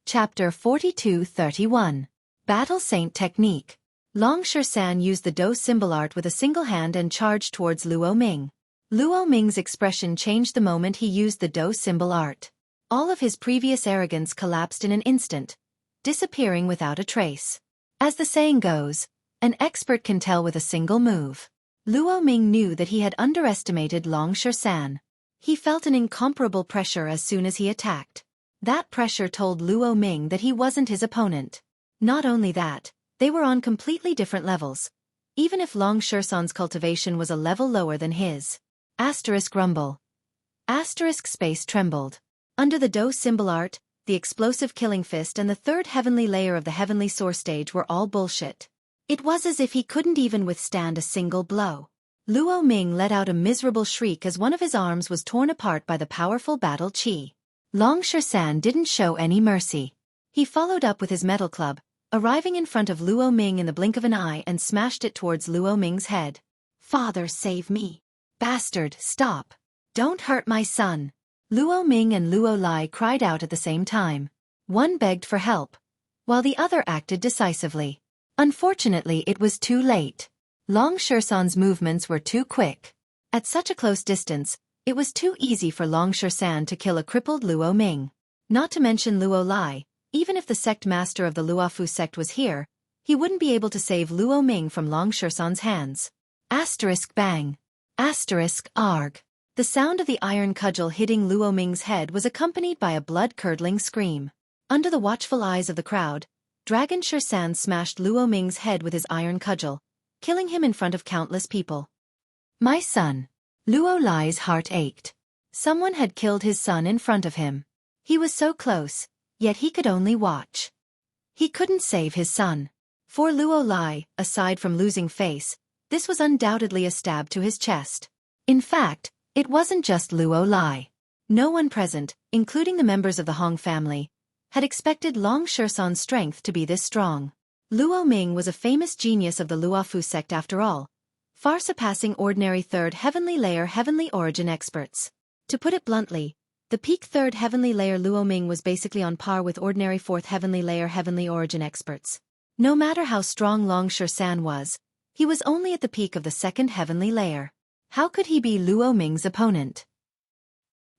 Chapter 42-31. Battle Saint Technique. Long Xueqi used the Do symbol art with a single hand and charged towards Luo Ming. Luo Ming's expression changed the moment he used the Do symbol art. All of his previous arrogance collapsed in an instant, disappearing without a trace. As the saying goes, an expert can tell with a single move. Luo Ming knew that he had underestimated Long Xueqi. He felt an incomparable pressure as soon as he attacked. That pressure told Luo Ming that he wasn't his opponent. Not only that, they were on completely different levels. Even if Long Xueqi's cultivation was a level lower than his. Rumble. Space trembled. Under the Do symbol art, the explosive killing fist and the third heavenly layer of the heavenly source stage were all bullshit. It was as if he couldn't even withstand a single blow. Luo Ming let out a miserable shriek as one of his arms was torn apart by the powerful battle chi. Long Xueqi didn't show any mercy. He followed up with his metal club, arriving in front of Luo Ming in the blink of an eye and smashed it towards Luo Ming's head. "Father, save me. Bastard, stop. Don't hurt my son." Luo Ming and Luo Lai cried out at the same time. One begged for help, while the other acted decisively. Unfortunately, it was too late. Long Xueqi's movements were too quick. At such a close distance, it was too easy for Long Xueqi to kill a crippled Luo Ming. Not to mention Luo Lai, even if the sect master of the Luofu sect was here, he wouldn't be able to save Luo Ming from Long Xueqi's hands. Bang. Arg. The sound of the iron cudgel hitting Luo Ming's head was accompanied by a blood-curdling scream. Under the watchful eyes of the crowd, Dragon Xueqi smashed Luo Ming's head with his iron cudgel, killing him in front of countless people. "My son." Luo Lai's heart ached. Someone had killed his son in front of him. He was so close, yet he could only watch. He couldn't save his son. For Luo Lai, aside from losing face, this was undoubtedly a stab to his chest. In fact, it wasn't just Luo Lai. No one present, including the members of the Hong family, had expected Long Xueqi's strength to be this strong. Luo Ming was a famous genius of the Luofu sect after all, far surpassing ordinary third heavenly layer heavenly origin experts. To put it bluntly, the peak third heavenly layer Luo Ming was basically on par with ordinary fourth heavenly layer heavenly origin experts. No matter how strong Long Xueqi was, he was only at the peak of the second heavenly layer. How could he be Luo Ming's opponent?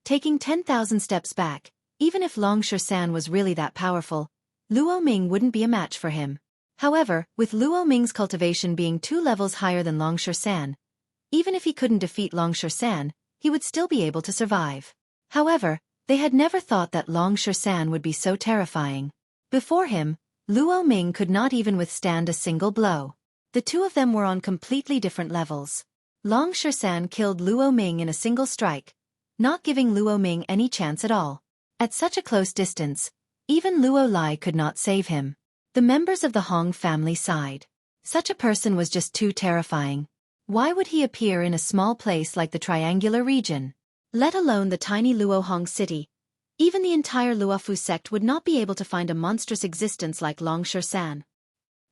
Taking 10,000 steps back, even if Long Xueqi was really that powerful, Luo Ming wouldn't be a match for him. However, with Luo Ming's cultivation being 2 levels higher than Long Xueqi, even if he couldn't defeat Long Xueqi, he would still be able to survive. However, they had never thought that Long Xueqi would be so terrifying. Before him, Luo Ming could not even withstand a single blow. The two of them were on completely different levels. Long Xueqi killed Luo Ming in a single strike, not giving Luo Ming any chance at all. At such a close distance, even Luo Lai could not save him. The members of the Hong family sighed. Such a person was just too terrifying. Why would he appear in a small place like the Triangular region? Let alone the tiny Luo Hong city. Even the entire Luofu sect would not be able to find a monstrous existence like Long Xueqi.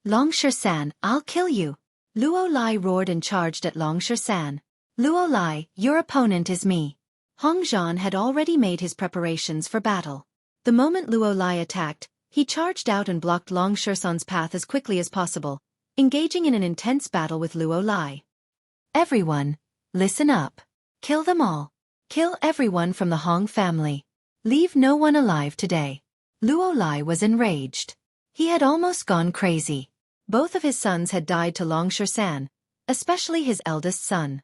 "Long Xueqi, I'll kill you!" Luo Lai roared and charged at Long Xueqi. "Luo Lai, your opponent is me." Hong Zhan had already made his preparations for battle. The moment Luo Lai attacked, he charged out and blocked Long Xueqi's path as quickly as possible, engaging in an intense battle with Luo Lai. "Everyone, listen up. Kill them all. Kill everyone from the Hong family. Leave no one alive today." Luo Lai was enraged. He had almost gone crazy. Both of his sons had died to Long Xueqi, especially his eldest son.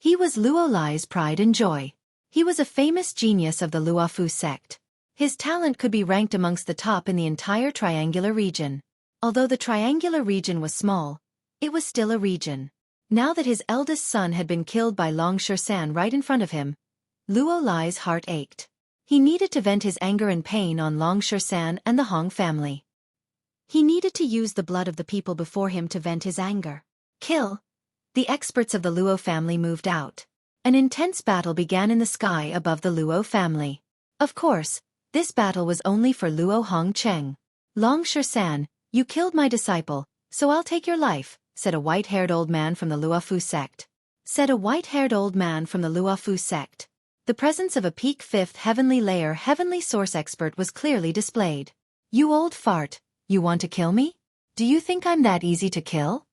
He was Luo Lai's pride and joy. He was a famous genius of the Luofu sect. His talent could be ranked amongst the top in the entire Triangular region. Although the Triangular region was small, it was still a region. Now that his eldest son had been killed by Long Xueqi right in front of him, Luo Lai's heart ached. He needed to vent his anger and pain on Long Xueqi and the Hong family. He needed to use the blood of the people before him to vent his anger. "Kill!" The experts of the Luo family moved out. An intense battle began in the sky above the Luo family. Of course, this battle was only for Luo Hong Cheng. "Long Xueqi, you killed my disciple, so I'll take your life," said a white-haired old man from the Luofu sect. The presence of a peak 5th heavenly layer heavenly source expert was clearly displayed. You old fart, you want to kill me? Do you think I'm that easy to kill?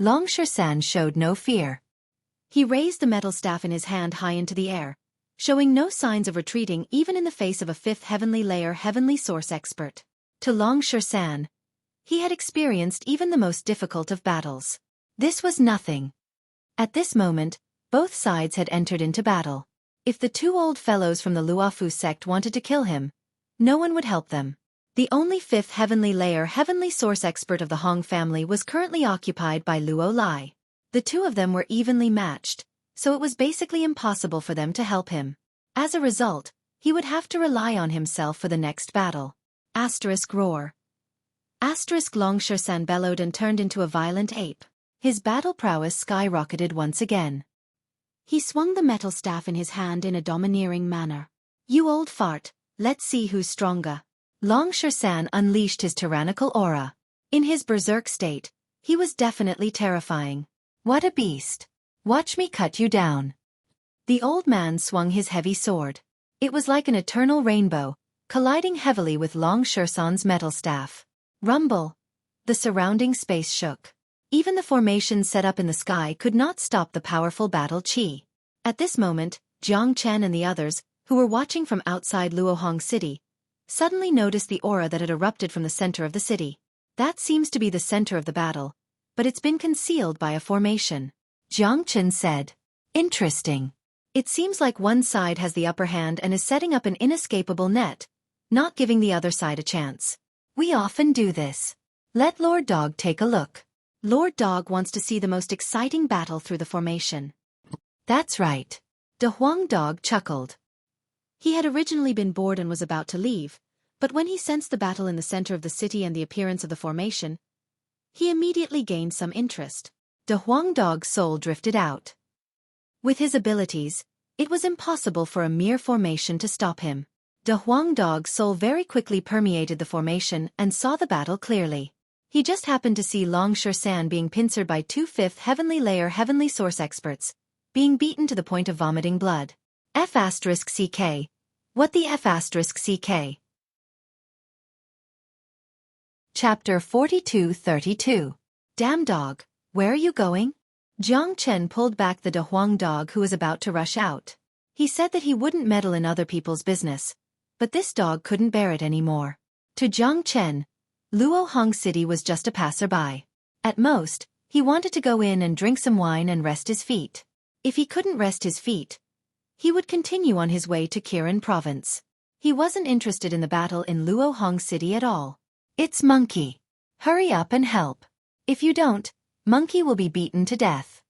Longshan showed no fear. He raised the metal staff in his hand high into the air, showing no signs of retreating even in the face of a 5th heavenly layer heavenly source expert. To Longshan, he had experienced even the most difficult of battles. This was nothing. At this moment, both sides had entered into battle. If the two old fellows from the Luofu sect wanted to kill him, no one would help them. The only 5th heavenly layer heavenly source expert of the Hong family was currently occupied by Luo Lai. The two of them were evenly matched, so it was basically impossible for them to help him. As a result, he would have to rely on himself for the next battle. Asterisk roar. Asterisk Longshan bellowed and turned into a violent ape. His battle prowess skyrocketed once again. He swung the metal staff in his hand in a domineering manner. You old fart, let's see who's stronger. Longshan unleashed his tyrannical aura. In his berserk state, he was definitely terrifying. What a beast. Watch me cut you down. The old man swung his heavy sword. It was like an eternal rainbow, colliding heavily with Longshan's metal staff. Rumble. The surrounding space shook. Even the formation set up in the sky could not stop the powerful battle chi. At this moment, Jiang Chen and the others, who were watching from outside Luohong City, suddenly noticed the aura that had erupted from the center of the city. That seems to be the center of the battle, but it's been concealed by a formation. Jiang Chen said. Interesting. It seems like one side has the upper hand and is setting up an inescapable net, not giving the other side a chance. We often do this. Let Lord Dog take a look. Lord Dog wants to see the most exciting battle through the formation. That's right. De Huang Dog chuckled. He had originally been bored and was about to leave, but when he sensed the battle in the center of the city and the appearance of the formation, he immediately gained some interest. De Huang Dog's soul drifted out. With his abilities, it was impossible for a mere formation to stop him. De Huang Dog's soul very quickly permeated the formation and saw the battle clearly. He just happened to see Longshan being pincered by two 5th heavenly layer heavenly source experts, being beaten to the point of vomiting blood. F***CK. What the F***CK? Chapter 42-32. Damn dog, where are you going? Jiang Chen pulled back the De Huang dog who was about to rush out. He said that he wouldn't meddle in other people's business, but this dog couldn't bear it anymore. To Jiang Chen, Luohong City was just a passerby. At most, he wanted to go in and drink some wine and rest his feet. If he couldn't rest his feet, he would continue on his way to Kirin province. He wasn't interested in the battle in Luohong City at all. It's Monkey. Hurry up and help. If you don't, Monkey will be beaten to death.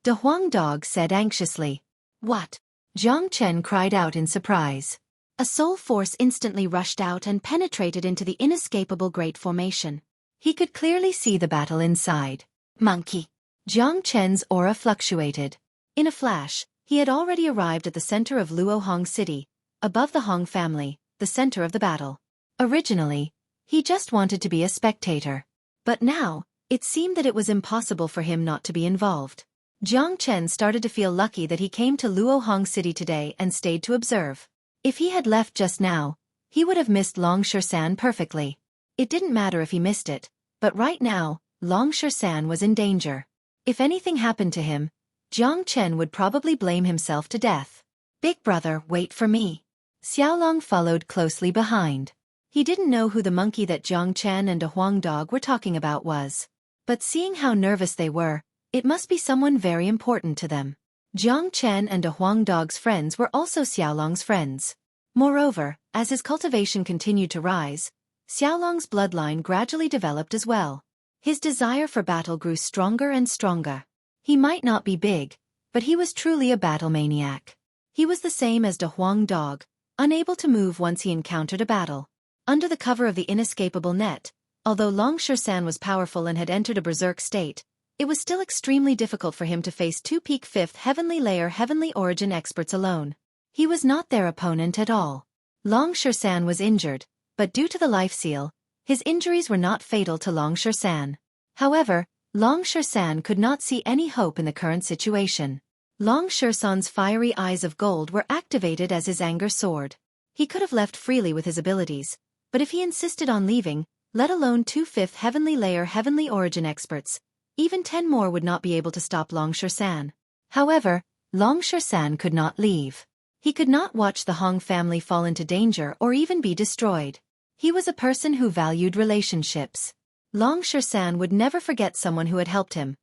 De Huang Dog said anxiously. What? Jiang Chen cried out in surprise. A soul force instantly rushed out and penetrated into the inescapable Great Formation. He could clearly see the battle inside. Monkey. Jiang Chen's aura fluctuated. In a flash, he had already arrived at the center of Luohong City, above the Hong family, the center of the battle. Originally, he just wanted to be a spectator. But now, it seemed that it was impossible for him not to be involved. Jiang Chen started to feel lucky that he came to Luohong City today and stayed to observe. If he had left just now, he would have missed Longshan perfectly. It didn't matter if he missed it, but right now, Longshan was in danger. If anything happened to him, Jiang Chen would probably blame himself to death. Big brother, wait for me. Xiaolong followed closely behind. He didn't know who the monkey that Jiang Chen and De Huang Dog were talking about was. But seeing how nervous they were, it must be someone very important to them. Jiang Chen and De Huang Dog's friends were also Xiaolong's friends. Moreover, as his cultivation continued to rise, Xiaolong's bloodline gradually developed as well. His desire for battle grew stronger and stronger. He might not be big, but he was truly a battle maniac. He was the same as De Huang Dog, unable to move once he encountered a battle. Under the cover of the inescapable net, although Longshan was powerful and had entered a berserk state, it was still extremely difficult for him to face two peak 5th heavenly layer heavenly origin experts alone. He was not their opponent at all. Longshan was injured, but due to the life seal, his injuries were not fatal to Longshan. However, Longshan could not see any hope in the current situation. Long Shersan's fiery eyes of gold were activated as his anger soared. He could have left freely with his abilities, but if he insisted on leaving, let alone 2/5 heavenly layer heavenly origin experts, even 10 more would not be able to stop Long Shersan. However, Long Shersan could not leave. He could not watch the Hong family fall into danger or even be destroyed. He was a person who valued relationships. Long Shersan would never forget someone who had helped him.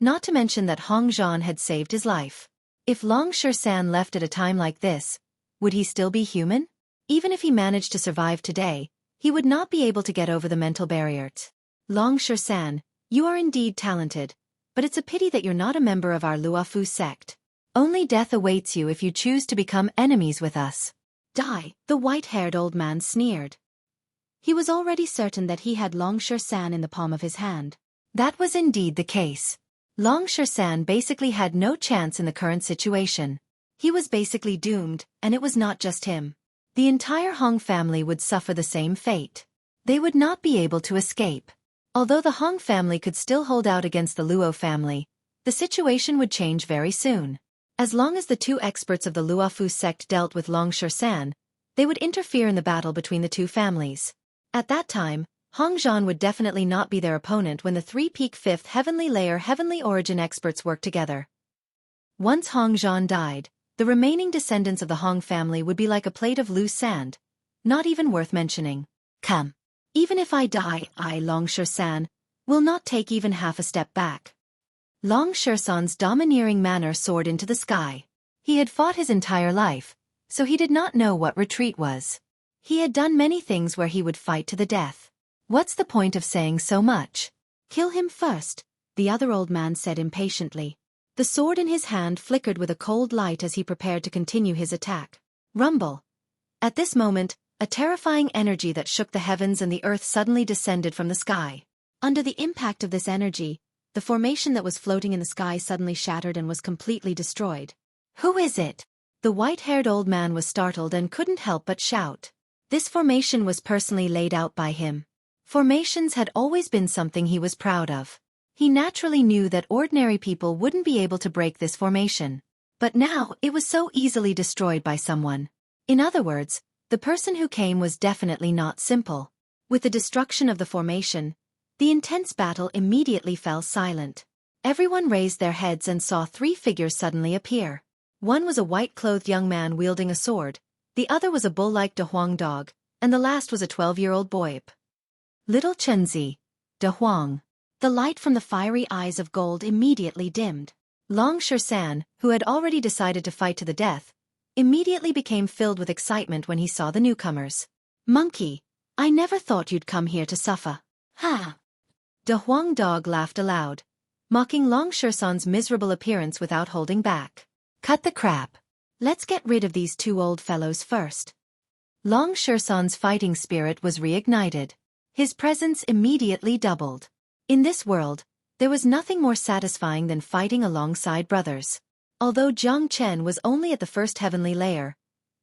Not to mention that Hong Zhan had saved his life. If Long Shersan left at a time like this, would he still be human? Even if he managed to survive today, he would not be able to get over the mental barrier. Long Shersan, you are indeed talented, but it's a pity that you're not a member of our Luofu sect. Only death awaits you if you choose to become enemies with us. Die, the white-haired old man sneered. He was already certain that he had Long Shersan in the palm of his hand. That was indeed the case. Long Shersan basically had no chance in the current situation. He was basically doomed, and it was not just him. The entire Hong family would suffer the same fate. They would not be able to escape. Although the Hong family could still hold out against the Luo family, the situation would change very soon. As long as the two experts of the Luofu sect dealt with Long Shersan, they would interfere in the battle between the two families. At that time, Hong Zhan would definitely not be their opponent when the 3-peak 5th heavenly layer heavenly origin experts worked together. Once Hong Zhan died, the remaining descendants of the Hong family would be like a plate of loose sand, not even worth mentioning. Come. Even if I die, I, Long Shersan, will not take even half a step back. Long Shersan's domineering manner soared into the sky. He had fought his entire life, so he did not know what retreat was. He had done many things where he would fight to the death. What's the point of saying so much? Kill him first, the other old man said impatiently. The sword in his hand flickered with a cold light as he prepared to continue his attack. Rumble. At this moment, a terrifying energy that shook the heavens and the earth suddenly descended from the sky. Under the impact of this energy, the formation that was floating in the sky suddenly shattered and was completely destroyed. Who is it? The white-haired old man was startled and couldn't help but shout. This formation was personally laid out by him. Formations had always been something he was proud of. He naturally knew that ordinary people wouldn't be able to break this formation. But now it was so easily destroyed by someone. In other words, the person who came was definitely not simple. With the destruction of the formation, the intense battle immediately fell silent. Everyone raised their heads and saw 3 figures suddenly appear. One was a white-clothed young man wielding a sword, the other was a bull-like De Huang dog, and the last was a 12-year-old boy. Little Chenzi, De Huang. The light from the fiery eyes of gold immediately dimmed. Long Shersan, who had already decided to fight to the death, immediately became filled with excitement when he saw the newcomers. Monkey, I never thought you'd come here to suffer. Ha! De Huang dog laughed aloud, mocking Long Shersan's miserable appearance without holding back. Cut the crap. Let's get rid of these 2 old fellows first. Long Shersan's fighting spirit was reignited. His presence immediately doubled. In this world, there was nothing more satisfying than fighting alongside brothers. Although Jiang Chen was only at the 1st heavenly layer,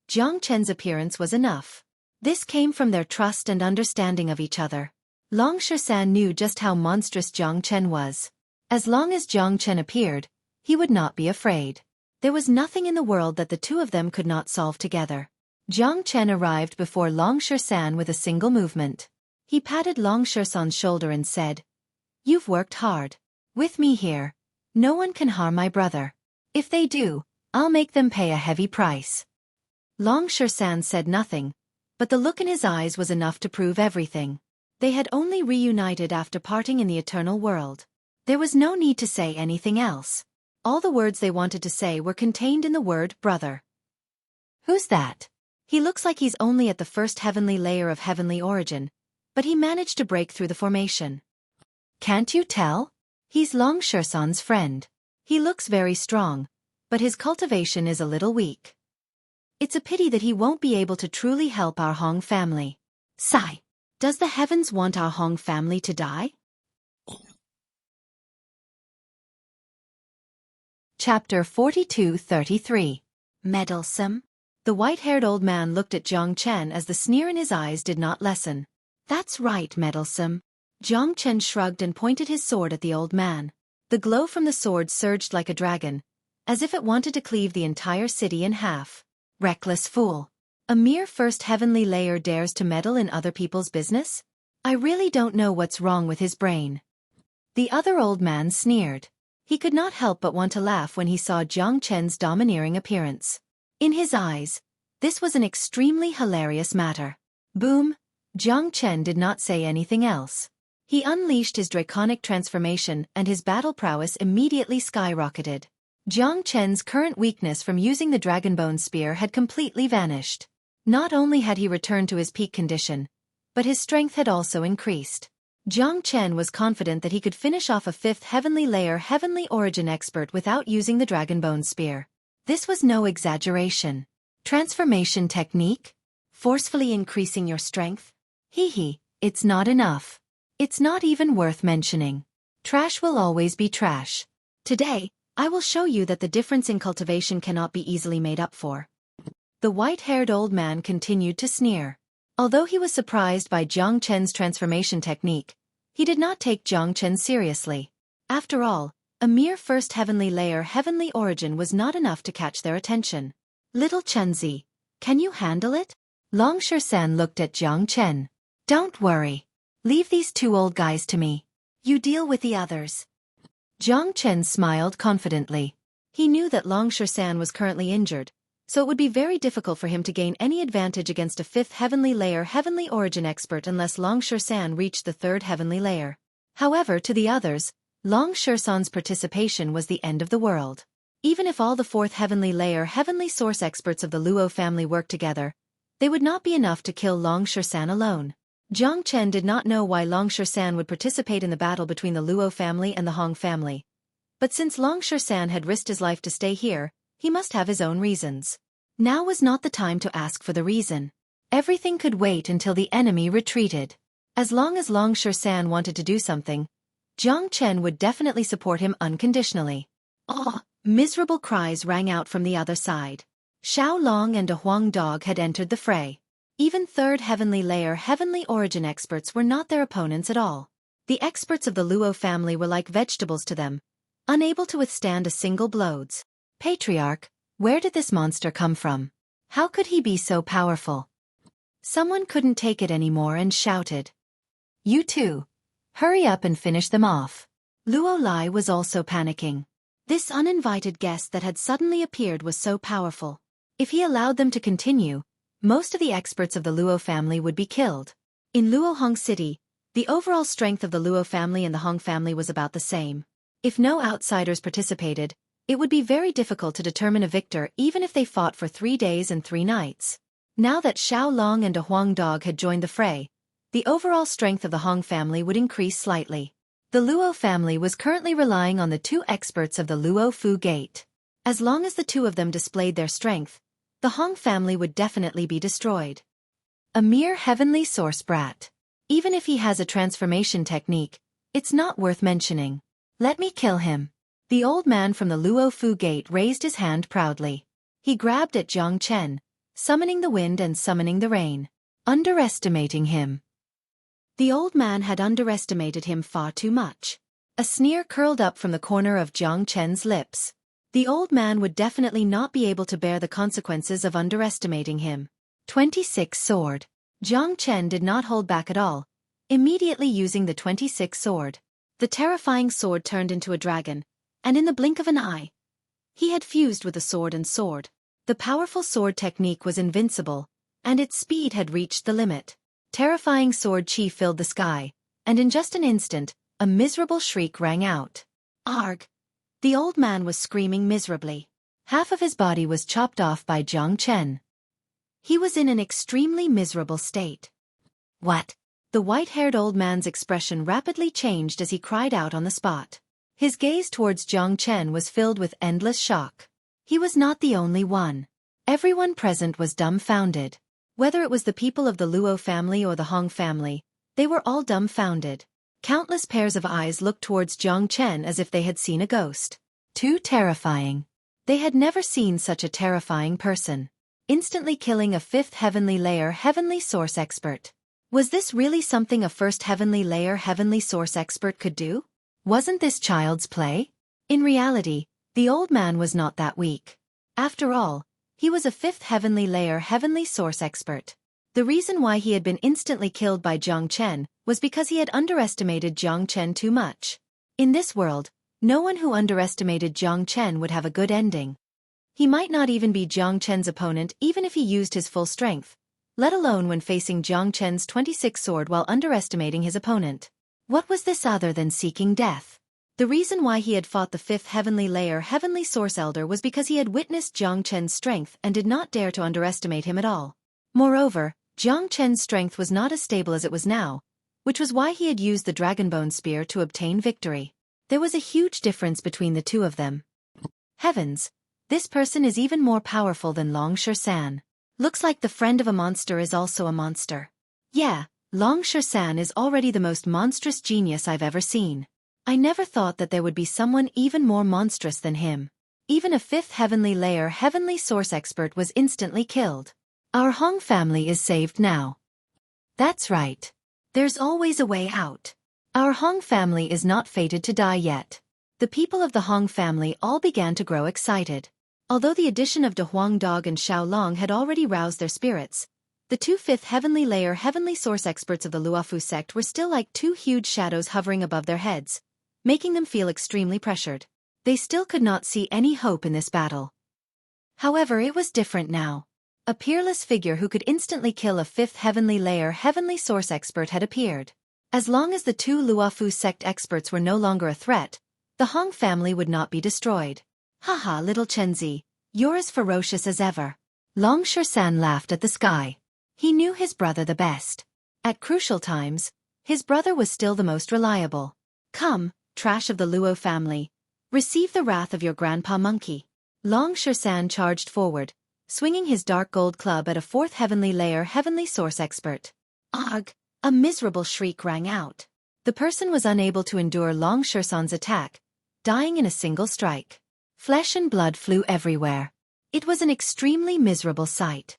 Jiang Chen's appearance was enough. This came from their trust and understanding of each other. Long Shersan knew just how monstrous Jiang Chen was. As long as Jiang Chen appeared, he would not be afraid. There was nothing in the world that the 2 of them could not solve together. Jiang Chen arrived before Long Shersan with a single movement. He patted Long Shersan's shoulder and said, "You've worked hard. With me here, no one can harm my brother. If they do, I'll make them pay a heavy price." Long Shersan said nothing, but the look in his eyes was enough to prove everything. They had only reunited after parting in the eternal world. There was no need to say anything else. All the words they wanted to say were contained in the word brother. Who's that? He looks like he's only at the 1st heavenly layer of heavenly origin, but he managed to break through the formation. Can't you tell? He's Long Shersan's friend. He looks very strong, but his cultivation is a little weak. It's a pity that he won't be able to truly help our Hong family. Sigh. Does the heavens want our Hong family to die? Chapter 42-33. Meddlesome. The white-haired old man looked at Jiang Chen as the sneer in his eyes did not lessen. That's right, meddlesome. Jiang Chen shrugged and pointed his sword at the old man. The glow from the sword surged like a dragon, as if it wanted to cleave the entire city in half. Reckless fool. A mere first heavenly layer dares to meddle in other people's business? I really don't know what's wrong with his brain. The other old man sneered. He could not help but want to laugh when he saw Jiang Chen's domineering appearance. In his eyes, this was an extremely hilarious matter. Boom! Jiang Chen did not say anything else. He unleashed his draconic transformation and his battle prowess immediately skyrocketed. Jiang Chen's current weakness from using the Dragonbone Spear had completely vanished. Not only had he returned to his peak condition, but his strength had also increased. Jiang Chen was confident that he could finish off a 5th heavenly layer heavenly origin expert without using the Dragonbone Spear. This was no exaggeration. Transformation technique? Forcefully increasing your strength? It's not enough. It's not even worth mentioning. Trash will always be trash. Today, I will show you that the difference in cultivation cannot be easily made up for. The white-haired old man continued to sneer. Although he was surprised by Jiang Chen's transformation technique, he did not take Jiang Chen seriously. After all, a mere first heavenly layer heavenly origin was not enough to catch their attention. Little Chenzi, can you handle it? Long San looked at Jiang Chen. Don't worry. Leave these 2 old guys to me. You deal with the others. Jiang Chen smiled confidently. He knew that Long San was currently injured, so it would be very difficult for him to gain any advantage against a 5th heavenly layer heavenly origin expert unless Long San reached the 3rd heavenly layer. However, to the others, Long San's participation was the end of the world. Even if all the 4th heavenly layer heavenly source experts of the Luo family worked together, they would not be enough to kill Long San alone. Jiang Chen did not know why Long San would participate in the battle between the Luo family and the Hong family. But since Long San had risked his life to stay here, he must have his own reasons. Now was not the time to ask for the reason. Everything could wait until the enemy retreated. As long as Long San wanted to do something, Jiang Chen would definitely support him unconditionally. Oh! Miserable cries rang out from the other side. Xiao Long and a Huang dog had entered the fray. Even 3rd heavenly layer heavenly origin experts were not their opponents at all. The experts of the Luo family were like vegetables to them, unable to withstand a single blows. Patriarch, where did this monster come from? How could he be so powerful? Someone couldn't take it anymore and shouted. You two, hurry up and finish them off. Luo Lai was also panicking. This uninvited guest that had suddenly appeared was so powerful. If he allowed them to continue, most of the experts of the Luo family would be killed. In Luo Hong City, the overall strength of the Luo family and the Hong family was about the same. If no outsiders participated, it would be very difficult to determine a victor even if they fought for 3 days and 3 nights. Now that Xiao Long and a Huang dog had joined the fray, the overall strength of the Hong family would increase slightly. The Luo family was currently relying on the 2 experts of the Luo Fu Gate. As long as the 2 of them displayed their strength, the Hong family would definitely be destroyed. A mere heavenly source brat. Even if he has a transformation technique, it's not worth mentioning. Let me kill him. The old man from the Luo Fu Gate raised his hand proudly. He grabbed at Jiang Chen, summoning the wind and summoning the rain. Underestimating him. The old man had underestimated him far too much. A sneer curled up from the corner of Jiang Chen's lips. The old man would definitely not be able to bear the consequences of underestimating him. 26 sword. Jiang Chen did not hold back at all, immediately using the 26 sword. The terrifying sword turned into a dragon, and in the blink of an eye, he had fused with the sword and sword. The powerful sword technique was invincible, and its speed had reached the limit. Terrifying sword chi filled the sky, and in just an instant, a miserable shriek rang out. Arg! The old man was screaming miserably. Half of his body was chopped off by Jiang Chen. He was in an extremely miserable state. What? The white-haired old man's expression rapidly changed as he cried out on the spot. His gaze towards Jiang Chen was filled with endless shock. He was not the only one. Everyone present was dumbfounded. Whether it was the people of the Luo family or the Hong family, they were all dumbfounded. Countless pairs of eyes looked towards Jiang Chen as if they had seen a ghost. Too terrifying. They had never seen such a terrifying person. Instantly killing a 5th heavenly layer heavenly source expert. Was this really something a 1st heavenly layer heavenly source expert could do? Wasn't this child's play? In reality, The old man was not that weak. After all, he was a fifth heavenly layer heavenly source expert. The reason why he had been instantly killed by Jiang Chen was because he had underestimated Jiang Chen too much. In this world, no one who underestimated Jiang Chen would have a good ending. He might not even be Jiang Chen's opponent even if he used his full strength, let alone when facing Jiang Chen's 26 sword while underestimating his opponent. What was this other than seeking death? The reason why he had fought the fifth heavenly layer heavenly source elder was because he had witnessed Jiang Chen's strength and did not dare to underestimate him at all. Moreover, Jiang Chen's strength was not as stable as it was now, which was why he had used the Dragonbone Spear to obtain victory. There was a huge difference between the two of them. Heavens! This person is even more powerful than Long San. Looks like the friend of a monster is also a monster. Yeah, Long San is already the most monstrous genius I've ever seen. I never thought that there would be someone even more monstrous than him. Even a fifth heavenly layer heavenly source expert was instantly killed. Our Hong family is saved now. That's right. There's always a way out. Our Hong family is not fated to die yet. The people of the Hong family all began to grow excited. Although the addition of De Huang Dog and Xiao Long had already roused their spirits, the two fifth heavenly layer heavenly source experts of the Luofu sect were still like two huge shadows hovering above their heads, making them feel extremely pressured. They still could not see any hope in this battle. However, it was different now. A peerless figure who could instantly kill a fifth heavenly layer heavenly source expert had appeared. As long as the two Luofu sect experts were no longer a threat, the Hong family would not be destroyed. Haha, little Chenzi, you're as ferocious as ever. Long San laughed at the sky. He knew his brother the best. At crucial times, his brother was still the most reliable. Come, trash of the Luo family, receive the wrath of your grandpa monkey. Long San charged forward, swinging his dark gold club at a fourth heavenly layer heavenly source expert. Ugh! A miserable shriek rang out. The person was unable to endure Long San's attack, dying in a single strike. Flesh and blood flew everywhere. It was an extremely miserable sight.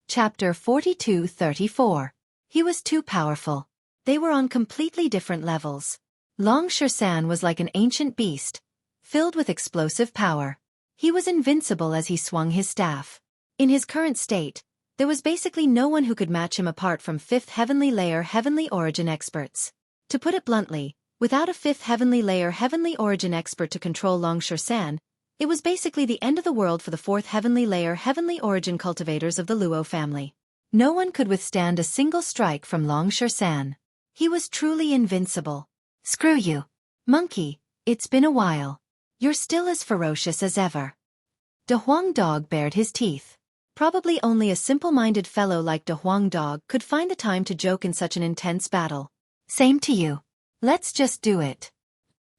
Chapter 42-34. He was too powerful. They were on completely different levels. Long San was like an ancient beast, filled with explosive power. He was invincible as he swung his staff. In his current state, there was basically no one who could match him apart from fifth heavenly layer heavenly origin experts. To put it bluntly, without a fifth heavenly layer heavenly origin expert to control Long San, it was basically the end of the world for the fourth heavenly layer heavenly origin cultivators of the Luo family. No one could withstand a single strike from Long San. He was truly invincible. Screw you. Monkey, it's been a while. You're still as ferocious as ever. De Huang Dog bared his teeth. Probably only a simple-minded fellow like De Huang Dog could find the time to joke in such an intense battle. Same to you. Let's just do it.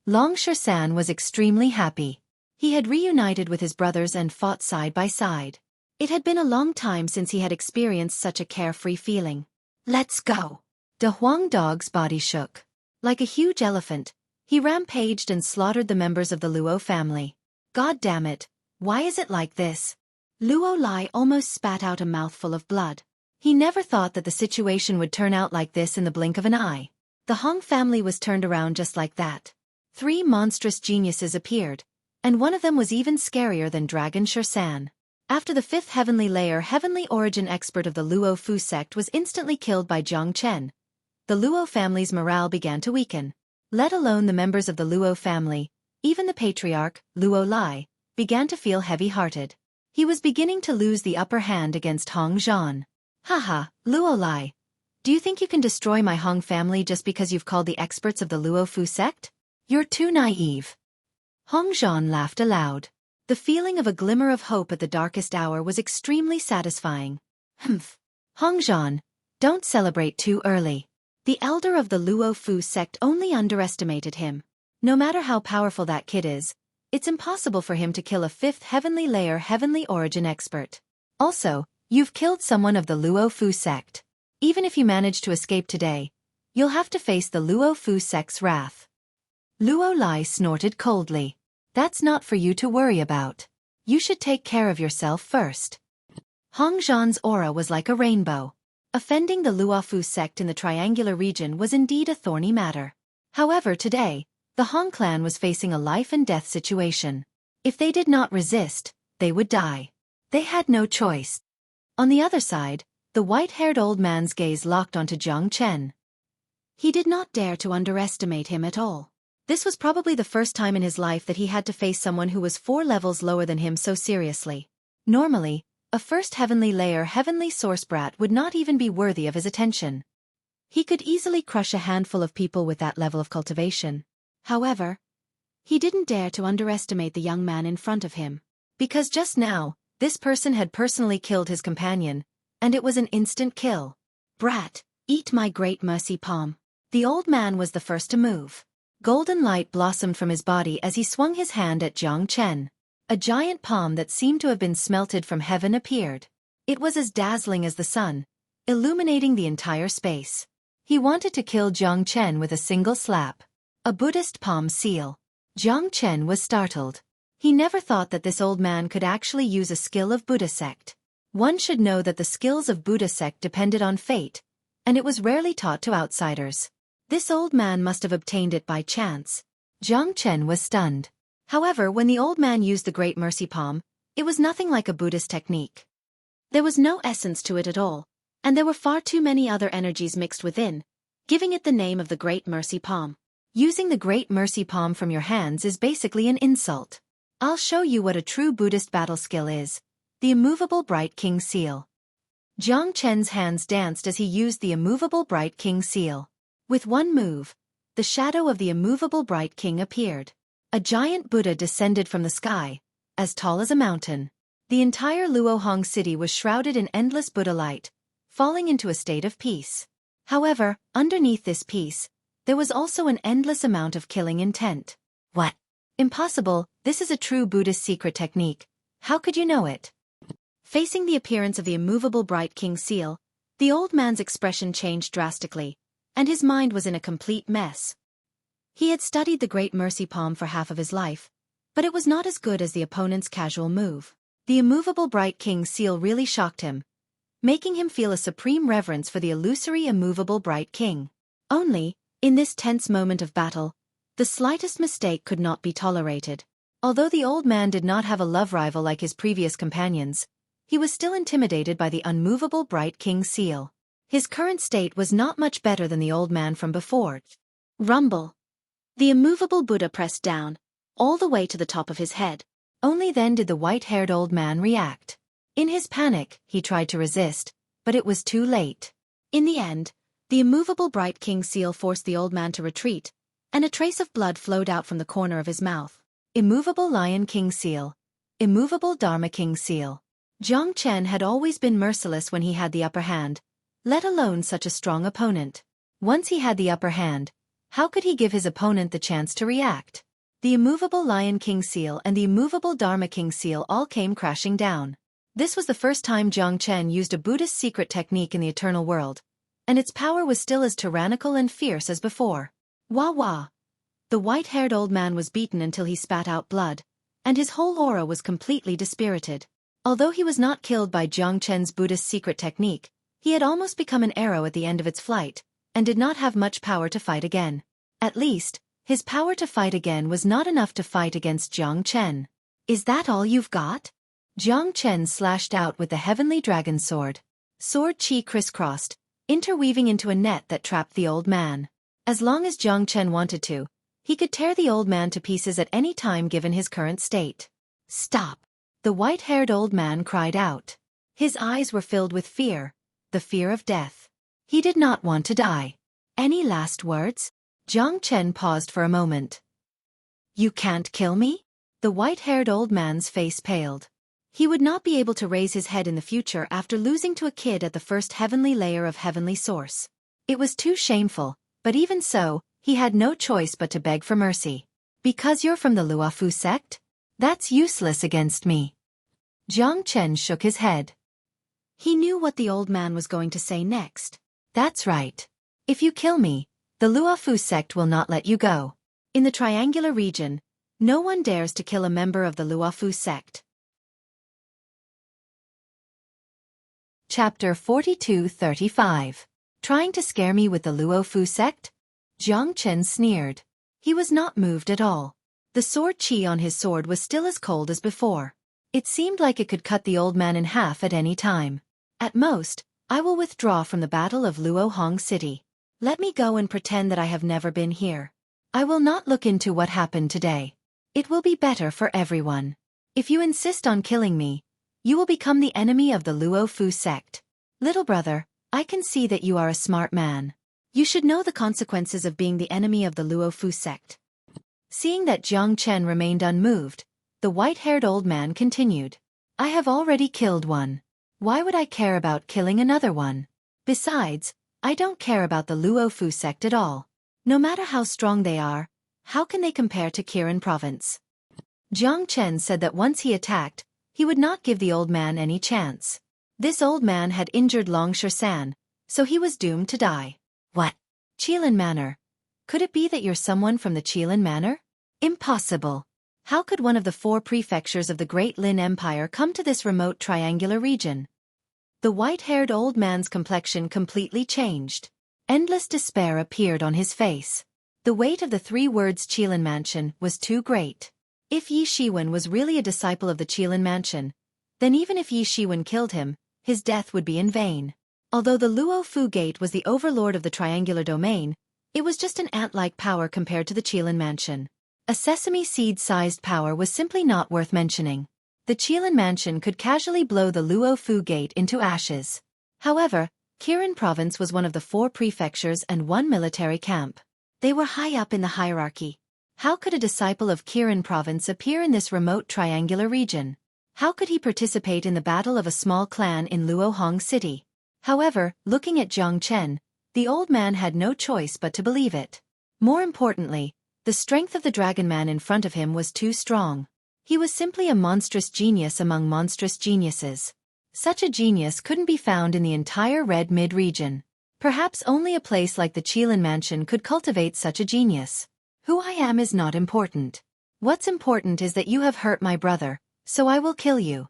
Long San was extremely happy. He had reunited with his brothers and fought side by side. It had been a long time since he had experienced such a carefree feeling. Let's go. De Huang Dog's body shook. Like a huge elephant, he rampaged and slaughtered the members of the Luo family. God damn it, why is it like this? Luo Lai almost spat out a mouthful of blood. He never thought that the situation would turn out like this in the blink of an eye. The Hong family was turned around just like that. 3 monstrous geniuses appeared, and one of them was even scarier than Dragon San. After the 5th heavenly layer heavenly origin expert of the Luo Fu sect was instantly killed by Jiang Chen, the Luo family's morale began to weaken. Let alone the members of the Luo family, even the patriarch, Luo Lai, began to feel heavy-hearted. He was beginning to lose the upper hand against Hong Zhan. Haha, Luo Lai. Do you think you can destroy my Hong family just because you've called the experts of the Luo Fu sect? You're too naive. Hong Zhan laughed aloud. The feeling of a glimmer of hope at the darkest hour was extremely satisfying. Humph. Hong Zhan, don't celebrate too early. The elder of the Luo Fu sect only underestimated him. No matter how powerful that kid is, it's impossible for him to kill a 5th heavenly layer heavenly origin expert. Also, you've killed someone of the Luo Fu sect. Even if you manage to escape today, you'll have to face the Luo Fu sect's wrath. Luo Lai snorted coldly. That's not for you to worry about. You should take care of yourself first. Hong Zhan's aura was like a rainbow. Offending the Luo Fu sect in the triangular region was indeed a thorny matter. However, today, The Hong clan was facing a life-and-death situation. If they did not resist, they would die. They had no choice. On the other side, the white-haired old man's gaze locked onto Jiang Chen. He did not dare to underestimate him at all. This was probably the first time in his life that he had to face someone who was 4 levels lower than him so seriously. Normally, a first heavenly layer heavenly source brat would not even be worthy of his attention. He could easily crush a handful of people with that level of cultivation. However, he didn't dare to underestimate the young man in front of him. Because just now, this person had personally killed his companion, and it was an instant kill. Brat, eat my great mercy palm. The old man was the first to move. Golden light blossomed from his body as he swung his hand at Jiang Chen. A giant palm that seemed to have been smelted from heaven appeared. It was as dazzling as the sun, illuminating the entire space. He wanted to kill Jiang Chen with a single slap. A Buddhist palm seal. Jiang Chen was startled. He never thought that this old man could actually use a skill of Buddha sect. One should know that the skills of Buddha sect depended on fate, and it was rarely taught to outsiders. This old man must have obtained it by chance. Jiang Chen was stunned. However, when the old man used the Great Mercy Palm, it was nothing like a Buddhist technique. There was no essence to it at all, and there were far too many other energies mixed within, giving it the name of the Great Mercy Palm. Using the Great Mercy Palm from your hands is basically an insult. I'll show you what a true Buddhist battle skill is. The immovable Bright King Seal. Jiang Chen's hands danced as he used the immovable Bright King Seal. With one move, the shadow of the immovable Bright King appeared. A giant Buddha descended from the sky, as tall as a mountain. The entire Luohong city was shrouded in endless Buddha light, falling into a state of peace. However, underneath this peace, there was also an endless amount of killing intent. What? Impossible, this is a true Buddhist secret technique. How could you know it? Facing the appearance of the immovable Bright King Seal, the old man's expression changed drastically, and his mind was in a complete mess. He had studied the Great Mercy Palm for half of his life, but it was not as good as the opponent's casual move. The immovable Bright King Seal really shocked him, making him feel a supreme reverence for the illusory immovable Bright King. Only, in this tense moment of battle, the slightest mistake could not be tolerated. Although the old man did not have a love rival like his previous companions, he was still intimidated by the unmovable Bright King Seal. His current state was not much better than the old man from before. Rumble. The immovable Buddha pressed down, all the way to the top of his head. Only then did the white-haired old man react. In his panic, he tried to resist, but it was too late. In the end, the immovable Bright King Seal forced the old man to retreat, and a trace of blood flowed out from the corner of his mouth. Immovable Lion King Seal. Immovable Dharma King Seal. Jiang Chen had always been merciless when he had the upper hand, let alone such a strong opponent. Once he had the upper hand, how could he give his opponent the chance to react? The immovable Lion King Seal and the immovable Dharma King Seal all came crashing down. This was the first time Jiang Chen used a Buddhist secret technique in the eternal world, and its power was still as tyrannical and fierce as before. Wah wah! The white-haired old man was beaten until he spat out blood, and his whole aura was completely dispirited. Although he was not killed by Jiang Chen's Buddhist secret technique, he had almost become an arrow at the end of its flight, and did not have much power to fight again. At least, his power to fight again was not enough to fight against Jiang Chen. Is that all you've got? Jiang Chen slashed out with the heavenly dragon sword. Sword chi crisscrossed, interweaving into a net that trapped the old man. As long as Jiang Chen wanted to, he could tear the old man to pieces at any time given his current state. Stop! The white-haired old man cried out. His eyes were filled with fear, the fear of death. He did not want to die. Any last words? Jiang Chen paused for a moment. You can't kill me? The white-haired old man's face paled. He would not be able to raise his head in the future after losing to a kid at the first heavenly layer of heavenly source. It was too shameful, but even so, he had no choice but to beg for mercy. Because you're from the Luofu sect? That's useless against me. Jiang Chen shook his head. He knew what the old man was going to say next. That's right. If you kill me, the Luofu sect will not let you go. In the triangular region, no one dares to kill a member of the Luofu sect. Chapter 42-35. Trying to scare me with the Luofu sect? Jiang Chen sneered. He was not moved at all. The sword qi on his sword was still as cold as before. It seemed like it could cut the old man in half at any time. At most, I will withdraw from the Battle of Luohong City. Let me go and pretend that I have never been here. I will not look into what happened today. It will be better for everyone. If you insist on killing me, you will become the enemy of the Luo Fu sect. Little brother, I can see that you are a smart man. You should know the consequences of being the enemy of the Luo Fu sect. Seeing that Jiang Chen remained unmoved, the white-haired old man continued. I have already killed one. Why would I care about killing another one? Besides, I don't care about the Luo Fu sect at all. No matter how strong they are, how can they compare to Kirin province? Jiang Chen said that once he attacked, he would not give the old man any chance. This old man had injured Long San, so he was doomed to die. What? Qilin Manor. Could it be that you're someone from the Qilin Manor? Impossible. How could one of the 4 prefectures of the Great Lin Empire come to this remote triangular region? The white-haired old man's complexion completely changed. Endless despair appeared on his face. The weight of the 3 words Qilin Mansion was too great. If Yi Shiwen was really a disciple of the Qilin Mansion, then even if Yi Shiwen killed him, his death would be in vain. Although the Luo Fu Gate was the overlord of the triangular domain, it was just an ant-like power compared to the Qilin Mansion. A sesame seed-sized power was simply not worth mentioning. The Qilin Mansion could casually blow the Luo Fu Gate into ashes. However, Kirin province was one of the 4 prefectures and 1 military camp. They were high up in the hierarchy. How could a disciple of Kirin province appear in this remote triangular region? How could he participate in the battle of a small clan in Luohong City? However, looking at Jiang Chen, the old man had no choice but to believe it. More importantly, the strength of the dragon man in front of him was too strong. He was simply a monstrous genius among monstrous geniuses. Such a genius couldn't be found in the entire Red Mid region. Perhaps only a place like the Qilin Mansion could cultivate such a genius. Who I am is not important. What's important is that you have hurt my brother, so I will kill you.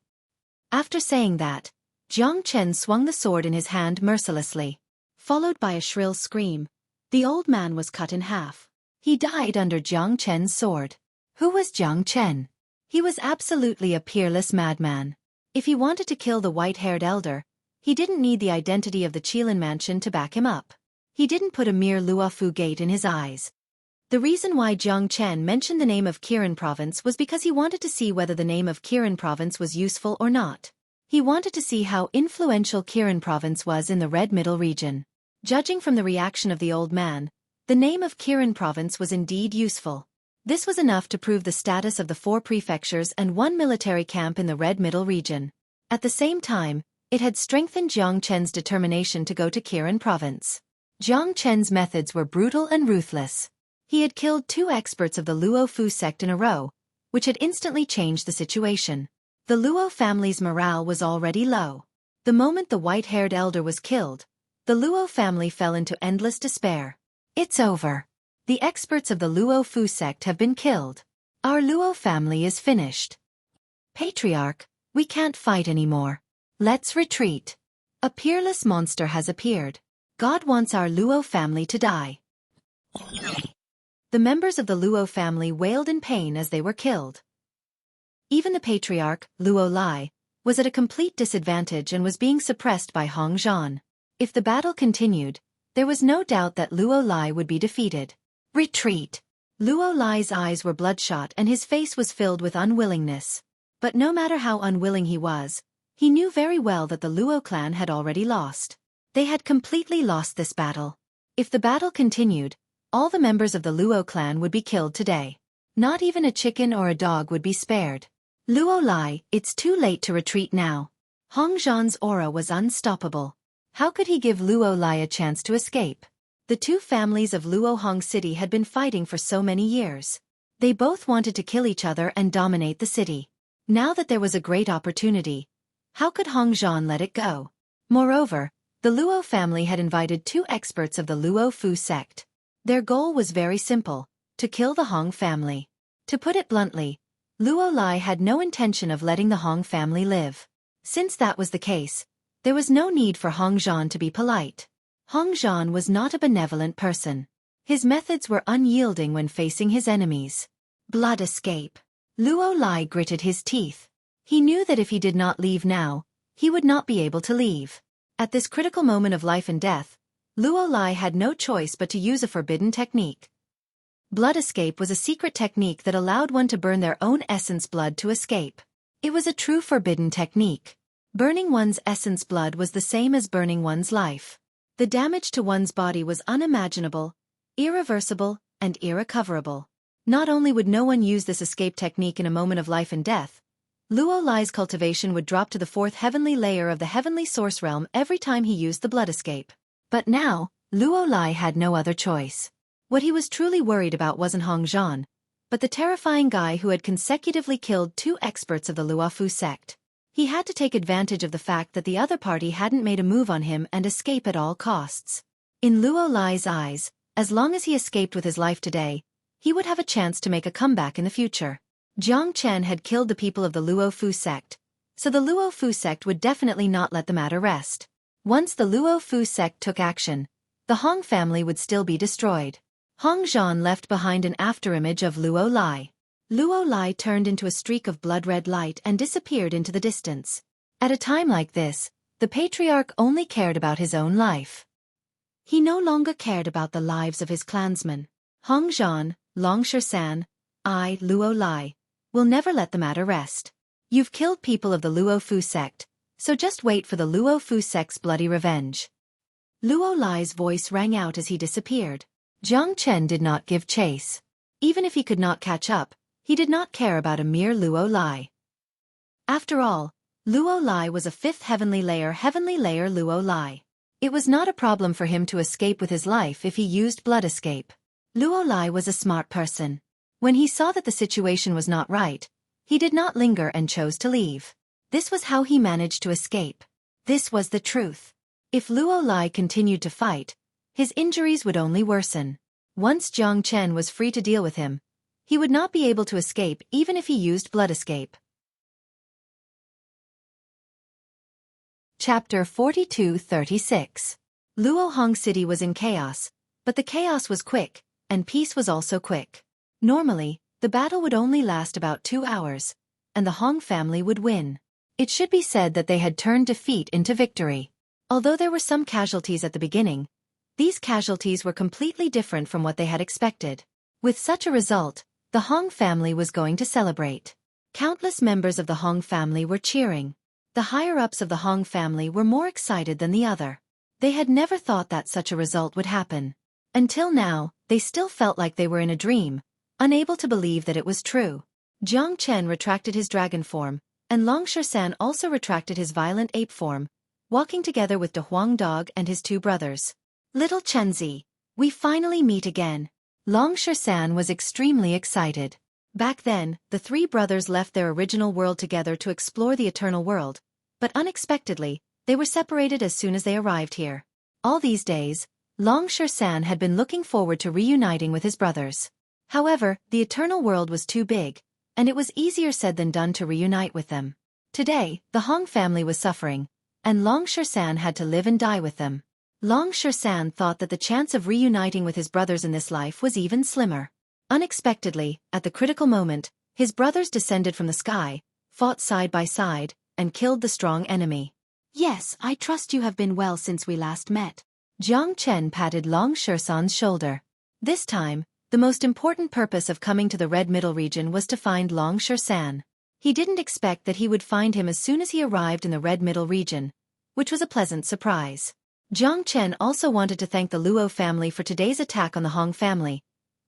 After saying that, Jiang Chen swung the sword in his hand mercilessly. Followed by a shrill scream, the old man was cut in half. He died under Jiang Chen's sword. Who was Jiang Chen? He was absolutely a peerless madman. If he wanted to kill the white-haired elder, he didn't need the identity of the Qilin Mansion to back him up. He didn't put a mere Luofu Gate in his eyes. The reason why Jiang Chen mentioned the name of Kirin province was because he wanted to see whether the name of Kirin province was useful or not. He wanted to see how influential Kirin province was in the Red Middle region. Judging from the reaction of the old man, the name of Kirin province was indeed useful. This was enough to prove the status of the 4 prefectures and 1 military camp in the Red Middle region. At the same time, it had strengthened Jiang Chen's determination to go to Kirin province. Jiang Chen's methods were brutal and ruthless. He had killed 2 experts of the Luo Fu sect in a row, which had instantly changed the situation. The Luo family's morale was already low. The moment the white-haired elder was killed, the Luo family fell into endless despair. It's over. The experts of the Luo Fu sect have been killed. Our Luo family is finished. Patriarch, we can't fight anymore. Let's retreat. A peerless monster has appeared. God wants our Luo family to die. The members of the Luo family wailed in pain as they were killed. Even the patriarch, Luo Lai, was at a complete disadvantage and was being suppressed by Hong Zhan. If the battle continued, there was no doubt that Luo Lai would be defeated. Retreat! Luo Lai's eyes were bloodshot and his face was filled with unwillingness. But no matter how unwilling he was, he knew very well that the Luo clan had already lost. They had completely lost this battle. If the battle continued, all the members of the Luo clan would be killed today. Not even a chicken or a dog would be spared. Luo Lai, it's too late to retreat now. Hong Zhan's aura was unstoppable. How could he give Luo Lai a chance to escape? The 2 families of Luohong City had been fighting for so many years. They both wanted to kill each other and dominate the city. Now that there was a great opportunity, how could Hong Zhan let it go? Moreover, the Luo family had invited 2 experts of the Luo Fu sect. Their goal was very simple, to kill the Hong family. To put it bluntly, Luo Lai had no intention of letting the Hong family live. Since that was the case, there was no need for Hong Zhan to be polite. Hong Zhan was not a benevolent person. His methods were unyielding when facing his enemies. Blood escape. Luo Lai gritted his teeth. He knew that if he did not leave now, he would not be able to leave. At this critical moment of life and death, Luo Lai had no choice but to use a forbidden technique. Blood escape was a secret technique that allowed one to burn their own essence blood to escape. It was a true forbidden technique. Burning one's essence blood was the same as burning one's life. The damage to one's body was unimaginable, irreversible, and irrecoverable. Not only would no one use this escape technique in a moment of life and death, Luo Lai's cultivation would drop to the fourth heavenly layer of the heavenly source realm every time he used the blood escape. But now, Luo Lai had no other choice. What he was truly worried about wasn't Hong Zhan, but the terrifying guy who had consecutively killed 2 experts of the Luofu sect. He had to take advantage of the fact that the other party hadn't made a move on him and escape at all costs. In Luo Lai's eyes, as long as he escaped with his life today, he would have a chance to make a comeback in the future. Jiang Chen had killed the people of the Luofu sect, so the Luofu sect would definitely not let the matter rest. Once the Luofu sect took action, the Hong family would still be destroyed. Hong Zhan left behind an afterimage of Luo Lai. Luo Lai turned into a streak of blood-red light and disappeared into the distance. At a time like this, the patriarch only cared about his own life. He no longer cared about the lives of his clansmen. Hong Zhan, Long San, I, Luo Lai, will never let the matter rest. You've killed people of the Luofu sect, so just wait for the Luofu sect's bloody revenge. Luo Lai's voice rang out as he disappeared. Jiang Chen did not give chase. Even if he could not catch up, he did not care about a mere Luo Lai. After all, Luo Lai was a 5th heavenly layer Luo Lai. It was not a problem for him to escape with his life if he used blood escape. Luo Lai was a smart person. When he saw that the situation was not right, he did not linger and chose to leave. This was how he managed to escape. This was the truth. If Luo Lai continued to fight, his injuries would only worsen. Once Jiang Chen was free to deal with him, he would not be able to escape even if he used blood escape. Chapter 42-36. Luo Hong City was in chaos, but the chaos was quick, and peace was also quick. Normally, the battle would only last about 2 hours, and the Hong family would win. It should be said that they had turned defeat into victory. Although there were some casualties at the beginning, these casualties were completely different from what they had expected. With such a result, the Hong family was going to celebrate. Countless members of the Hong family were cheering. The higher-ups of the Hong family were more excited than the other. They had never thought that such a result would happen. Until now, they still felt like they were in a dream, unable to believe that it was true. Jiang Chen retracted his dragon form, and Long San also retracted his violent ape form, walking together with De Huang Dog and his 2 brothers. Little Chenzi, we finally meet again. Long San was extremely excited. Back then, the 3 brothers left their original world together to explore the eternal world, but unexpectedly, they were separated as soon as they arrived here. All these days, Long San had been looking forward to reuniting with his brothers. However, the eternal world was too big, and it was easier said than done to reunite with them. Today, the Hong family was suffering, and Long San had to live and die with them. Long San thought that the chance of reuniting with his brothers in this life was even slimmer. Unexpectedly, at the critical moment, his brothers descended from the sky, fought side by side, and killed the strong enemy. Yes, I trust you have been well since we last met. Jiang Chen patted Long San's shoulder. This time, the most important purpose of coming to the Red Middle region was to find Long San. He didn't expect that he would find him as soon as he arrived in the Red Middle region, which was a pleasant surprise. Jiang Chen also wanted to thank the Luo family for today's attack on the Hong family,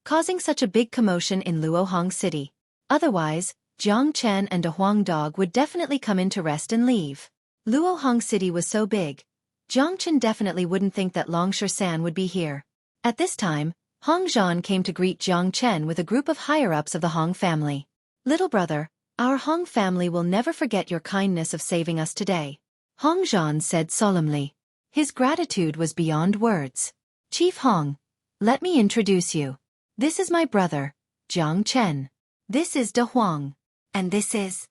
causing such a big commotion in Luo Hong City. Otherwise, Jiang Chen and De Huang Dog would definitely come in to rest and leave. Luo Hong City was so big, Jiang Chen definitely wouldn't think that Long San would be here. At this time, Hong Zhan came to greet Jiang Chen with a group of higher-ups of the Hong family. Little brother, our Hong family will never forget your kindness of saving us today, Hong Zhan said solemnly. His gratitude was beyond words. Chief Hong, let me introduce you. This is my brother, Jiang Chen. This is De Huang. And this is...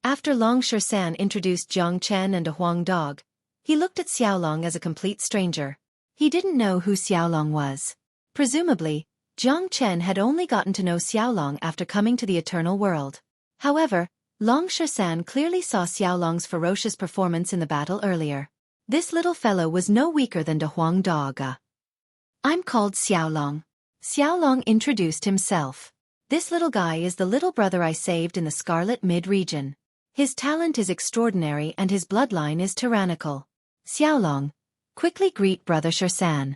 After Long San introduced Jiang Chen and De Huang Dog, he looked at Xiaolong as a complete stranger. He didn't know who Xiaolong was. Presumably, Jiang Chen had only gotten to know Xiaolong after coming to the eternal world. However, Long Shan clearly saw Xiaolong's ferocious performance in the battle earlier. This little fellow was no weaker than De Huang Dog. I'm called Xiaolong. Xiaolong introduced himself. This little guy is the little brother I saved in the Scarlet Mid-region. His talent is extraordinary and his bloodline is tyrannical. Xiaolong, quickly greet Brother Shan.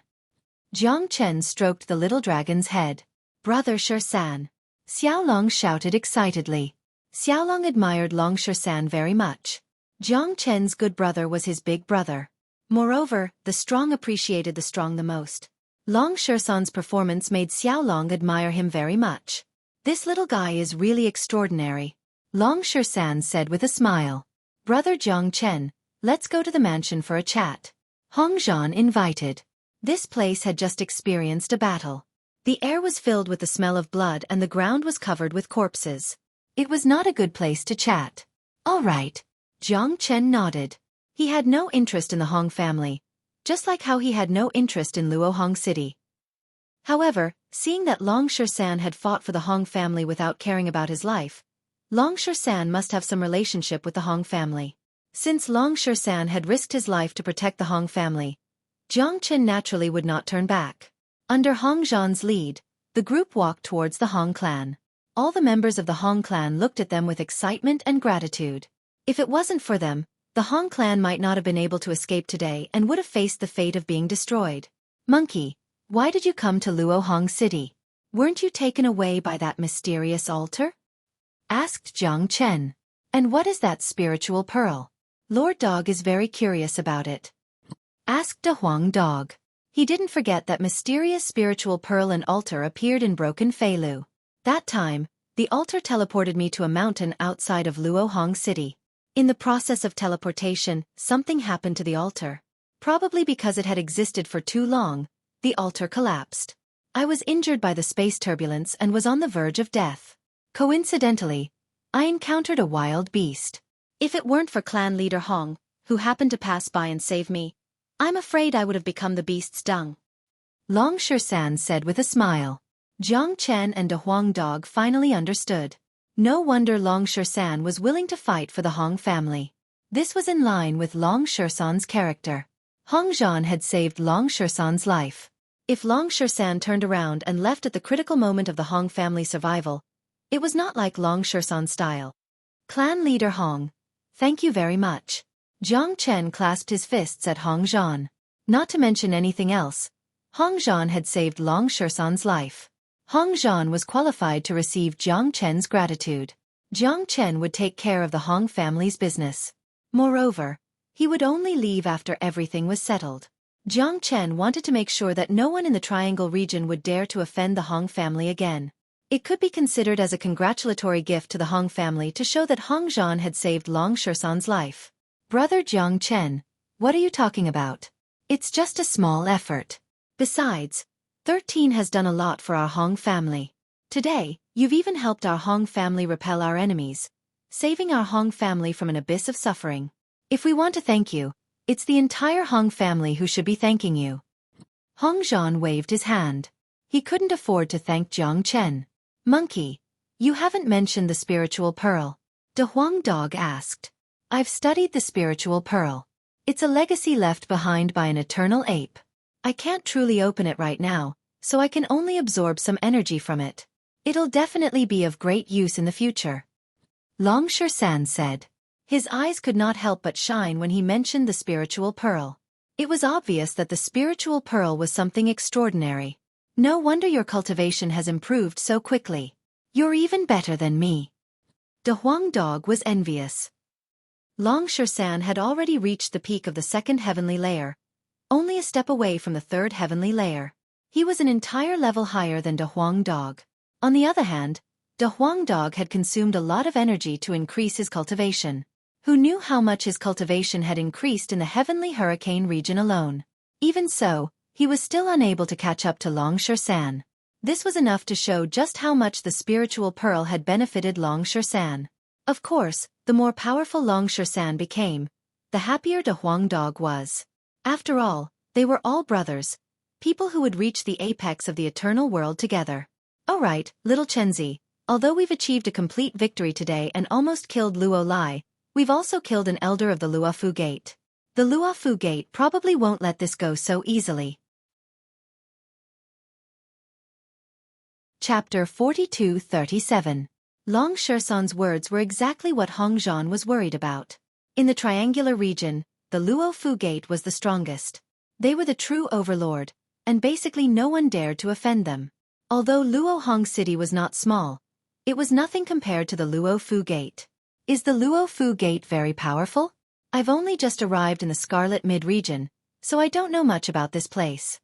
Jiang Chen stroked the little dragon's head. Brother Shan. Xiaolong shouted excitedly. Xiaolong admired Long Shan very much. Jiang Chen's good brother was his big brother. Moreover, the strong appreciated the strong the most. Long Shan's performance made Xiaolong admire him very much. This little guy is really extraordinary, Long Shan said with a smile. Brother Jiang Chen, let's go to the mansion for a chat. Hong Zhan invited. This place had just experienced a battle. The air was filled with the smell of blood and the ground was covered with corpses. It was not a good place to chat. All right. Jiang Chen nodded. He had no interest in the Hong family, just like how he had no interest in Luohong City. However, seeing that Long Shan had fought for the Hong family without caring about his life, Long Shan must have some relationship with the Hong family. Since Long Shan had risked his life to protect the Hong family, Jiang Chen naturally would not turn back. Under Hong Zhan's lead, the group walked towards the Hong clan. All the members of the Hong clan looked at them with excitement and gratitude. If it wasn't for them, the Hong clan might not have been able to escape today and would have faced the fate of being destroyed. Monkey, why did you come to Luohong City? Weren't you taken away by that mysterious altar? Asked Jiang Chen. And what is that spiritual pearl? Lord Dog is very curious about it. Asked De Huang Dog. He didn't forget that mysterious spiritual pearl and altar appeared in Broken Feilu. That time, the altar teleported me to a mountain outside of Luohong City. In the process of teleportation, something happened to the altar. Probably because it had existed for too long, the altar collapsed. I was injured by the space turbulence and was on the verge of death. Coincidentally, I encountered a wild beast. If it weren't for clan leader Hong, who happened to pass by and save me, I'm afraid I would have become the beast's dung. Long Shan said with a smile. Jiang Chen and De Huang Dog finally understood. No wonder Long Shan was willing to fight for the Hong family. This was in line with Long Shan's character. Hong Zhan had saved Long Shan's life. If Long Shan turned around and left at the critical moment of the Hong family survival, it was not like Long Shan's style. Clan leader Hong, thank you very much. Jiang Chen clasped his fists at Hong Zhan. Not to mention anything else, Hong Zhan had saved Long Shan's life. Hong Zhan was qualified to receive Jiang Chen's gratitude. Jiang Chen would take care of the Hong family's business. Moreover, he would only leave after everything was settled. Jiang Chen wanted to make sure that no one in the Triangle region would dare to offend the Hong family again. It could be considered as a congratulatory gift to the Hong family to show that Hong Zhan had saved Long Shan's life. Brother Jiang Chen, what are you talking about? It's just a small effort. Besides, 13 has done a lot for our Hong family. Today, you've even helped our Hong family repel our enemies, saving our Hong family from an abyss of suffering. If we want to thank you, it's the entire Hong family who should be thanking you. Hong Zhan waved his hand. He couldn't afford to thank Jiang Chen. Monkey, you haven't mentioned the spiritual pearl. De Huang Dog asked. I've studied the spiritual pearl. It's a legacy left behind by an eternal ape. I can't truly open it right now, so I can only absorb some energy from it. It'll definitely be of great use in the future. Long Shan said. His eyes could not help but shine when he mentioned the spiritual pearl. It was obvious that the spiritual pearl was something extraordinary. No wonder your cultivation has improved so quickly. You're even better than me. De Huang Dog was envious. Long Shan had already reached the peak of the second heavenly layer, only a step away from the third heavenly layer. He was an entire level higher than De Huang Dog. On the other hand, De Huang Dog had consumed a lot of energy to increase his cultivation. Who knew how much his cultivation had increased in the heavenly hurricane region alone? Even so, he was still unable to catch up to Long Shan. This was enough to show just how much the spiritual pearl had benefited Long Shan. Of course, the more powerful Long Shan became, the happier De Huang Dog was. After all, they were all brothers, people who would reach the apex of the eternal world together. Alright, little Chenzi, although we've achieved a complete victory today and almost killed Luo Lai, we've also killed an elder of the Luofu Gate. The Luofu Gate probably won't let this go so easily. Chapter 42-37. Long Shersan's words were exactly what Hong Zhan was worried about. In the triangular region, the Luofu Gate was the strongest. They were the true overlord, and basically no one dared to offend them. Although Luo Hong City was not small, it was nothing compared to the Luofu Gate. Is the Luofu Gate very powerful? I've only just arrived in the Scarlet Mid-region, so I don't know much about this place.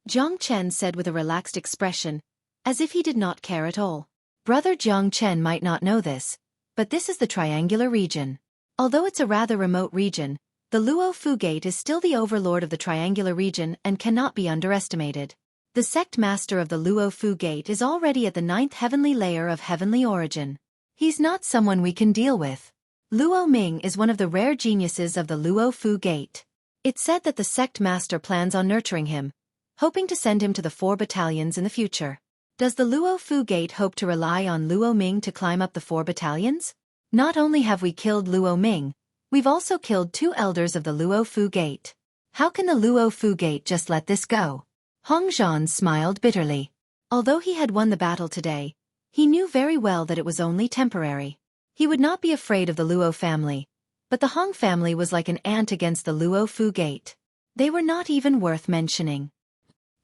Jiang Chen said with a relaxed expression, as if he did not care at all. Brother Jiang Chen might not know this, but this is the triangular region. Although it's a rather remote region, the Luofu Gate is still the overlord of the triangular region and cannot be underestimated. The sect master of the Luofu Gate is already at the 9th heavenly layer of heavenly origin. He's not someone we can deal with. Luo Ming is one of the rare geniuses of the Luofu Gate. It's said that the sect master plans on nurturing him, hoping to send him to the 4 battalions in the future. Does the Luofu Gate hope to rely on Luo Ming to climb up the 4 battalions? Not only have we killed Luo Ming, we've also killed 2 elders of the Luofu Gate. How can the Luofu Gate just let this go? Hong Zhan smiled bitterly. Although he had won the battle today, he knew very well that it was only temporary. He would not be afraid of the Luo family, but the Hong family was like an ant against the Luofu Gate. They were not even worth mentioning.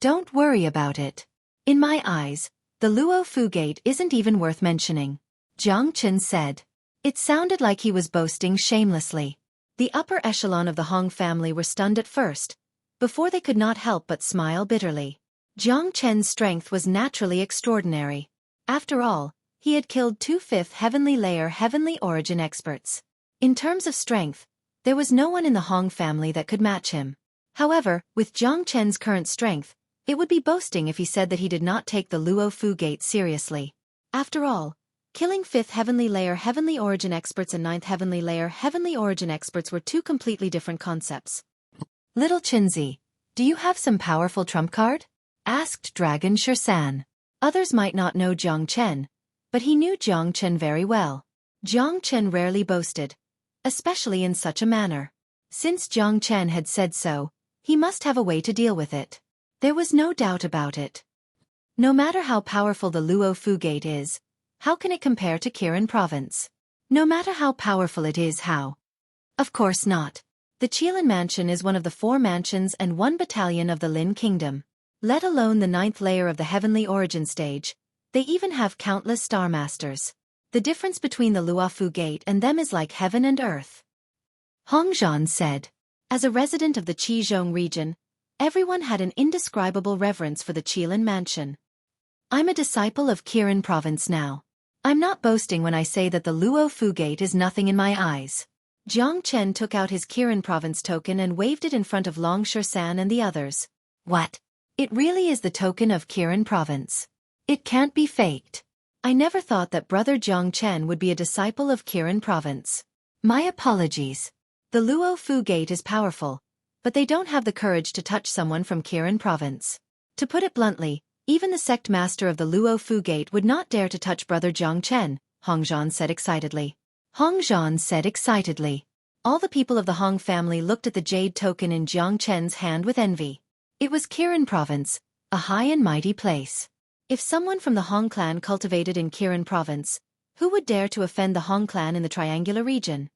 Don't worry about it. In my eyes, the Luofu Gate isn't even worth mentioning, Jiang Chen said. It sounded like he was boasting shamelessly. The upper echelon of the Hong family were stunned at first, before they could not help but smile bitterly. Jiang Chen's strength was naturally extraordinary. After all, he had killed 2 5th heavenly layer heavenly origin experts. In terms of strength, there was no one in the Hong family that could match him. However, with Jiang Chen's current strength, it would be boasting if he said that he did not take the Luofu Gate seriously. After all, killing 5th heavenly layer heavenly origin experts and 9th heavenly layer heavenly origin experts were 2 completely different concepts. Little Chinzi, do you have some powerful trump card? Asked Dragon Shersan. Others might not know Jiang Chen, but he knew Jiang Chen very well. Jiang Chen rarely boasted, especially in such a manner. Since Jiang Chen had said so, he must have a way to deal with it. There was no doubt about it. No matter how powerful the Luofu Gate is, how can it compare to Kirin Province? No matter how powerful it is, how? Of course not. The Qilin Mansion is one of the 4 mansions and 1 battalion of the Lin Kingdom. Let alone the 9th layer of the heavenly origin stage, they even have countless star masters. The difference between the Luofu Gate and them is like heaven and earth. Hong Zhan said. As a resident of the Qizhong region, everyone had an indescribable reverence for the Qilin Mansion. I'm a disciple of Kirin Province now. I'm not boasting when I say that the Luofu Gate is nothing in my eyes. Jiang Chen took out his Kirin Province token and waved it in front of Long Shersan and the others. What? It really is the token of Kirin Province. It can't be faked. I never thought that Brother Jiang Chen would be a disciple of Kirin Province. My apologies. The Luofu Gate is powerful, but they don't have the courage to touch someone from Kirin Province. To put it bluntly, even the sect master of the Luofu Gate would not dare to touch Brother Jiang Chen, Hong Zhan said excitedly. Hong Zhan said excitedly. All the people of the Hong family looked at the jade token in Jiang Chen's hand with envy. It was Kirin Province, a high and mighty place. If someone from the Hong clan cultivated in Kirin Province, who would dare to offend the Hong clan in the triangular region?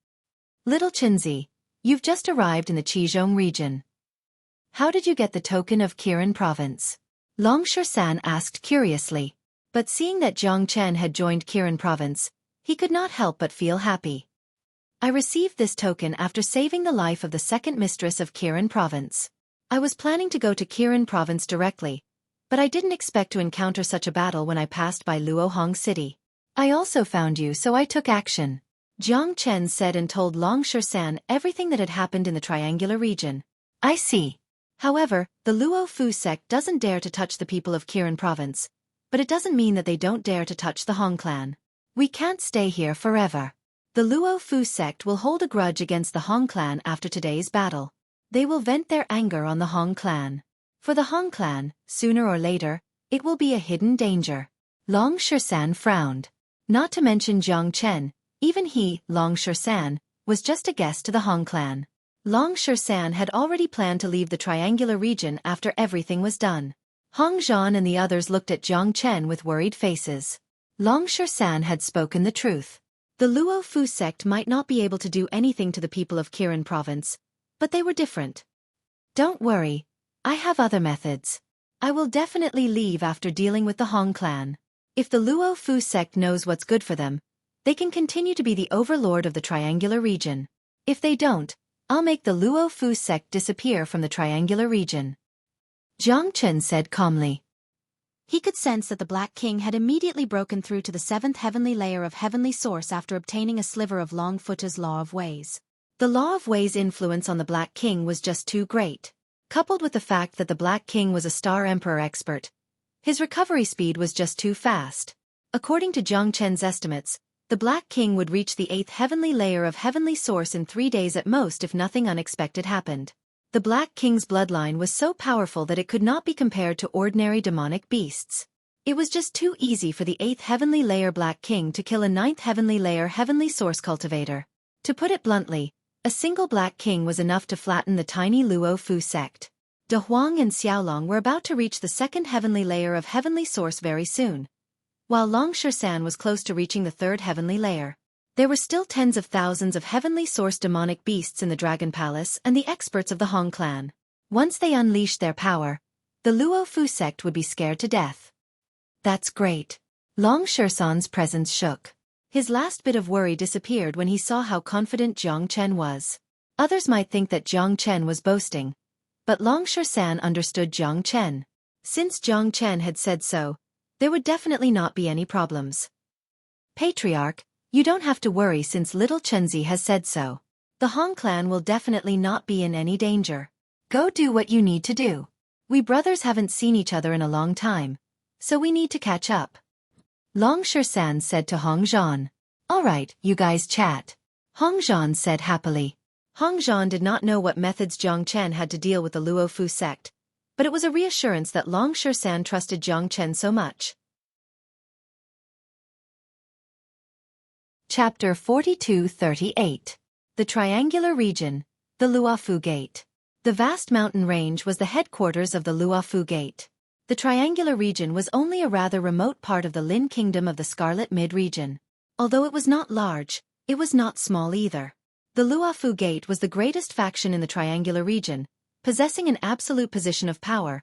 Little Chinzi, you've just arrived in the Qizhong region. How did you get the token of Kirin Province? Long Shersan asked curiously. But seeing that Jiang Chen had joined Kirin Province, he could not help but feel happy. I received this token after saving the life of the second mistress of Kirin Province. I was planning to go to Kirin Province directly, but I didn't expect to encounter such a battle when I passed by Luo Hong City. I also found you, so I took action. Jiang Chen said and told Long Shersan everything that had happened in the triangular region. I see. However, the Luofu sect doesn't dare to touch the people of Kirin Province, but it doesn't mean that they don't dare to touch the Hong clan. We can't stay here forever. The Luofu sect will hold a grudge against the Hong clan after today's battle. They will vent their anger on the Hong clan. For the Hong clan, sooner or later, it will be a hidden danger. Long Shersan frowned. Not to mention Jiang Chen, even he, Long Shersan, was just a guest to the Hong clan. Long Shersan had already planned to leave the triangular region after everything was done. Hong Zhan and the others looked at Jiang Chen with worried faces. Long Shersan had spoken the truth. The Luo Fu sect might not be able to do anything to the people of Kirin province, but they were different. Don't worry, I have other methods. I will definitely leave after dealing with the Hong clan. If the Luo Fu sect knows what's good for them, they can continue to be the overlord of the triangular region. If they don't, I'll make the Luo Fu sect disappear from the triangular region. Jiang Chen said calmly. He could sense that the Black King had immediately broken through to the 7th heavenly layer of heavenly source after obtaining a sliver of Longfoot's Law of Ways. The Law of Ways' influence on the Black King was just too great. Coupled with the fact that the Black King was a Star Emperor expert, his recovery speed was just too fast. According to Jiang Chen's estimates, the Black King would reach the 8th heavenly layer of heavenly source in 3 days at most if nothing unexpected happened. The Black King's bloodline was so powerful that it could not be compared to ordinary demonic beasts. It was just too easy for the 8th heavenly layer Black King to kill a 9th heavenly layer heavenly source cultivator. To put it bluntly, a single Black King was enough to flatten the tiny Luo Fu sect. De Huang and Xiaolong were about to reach the 2nd heavenly layer of heavenly source very soon, while Long Shersan was close to reaching the 3rd heavenly layer. There were still tens of thousands of heavenly source demonic beasts in the Dragon Palace and the experts of the Hong clan. Once they unleashed their power, the Luo Fu sect would be scared to death. That's great. Long Shersan's presence shook. His last bit of worry disappeared when he saw how confident Jiang Chen was. Others might think that Jiang Chen was boasting, but Long Shersan understood Jiang Chen. Since Jiang Chen had said so, there would definitely not be any problems. Patriarch, you don't have to worry since little Chenzi has said so. The Hong clan will definitely not be in any danger. Go do what you need to do. We brothers haven't seen each other in a long time, so we need to catch up. Long Shersan said to Hong Zhan. All right, you guys chat. Hong Zhan said happily. Hong Zhan did not know what methods Jiang Chen had to deal with the Luo Fu sect, but it was a reassurance that Long Shersan trusted Jiang Chen so much. Chapter 42-38. The Triangular Region, the Luofu Gate. The vast mountain range was the headquarters of the Luofu Gate. The Triangular Region was only a rather remote part of the Lin Kingdom of the Scarlet Mid-Region. Although it was not large, it was not small either. The Luofu Gate was the greatest faction in the Triangular Region, possessing an absolute position of power,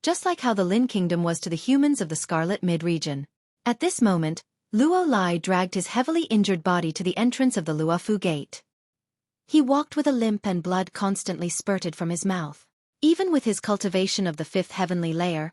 just like how the Lin Kingdom was to the humans of the Scarlet Mid-Region. At this moment, Luo Lai dragged his heavily injured body to the entrance of the Luofu Gate. He walked with a limp and blood constantly spurted from his mouth. Even with his cultivation of the 5th heavenly layer,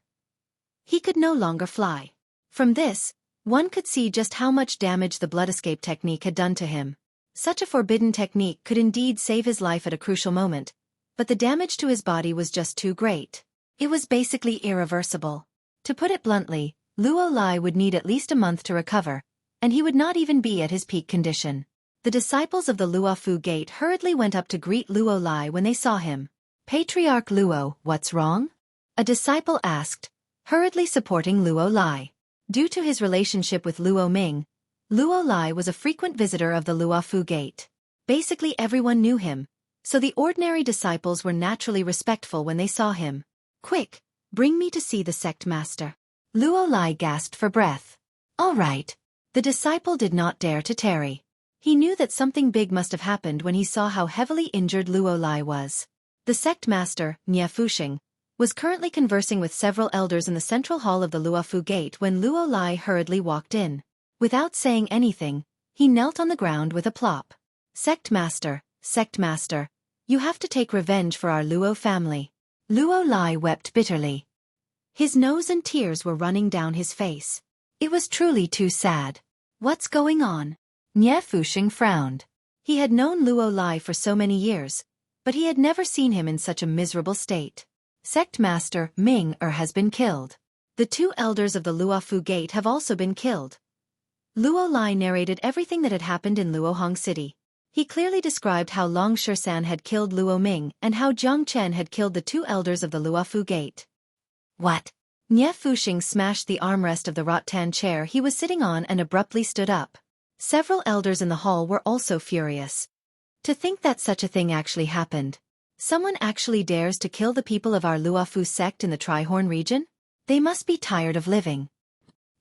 he could no longer fly. From this, one could see just how much damage the blood escape technique had done to him. Such a forbidden technique could indeed save his life at a crucial moment, but the damage to his body was just too great. It was basically irreversible. To put it bluntly, Luo Lai would need at least a month to recover, and he would not even be at his peak condition. The disciples of the Luofu Gate hurriedly went up to greet Luo Lai when they saw him. Patriarch Luo, what's wrong? A disciple asked, hurriedly supporting Luo Lai. Due to his relationship with Luo Ming, Luo Lai was a frequent visitor of the Luofu Gate. Basically everyone knew him, so the ordinary disciples were naturally respectful when they saw him. Quick, bring me to see the sect master. Luo Lai gasped for breath. All right. The disciple did not dare to tarry. He knew that something big must have happened when he saw how heavily injured Luo Lai was. The sect master, Nie Fuxing, was currently conversing with several elders in the central hall of the Luofu Gate when Luo Lai hurriedly walked in. Without saying anything, he knelt on the ground with a plop. Sect master, you have to take revenge for our Luo family. Luo Lai wept bitterly. His nose and tears were running down his face. It was truly too sad. What's going on? Nie Fuxing frowned. He had known Luo Lai for so many years, but he had never seen him in such a miserable state. Sect Master Ming has been killed. The 2 elders of the Luofu Gate have also been killed. Luo Lai narrated everything that had happened in Luohong City. He clearly described how Long Shersan had killed Luo Ming and how Jiang Chen had killed the 2 elders of the Luofu Gate. What? Nie Fuxing smashed the armrest of the rattan chair he was sitting on and abruptly stood up. Several elders in the hall were also furious. To think that such a thing actually happened. Someone actually dares to kill the people of our Luofu sect in the Trihorn region? They must be tired of living.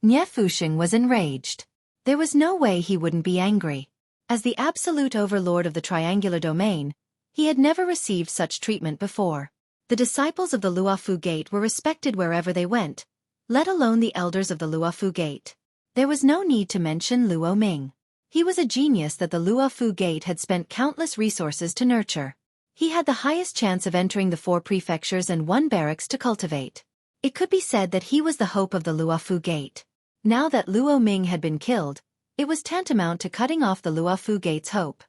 Nie Fuxing was enraged. There was no way he wouldn't be angry. As the absolute overlord of the triangular domain, he had never received such treatment before. The disciples of the Luofu Gate were respected wherever they went, let alone the elders of the Luofu Gate. There was no need to mention Luo Ming. He was a genius that the Luofu Gate had spent countless resources to nurture. He had the highest chance of entering the 4 prefectures and 1 barracks to cultivate. It could be said that he was the hope of the Luofu Gate. Now that Luo Ming had been killed, it was tantamount to cutting off the Luofu Gate's hope.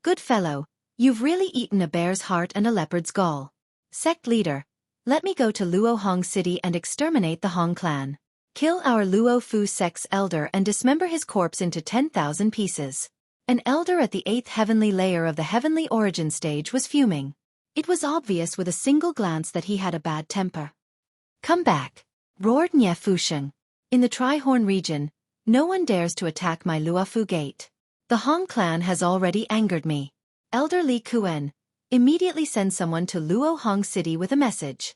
Good fellow, you've really eaten a bear's heart and a leopard's gall. Sect leader, let me go to Luo Hong City and exterminate the Hong clan. Kill our Luo Fu sect's elder and dismember his corpse into 10,000 pieces. An elder at the 8th heavenly layer of the heavenly origin stage was fuming. It was obvious with a single glance that he had a bad temper. Come back, roared Nie Fuxing. In the Trihorn region, no one dares to attack my Luofu Gate. The Hong clan has already angered me. Elder Li Kuen, immediately send someone to Luo Hong City with a message.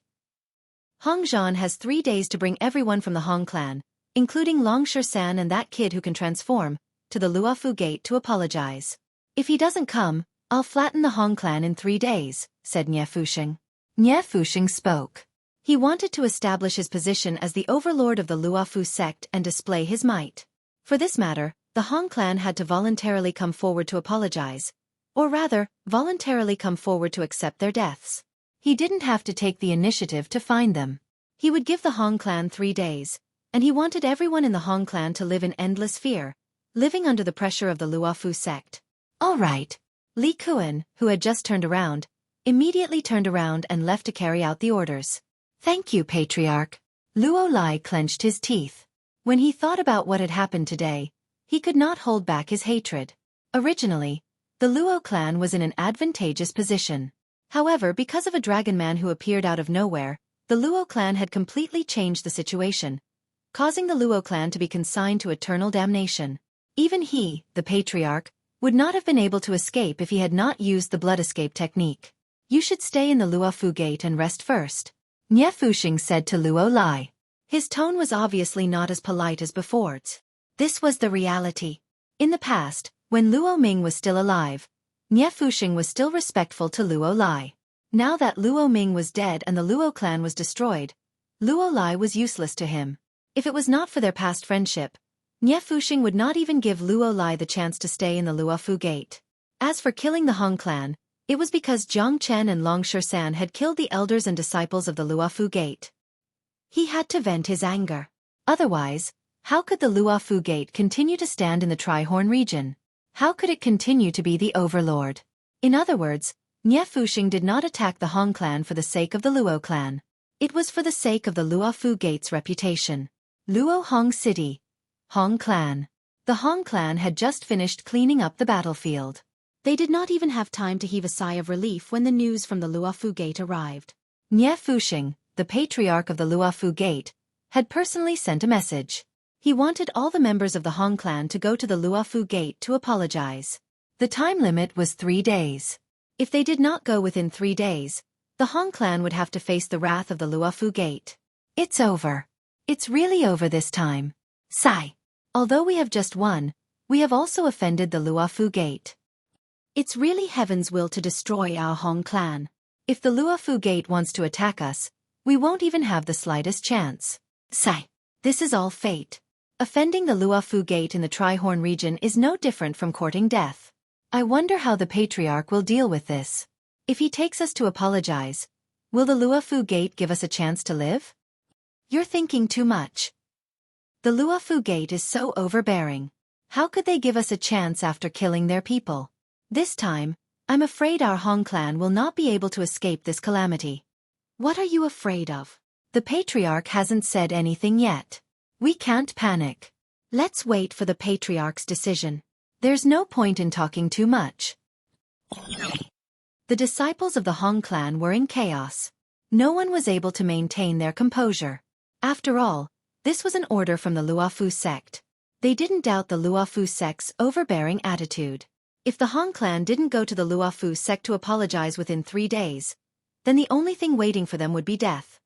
Hong Zhan has 3 days to bring everyone from the Hong clan, including Long San and that kid who can transform, to the Luofu Gate to apologize. If he doesn't come, I'll flatten the Hong clan in 3 days, said Nie Fuxing. Nie Fuxing spoke. He wanted to establish his position as the overlord of the Luofu sect and display his might. For this matter, the Hong clan had to voluntarily come forward to apologize. Or rather, voluntarily come forward to accept their deaths. He didn't have to take the initiative to find them. He would give the Hong clan 3 days, and he wanted everyone in the Hong clan to live in endless fear, living under the pressure of the Luofu sect. All right. Li Kuen, who had just turned around, immediately turned around and left to carry out the orders. Thank you, Patriarch. Luo Lai clenched his teeth. When he thought about what had happened today, he could not hold back his hatred. Originally, the Luo clan was in an advantageous position. However, because of a dragon man who appeared out of nowhere, the Luo clan had completely changed the situation, causing the Luo clan to be consigned to eternal damnation. Even he, the patriarch, would not have been able to escape if he had not used the blood escape technique. You should stay in the Luofu Gate and rest first, Nie Fuxing said to Luo Lai. His tone was obviously not as polite as before. This was the reality. In the past, when Luo Ming was still alive, Nie Fuxing was still respectful to Luo Lai. Now that Luo Ming was dead and the Luo clan was destroyed, Luo Lai was useless to him. If it was not for their past friendship, Nie Fuxing would not even give Luo Lai the chance to stay in the Luofu Gate. As for killing the Hong clan, it was because Jiang Chen and Long San had killed the elders and disciples of the Luofu Gate. He had to vent his anger. Otherwise, how could the Luofu Gate continue to stand in the Trihorn region? How could it continue to be the overlord? In other words, Nie Fuxing did not attack the Hong clan for the sake of the Luo clan. It was for the sake of the Luofu Gate's reputation. Luo Hong City. Hong clan. The Hong clan had just finished cleaning up the battlefield. They did not even have time to heave a sigh of relief when the news from the Luofu Gate arrived. Nie Fuxing, the patriarch of the Luofu Gate, had personally sent a message. He wanted all the members of the Hong clan to go to the Luofu Gate to apologize. The time limit was 3 days. If they did not go within 3 days, the Hong clan would have to face the wrath of the Luofu Gate. It's over. It's really over this time. Sigh. Although we have just won, we have also offended the Luofu Gate. It's really heaven's will to destroy our Hong clan. If the Luofu Gate wants to attack us, we won't even have the slightest chance. Sigh. This is all fate. Offending the Luofu Gate in the Trihorn region is no different from courting death. I wonder how the Patriarch will deal with this. If he takes us to apologize, will the Luofu Gate give us a chance to live? You're thinking too much. The Luofu Gate is so overbearing. How could they give us a chance after killing their people? This time, I'm afraid our Hong clan will not be able to escape this calamity. What are you afraid of? The Patriarch hasn't said anything yet. We can't panic. Let's wait for the Patriarch's decision. There's no point in talking too much. The disciples of the Hong clan were in chaos. No one was able to maintain their composure. After all, this was an order from the Luofu sect. They didn't doubt the Luofu sect's overbearing attitude. If the Hong clan didn't go to the Luofu sect to apologize within 3 days, then the only thing waiting for them would be death.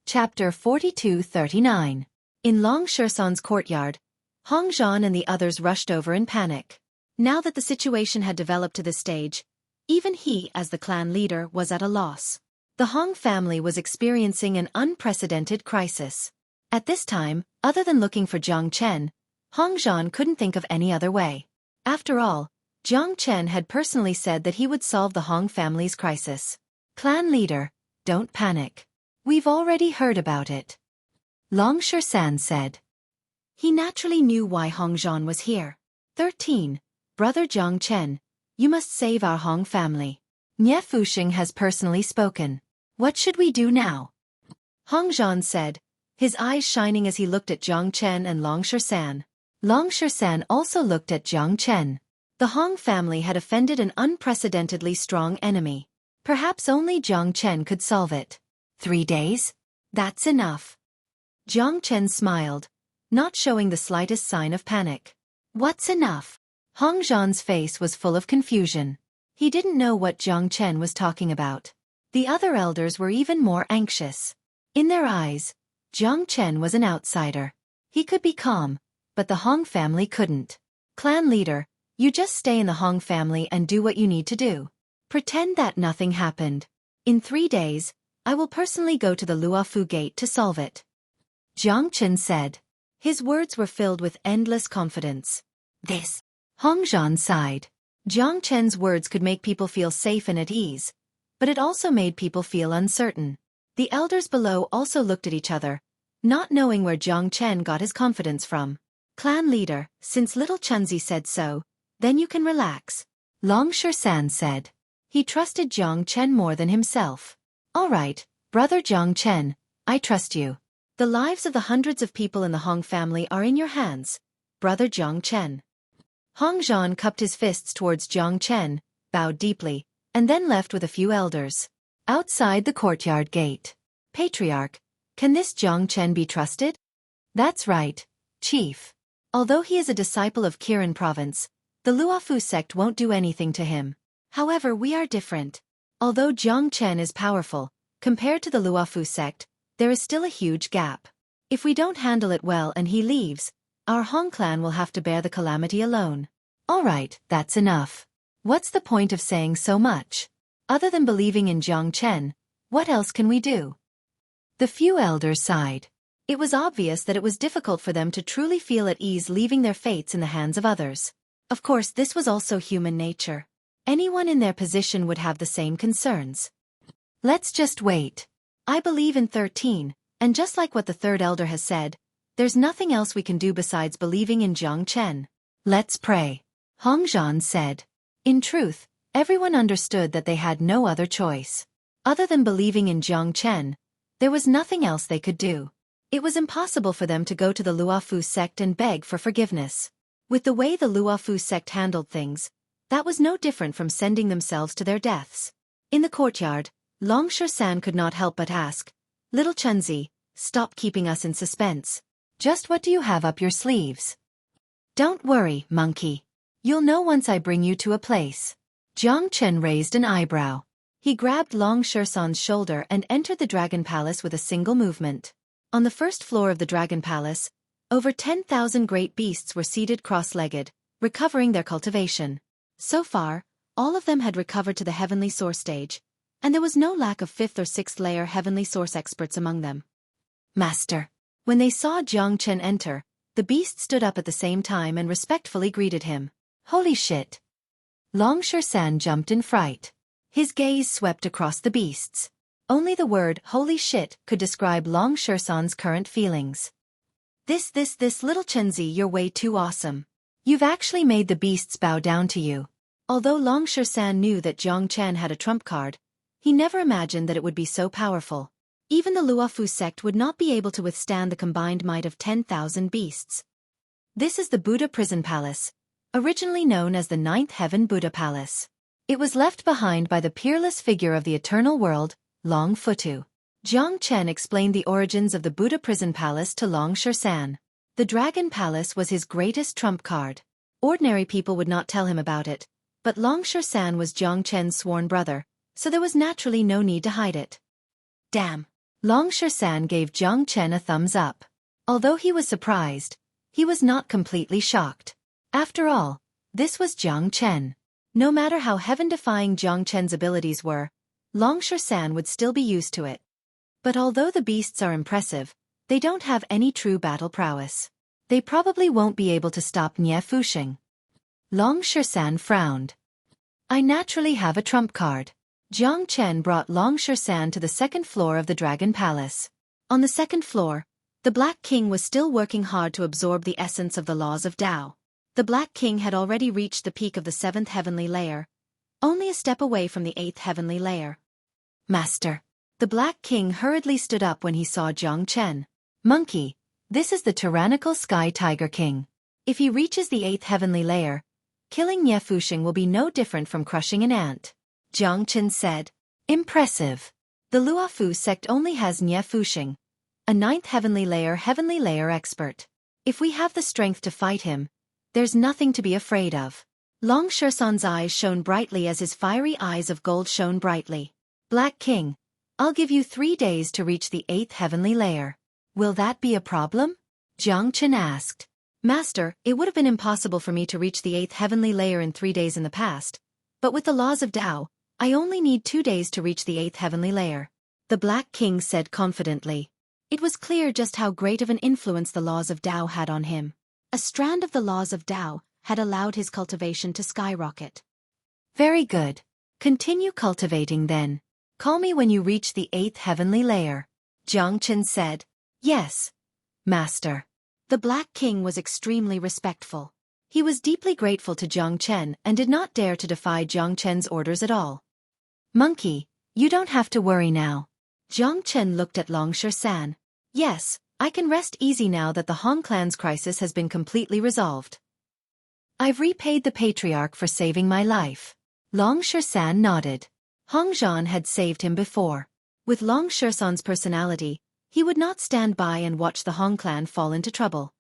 Chapter 42-39. In Long Shersan's courtyard, Hong Zhan and the others rushed over in panic. Now that the situation had developed to this stage, even he, as the clan leader, was at a loss. The Hong family was experiencing an unprecedented crisis. At this time, other than looking for Jiang Chen, Hong Zhan couldn't think of any other way. After all, Jiang Chen had personally said that he would solve the Hong family's crisis. Clan leader, don't panic. We've already heard about it. Long Shersan said. He naturally knew why Hong Zhan was here. 13. Brother Jiang Chen, you must save our Hong family. Nie Fuxing has personally spoken. What should we do now? Hong Zhan said, his eyes shining as he looked at Jiang Chen and Long Shersan. Long Shersan also looked at Jiang Chen. The Hong family had offended an unprecedentedly strong enemy. Perhaps only Jiang Chen could solve it. 3 days? That's enough. Jiang Chen smiled, not showing the slightest sign of panic. What's enough? Hong Zhan's face was full of confusion. He didn't know what Jiang Chen was talking about. The other elders were even more anxious. In their eyes, Jiang Chen was an outsider. He could be calm, but the Hong family couldn't. Clan leader, you just stay in the Hong family and do what you need to do. Pretend that nothing happened. In 3 days, I will personally go to the Luofu gate to solve it. Jiang Chen said. His words were filled with endless confidence. This. Hong Zhan sighed. Jiang Chen's words could make people feel safe and at ease, but it also made people feel uncertain. The elders below also looked at each other, not knowing where Jiang Chen got his confidence from. Clan leader, since little Chunzi said so, then you can relax. Long Shersan said. He trusted Jiang Chen more than himself. All right, brother Jiang Chen, I trust you. The lives of the hundreds of people in the Hong family are in your hands, brother Jiang Chen. Hong Zhan cupped his fists towards Jiang Chen, bowed deeply, and then left with a few elders. Outside the courtyard gate. Patriarch, can this Jiang Chen be trusted? That's right, chief. Although he is a disciple of Kirin province, the Luofu sect won't do anything to him. However, we are different. Although Jiang Chen is powerful, compared to the Luofu sect, there is still a huge gap. If we don't handle it well and he leaves, our Hong clan will have to bear the calamity alone. All right, that's enough. What's the point of saying so much? Other than believing in Jiang Chen, what else can we do? The few elders sighed. It was obvious that it was difficult for them to truly feel at ease leaving their fates in the hands of others. Of course, this was also human nature. Anyone in their position would have the same concerns. Let's just wait. I believe in 13, and just like what the third elder has said, there's nothing else we can do besides believing in Jiang Chen. Let's pray. Hong Zhan said. In truth, everyone understood that they had no other choice. Other than believing in Jiang Chen, there was nothing else they could do. It was impossible for them to go to the Luofu sect and beg for forgiveness. With the way the Luofu sect handled things, that was no different from sending themselves to their deaths. In the courtyard, Long Shersan could not help but ask, Little Chunzi, stop keeping us in suspense. Just what do you have up your sleeves? Don't worry, monkey. You'll know once I bring you to a place. Jiang Chen raised an eyebrow. He grabbed Long Shersan's shoulder and entered the Dragon Palace with a single movement. On the first floor of the Dragon Palace, over 10,000 great beasts were seated cross-legged, recovering their cultivation. So far, all of them had recovered to the Heavenly Source stage, and there was no lack of 5th or 6th layer Heavenly Source experts among them. Master. When they saw Jiang Chen enter, the beasts stood up at the same time and respectfully greeted him. Holy shit! Long Shersan jumped in fright. His gaze swept across the beasts. Only the word holy shit could describe Long Shersan's current feelings. This little Chunzi, you're way too awesome. You've actually made the beasts bow down to you. Although Long Shersan knew that Jiang Chen had a trump card, he never imagined that it would be so powerful. Even the Luofu sect would not be able to withstand the combined might of 10,000 beasts. This is the Buddha Prison Palace, originally known as the 9th Heaven Buddha Palace. It was left behind by the peerless figure of the eternal world, Long Futu. Jiang Chen explained the origins of the Buddha prison palace to Long Shersan. The Dragon Palace was his greatest trump card. Ordinary people would not tell him about it, but Long Shersan was Jiang Chen's sworn brother, so there was naturally no need to hide it. Damn! Long Shersan gave Jiang Chen a thumbs up. Although he was surprised, he was not completely shocked. After all, this was Jiang Chen. No matter how heaven-defying Jiang Chen's abilities were, Long Shersan would still be used to it. But although the beasts are impressive, they don't have any true battle prowess. They probably won't be able to stop Nie Fuxing. Long Shersan frowned. I naturally have a trump card. Jiang Chen brought Long Shersan to the second floor of the Dragon Palace. On the second floor, the Black King was still working hard to absorb the essence of the laws of Tao. The Black King had already reached the peak of the 7th heavenly layer, only a step away from the 8th heavenly layer. Master. The Black King hurriedly stood up when he saw Jiang Chen. Monkey, this is the tyrannical Sky Tiger King. If he reaches the 8th heavenly layer, killing Nie Fuxing will be no different from crushing an ant. Jiang Chen said. Impressive. The Luofu sect only has Nie Fuxing, a 9th heavenly layer expert. If we have the strength to fight him, there's nothing to be afraid of. Long Shersan's eyes shone brightly as his fiery eyes of gold shone brightly. Black King, I'll give you 3 days to reach the 8th heavenly layer. Will that be a problem? Jiang Chen asked. Master, it would have been impossible for me to reach the 8th heavenly layer in 3 days in the past, but with the laws of Tao, I only need 2 days to reach the 8th heavenly layer. The Black King said confidently. It was clear just how great of an influence the laws of Tao had on him. A strand of the laws of Tao had allowed his cultivation to skyrocket. Very good. Continue cultivating then. Call me when you reach the 8th heavenly layer. Jiang Chen said. Yes, Master. The Black King was extremely respectful. He was deeply grateful to Jiang Chen and did not dare to defy Jiang Chen's orders at all. Monkey, you don't have to worry now. Jiang Chen looked at Long Shersan. Yes, I can rest easy now that the Hong clan's crisis has been completely resolved. I've repaid the patriarch for saving my life. Long Shersan nodded. Hong Zhan had saved him before. With Long Shersan's personality, he would not stand by and watch the Hong clan fall into trouble.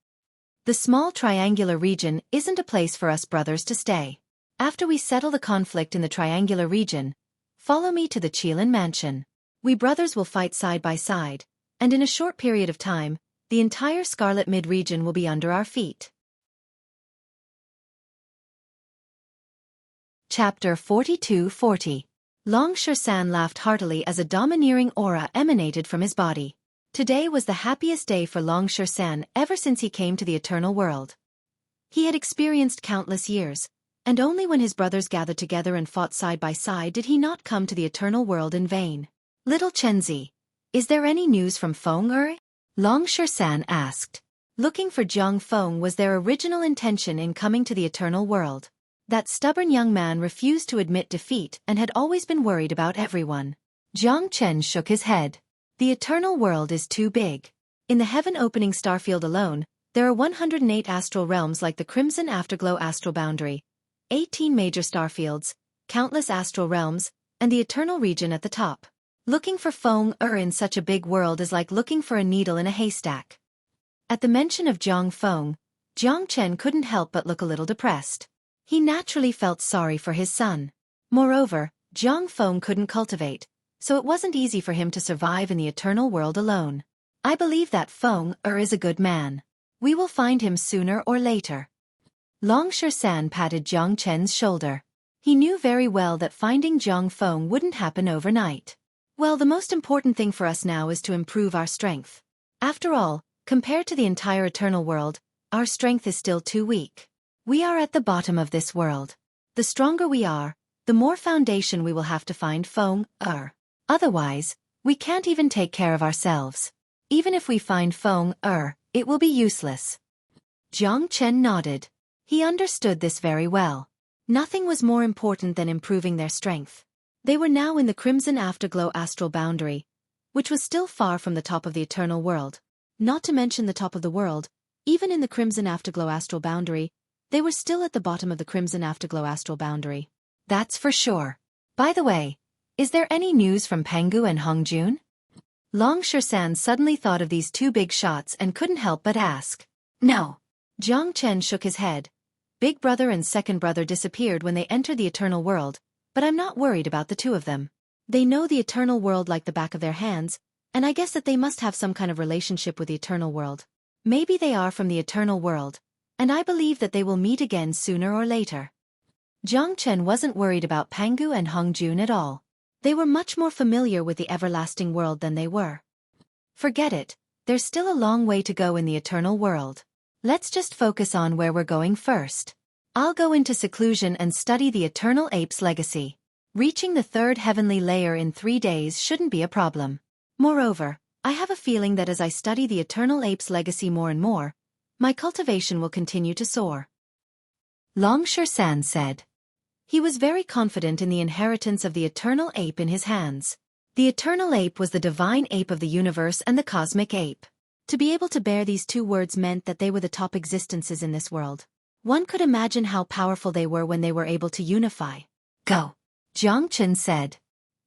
The small triangular region isn't a place for us brothers to stay. After we settle the conflict in the triangular region, follow me to the Qilin mansion. We brothers will fight side by side, and in a short period of time, the entire Scarlet Mid-region will be under our feet. Chapter 42-40. Long Shersan laughed heartily as a domineering aura emanated from his body. Today was the happiest day for Long Shersan ever since he came to the eternal world. He had experienced countless years, and only when his brothers gathered together and fought side by side did he not come to the eternal world in vain. Little Chenzi, is there any news from Feng Er? Long Shersan asked. Looking for Jiang Feng was their original intention in coming to the eternal world. That stubborn young man refused to admit defeat and had always been worried about everyone. Jiang Chen shook his head. The eternal world is too big. In the heaven-opening starfield alone, there are 108 astral realms like the Crimson Afterglow astral boundary, 18 major starfields, countless astral realms, and the eternal region at the top. Looking for Feng Er in such a big world is like looking for a needle in a haystack. At the mention of Jiang Feng, Jiang Chen couldn't help but look a little depressed. He naturally felt sorry for his son. Moreover, Jiang Feng couldn't cultivate, so it wasn't easy for him to survive in the eternal world alone. I believe that Feng Er is a good man. We will find him sooner or later. Long Shersan patted Jiang Chen's shoulder. He knew very well that finding Jiang Feng wouldn't happen overnight. Well, the most important thing for us now is to improve our strength. After all, compared to the entire eternal world, our strength is still too weak. We are at the bottom of this world. The stronger we are, the more foundation we will have to find Feng Er. Otherwise, we can't even take care of ourselves. Even if we find Feng Er, it will be useless. Jiang Chen nodded. He understood this very well. Nothing was more important than improving their strength. They were now in the Crimson Afterglow astral boundary, which was still far from the top of the eternal world. Not to mention the top of the world, even in the Crimson Afterglow astral boundary, they were still at the bottom of the Crimson Afterglow astral boundary. That's for sure. By the way, is there any news from Pangu and Hongjun? Long Shersan suddenly thought of these two big shots and couldn't help but ask. No. Jiang Chen shook his head. Big brother and second brother disappeared when they entered the eternal world, but I'm not worried about the two of them. They know the eternal world like the back of their hands, and I guess that they must have some kind of relationship with the eternal world. Maybe they are from the eternal world, and I believe that they will meet again sooner or later. Jiang Chen wasn't worried about Pangu and Hongjun at all. They were much more familiar with the everlasting world than they were. Forget it, there's still a long way to go in the eternal world. Let's just focus on where we're going first. I'll go into seclusion and study the eternal ape's legacy. Reaching the third heavenly layer in 3 days shouldn't be a problem. Moreover, I have a feeling that as I study the eternal ape's legacy more and more, my cultivation will continue to soar. Long Shersan said. He was very confident in the inheritance of the eternal ape in his hands. The eternal ape was the divine ape of the universe and the cosmic ape. To be able to bear these two words meant that they were the top existences in this world. One could imagine how powerful they were when they were able to unify. Go. Jiang Chen said.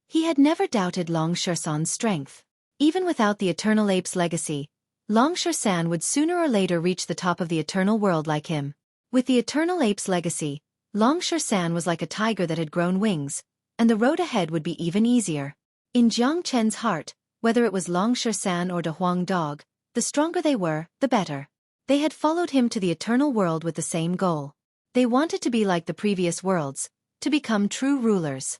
He had never doubted Long Shersan's strength. Even without the eternal ape's legacy, Long Shersan would sooner or later reach the top of the eternal world like him. With the eternal ape's legacy, Long Shersan was like a tiger that had grown wings, and the road ahead would be even easier. In Jiang Chen's heart, whether it was Long Shersan or De Huang Dog, the stronger they were, the better. They had followed him to the eternal world with the same goal. They wanted to be like the previous worlds, to become true rulers.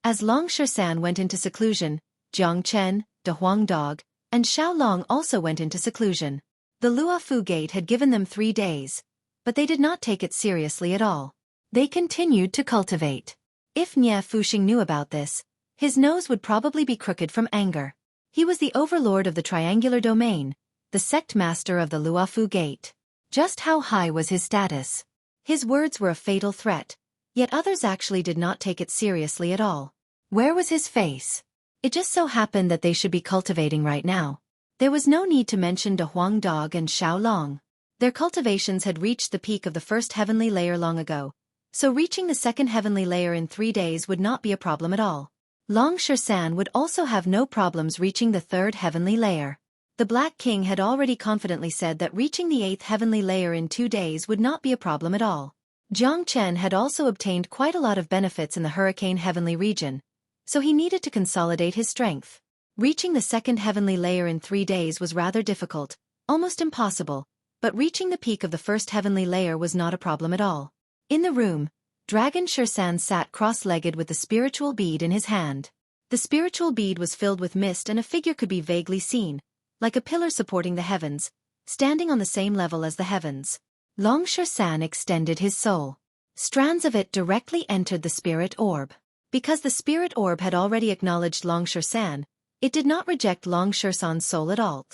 As Long Shersan went into seclusion, Jiang Chen, De Huang Dog, and Xiao Long also went into seclusion. The Luofu Gate had given them 3 days, but they did not take it seriously at all. They continued to cultivate. If Nie Fuxing knew about this, his nose would probably be crooked from anger. He was the overlord of the triangular domain, the sect master of the Luofu Gate. Just how high was his status? His words were a fatal threat, yet others actually did not take it seriously at all. Where was his face? It just so happened that they should be cultivating right now. There was no need to mention De Huang Dog and Xiao Long. Their cultivations had reached the peak of the first heavenly layer long ago, so reaching the second heavenly layer in 3 days would not be a problem at all. Long Shersan would also have no problems reaching the third heavenly layer. The Black King had already confidently said that reaching the 8th heavenly layer in 2 days would not be a problem at all. Jiang Chen had also obtained quite a lot of benefits in the Hurricane Heavenly region, so he needed to consolidate his strength. Reaching the second heavenly layer in 3 days was rather difficult, almost impossible, but reaching the peak of the first heavenly layer was not a problem at all. In the room, Dragon Shersan sat cross-legged with the spiritual bead in his hand. The spiritual bead was filled with mist and a figure could be vaguely seen, like a pillar supporting the heavens, standing on the same level as the heavens. Long Shersan extended his soul. Strands of it directly entered the spirit orb. Because the spirit orb had already acknowledged Long Shersan, it did not reject Long Shersan's soul at all.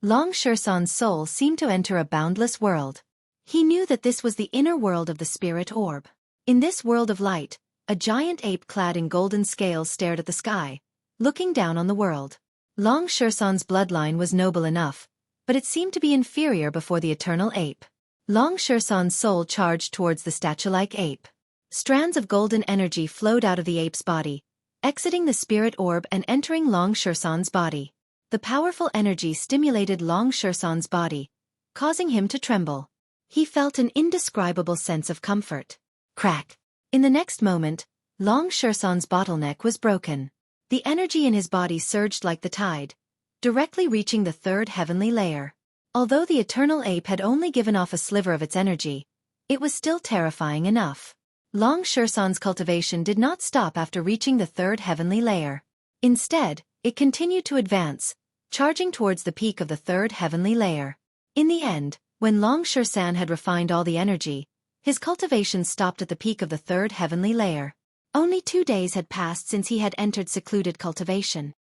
Long Shersan's soul seemed to enter a boundless world. He knew that this was the inner world of the spirit orb. In this world of light, a giant ape clad in golden scales stared at the sky, looking down on the world. Long Shersan's bloodline was noble enough, but it seemed to be inferior before the eternal ape. Long Shersan's soul charged towards the statue-like ape. Strands of golden energy flowed out of the ape's body, exiting the spirit orb and entering Long Shersan's body. The powerful energy stimulated Long Shersan's body, causing him to tremble. He felt an indescribable sense of comfort. Crack! In the next moment, Long Shersan's bottleneck was broken. The energy in his body surged like the tide, directly reaching the third heavenly layer. Although the eternal ape had only given off a sliver of its energy, it was still terrifying enough. Long Shersan's cultivation did not stop after reaching the third heavenly layer. Instead, it continued to advance, charging towards the peak of the third heavenly layer. In the end, when Long Shersan had refined all the energy, his cultivation stopped at the peak of the third heavenly layer. Only 2 days had passed since he had entered secluded cultivation.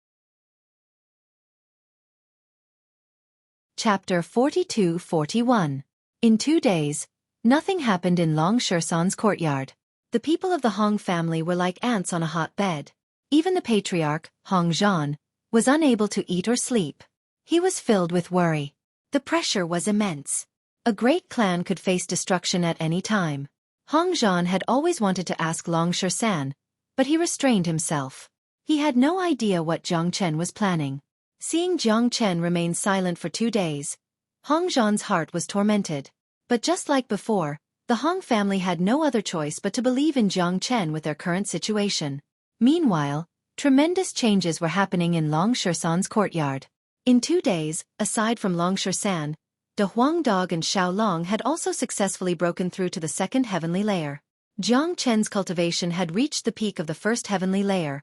Chapter 42-41. In 2 days, nothing happened in Long Shersan's courtyard. The people of the Hong family were like ants on a hot bed. Even the patriarch, Hong Zhan, was unable to eat or sleep. He was filled with worry. The pressure was immense. A great clan could face destruction at any time. Hong Zhan had always wanted to ask Long San, but he restrained himself. He had no idea what Jiang Chen was planning. Seeing Jiang Chen remain silent for 2 days, Hong Zhan's heart was tormented. But just like before, the Hong family had no other choice but to believe in Jiang Chen with their current situation. Meanwhile, tremendous changes were happening in Long San's courtyard. In 2 days, aside from Long San, De Huang Dog and Xiao Long had also successfully broken through to the second heavenly layer. Jiang Chen's cultivation had reached the peak of the first heavenly layer,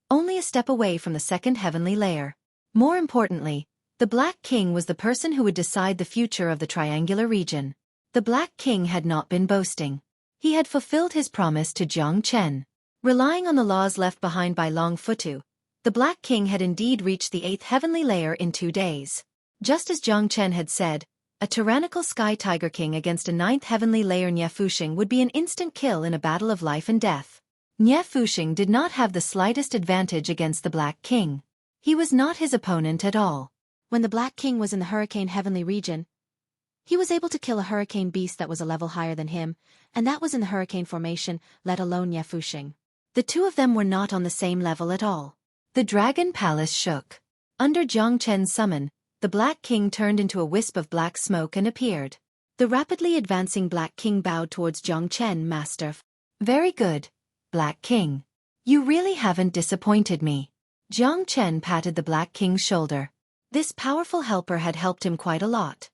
only a step away from the second heavenly layer. More importantly, the Black King was the person who would decide the future of the triangular region. The Black King had not been boasting. He had fulfilled his promise to Jiang Chen. Relying on the laws left behind by Long Futu, the Black King had indeed reached the 8th heavenly layer in 2 days. Just as Jiang Chen had said, a tyrannical Sky Tiger King against a 9th heavenly layer Nie Fuxing would be an instant kill in a battle of life and death. Nie Fuxing did not have the slightest advantage against the Black King. He was not his opponent at all. When the Black King was in the Hurricane Heavenly region, he was able to kill a hurricane beast that was a level higher than him, and that was in the hurricane formation, let alone Nie Fuxing. The two of them were not on the same level at all. The Dragon Palace shook. Under Jiang Chen's summon, the Black King turned into a wisp of black smoke and appeared. The rapidly advancing Black King bowed towards Jiang Chen, Master. Very good, Black King. You really haven't disappointed me. Jiang Chen patted the Black King's shoulder. This powerful helper had helped him quite a lot.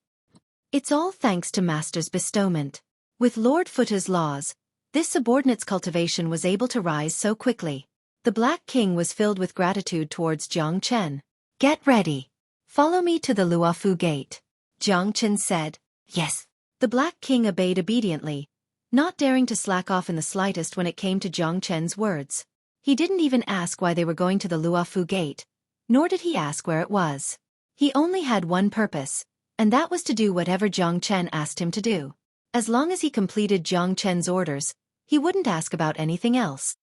It's all thanks to Master's bestowment. With Lord Futa's laws, this subordinate's cultivation was able to rise so quickly. The Black King was filled with gratitude towards Jiang Chen. Get ready. Follow me to the Luofu Gate. Jiang Chen said. Yes. The Black King obeyed obediently, not daring to slack off in the slightest when it came to Jiang Chen's words. He didn't even ask why they were going to the Luofu Gate, nor did he ask where it was. He only had one purpose, and that was to do whatever Jiang Chen asked him to do. As long as he completed Jiang Chen's orders, he wouldn't ask about anything else.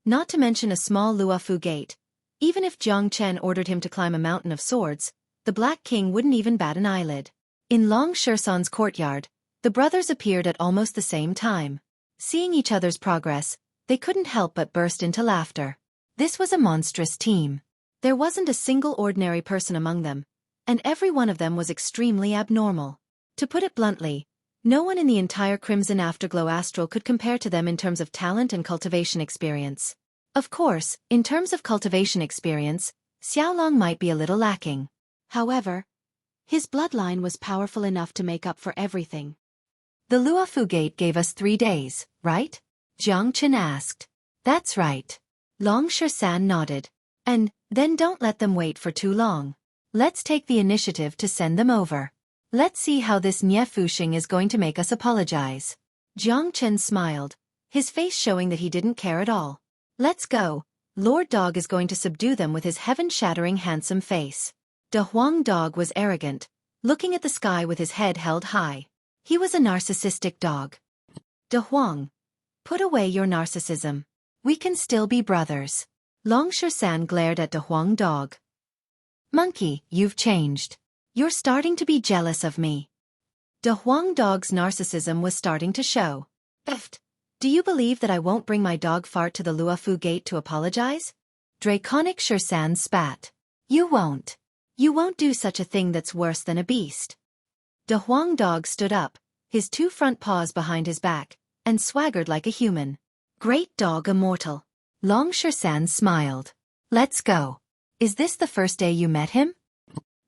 Not to mention a small Luofu Gate. Even if Jiang Chen ordered him to climb a mountain of swords, the Black King wouldn't even bat an eyelid. In Long San's courtyard, the brothers appeared at almost the same time. Seeing each other's progress, they couldn't help but burst into laughter. This was a monstrous team. There wasn't a single ordinary person among them, and every one of them was extremely abnormal. To put it bluntly, no one in the entire Crimson Afterglow Astral could compare to them in terms of talent and cultivation experience. Of course, in terms of cultivation experience, Xiaolong might be a little lacking. However, his bloodline was powerful enough to make up for everything. The Luofu Gate gave us 3 days, right? Jiang Chen asked. That's right. Long San nodded. And then don't let them wait for too long. Let's take the initiative to send them over. Let's see how this Nie Fuxing is going to make us apologize. Jiang Chen smiled, his face showing that he didn't care at all. Let's go. Lord Dog is going to subdue them with his heaven-shattering handsome face. De Huang Dog was arrogant, looking at the sky with his head held high. He was a narcissistic dog. De Huang, put away your narcissism. We can still be brothers. Long San glared at De Huang Dog. Monkey, you've changed. You're starting to be jealous of me. De Huang Dog's narcissism was starting to show. Do you believe that I won't bring my dog fart to the Luofu Gate to apologize? Draconic San spat. You won't. You won't do such a thing that's worse than a beast. De Huang Dog stood up, his 2 front paws behind his back, and swaggered like a human. Great dog immortal. Long San smiled. Let's go. Is this the first day you met him?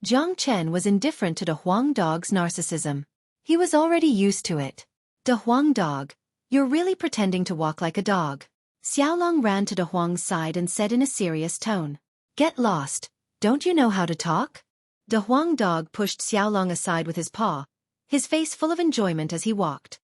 Jiang Chen was indifferent to De Huang Dog's narcissism. He was already used to it. De Huang Dog, you're really pretending to walk like a dog. Xiaolong ran to De Huang's side and said in a serious tone. Get lost. Don't you know how to talk? De Huang Dog pushed Xiaolong aside with his paw, his face full of enjoyment as he walked.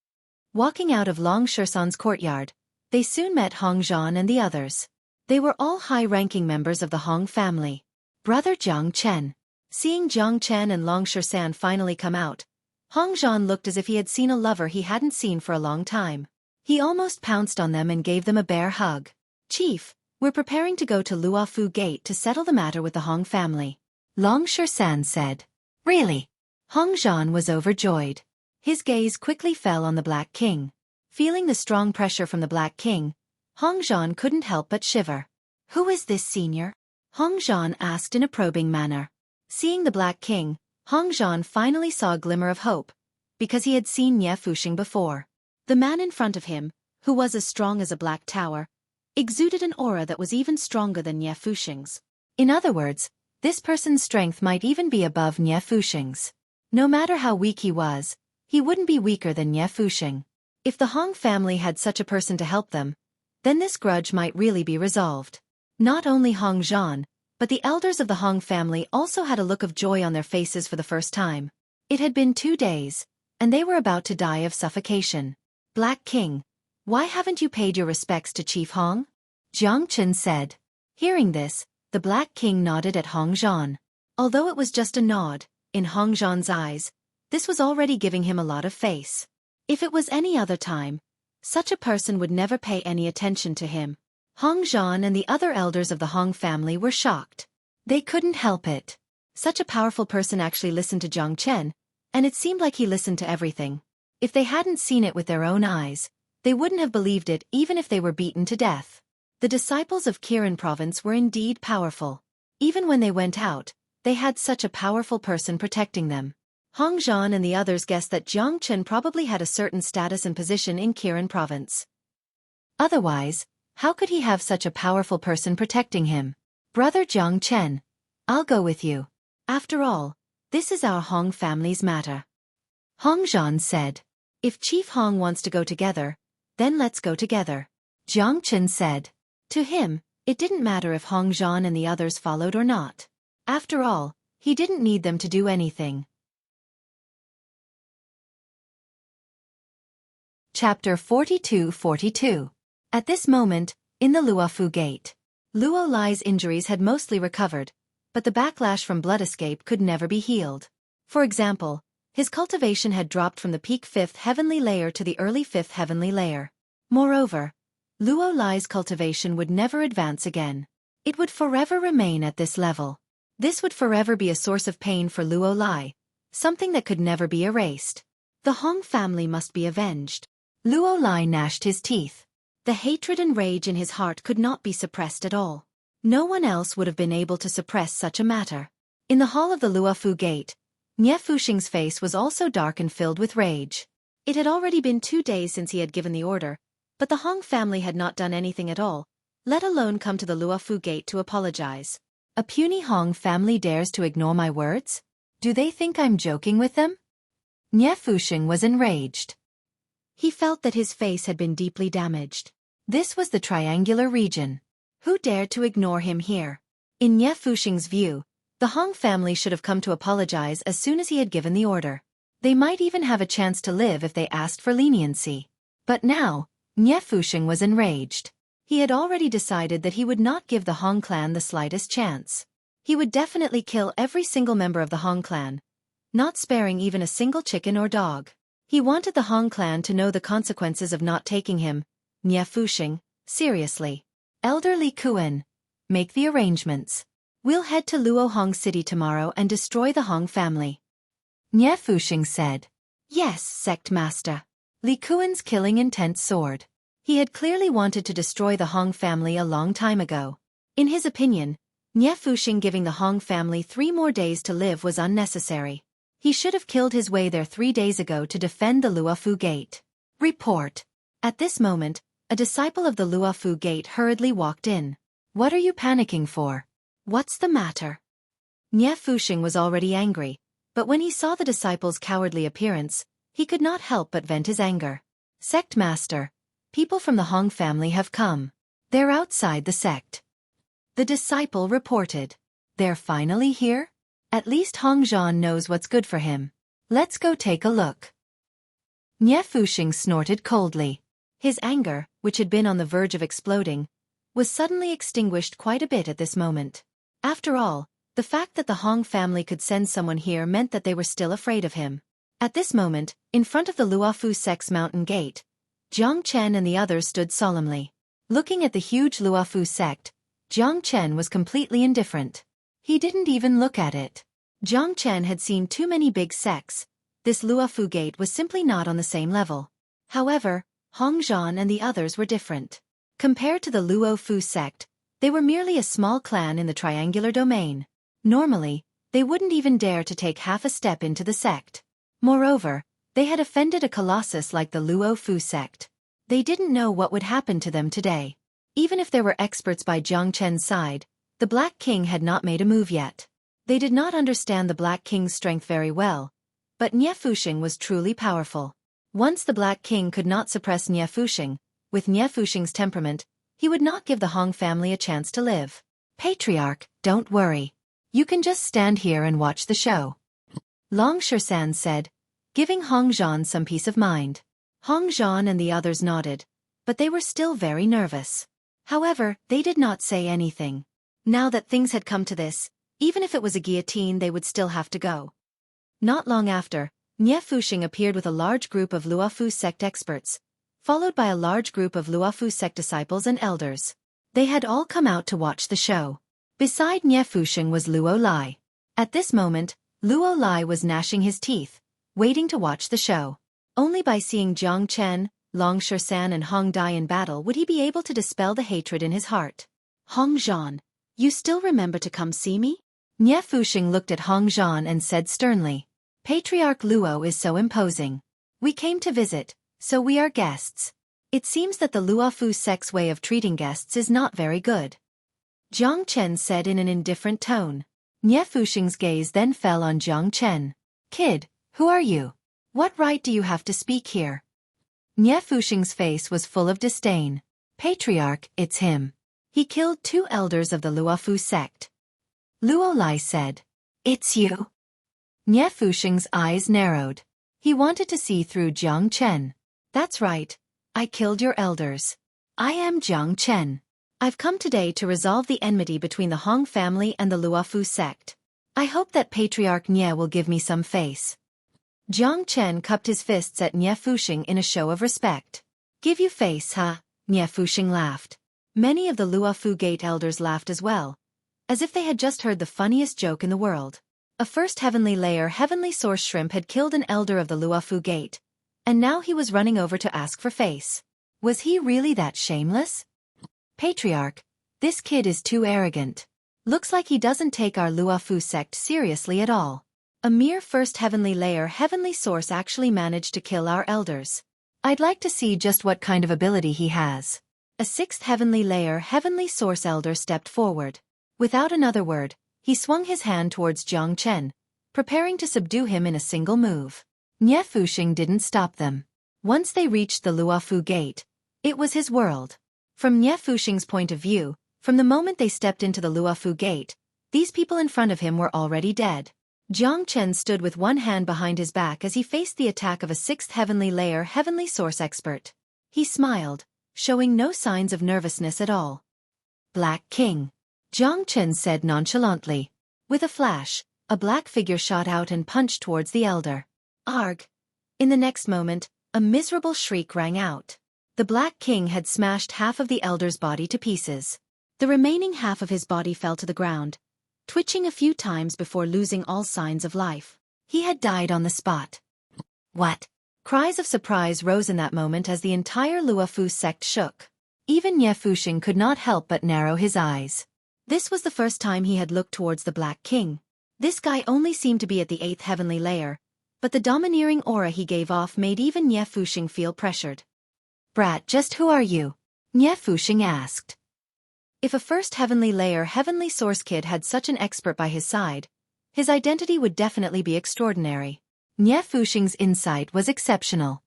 Walking out of Long San's courtyard, they soon met Hong Zhan and the others. They were all high-ranking members of the Hong family. Brother Jiang Chen. Seeing Jiang Chen and Long San finally come out, Hong Zhan looked as if he had seen a lover he hadn't seen for a long time. He almost pounced on them and gave them a bear hug. Chief, we're preparing to go to Luofu Gate to settle the matter with the Hong family. Long San said. Really? Hong Zhan was overjoyed. His gaze quickly fell on the Black King. Feeling the strong pressure from the Black King, Hong Zhan couldn't help but shiver. "Who is this senior?" Hong Zhan asked in a probing manner. Seeing the Black King, Hong Zhan finally saw a glimmer of hope, because he had seen Nie Fuxing before. The man in front of him, who was as strong as a black tower, exuded an aura that was even stronger than Nie Fuxing's. In other words, this person's strength might even be above Nie Fuxing's. No matter how weak he was, he wouldn't be weaker than Nie Fuxing. If the Hong family had such a person to help them, then this grudge might really be resolved. Not only Hong Zhan, but the elders of the Hong family also had a look of joy on their faces for the first time. It had been 2 days, and they were about to die of suffocation. "Black King, why haven't you paid your respects to Chief Hong?" Jiang Chen said. Hearing this, the Black King nodded at Hong Zhan. Although it was just a nod, in Hong Zhan's eyes, this was already giving him a lot of face. If it was any other time, such a person would never pay any attention to him. Hong Zhan and the other elders of the Hong family were shocked. They couldn't help it. Such a powerful person actually listened to Jiang Chen, and it seemed like he listened to everything. If they hadn't seen it with their own eyes, they wouldn't have believed it even if they were beaten to death. The disciples of Kirin province were indeed powerful. Even when they went out, they had such a powerful person protecting them. Hong Zhan and the others guessed that Jiang Chen probably had a certain status and position in Kirin province. Otherwise, how could he have such a powerful person protecting him? "Brother Jiang Chen, I'll go with you. After all, this is our Hong family's matter." Hong Zhan said. "If Chief Hong wants to go together, then let's go together," Jiang Chen said. To him, it didn't matter if Hong Zhan and the others followed or not. After all, he didn't need them to do anything. Chapter 42-42. At this moment, in the Luofu Gate, Luo Lai's injuries had mostly recovered, but the backlash from blood escape could never be healed. For example, his cultivation had dropped from the peak 5th heavenly layer to the early 5th heavenly layer. Moreover, Luo Lai's cultivation would never advance again. It would forever remain at this level. This would forever be a source of pain for Luo Lai, something that could never be erased. The Hong family must be avenged. Luo Lai gnashed his teeth. The hatred and rage in his heart could not be suppressed at all. No one else would have been able to suppress such a matter. In the hall of the Luofu Gate, Nie Fuxing's face was also dark and filled with rage. It had already been 2 days since he had given the order, but the Hong family had not done anything at all, let alone come to the Luofu Gate to apologize. A puny Hong family dares to ignore my words? Do they think I'm joking with them? Nie Fuxing was enraged. He felt that his face had been deeply damaged. This was the triangular region. Who dared to ignore him here? In Nie Fuxing's view, the Hong family should have come to apologize as soon as he had given the order. They might even have a chance to live if they asked for leniency. But now, Nie Fuxing was enraged. He had already decided that he would not give the Hong clan the slightest chance. He would definitely kill every single member of the Hong clan, not sparing even a single chicken or dog. He wanted the Hong clan to know the consequences of not taking him, Nie Fuxing, seriously. Elder Li Kuan, make the arrangements. We'll head to Luo Hong City tomorrow and destroy the Hong family. Nie Fuxing said. Yes, sect master. Li Kuan's killing intent soared. He had clearly wanted to destroy the Hong family a long time ago. In his opinion, Nie Fuxing giving the Hong family 3 more days to live was unnecessary. He should have killed his way there 3 days ago to defend the Luofu Gate. Report. At this moment, a disciple of the Luofu Gate hurriedly walked in. What are you panicking for? What's the matter? Nie Fuxing was already angry, but when he saw the disciple's cowardly appearance, he could not help but vent his anger. Sect master, people from the Hong family have come. They're outside the sect. The disciple reported. They're finally here? At least Hong Zhan knows what's good for him. Let's go take a look. Nie Fuxing snorted coldly. His anger, which had been on the verge of exploding, was suddenly extinguished quite a bit at this moment. After all, the fact that the Hong family could send someone here meant that they were still afraid of him. At this moment, in front of the Luofu sect's mountain gate, Jiang Chen and the others stood solemnly. Looking at the huge Luofu sect, Jiang Chen was completely indifferent. He didn't even look at it. Jiang Chen had seen too many big sects. This Luofu Gate was simply not on the same level. However, Hong Zhan and the others were different. Compared to the Luo Fu sect, they were merely a small clan in the triangular domain. Normally, they wouldn't even dare to take half a step into the sect. Moreover, they had offended a colossus like the Luo Fu sect. They didn't know what would happen to them today. Even if there were experts by Jiang Chen's side, the Black King had not made a move yet. They did not understand the Black King's strength very well, but Nie Fusheng was truly powerful. Once the Black King could not suppress Nie Fusheng, with Nie Fusheng's temperament, he would not give the Hong family a chance to live. Patriarch, don't worry. You can just stand here and watch the show. Long Shersan said, giving Hong Zhan some peace of mind. Hong Zhan and the others nodded, but they were still very nervous. However, they did not say anything. Now that things had come to this, even if it was a guillotine, they would still have to go. Not long after, Nie Fusheng appeared with a large group of Luofu sect experts, followed by a large group of Luofu sect disciples and elders. They had all come out to watch the show. Beside Nie Fusheng was Luo Lai. At this moment, Luo Lai was gnashing his teeth, waiting to watch the show. Only by seeing Jiang Chen, Long Shersan and Hong Dai in battle would he be able to dispel the hatred in his heart. Hong Zhan, you still remember to come see me? Nie Fusheng looked at Hong Zhan and said sternly. Patriarch Luo is so imposing. We came to visit, so we are guests. It seems that the Luofu sect's way of treating guests is not very good. Jiang Chen said in an indifferent tone. Nie Fusheng's gaze then fell on Jiang Chen. Kid, who are you? What right do you have to speak here? Nie Fusheng's face was full of disdain. Patriarch, it's him. He killed 2 elders of the Luofu sect. Luo Lai said. It's you. Nie Fusheng's eyes narrowed. He wanted to see through Jiang Chen. That's right. I killed your elders. I am Jiang Chen. I've come today to resolve the enmity between the Hong family and the Luofu sect. I hope that Patriarch Nie will give me some face. Jiang Chen cupped his fists at Nie Fusheng in a show of respect. Give you face, huh? Nie Fusheng laughed. Many of the Luofu gate elders laughed as well, as if they had just heard the funniest joke in the world. A first heavenly layer heavenly source shrimp had killed an elder of the Luofu gate, and now he was running over to ask for face. Was he really that shameless? Patriarch, this kid is too arrogant. Looks like he doesn't take our Luofu sect seriously at all. A mere first heavenly layer heavenly source actually managed to kill our elders. I'd like to see just what kind of ability he has. A 6th heavenly layer heavenly source elder stepped forward. Without another word, he swung his hand towards Jiang Chen, preparing to subdue him in a single move. Nie Fusheng didn't stop them. Once they reached the Luofu gate, it was his world. From Nie Fusheng's point of view, from the moment they stepped into the Luofu gate, these people in front of him were already dead. Jiang Chen stood with one hand behind his back as he faced the attack of a 6th heavenly layer heavenly source expert. He smiled, showing no signs of nervousness at all. Black King. Jiang Chen said nonchalantly. With a flash, a black figure shot out and punched towards the elder. Arg! In the next moment, a miserable shriek rang out. The Black King had smashed half of the elder's body to pieces. The remaining half of his body fell to the ground, twitching a few times before losing all signs of life. He had died on the spot. What? Cries of surprise rose in that moment as the entire Luofu sect shook. Even Nie Fusheng could not help but narrow his eyes. This was the first time he had looked towards the Black King. This guy only seemed to be at the 8th heavenly layer, but the domineering aura he gave off made even Nie Fusheng feel pressured. Brat, just who are you? Nie Fusheng asked. If a first heavenly layer heavenly source kid had such an expert by his side, his identity would definitely be extraordinary. Nie Fusheng's insight was exceptional.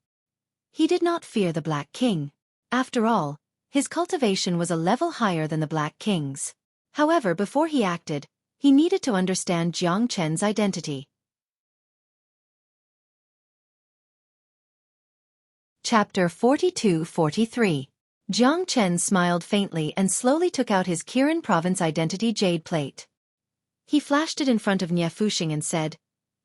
He did not fear the Black King. After all, his cultivation was a level higher than the Black King's. However, before he acted, he needed to understand Jiang Chen's identity. Chapter 42-43. Jiang Chen smiled faintly and slowly took out his Kirin province identity jade plate. He flashed it in front of Nie Fusheng and said,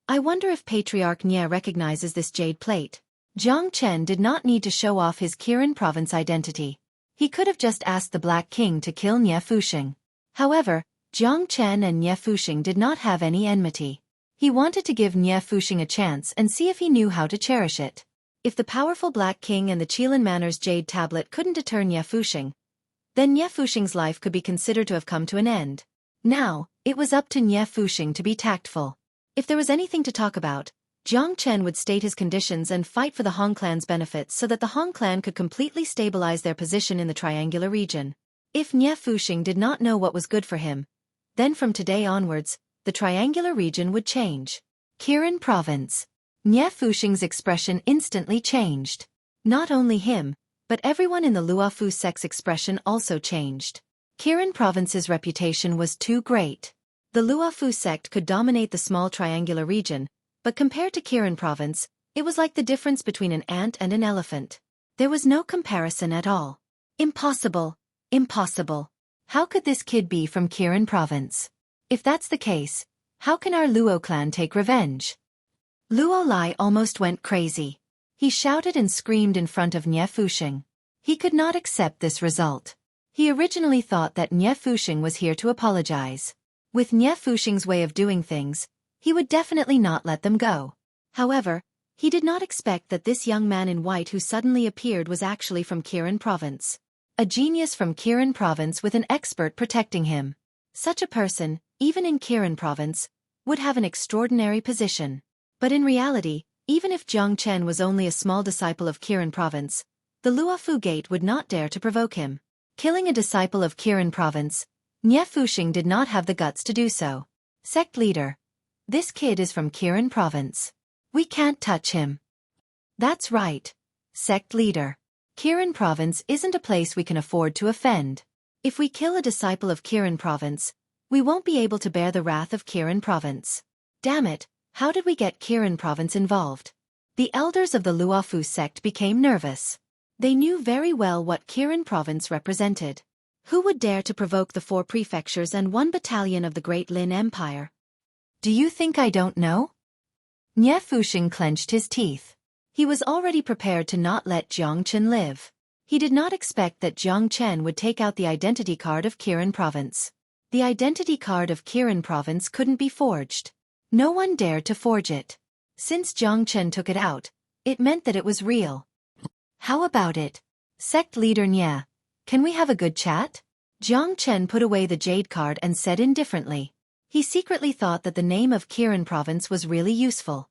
I wonder if Patriarch Nie recognizes this jade plate. Jiang Chen did not need to show off his Kirin province identity. He could have just asked the Black King to kill Nie Fusheng. However, Jiang Chen and Nie Fusheng did not have any enmity. He wanted to give Nie Fusheng a chance and see if he knew how to cherish it. If the powerful Black King and the Qilin Manor's Jade Tablet couldn't deter Nie Fusheng, then Nie Fusheng's life could be considered to have come to an end. Now, it was up to Nie Fusheng to be tactful. If there was anything to talk about, Jiang Chen would state his conditions and fight for the Hong clan's benefits so that the Hong clan could completely stabilize their position in the triangular region. If Nie Fusheng did not know what was good for him, then from today onwards, the triangular region would change. Qilin Province. Nie Fusheng's expression instantly changed. Not only him, but everyone in the Luofu sect's expression also changed. Qilin Province's reputation was too great. The Luofu sect could dominate the small triangular region, but compared to Qilin Province, it was like the difference between an ant and an elephant. There was no comparison at all. Impossible. Impossible. How could this kid be from Qilin Province? If that's the case, how can our Luo clan take revenge? Luo Lai almost went crazy. He shouted and screamed in front of Nie Fusheng. He could not accept this result. He originally thought that Nie Fusheng was here to apologize. With Nie Fusheng's way of doing things, he would definitely not let them go. However, he did not expect that this young man in white who suddenly appeared was actually from Qilin Province. A genius from Qilin Province with an expert protecting him. Such a person, even in Qilin Province, would have an extraordinary position. But in reality, even if Jiang Chen was only a small disciple of Qilin Province, the Luofu Gate would not dare to provoke him. Killing a disciple of Qilin Province, Nie Fusheng did not have the guts to do so. Sect leader. This kid is from Qilin Province. We can't touch him. That's right. Sect leader. Qilin Province isn't a place we can afford to offend. If we kill a disciple of Qilin Province, we won't be able to bear the wrath of Qilin Province. Damn it, how did we get Qilin Province involved? The elders of the Luofu sect became nervous. They knew very well what Qilin Province represented. Who would dare to provoke the 4 prefectures and 1 battalion of the Great Lin Empire? Do you think I don't know? Nie Fusheng clenched his teeth. He was already prepared to not let Jiang Chen live. He did not expect that Jiang Chen would take out the identity card of Qilin Province. The identity card of Qilin Province couldn't be forged. No one dared to forge it. Since Jiang Chen took it out, it meant that it was real. How about it? Sect leader Nie, can we have a good chat? Jiang Chen put away the jade card and said indifferently. He secretly thought that the name of Qilin Province was really useful.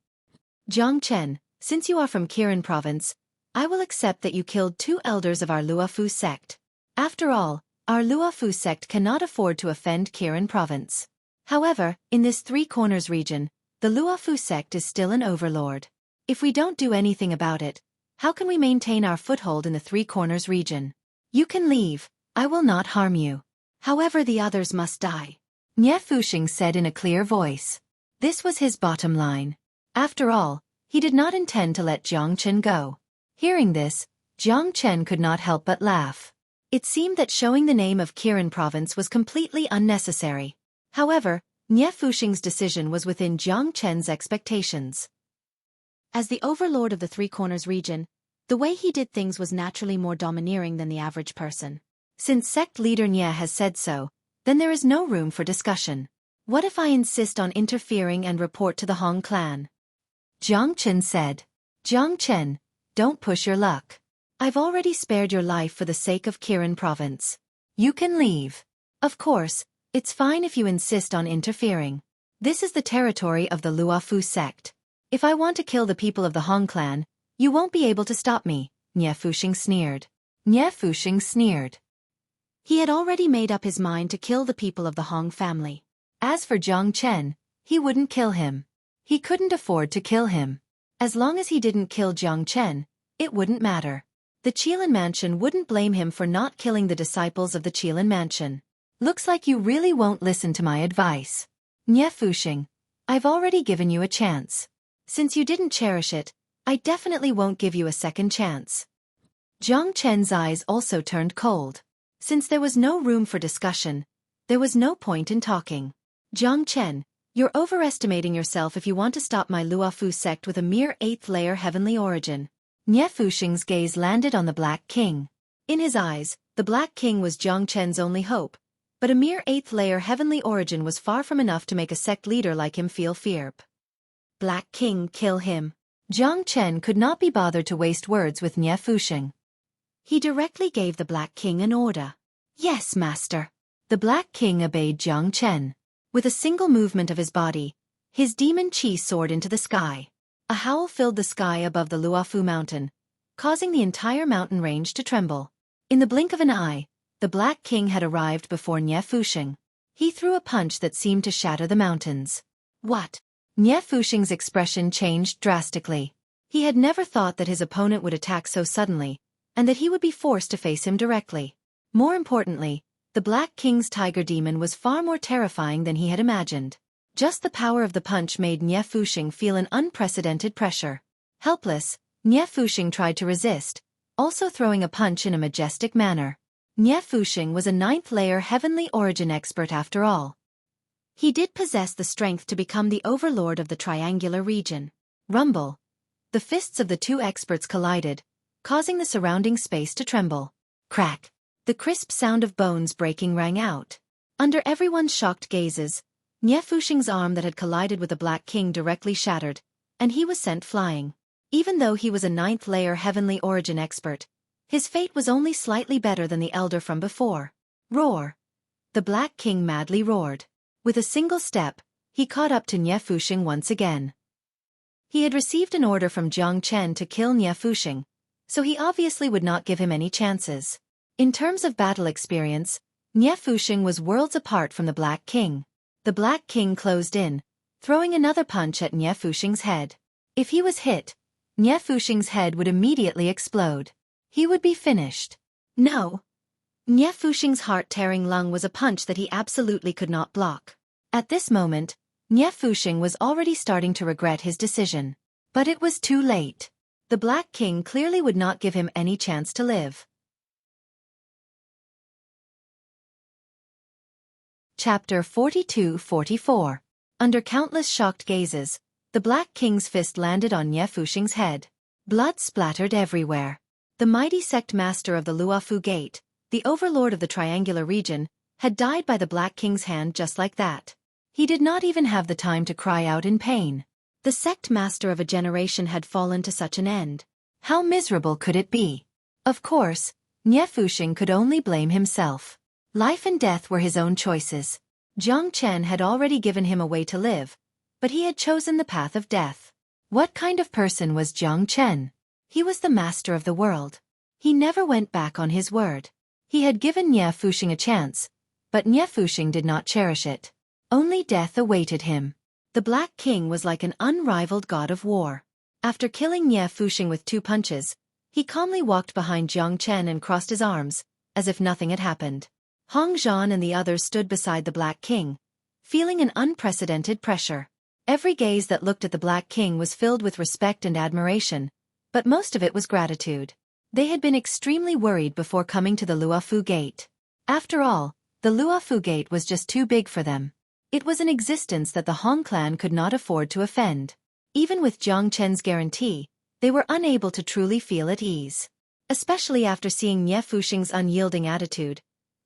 Jiang Chen, since you are from Qilin Province, I will accept that you killed 2 elders of our Luofu sect. After all, our Luofu sect cannot afford to offend Qilin Province. However, in this 3 Corners region, the Luofu sect is still an overlord. If we don't do anything about it, how can we maintain our foothold in the 3 Corners region? You can leave, I will not harm you. However, the others must die. Nie Fusheng said in a clear voice. This was his bottom line. After all, he did not intend to let Jiang Chen go. Hearing this, Jiang Chen could not help but laugh. It seemed that showing the name of Qilin Province was completely unnecessary. However, Nie Fusheng's decision was within Jiang Chen's expectations. As the overlord of the 3 Corners region, the way he did things was naturally more domineering than the average person. Since sect leader Nie has said so, then there is no room for discussion. What if I insist on interfering and report to the Hong clan? Jiang Chen said. Jiang Chen, don't push your luck. I've already spared your life for the sake of Qilin Province. You can leave. Of course, it's fine if you insist on interfering. This is the territory of the Luofu sect. If I want to kill the people of the Hong clan, you won't be able to stop me, Nie Fusheng sneered. Nie Fusheng sneered. He had already made up his mind to kill the people of the Hong family. As for Jiang Chen, he wouldn't kill him. He couldn't afford to kill him. As long as he didn't kill Jiang Chen, it wouldn't matter. The Qilin Mansion wouldn't blame him for not killing the disciples of the Qilin Mansion. Looks like you really won't listen to my advice. Nie Fusheng, I've already given you a chance. Since you didn't cherish it, I definitely won't give you a second chance. Jiang Chen's eyes also turned cold. Since there was no room for discussion, there was no point in talking. Jiang Chen, you're overestimating yourself if you want to stop my Luofu sect with a mere 8th layer heavenly origin. Nie Fusheng's gaze landed on the Black King. In his eyes, the Black King was Jiang Chen's only hope, but a mere 8th layer heavenly origin was far from enough to make a sect leader like him feel fear. Black King, kill him. Jiang Chen could not be bothered to waste words with Nie Fusheng. He directly gave the Black King an order. Yes, master. The Black King obeyed Jiang Chen. With a single movement of his body, his demon chi soared into the sky. A howl filled the sky above the Luofu mountain, causing the entire mountain range to tremble. In the blink of an eye, the Black King had arrived before Nie Fusheng. He threw a punch that seemed to shatter the mountains. What? Nie Fusheng's expression changed drastically. He had never thought that his opponent would attack so suddenly, and that he would be forced to face him directly. More importantly, the Black King's tiger demon was far more terrifying than he had imagined. Just the power of the punch made Nie Fusheng feel an unprecedented pressure. Helpless, Nie Fusheng tried to resist, also throwing a punch in a majestic manner. Nie Fusheng was a 9th-layer heavenly origin expert after all. He did possess the strength to become the overlord of the triangular region. Rumble. The fists of the two experts collided, causing the surrounding space to tremble. Crack. The crisp sound of bones breaking rang out. Under everyone's shocked gazes, Nie Fusheng's arm that had collided with the Black King directly shattered, and he was sent flying. Even though he was a 9th-layer heavenly origin expert, his fate was only slightly better than the elder from before. Roar. The Black King madly roared. With a single step, he caught up to Nie Fusheng once again. He had received an order from Jiang Chen to kill Nie Fusheng, so he obviously would not give him any chances. In terms of battle experience, Nie Fusheng was worlds apart from the Black King. The Black King closed in, throwing another punch at Nie Fusheng's head. If he was hit, Nie Fusheng's head would immediately explode. He would be finished. No. Nie Fusheng's heart-tearing lung was a punch that he absolutely could not block. At this moment, Nie Fusheng was already starting to regret his decision. But it was too late. The Black King clearly would not give him any chance to live. Chapter 42-44. Under countless shocked gazes, the Black King's fist landed on Nie Fusheng's head. Blood splattered everywhere. The mighty sect master of the Luofu Gate, the overlord of the triangular region, had died by the Black King's hand just like that. He did not even have the time to cry out in pain. The sect master of a generation had fallen to such an end. How miserable could it be? Of course, Nie Fusheng could only blame himself. Life and death were his own choices. Jiang Chen had already given him a way to live, but he had chosen the path of death. What kind of person was Jiang Chen? He was the master of the world. He never went back on his word. He had given Nie Fusheng a chance, but Nie Fusheng did not cherish it. Only death awaited him. The Black King was like an unrivaled god of war. After killing Nie Fusheng with 2 punches, he calmly walked behind Jiang Chen and crossed his arms, as if nothing had happened. Hong Zhan and the others stood beside the Black King, feeling an unprecedented pressure. Every gaze that looked at the Black King was filled with respect and admiration, but most of it was gratitude. They had been extremely worried before coming to the Luofu Gate. After all, the Luofu Gate was just too big for them. It was an existence that the Hong clan could not afford to offend. Even with Jiang Chen's guarantee, they were unable to truly feel at ease. Especially after seeing Nie Fusheng's unyielding attitude,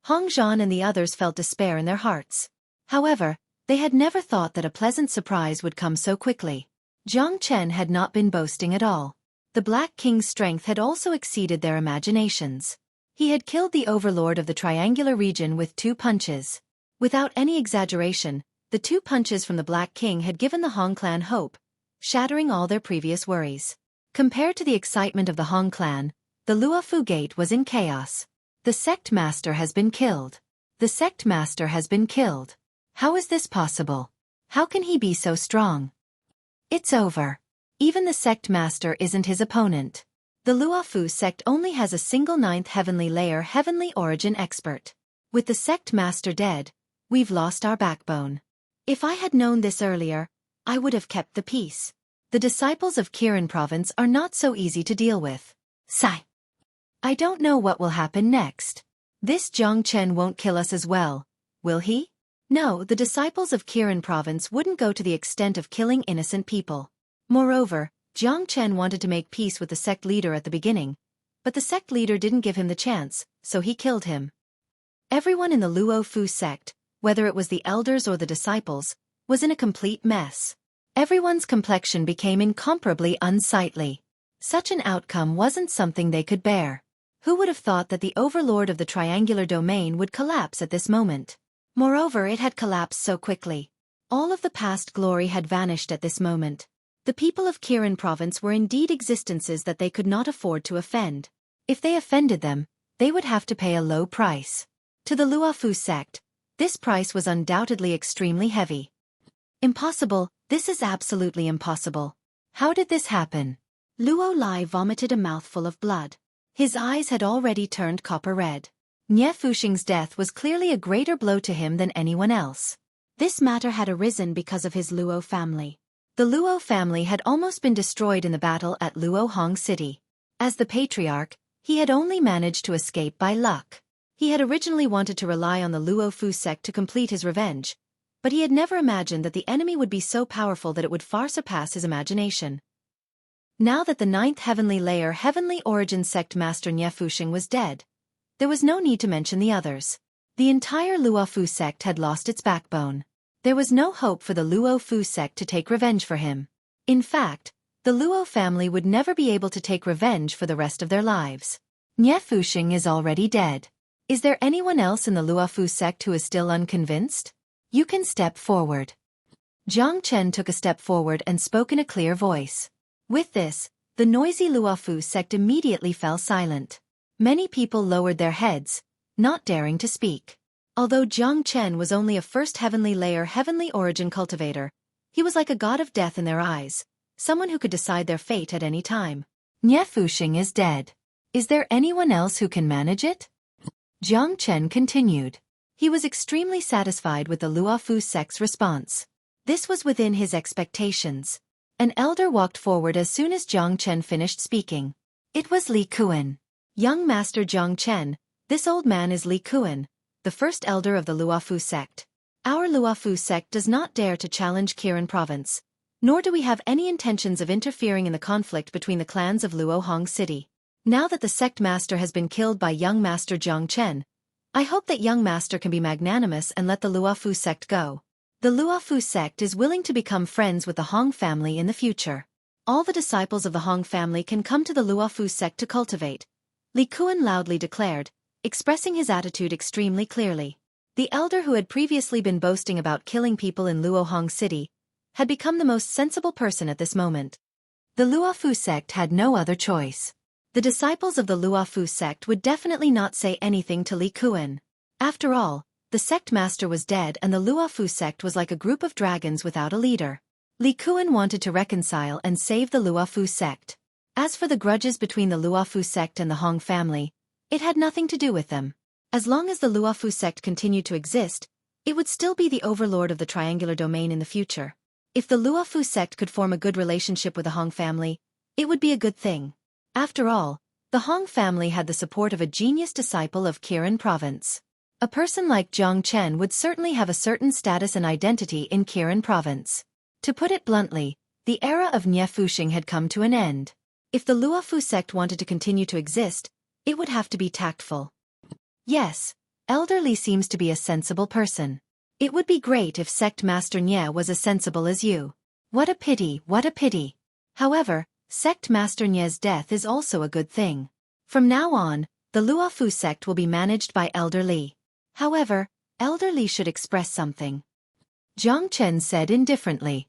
Hong Zhan and the others felt despair in their hearts. However, they had never thought that a pleasant surprise would come so quickly. Jiang Chen had not been boasting at all. The Black King's strength had also exceeded their imaginations. He had killed the overlord of the triangular region with 2 punches. Without any exaggeration, the 2 punches from the Black King had given the Hong clan hope, shattering all their previous worries. Compared to the excitement of the Hong clan, the Luofu Gate was in chaos. The sect master has been killed. The sect master has been killed. How is this possible? How can he be so strong? It's over. Even the sect master isn't his opponent. The Luofu sect only has a single 9th heavenly layer heavenly origin expert. With the sect master dead, we've lost our backbone. If I had known this earlier, I would have kept the peace. The disciples of Kirin province are not so easy to deal with. Sigh. I don't know what will happen next. This Jiang Chen won't kill us as well, will he? No, the disciples of Kirin province wouldn't go to the extent of killing innocent people. Moreover, Jiang Chen wanted to make peace with the sect leader at the beginning, but the sect leader didn't give him the chance, so he killed him. Everyone in the Luofu sect, whether it was the elders or the disciples, was in a complete mess. Everyone's complexion became incomparably unsightly. Such an outcome wasn't something they could bear. Who would have thought that the overlord of the triangular domain would collapse at this moment? Moreover, it had collapsed so quickly. All of the past glory had vanished at this moment. The people of Kirin province were indeed existences that they could not afford to offend. If they offended them, they would have to pay a low price. To the Luofu sect, this price was undoubtedly extremely heavy. Impossible, this is absolutely impossible. How did this happen? Luo Lai vomited a mouthful of blood. His eyes had already turned copper red. Nie Fuxing's death was clearly a greater blow to him than anyone else. This matter had arisen because of his Luo family. The Luo family had almost been destroyed in the battle at Luo Hong City. As the patriarch, he had only managed to escape by luck. He had originally wanted to rely on the Luo Fu sect to complete his revenge, but he had never imagined that the enemy would be so powerful that it would far surpass his imagination. Now that the 9th heavenly layer heavenly origin sect master Nie Fuxing was dead, there was no need to mention the others. The entire Luo Fu sect had lost its backbone. There was no hope for the Luo Fu sect to take revenge for him. In fact, the Luo family would never be able to take revenge for the rest of their lives. Nie Fuxing is already dead. Is there anyone else in the Luo Fu sect who is still unconvinced? You can step forward. Jiang Chen took a step forward and spoke in a clear voice. With this, the noisy Luo Fu sect immediately fell silent. Many people lowered their heads, not daring to speak. Although Jiang Chen was only a first heavenly layer heavenly origin cultivator, he was like a god of death in their eyes, someone who could decide their fate at any time. Nie Fuxing is dead. Is there anyone else who can manage it? Jiang Chen continued. He was extremely satisfied with the Luo Fu sect's response. This was within his expectations. An elder walked forward as soon as Jiang Chen finished speaking. It was Li Kuan. Young Master Jiang Chen, this old man is Li Kuan, the first elder of the Luo Fu sect. Our Luo Fu sect does not dare to challenge Kirin province, nor do we have any intentions of interfering in the conflict between the clans of Luo Hong City. Now that the sect master has been killed by young Master Jiang Chen, I hope that young master can be magnanimous and let the Luo Fu sect go. The Luo Fu sect is willing to become friends with the Hong family in the future. All the disciples of the Hong family can come to the Luo Fu sect to cultivate, Li Kuan loudly declared, expressing his attitude extremely clearly. The elder who had previously been boasting about killing people in Luo Hong City had become the most sensible person at this moment. The Luo Fu sect had no other choice. The disciples of the Luo Fu sect would definitely not say anything to Li Kuan. After all, the sect master was dead and the Luo Fu sect was like a group of dragons without a leader. Li Kuan wanted to reconcile and save the Luo Fu sect. As for the grudges between the Luo Fu sect and the Hong family, it had nothing to do with them. As long as the Luo Fu sect continued to exist, it would still be the overlord of the triangular domain in the future. If the Luo Fu sect could form a good relationship with the Hong family, it would be a good thing. After all, the Hong family had the support of a genius disciple of Kirin province. A person like Jiang Chen would certainly have a certain status and identity in Kirin province. To put it bluntly, the era of Nie Fuxing had come to an end. If the Luo Fu sect wanted to continue to exist, it would have to be tactful. Yes, Elder Li seems to be a sensible person. It would be great if Sect Master Nie was as sensible as you. What a pity, what a pity. However, Sect Master Nie's death is also a good thing. From now on, the Luo Fu sect will be managed by Elder Li. However, Elder Li should express something. Jiang Chen said indifferently.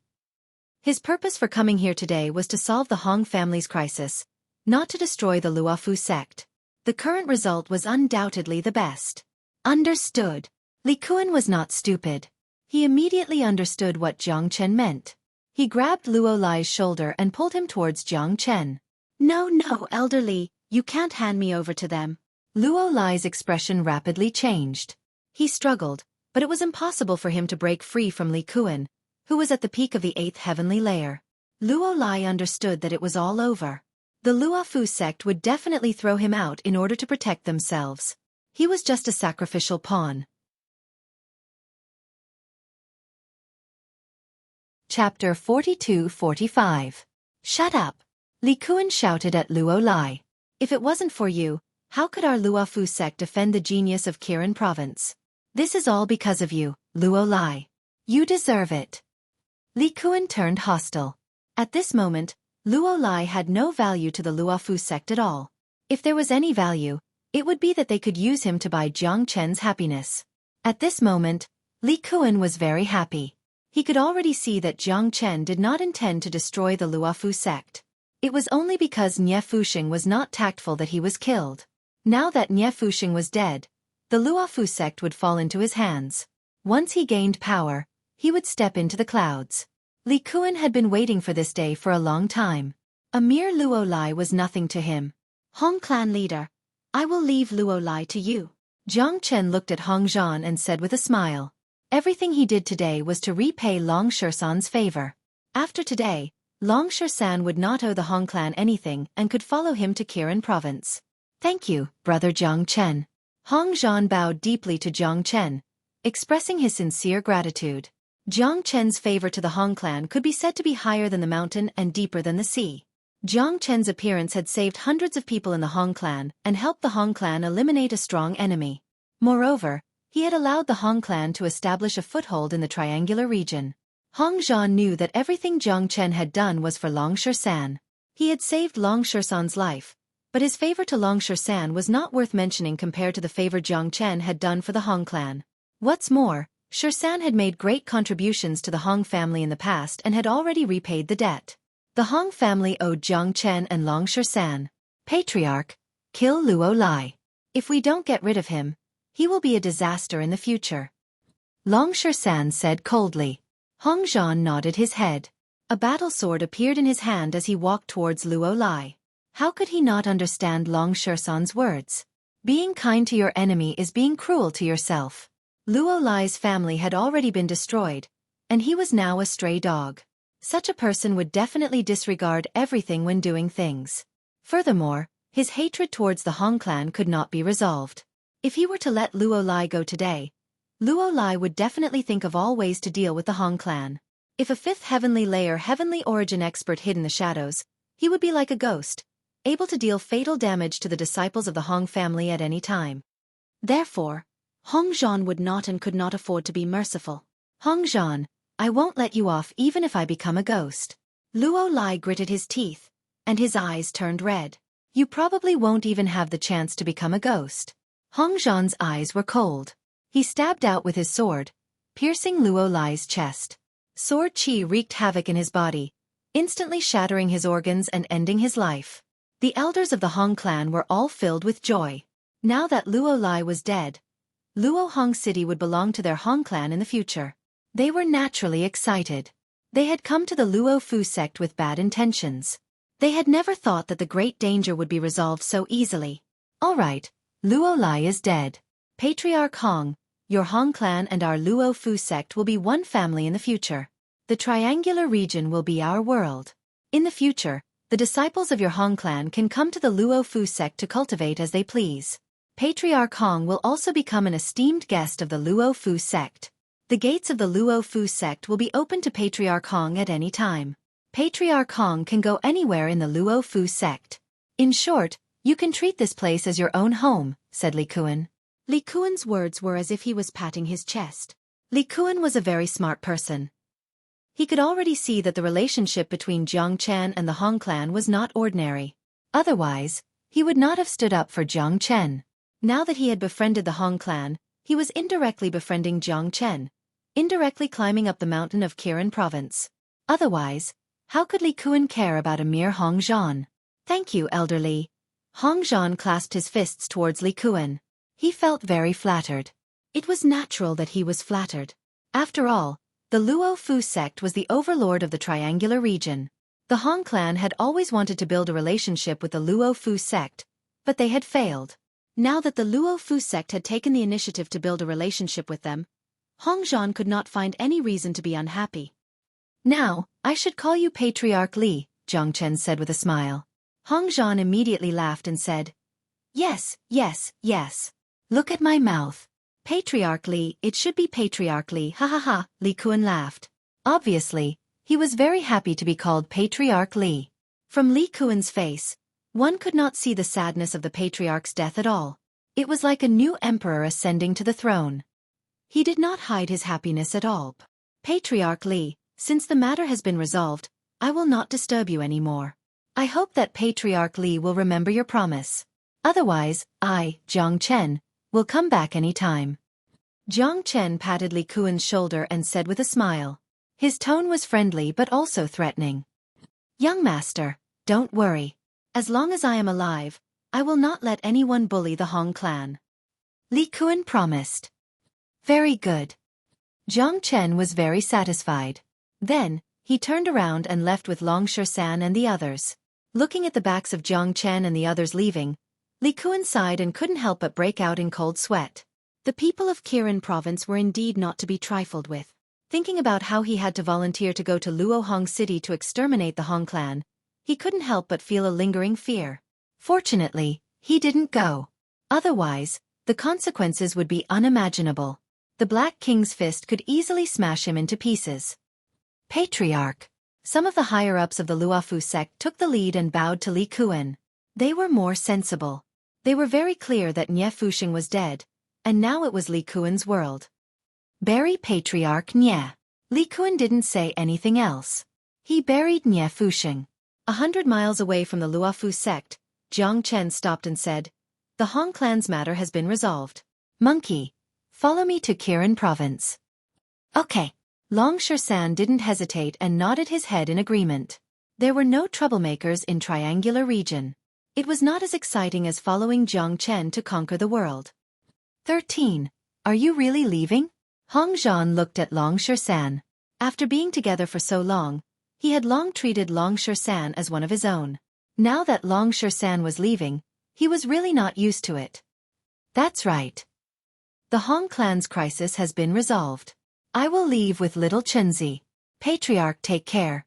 His purpose for coming here today was to solve the Hong family's crisis, not to destroy the Luo Fu sect. The current result was undoubtedly the best. Understood. Li Kuan was not stupid. He immediately understood what Jiang Chen meant. He grabbed Luo Lai's shoulder and pulled him towards Jiang Chen. No, Elder Li, you can't hand me over to them. Luo Lai's expression rapidly changed. He struggled, but it was impossible for him to break free from Li Kuan, who was at the peak of the 8th heavenly layer. Luo Lai understood that it was all over. The Luo Fu sect would definitely throw him out in order to protect themselves. He was just a sacrificial pawn. Chapter 42-45. Shut up! Li Kuan shouted at Luo Lai. If it wasn't for you, how could our Luo Fu sect defend the genius of Kirin province? This is all because of you, Luo Lai. You deserve it. Li Kuan turned hostile. At this moment, Luo Lai had no value to the Luofu sect at all. If there was any value, it would be that they could use him to buy Jiang Chen's happiness. At this moment, Li Kuan was very happy. He could already see that Jiang Chen did not intend to destroy the Luofu sect. It was only because Nie Fuxing was not tactful that he was killed. Now that Nie Fuxing was dead, the Luofu sect would fall into his hands. Once he gained power, he would step into the clouds. Li Kuan had been waiting for this day for a long time. A mere Luo Lai was nothing to him. Hong clan leader, I will leave Luo Lai to you. Jiang Chen looked at Hong Zhan and said with a smile. Everything he did today was to repay Long Shersan's favor. After today, Long Shersan would not owe the Hong clan anything and could follow him to Kirin province. Thank you, brother Jiang Chen. Hong Zhan bowed deeply to Jiang Chen, expressing his sincere gratitude. Jiang Chen's favor to the Hong clan could be said to be higher than the mountain and deeper than the sea. Jiang Chen's appearance had saved hundreds of people in the Hong clan and helped the Hong clan eliminate a strong enemy. Moreover, he had allowed the Hong clan to establish a foothold in the triangular region. Hong Zhan knew that everything Jiang Chen had done was for Long Shersan. He had saved Long Shersan's life, but his favor to Long Shersan was not worth mentioning compared to the favor Jiang Chen had done for the Hong clan. What's more, Shersan had made great contributions to the Hong family in the past and had already repaid the debt. The Hong family owed Jiang Chen and Long Shersan. Patriarch, kill Luo Lai. If we don't get rid of him, he will be a disaster in the future. Long Shersan said coldly. Hong Zhan nodded his head. A battle sword appeared in his hand as he walked towards Luo Lai. How could he not understand Long Shersan's words? Being kind to your enemy is being cruel to yourself. Luo Lai's family had already been destroyed, and he was now a stray dog. Such a person would definitely disregard everything when doing things. Furthermore, his hatred towards the Hong clan could not be resolved. If he were to let Luo Lai go today, Luo Lai would definitely think of all ways to deal with the Hong clan. If a fifth heavenly layer heavenly origin expert hid in the shadows, he would be like a ghost, able to deal fatal damage to the disciples of the Hong family at any time. Therefore, Hong Zhan would not and could not afford to be merciful. Hong Zhan, I won't let you off even if I become a ghost. Luo Lai gritted his teeth, and his eyes turned red. You probably won't even have the chance to become a ghost. Hong Zhan's eyes were cold. He stabbed out with his sword, piercing Luo Lai's chest. Sword qi wreaked havoc in his body, instantly shattering his organs and ending his life. The elders of the Hong clan were all filled with joy. Now that Luo Lai was dead, Luo Hong City would belong to their Hong clan in the future. They were naturally excited. They had come to the Luo Fu sect with bad intentions. They had never thought that the great danger would be resolved so easily. All right, Luo Lai is dead. Patriarch Hong, your Hong clan and our Luo Fu sect will be one family in the future. The triangular region will be our world. In the future, the disciples of your Hong clan can come to the Luo Fu sect to cultivate as they please. Patriarch Hong will also become an esteemed guest of the Luo Fu sect. The gates of the Luo Fu sect will be open to Patriarch Hong at any time. Patriarch Hong can go anywhere in the Luo Fu sect. In short, you can treat this place as your own home, said Li Kuan. Li Kuan's words were as if he was patting his chest. Li Kuan was a very smart person. He could already see that the relationship between Jiang Chen and the Hong clan was not ordinary. Otherwise, he would not have stood up for Jiang Chen. Now that he had befriended the Hong clan, he was indirectly befriending Jiang Chen, indirectly climbing up the mountain of Kirin province. Otherwise, how could Li Kuan care about a mere Hong Zhan? Thank you, Elder Li. Hong Zhan clasped his fists towards Li Kuan. He felt very flattered. It was natural that he was flattered. After all, the Luo Fu sect was the overlord of the triangular region. The Hong clan had always wanted to build a relationship with the Luo Fu sect, but they had failed. Now that the Luo Fu sect had taken the initiative to build a relationship with them, Hong Zhan could not find any reason to be unhappy. Now, I should call you Patriarch Li, Jiang Chen said with a smile. Hong Zhan immediately laughed and said, Yes, yes, yes. Look at my mouth. Patriarch Li, it should be Patriarch Li, ha ha ha, Li Kuan laughed. Obviously, he was very happy to be called Patriarch Li. From Li Kuan's face, one could not see the sadness of the patriarch's death at all. It was like a new emperor ascending to the throne. He did not hide his happiness at all. Patriarch Li, Since the matter has been resolved, I will not disturb you anymore. I hope that Patriarch Li will remember your promise. Otherwise, I, Jiang Chen, will come back any time. Jiang Chen patted Li Kuan's shoulder and said with a smile. His tone was friendly but also threatening. Young master, don't worry. As long as I am alive, I will not let anyone bully the Hong clan. Li Kuan promised. Very good. Jiang Chen was very satisfied. Then, he turned around and left with Long San and the others. Looking at the backs of Jiang Chen and the others leaving, Li Kuan sighed and couldn't help but break out in cold sweat. The people of Kirin province were indeed not to be trifled with. Thinking about how he had to volunteer to go to Luohong City to exterminate the Hong clan, he couldn't help but feel a lingering fear. Fortunately, he didn't go. Otherwise, the consequences would be unimaginable. The Black King's fist could easily smash him into pieces. Patriarch. Some of the higher-ups of the Luofu sect took the lead and bowed to Li Kuan. They were more sensible. They were very clear that Nye Fusheng was dead, and now it was Li Kuan's world. Bury Patriarch Nye. Li Kuan didn't say anything else. He buried Nye Fusheng. 100 miles away from the Luofu sect, Jiang Chen stopped and said, "The Hong clan's matter has been resolved. Monkey, follow me to Kirin province." Okay. Long San didn't hesitate and nodded his head in agreement. There were no troublemakers in Triangular region. It was not as exciting as following Jiang Chen to conquer the world. 13. Are you really leaving? Hong Zhan looked at Long San. After being together for so long, he had long treated Long San as one of his own. Now that Long San was leaving, he was really not used to it. That's right. The Hong clan's crisis has been resolved. I will leave with little Chenzi. Patriarch, take care.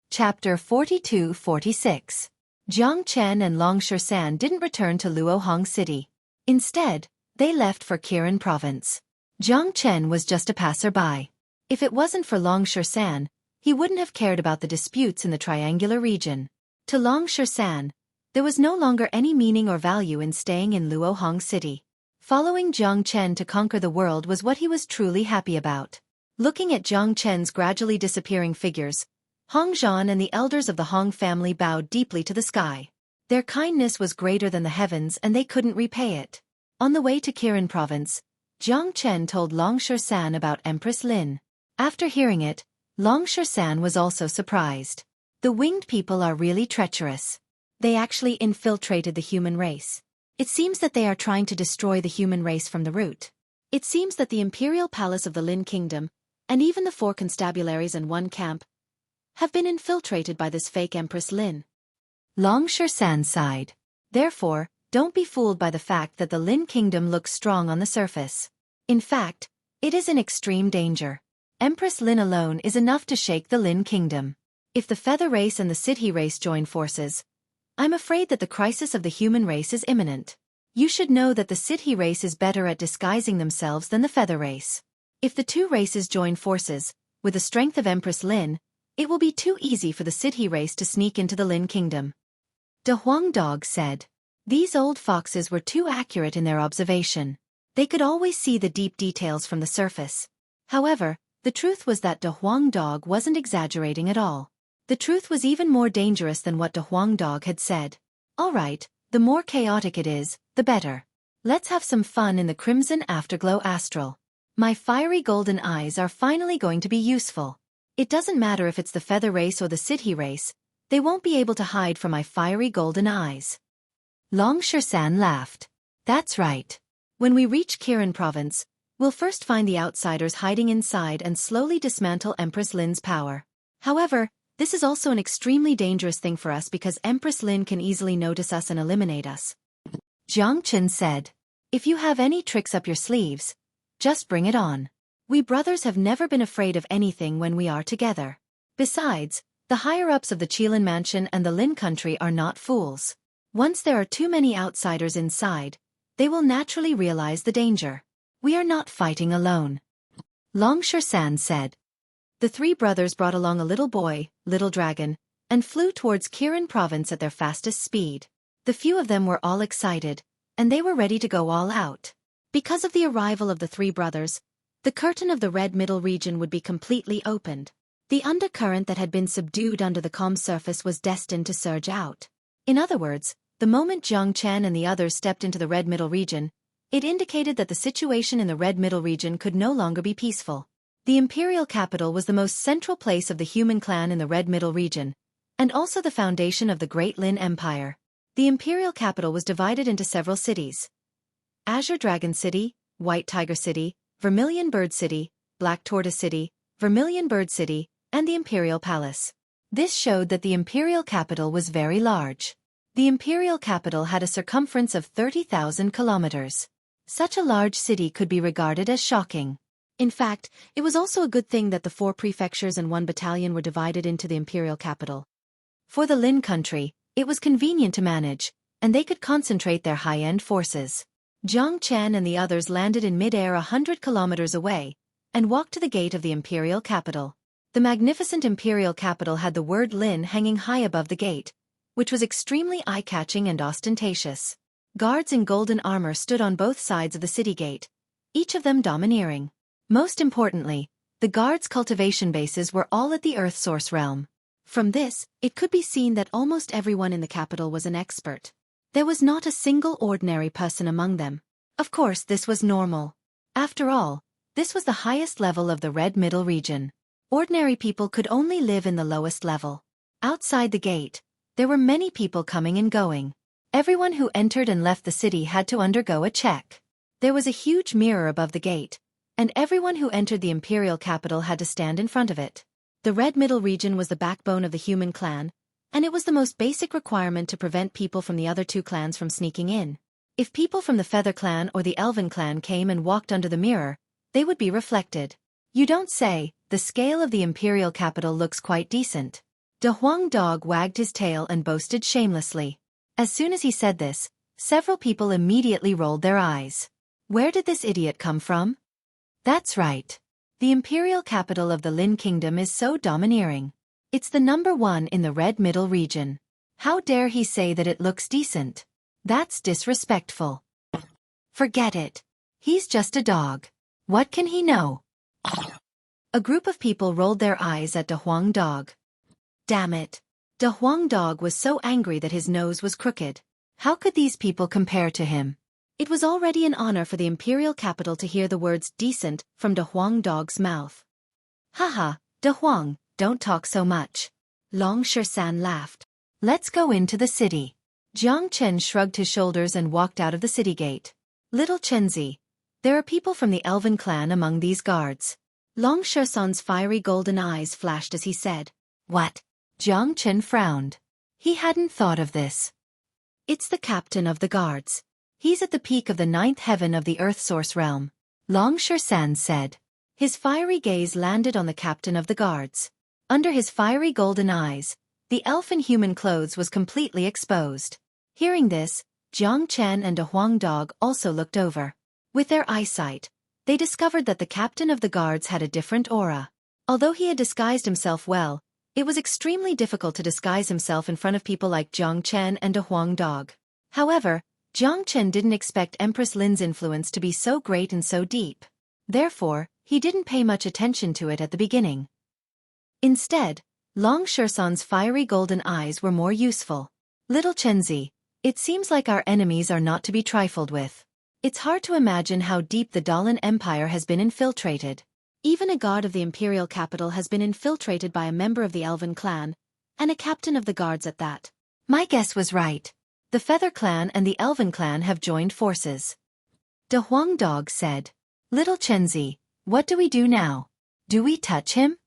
Chapter 42-46. Jiang Chen and Long San didn't return to Luohong City. Instead, they left for Kirin province. Jiang Chen was just a passerby. If it wasn't for Long San, he wouldn't have cared about the disputes in the Triangular region. To Long San, there was no longer any meaning or value in staying in Luohong City. Following Jiang Chen to conquer the world was what he was truly happy about. Looking at Jiang Chen's gradually disappearing figures, Hong Zhan and the elders of the Hong family bowed deeply to the sky. Their kindness was greater than the heavens and they couldn't repay it. On the way to Kirin province, Jiang Chen told Long San about Empress Lin. After hearing it, Long San was also surprised. The winged people are really treacherous. They actually infiltrated the human race. It seems that they are trying to destroy the human race from the root. It seems that the imperial palace of the Lin kingdom, and even the 4 constabularies and 1 camp, have been infiltrated by this fake Empress Lin. Long San sighed. Therefore, don't be fooled by the fact that the Lin kingdom looks strong on the surface. In fact, it is in extreme danger. Empress Lin alone is enough to shake the Lin kingdom. If the feather race and the city race join forces, I'm afraid that the crisis of the human race is imminent. You should know that the city race is better at disguising themselves than the feather race. If the 2 races join forces, with the strength of Empress Lin, it will be too easy for the city race to sneak into the Lin kingdom. De Huang Dog said. These old foxes were too accurate in their observation. They could always see the deep details from the surface. However, the truth was that De Huang Dog wasn't exaggerating at all. The truth was even more dangerous than what De Huang Dog had said. All right, the more chaotic it is, the better. Let's have some fun in the Crimson Afterglow Astral. My fiery golden eyes are finally going to be useful. It doesn't matter if it's the feather race or the city race, they won't be able to hide from my fiery golden eyes. Long San laughed. That's right. When we reach Kirin province, we'll first find the outsiders hiding inside and slowly dismantle Empress Lin's power. However, this is also an extremely dangerous thing for us because Empress Lin can easily notice us and eliminate us. Jiang Chen said. If you have any tricks up your sleeves, just bring it on. We brothers have never been afraid of anything when we are together. Besides, the higher-ups of the Qilin mansion and the Lin country are not fools. Once there are too many outsiders inside, they will naturally realize the danger. We are not fighting alone. Long San said. The 3 brothers brought along a little boy, Little Dragon, and flew towards Kirin province at their fastest speed. The few of them were all excited, and they were ready to go all out. Because of the arrival of the three brothers, the curtain of the red middle region would be completely opened. The undercurrent that had been subdued under the calm surface was destined to surge out. In other words, the moment Jiang Chen and the others stepped into the red middle region, it indicated that the situation in the red middle region could no longer be peaceful. The imperial capital was the most central place of the human clan in the red middle region, and also the foundation of the Great Lin Empire. The imperial capital was divided into several cities: Azure Dragon City, White Tiger City, Vermilion Bird City, Black Tortoise City, Vermilion Bird City, and the Imperial Palace. This showed that the imperial capital was very large. The imperial capital had a circumference of 30,000 kilometers. Such a large city could be regarded as shocking. In fact, it was also a good thing that the 4 prefectures and 1 battalion were divided into the imperial capital. For the Lin country, it was convenient to manage, and they could concentrate their high-end forces. Jiang Chen and the others landed in mid-air 100 kilometers away, and walked to the gate of the imperial capital. The magnificent imperial capital had the word Lin hanging high above the gate, which was extremely eye-catching and ostentatious. Guards in golden armor stood on both sides of the city gate, each of them domineering. Most importantly, the guards' cultivation bases were all at the Earth Source realm. From this, it could be seen that almost everyone in the capital was an expert. There was not a single ordinary person among them. Of course, this was normal. After all, this was the highest level of the Red Middle region. Ordinary people could only live in the lowest level. Outside the gate, there were many people coming and going. Everyone who entered and left the city had to undergo a check. There was a huge mirror above the gate, and everyone who entered the imperial capital had to stand in front of it. The Red Middle region was the backbone of the human clan, and it was the most basic requirement to prevent people from the other 2 clans from sneaking in. If people from the Feather clan or the Elven clan came and walked under the mirror, they would be reflected. You don't say. The scale of the imperial capital looks quite decent. De Huang Dog wagged his tail and boasted shamelessly. As soon as he said this, several people immediately rolled their eyes. Where did this idiot come from? That's right. The imperial capital of the Lin Kingdom is so domineering. It's the number 1 in the Red Middle region. How dare he say that it looks decent? That's disrespectful. Forget it. He's just a dog. What can he know? A group of people rolled their eyes at De Huang Dog. Damn it. De Huang Dog was so angry that his nose was crooked. How could these people compare to him? It was already an honor for the imperial capital to hear the words decent from De Huang Dog's mouth. Haha, De Huang, don't talk so much. Long Shersan laughed. Let's go into the city. Jiang Chen shrugged his shoulders and walked out of the city gate. Little Chenzi, there are people from the Elven clan among these guards. Long Shersan's fiery golden eyes flashed as he said, What? Jiang Chen frowned. He hadn't thought of this. It's the captain of the guards. He's at the peak of the 9th heaven of the Earth Source realm. Long Shersan said. His fiery gaze landed on the captain of the guards. Under his fiery golden eyes, the elfin human clothes was completely exposed. Hearing this, Jiang Chen and De Huang Dog also looked over. With their eyesight, they discovered that the captain of the guards had a different aura. Although he had disguised himself well, it was extremely difficult to disguise himself in front of people like Jiang Chen and De Huang Dog. However, Jiang Chen didn't expect Empress Lin's influence to be so great and so deep. Therefore, he didn't pay much attention to it at the beginning. Instead, Long Shersan's fiery golden eyes were more useful. Little Chenzi, it seems like our enemies are not to be trifled with. It's hard to imagine how deep the Dahlin Empire has been infiltrated. Even a guard of the imperial capital has been infiltrated by a member of the Elven clan, and a captain of the guards at that. My guess was right. The Feather clan and the Elven clan have joined forces. De Huang Dog said. Little Chenzi, what do we do now? Do we touch him?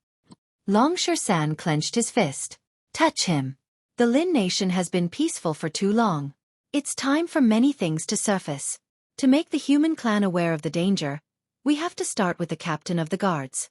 Long Shersan clenched his fist. Touch him. The Lin nation has been peaceful for too long. It's time for many things to surface. To make the human clan aware of the danger, we have to start with the captain of the guards.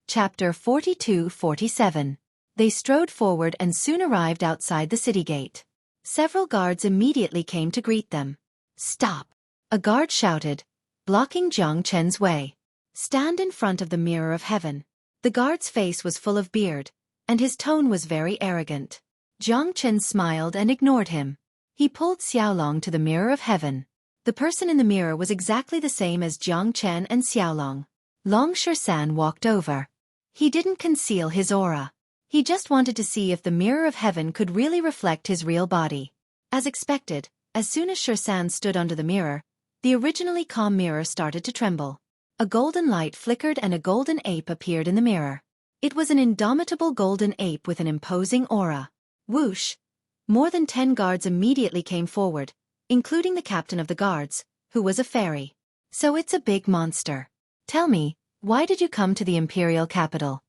Chapter 42-47. They strode forward and soon arrived outside the city gate. Several guards immediately came to greet them. Stop! A guard shouted, blocking Jiang Chen's way. Stand in front of the mirror of heaven. The guard's face was full of beard, and his tone was very arrogant. Jiang Chen smiled and ignored him. He pulled Xiaolong to the mirror of heaven. The person in the mirror was exactly the same as Jiang Chen and Xiaolong. Long Shan walked over. He didn't conceal his aura. He just wanted to see if the mirror of heaven could really reflect his real body. As expected, as soon as Shan stood under the mirror, the originally calm mirror started to tremble. A golden light flickered and a golden ape appeared in the mirror. It was an indomitable golden ape with an imposing aura. Whoosh! More than 10 guards immediately came forward, including the captain of the guards, who was a fairy. So it's a big monster. Tell me, why did you come to the imperial capital?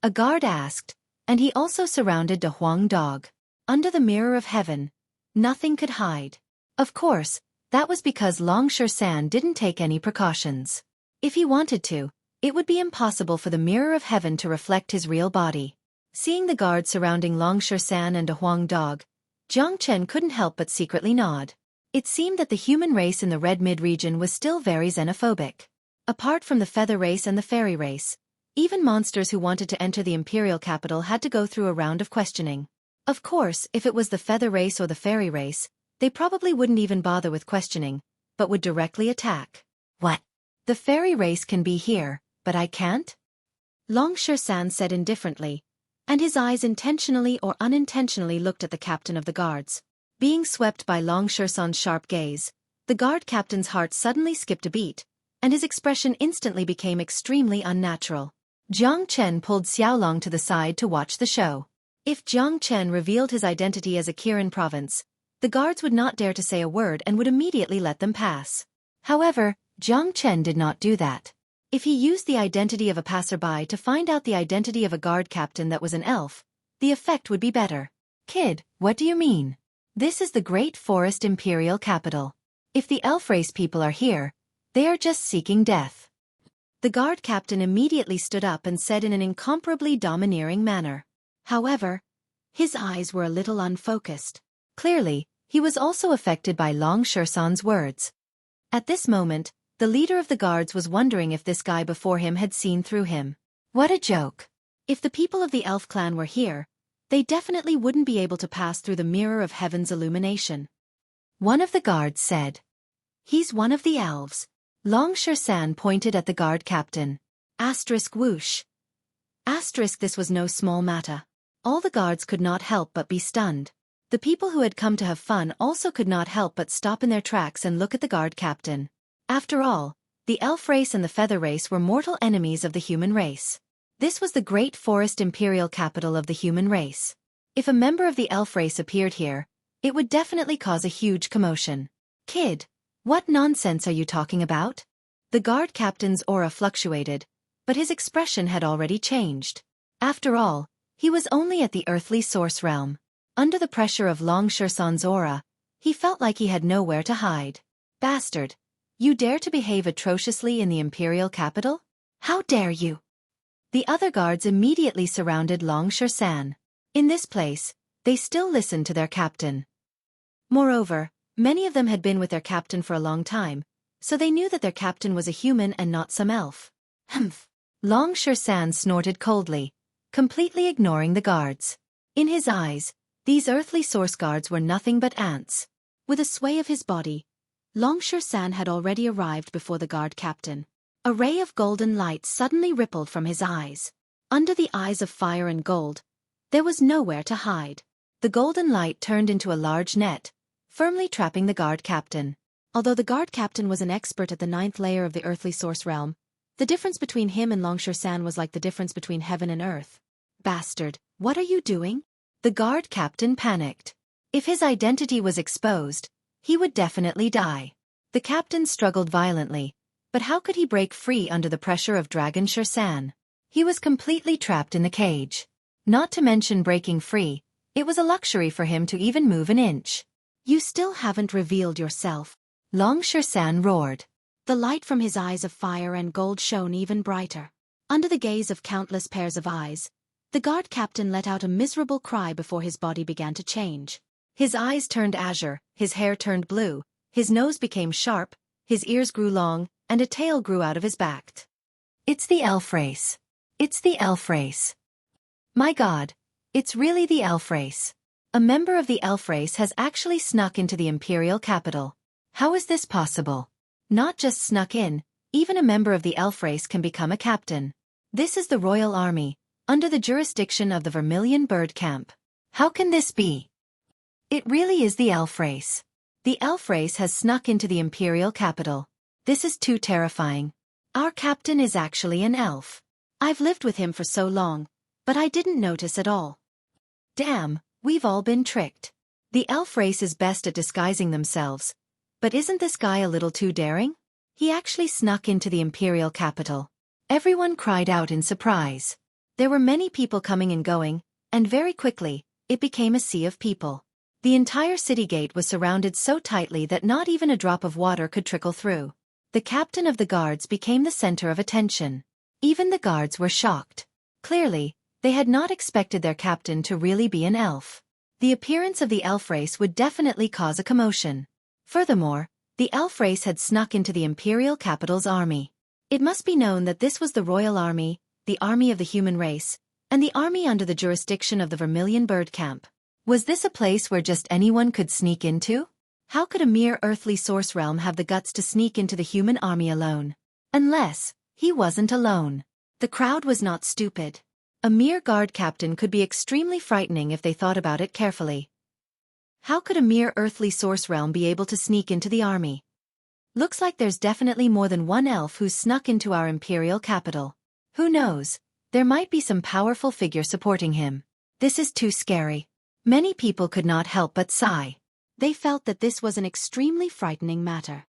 A guard asked, and he also surrounded the Huang dog. Under the mirror of heaven, nothing could hide. Of course, that was because Long Shan didn't take any precautions. If he wanted to, it would be impossible for the mirror of heaven to reflect his real body. Seeing the guards surrounding Long Shan and a Huang dog, Jiang Chen couldn't help but secretly nod. It seemed that the human race in the Red Mid-region was still very xenophobic. Apart from the feather race and the fairy race, even monsters who wanted to enter the imperial capital had to go through a round of questioning. Of course, if it was the feather race or the fairy race, they probably wouldn't even bother with questioning, but would directly attack. What? The fairy race can be here, but I can't? Long Shan said indifferently, and his eyes intentionally or unintentionally looked at the captain of the guards. Being swept by Long Shan's sharp gaze, the guard captain's heart suddenly skipped a beat, and his expression instantly became extremely unnatural. Jiang Chen pulled Xiaolong to the side to watch the show. If Jiang Chen revealed his identity as a Kirin province, the guards would not dare to say a word and would immediately let them pass. However, Jiang Chen did not do that. If he used the identity of a passerby to find out the identity of a guard captain that was an elf, the effect would be better. Kid, what do you mean? This is the Great Forest Imperial Capital. If the elf race people are here, they are just seeking death. The guard captain immediately stood up and said in an incomparably domineering manner. However, his eyes were a little unfocused. Clearly, he was also affected by Long Shan's words. At this moment, the leader of the guards was wondering if this guy before him had seen through him. What a joke! If the people of the elf clan were here, they definitely wouldn't be able to pass through the mirror of heaven's illumination. One of the guards said. He's one of the elves. Long Shan pointed at the guard captain. Asterisk whoosh. Asterisk this was no small matter. All the guards could not help but be stunned. The people who had come to have fun also could not help but stop in their tracks and look at the guard captain. After all, the elf race and the feather race were mortal enemies of the human race. This was the Great Forest Imperial capital of the human race. If a member of the elf race appeared here, it would definitely cause a huge commotion. Kid, what nonsense are you talking about? The guard captain's aura fluctuated, but his expression had already changed. After all, he was only at the earthly source realm. Under the pressure of Long Shan's aura, he felt like he had nowhere to hide. Bastard! You dare to behave atrociously in the imperial capital? How dare you? The other guards immediately surrounded Long Shan. In this place, they still listened to their captain. Moreover, many of them had been with their captain for a long time, so they knew that their captain was a human and not some elf. Humph! Long Shan snorted coldly, completely ignoring the guards. In his eyes, these earthly source guards were nothing but ants. With a sway of his body, Long Shan had already arrived before the guard captain. A ray of golden light suddenly rippled from his eyes. Under the eyes of fire and gold, there was nowhere to hide. The golden light turned into a large net, firmly trapping the guard captain. Although the guard captain was an expert at the 9th layer of the earthly source realm, the difference between him and Long Shan was like the difference between heaven and earth. Bastard, what are you doing? The guard captain panicked. If his identity was exposed, he would definitely die. The captain struggled violently, but how could he break free under the pressure of Dragon Shan? He was completely trapped in the cage. Not to mention breaking free, it was a luxury for him to even move an inch. You still haven't revealed yourself. Long Shan roared. The light from his eyes of fire and gold shone even brighter. Under the gaze of countless pairs of eyes, the guard captain let out a miserable cry before his body began to change. His eyes turned azure, his hair turned blue, his nose became sharp, his ears grew long, and a tail grew out of his back. It's the elf race. It's the elf race. My God, it's really the elf race. A member of the elf race has actually snuck into the imperial capital. How is this possible? Not just snuck in, even a member of the elf race can become a captain. This is the royal army, under the jurisdiction of the Vermilion Bird Camp. How can this be? It really is the elf race. The elf race has snuck into the imperial capital. This is too terrifying. Our captain is actually an elf. I've lived with him for so long, but I didn't notice at all. Damn, we've all been tricked. The elf race is best at disguising themselves. But isn't this guy a little too daring? He actually snuck into the imperial capital. Everyone cried out in surprise. There were many people coming and going, and very quickly, it became a sea of people. The entire city gate was surrounded so tightly that not even a drop of water could trickle through. The captain of the guards became the center of attention. Even the guards were shocked. Clearly, they had not expected their captain to really be an elf. The appearance of the elf race would definitely cause a commotion. Furthermore, the elf race had snuck into the imperial capital's army. It must be known that this was the royal army, the army of the human race, and the army under the jurisdiction of the Vermilion Bird Camp. Was this a place where just anyone could sneak into? How could a mere earthly source realm have the guts to sneak into the human army alone? Unless, he wasn't alone. The crowd was not stupid. A mere guard captain could be extremely frightening if they thought about it carefully. How could a mere earthly source realm be able to sneak into the army? Looks like there's definitely more than one elf who's snuck into our imperial capital. Who knows? There might be some powerful figure supporting him. This is too scary. Many people could not help but sigh. They felt that this was an extremely frightening matter.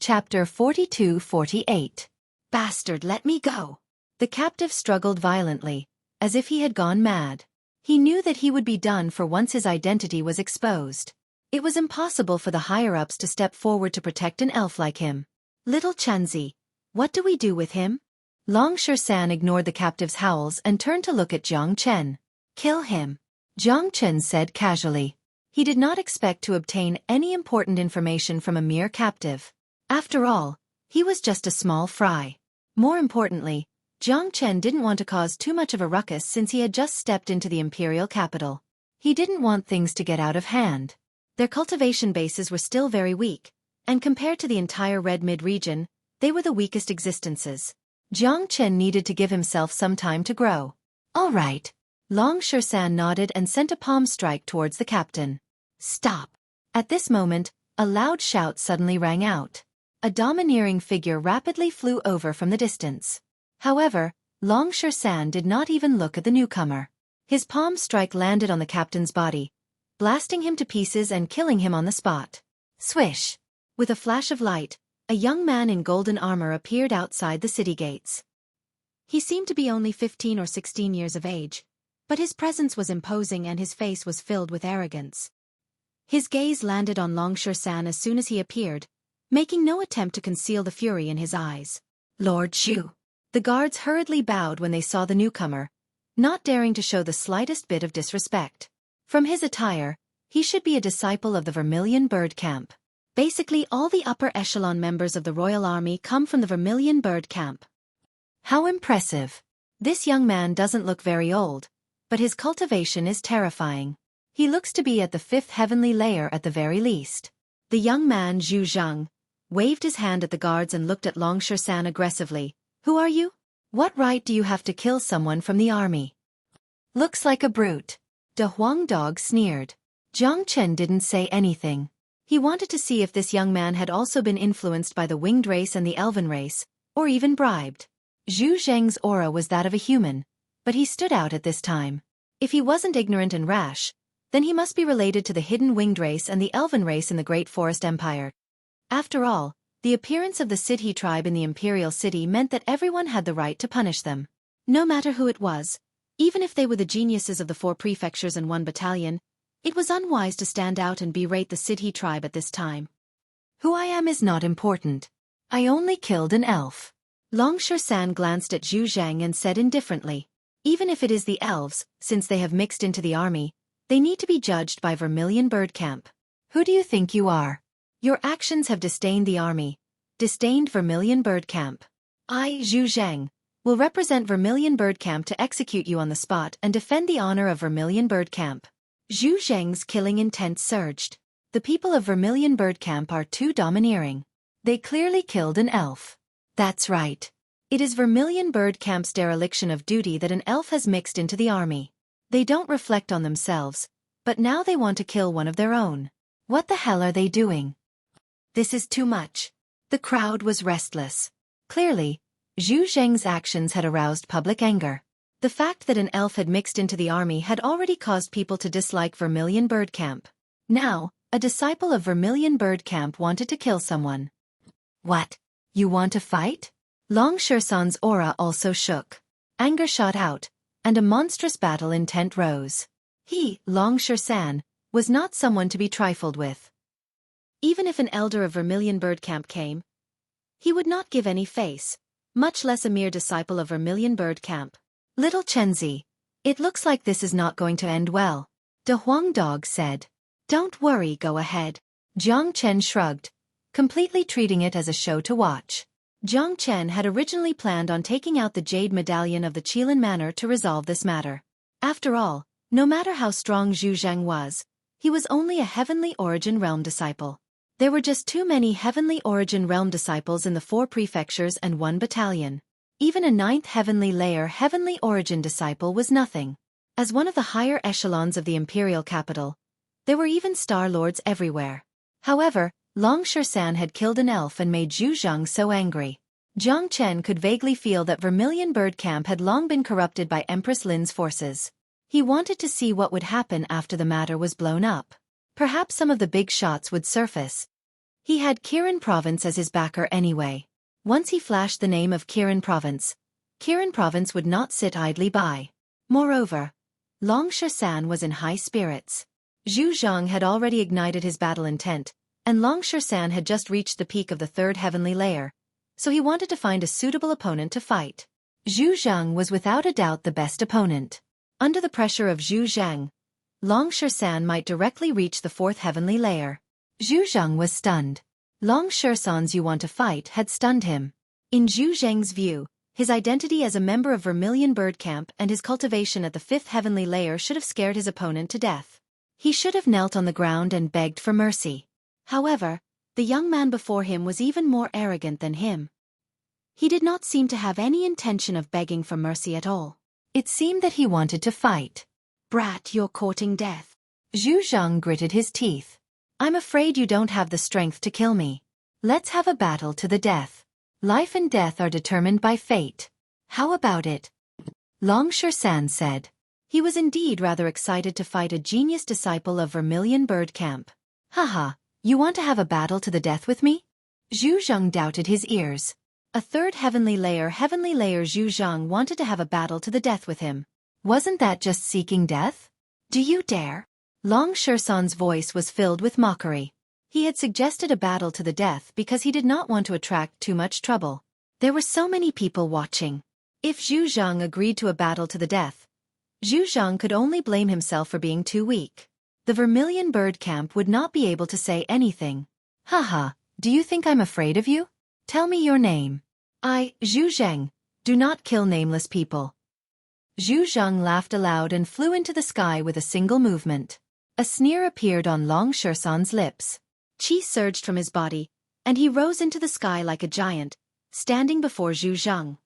Chapter 42-48. Bastard, let me go! The captive struggled violently, as if he had gone mad. He knew that he would be done for once his identity was exposed. It was impossible for the higher-ups to step forward to protect an elf like him. Little Chanzi, what do we do with him? Long Sher-san ignored the captive's howls and turned to look at Jiang Chen. Kill him, Jiang Chen said casually. He did not expect to obtain any important information from a mere captive. After all, he was just a small fry. More importantly, Jiang Chen didn't want to cause too much of a ruckus since he had just stepped into the imperial capital. He didn't want things to get out of hand. Their cultivation bases were still very weak, and compared to the entire Red Mid region, they were the weakest existences. Jiang Chen needed to give himself some time to grow. All right. Long Sher-san nodded and sent a palm strike towards the captain. Stop. At this moment, a loud shout suddenly rang out. A domineering figure rapidly flew over from the distance. However, Long Sher-san did not even look at the newcomer. His palm strike landed on the captain's body, blasting him to pieces and killing him on the spot. Swish! With a flash of light, a young man in golden armor appeared outside the city gates. He seemed to be only 15 or 16 years of age, but his presence was imposing and his face was filled with arrogance. His gaze landed on Long Sher-san as soon as he appeared, making no attempt to conceal the fury in his eyes. Lord Xu. The guards hurriedly bowed when they saw the newcomer, not daring to show the slightest bit of disrespect. From his attire, he should be a disciple of the Vermilion Bird Camp. Basically all the upper echelon members of the Royal Army come from the Vermilion Bird Camp. How impressive. This young man doesn't look very old, but his cultivation is terrifying. He looks to be at the 5th heavenly layer at the very least. The young man Zhu Zhang waved his hand at the guards and looked at Long Sher-san aggressively. Who are you? What right do you have to kill someone from the army? Looks like a brute. De Huang Dog sneered. Jiang Chen didn't say anything. He wanted to see if this young man had also been influenced by the winged race and the elven race, or even bribed. Zhu Zheng's aura was that of a human, but he stood out at this time. If he wasn't ignorant and rash, then he must be related to the hidden winged race and the elven race in the Great Forest Empire. After all, the appearance of the Sidhi tribe in the imperial city meant that everyone had the right to punish them. No matter who it was, even if they were the geniuses of the 4 prefectures and 1 battalion, it was unwise to stand out and berate the Sidhi tribe at this time. Who I am is not important. I only killed an elf. Long Sher-san glanced at Zhu Zhang and said indifferently, even if it is the elves, since they have mixed into the army, they need to be judged by Vermilion Bird Camp. Who do you think you are? Your actions have disdained the army, disdained Vermilion Bird Camp. I, Zhu Zhang, will represent Vermilion Bird Camp to execute you on the spot and defend the honor of Vermilion Bird Camp. Zhu Zheng's killing intent surged. The people of Vermilion Bird Camp are too domineering. They clearly killed an elf. That's right. It is Vermilion Bird Camp's dereliction of duty that an elf has mixed into the army. They don't reflect on themselves, but now they want to kill one of their own. What the hell are they doing? This is too much. The crowd was restless. Clearly, Zhu Zheng's actions had aroused public anger. The fact that an elf had mixed into the army had already caused people to dislike Vermilion Bird Camp. Now, a disciple of Vermilion Bird Camp wanted to kill someone. What? You want to fight? Long Shersan's aura also shook. Anger shot out, and a monstrous battle intent rose. He, Long Shersan, was not someone to be trifled with. Even if an elder of Vermilion Bird Camp came, he would not give any face, much less a mere disciple of Vermilion Bird Camp. Little Chenzi, it looks like this is not going to end well. De Huang Dog said. Don't worry, go ahead. Jiang Chen shrugged, completely treating it as a show to watch. Jiang Chen had originally planned on taking out the Jade Medallion of the Qilin Manor to resolve this matter. After all, no matter how strong Zhu Zheng was, he was only a Heavenly Origin Realm disciple. There were just too many Heavenly Origin Realm disciples in the 4 prefectures and 1 battalion. Even a 9th Heavenly Layer Heavenly Origin disciple was nothing. As one of the higher echelons of the imperial capital, there were even Star Lords everywhere. However, Long Shersan had killed an elf and made Zhu Zheng so angry. Jiang Chen could vaguely feel that Vermilion Bird Camp had long been corrupted by Empress Lin's forces. He wanted to see what would happen after the matter was blown up. Perhaps some of the big shots would surface. He had Kirin Province as his backer anyway. Once he flashed the name of Kirin Province would not sit idly by. Moreover, Long Shersan was in high spirits. Zhu Zheng had already ignited his battle intent, and Long Shersan had just reached the peak of the 3rd heavenly layer, so he wanted to find a suitable opponent to fight. Zhu Zheng was without a doubt the best opponent. Under the pressure of Zhu Zheng, Long Shersan might directly reach the 4th heavenly layer. Zhu Zheng was stunned. Long Shersan's "you want to fight" had stunned him. In Zhu Zheng's view, his identity as a member of Vermilion Bird Camp and his cultivation at the 5th heavenly layer should have scared his opponent to death. He should have knelt on the ground and begged for mercy. However, the young man before him was even more arrogant than him. He did not seem to have any intention of begging for mercy at all. It seemed that he wanted to fight. Brat, you're courting death. Zhu Zheng gritted his teeth. I'm afraid you don't have the strength to kill me. Let's have a battle to the death. Life and death are determined by fate. How about it? Long Shersan said. He was indeed rather excited to fight a genius disciple of Vermilion Bird Camp. Haha, you want to have a battle to the death with me? Zhu Zheng doubted his ears. A 3rd heavenly layer Zhu Zheng wanted to have a battle to the death with him. Wasn't that just seeking death? Do you dare? Long Shersan's voice was filled with mockery. He had suggested a battle to the death because he did not want to attract too much trouble. There were so many people watching. If Zhu Zheng agreed to a battle to the death, Zhu Zheng could only blame himself for being too weak. The Vermilion Bird Camp would not be able to say anything. Haha, do you think I'm afraid of you? Tell me your name. Zhu Zheng, do not kill nameless people. Zhu Zheng laughed aloud and flew into the sky with a single movement. A sneer appeared on Long Shersan's lips. Qi surged from his body, and he rose into the sky like a giant, standing before Zhu Zheng.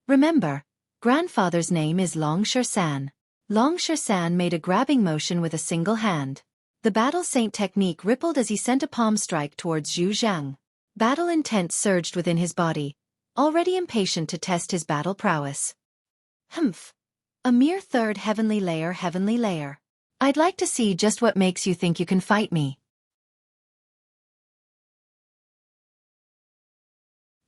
Remember, grandfather's name is Long Shersan. Long Shersan made a grabbing motion with a single hand. The Battle Saint technique rippled as he sent a palm strike towards Zhu Zheng. Battle intent surged within his body, already impatient to test his battle prowess. Humph. A mere 3rd heavenly layer. I'd like to see just what makes you think you can fight me.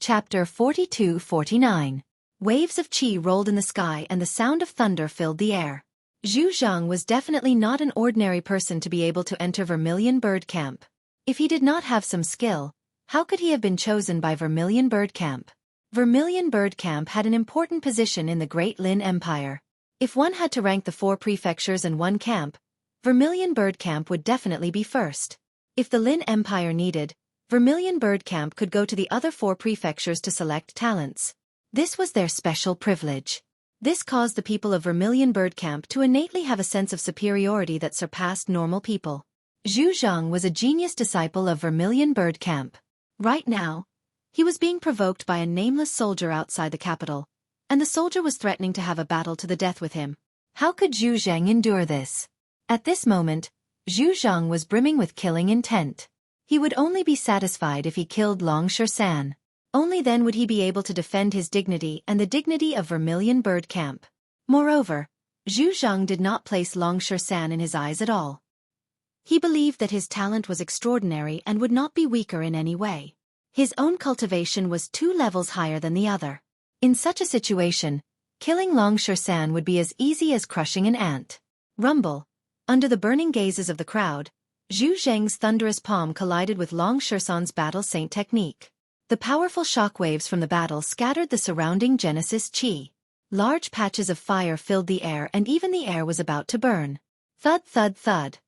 Chapter 42-49. Waves of qi rolled in the sky and the sound of thunder filled the air. Zhu Zheng was definitely not an ordinary person to be able to enter Vermilion Bird Camp. If he did not have some skill, how could he have been chosen by Vermilion Bird Camp? Vermilion Bird Camp had an important position in the Great Lin Empire. If one had to rank the 4 prefectures and 1 camp, Vermilion Bird Camp would definitely be first. If the Lin Empire needed, Vermilion Bird Camp could go to the other 4 prefectures to select talents. This was their special privilege. This caused the people of Vermilion Bird Camp to innately have a sense of superiority that surpassed normal people. Zhu Zhang was a genius disciple of Vermilion Bird Camp. Right now, he was being provoked by a nameless soldier outside the capital, and the soldier was threatening to have a battle to the death with him. How could Zhu Zhang endure this? At this moment, Zhu Zhang was brimming with killing intent. He would only be satisfied if he killed Long San. Only then would he be able to defend his dignity and the dignity of Vermilion Bird Camp. Moreover, Zhu Zhang did not place Long San in his eyes at all. He believed that his talent was extraordinary and would not be weaker in any way. His own cultivation was 2 levels higher than the other. In such a situation, killing Long San would be as easy as crushing an ant. Rumble. Under the burning gazes of the crowd, Zhu Zhang's thunderous palm collided with Long San's battle saint technique. The powerful shockwaves from the battle scattered the surrounding Genesis chi. Large patches of fire filled the air and even the air was about to burn. Thud thud thud.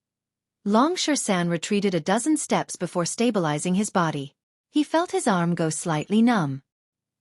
Long San retreated a dozen steps before stabilizing his body. He felt his arm go slightly numb.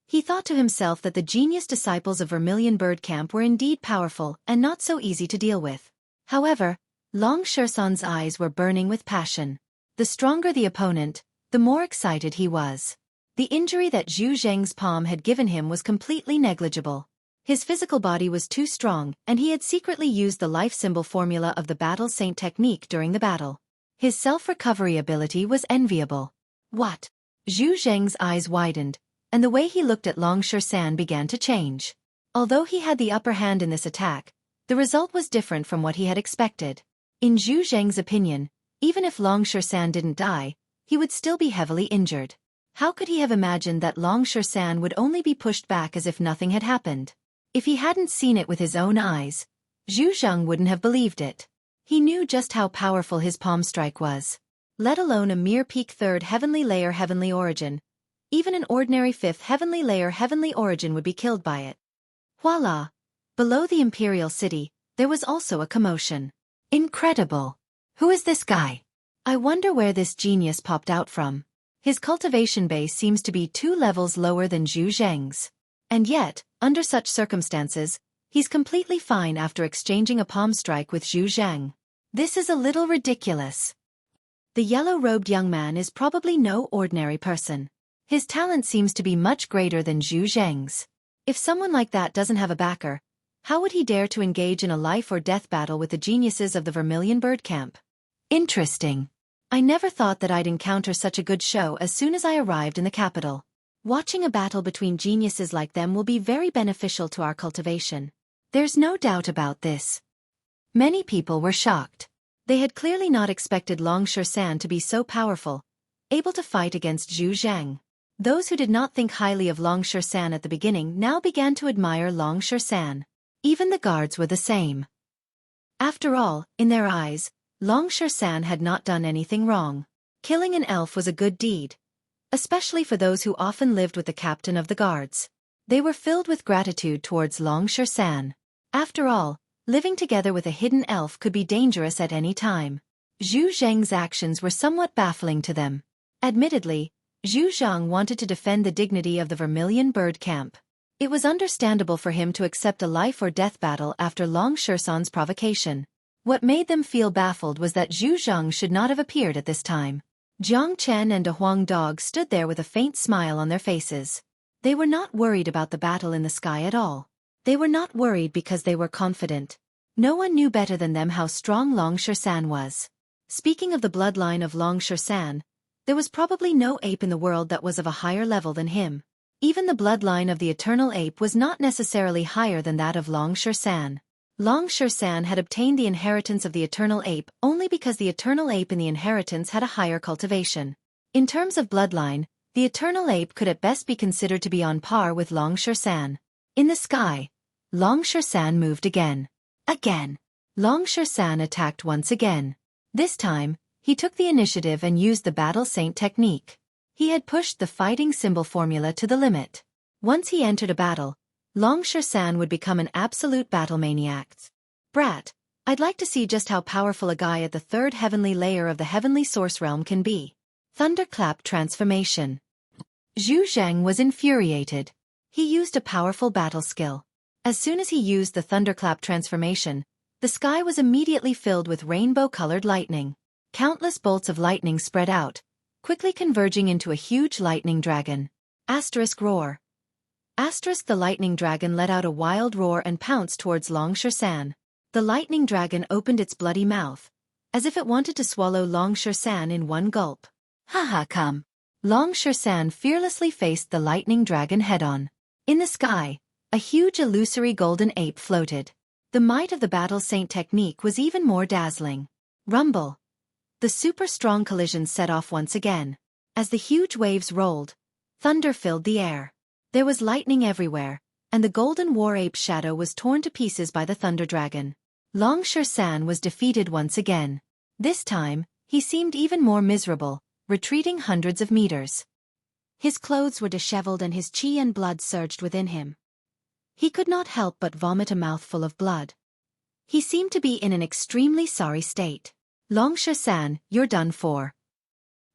He thought to himself that the genius disciples of Vermilion Bird Camp were indeed powerful and not so easy to deal with. However, Long San's eyes were burning with passion. The stronger the opponent, the more excited he was. The injury that Zhu Zhang's palm had given him was completely negligible. His physical body was too strong, and he had secretly used the life symbol formula of the battle saint technique during the battle. His self-recovery ability was enviable. What? Zhu Zhang's eyes widened, and the way he looked at Long San began to change. Although he had the upper hand in this attack, the result was different from what he had expected. In Zhu Zhang's opinion, even if Long San didn't die, he would still be heavily injured. How could he have imagined that Long San would only be pushed back as if nothing had happened? If he hadn't seen it with his own eyes, Zhu Zhang wouldn't have believed it. He knew just how powerful his palm strike was. Let alone a mere peak 3rd heavenly layer heavenly origin. Even an ordinary 5th heavenly layer heavenly origin would be killed by it. Voila! Below the Imperial City, there was also a commotion. Incredible! Who is this guy? I wonder where this genius popped out from. His cultivation base seems to be 2 levels lower than Zhu Zhang's. And yet, under such circumstances, he's completely fine after exchanging a palm strike with Zhu Zhang. This is a little ridiculous. The yellow-robed young man is probably no ordinary person. His talent seems to be much greater than Zhu Zhang's. If someone like that doesn't have a backer, how would he dare to engage in a life-or-death battle with the geniuses of the Vermilion Bird Camp? Interesting. I never thought that I'd encounter such a good show as soon as I arrived in the capital. Watching a battle between geniuses like them will be very beneficial to our cultivation. There's no doubt about this. Many people were shocked. They had clearly not expected Long San to be so powerful, able to fight against Zhu Zhang. Those who did not think highly of Long San at the beginning now began to admire Long San. Even the guards were the same. After all, in their eyes, Long San had not done anything wrong. Killing an elf was a good deed, especially for those who often lived with the captain of the guards. They were filled with gratitude towards Long San. After all, living together with a hidden elf could be dangerous at any time. Zhu Zhang's actions were somewhat baffling to them. Admittedly, Zhu Zhang wanted to defend the dignity of the Vermilion Bird Camp. It was understandable for him to accept a life-or-death battle after Long San's provocation. What made them feel baffled was that Zhu Zhang should not have appeared at this time. Jiang Chen and a Huang dog stood there with a faint smile on their faces. They were not worried about the battle in the sky at all. They were not worried because they were confident. No one knew better than them how strong Long San was. Speaking of the bloodline of Long San, there was probably no ape in the world that was of a higher level than him. Even the bloodline of the eternal ape was not necessarily higher than that of Long San. Long San had obtained the inheritance of the eternal ape only because the eternal ape in the inheritance had a higher cultivation. In terms of bloodline, the eternal ape could at best be considered to be on par with Long San. In the sky, Long San moved again. Long San attacked once again. This time, he took the initiative and used the battle saint technique. He had pushed the fighting symbol formula to the limit. Once he entered a battle, Long San would become an absolute battle maniac. Brat, I'd like to see just how powerful a guy at the 3rd heavenly layer of the heavenly source realm can be. Thunderclap transformation. Zhu Zhang was infuriated. He used a powerful battle skill. As soon as he used the thunderclap transformation, the sky was immediately filled with rainbow-colored lightning. Countless bolts of lightning spread out, quickly converging into a huge lightning dragon. Asterisk roar. Asterisk the lightning dragon let out a wild roar and pounced towards Long Shersan. The lightning dragon opened its bloody mouth, as if it wanted to swallow Long Shersan in one gulp. Haha, come. Long Shersan fearlessly faced the lightning dragon head-on. In the sky, a huge illusory golden ape floated. The might of the battle saint technique was even more dazzling. Rumble. The super-strong collision set off once again. As the huge waves rolled, thunder filled the air. There was lightning everywhere, and the golden war ape's shadow was torn to pieces by the thunder dragon. Long Shersan was defeated once again. This time, he seemed even more miserable, retreating hundreds of meters. His clothes were disheveled and his chi and blood surged within him. He could not help but vomit a mouthful of blood. He seemed to be in an extremely sorry state. Long Shersan, you're done for.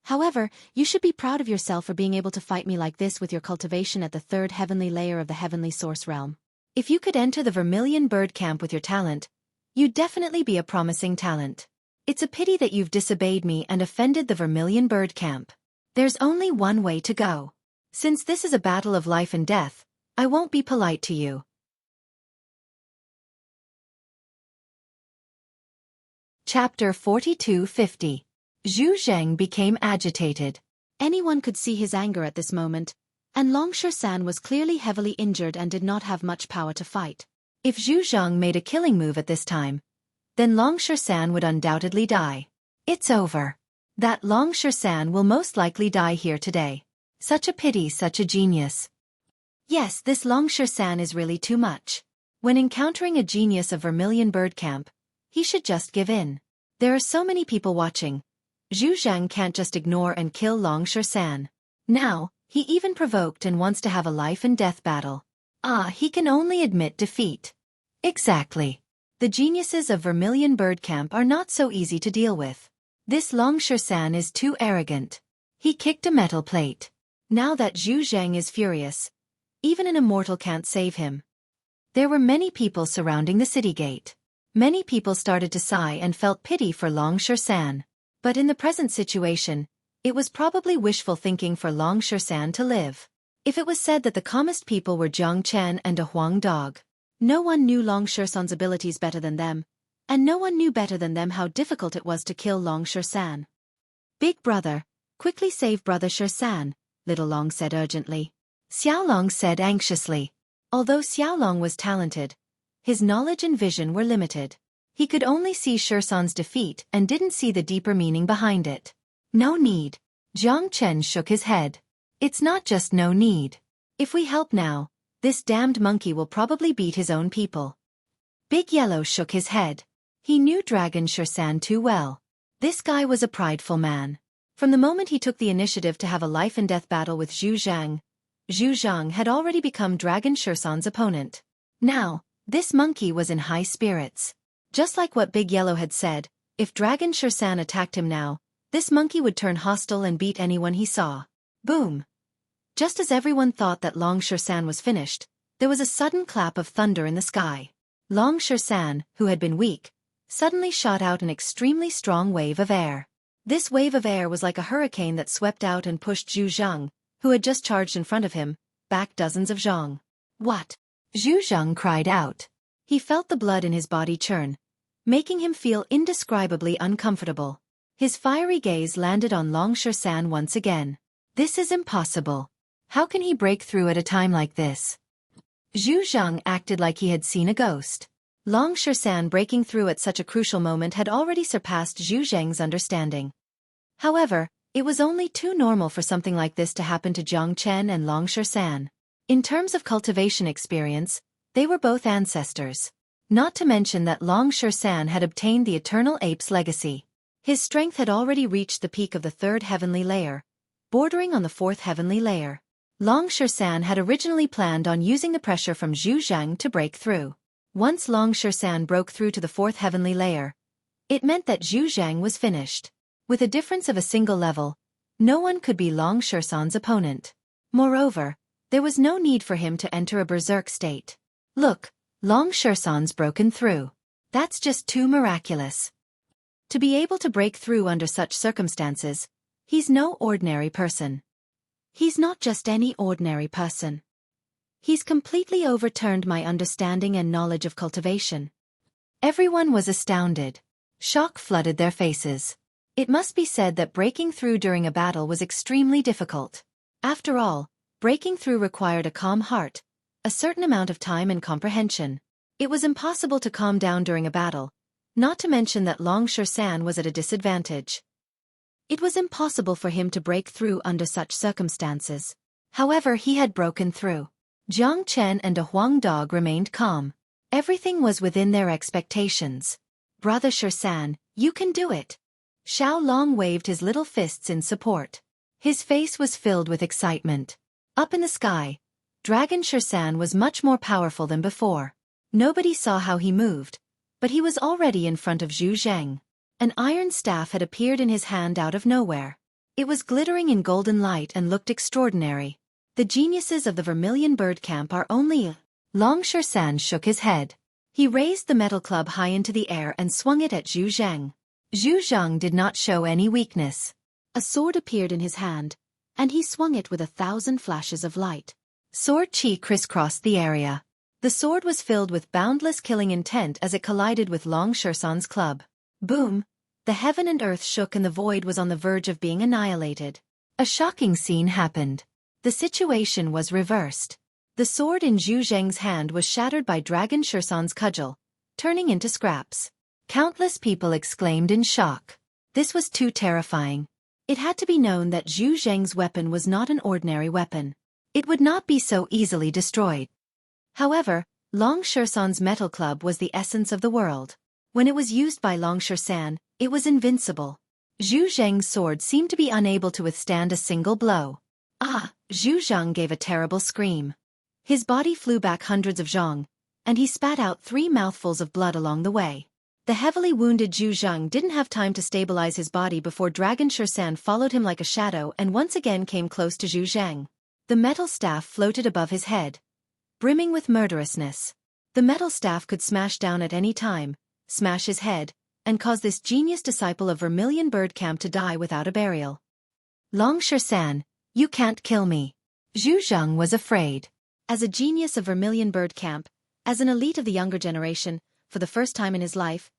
However, you should be proud of yourself for being able to fight me like this with your cultivation at the third heavenly layer of the heavenly source realm. If you could enter the Vermilion Bird Camp with your talent, you'd definitely be a promising talent. It's a pity that you've disobeyed me and offended the Vermilion Bird Camp. There's only one way to go. Since this is a battle of life and death, I won't be polite to you. Chapter 4250. Zhu Zheng became agitated. Anyone could see his anger at this moment, and Long Shersan was clearly heavily injured and did not have much power to fight. If Zhu Zheng made a killing move at this time, then Long Shersan would undoubtedly die. It's over. That Long Shersan will most likely die here today. Such a pity, such a genius. Yes, this Long Shersan is really too much. When encountering a genius of Vermilion Bird Camp, he should just give in. There are so many people watching. Zhu Zheng can't just ignore and kill Long Shersan. Now, he even provoked and wants to have a life and death battle. He can only admit defeat. Exactly. The geniuses of Vermilion Bird Camp are not so easy to deal with. This Long Shersan is too arrogant. He kicked a metal plate. Now that Zhu Zheng is furious, even an immortal can't save him. There were many people surrounding the city gate. Many people started to sigh and felt pity for Long Shersan. But in the present situation, it was probably wishful thinking for Long Shersan to live. If it was said that the calmest people were Jiang Chen and a Huang dog, no one knew Long Shersan's abilities better than them, and no one knew better than them how difficult it was to kill Long Shersan. Big brother, quickly save brother Shersan, Little Long said urgently. Xiaolong said anxiously. Although Xiaolong was talented, his knowledge and vision were limited. He could only see Shersan's defeat and didn't see the deeper meaning behind it. No need. Jiang Chen shook his head. It's not just no need. If we help now, this damned monkey will probably beat his own people. Big Yellow shook his head. He knew Dragon Shersan too well. This guy was a prideful man. From the moment he took the initiative to have a life and death battle with Zhu Zheng had already become Dragon Shersan's opponent. Now, this monkey was in high spirits. Just like what Big Yellow had said, if Dragon Shersan attacked him now, this monkey would turn hostile and beat anyone he saw. Boom! Just as everyone thought that Long Shersan was finished, there was a sudden clap of thunder in the sky. Long Shersan, who had been weak, suddenly shot out an extremely strong wave of air. This wave of air was like a hurricane that swept out and pushed Zhu Zheng, who had just charged in front of him, back dozens of zhang. What? Zhu Zheng cried out. He felt the blood in his body churn, making him feel indescribably uncomfortable. His fiery gaze landed on Long Shersan once again. This is impossible. How can he break through at a time like this? Zhu Zheng acted like he had seen a ghost. Long Shersan breaking through at such a crucial moment had already surpassed Zhu Zheng's understanding. However, it was only too normal for something like this to happen to Jiang Chen and Long Shersan. In terms of cultivation experience, they were both ancestors. Not to mention that Long Shersan had obtained the Eternal Ape's legacy. His strength had already reached the peak of the third heavenly layer, bordering on the fourth heavenly layer. Long Shersan had originally planned on using the pressure from Zhu Zheng to break through. Once Long Shersan broke through to the fourth heavenly layer, it meant that Zhu Zheng was finished. With a difference of a single level, no one could be Long Shersan's opponent. Moreover, There was no need for him to enter a berserk state. Look, Long Shersan's broken through. That's just too miraculous. To be able to break through under such circumstances, he's no ordinary person. He's not just any ordinary person. He's completely overturned my understanding and knowledge of cultivation. Everyone was astounded. Shock flooded their faces. It must be said that breaking through during a battle was extremely difficult. After all, breaking through required a calm heart, a certain amount of time and comprehension. It was impossible to calm down during a battle, not to mention that Long Shersan was at a disadvantage. It was impossible for him to break through under such circumstances. However, he had broken through. Jiang Chen and a Huang dog remained calm. Everything was within their expectations. Brother Shersan, you can do it. Xiao Long waved his little fists in support. His face was filled with excitement. Up in the sky, Dragon Shersan was much more powerful than before. Nobody saw how he moved, but he was already in front of Zhu Zheng. An iron staff had appeared in his hand out of nowhere. It was glittering in golden light and looked extraordinary. The geniuses of the Vermilion Bird Camp are only... Long Shersan shook his head. He raised the metal club high into the air and swung it at Zhu Zheng. Zhu Zheng did not show any weakness. A sword appeared in his hand, and he swung it with 1,000 flashes of light. Sword chi crisscrossed the area. The sword was filled with boundless killing intent as it collided with Long Shersan's club. Boom! The heaven and earth shook and the void was on the verge of being annihilated. A shocking scene happened. The situation was reversed. The sword in Zhu Zheng's hand was shattered by Dragon Shersan's cudgel, turning into scraps. Countless people exclaimed in shock. This was too terrifying. It had to be known that Zhu Zheng's weapon was not an ordinary weapon. It would not be so easily destroyed. However, Long Shersan's metal club was the essence of the world. When it was used by Long Shersan, it was invincible. Zhu Zheng's sword seemed to be unable to withstand a single blow. Ah! Zhu Zheng gave a terrible scream. His body flew back hundreds of zhong, and he spat out 3 mouthfuls of blood along the way. The heavily wounded Zhu Zheng didn't have time to stabilize his body before Dragon Shersan followed him like a shadow and once again came close to Zhu Zheng. The metal staff floated above his head, brimming with murderousness. The metal staff could smash down at any time, smash his head, and cause this genius disciple of Vermilion Bird Camp to die without a burial. Long Shersan, you can't kill me. Zhu Zheng was afraid. As a genius of Vermilion Bird Camp, as an elite of the younger generation, for the first time in his life,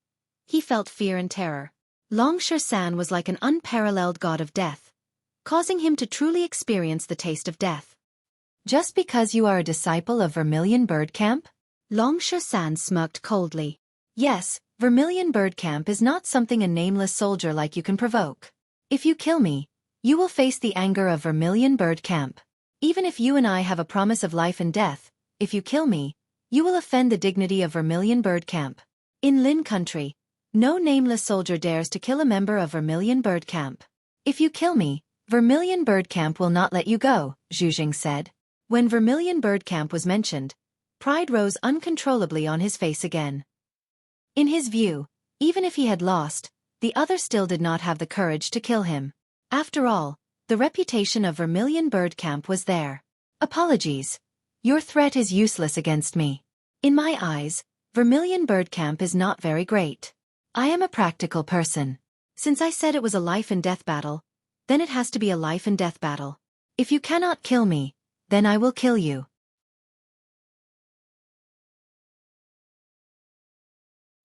he felt fear and terror. Long Shersan was like an unparalleled god of death, causing him to truly experience the taste of death. Just because you are a disciple of Vermilion Bird Camp? Long Shersan smirked coldly. Yes, Vermilion Bird Camp is not something a nameless soldier like you can provoke. If you kill me, you will face the anger of Vermilion Bird Camp. Even if you and I have a promise of life and death, if you kill me, you will offend the dignity of Vermilion Bird Camp. In Lin Country, no nameless soldier dares to kill a member of Vermilion Bird Camp. If you kill me, Vermilion Bird Camp will not let you go, Zhu Zheng said. When Vermilion Bird Camp was mentioned, pride rose uncontrollably on his face again. In his view, even if he had lost, the other still did not have the courage to kill him. After all, the reputation of Vermilion Bird Camp was there. Apologies. Your threat is useless against me. In my eyes, Vermilion Bird Camp is not very great. I am a practical person. Since I said it was a life and death battle, then it has to be a life and death battle. If you cannot kill me, then I will kill you.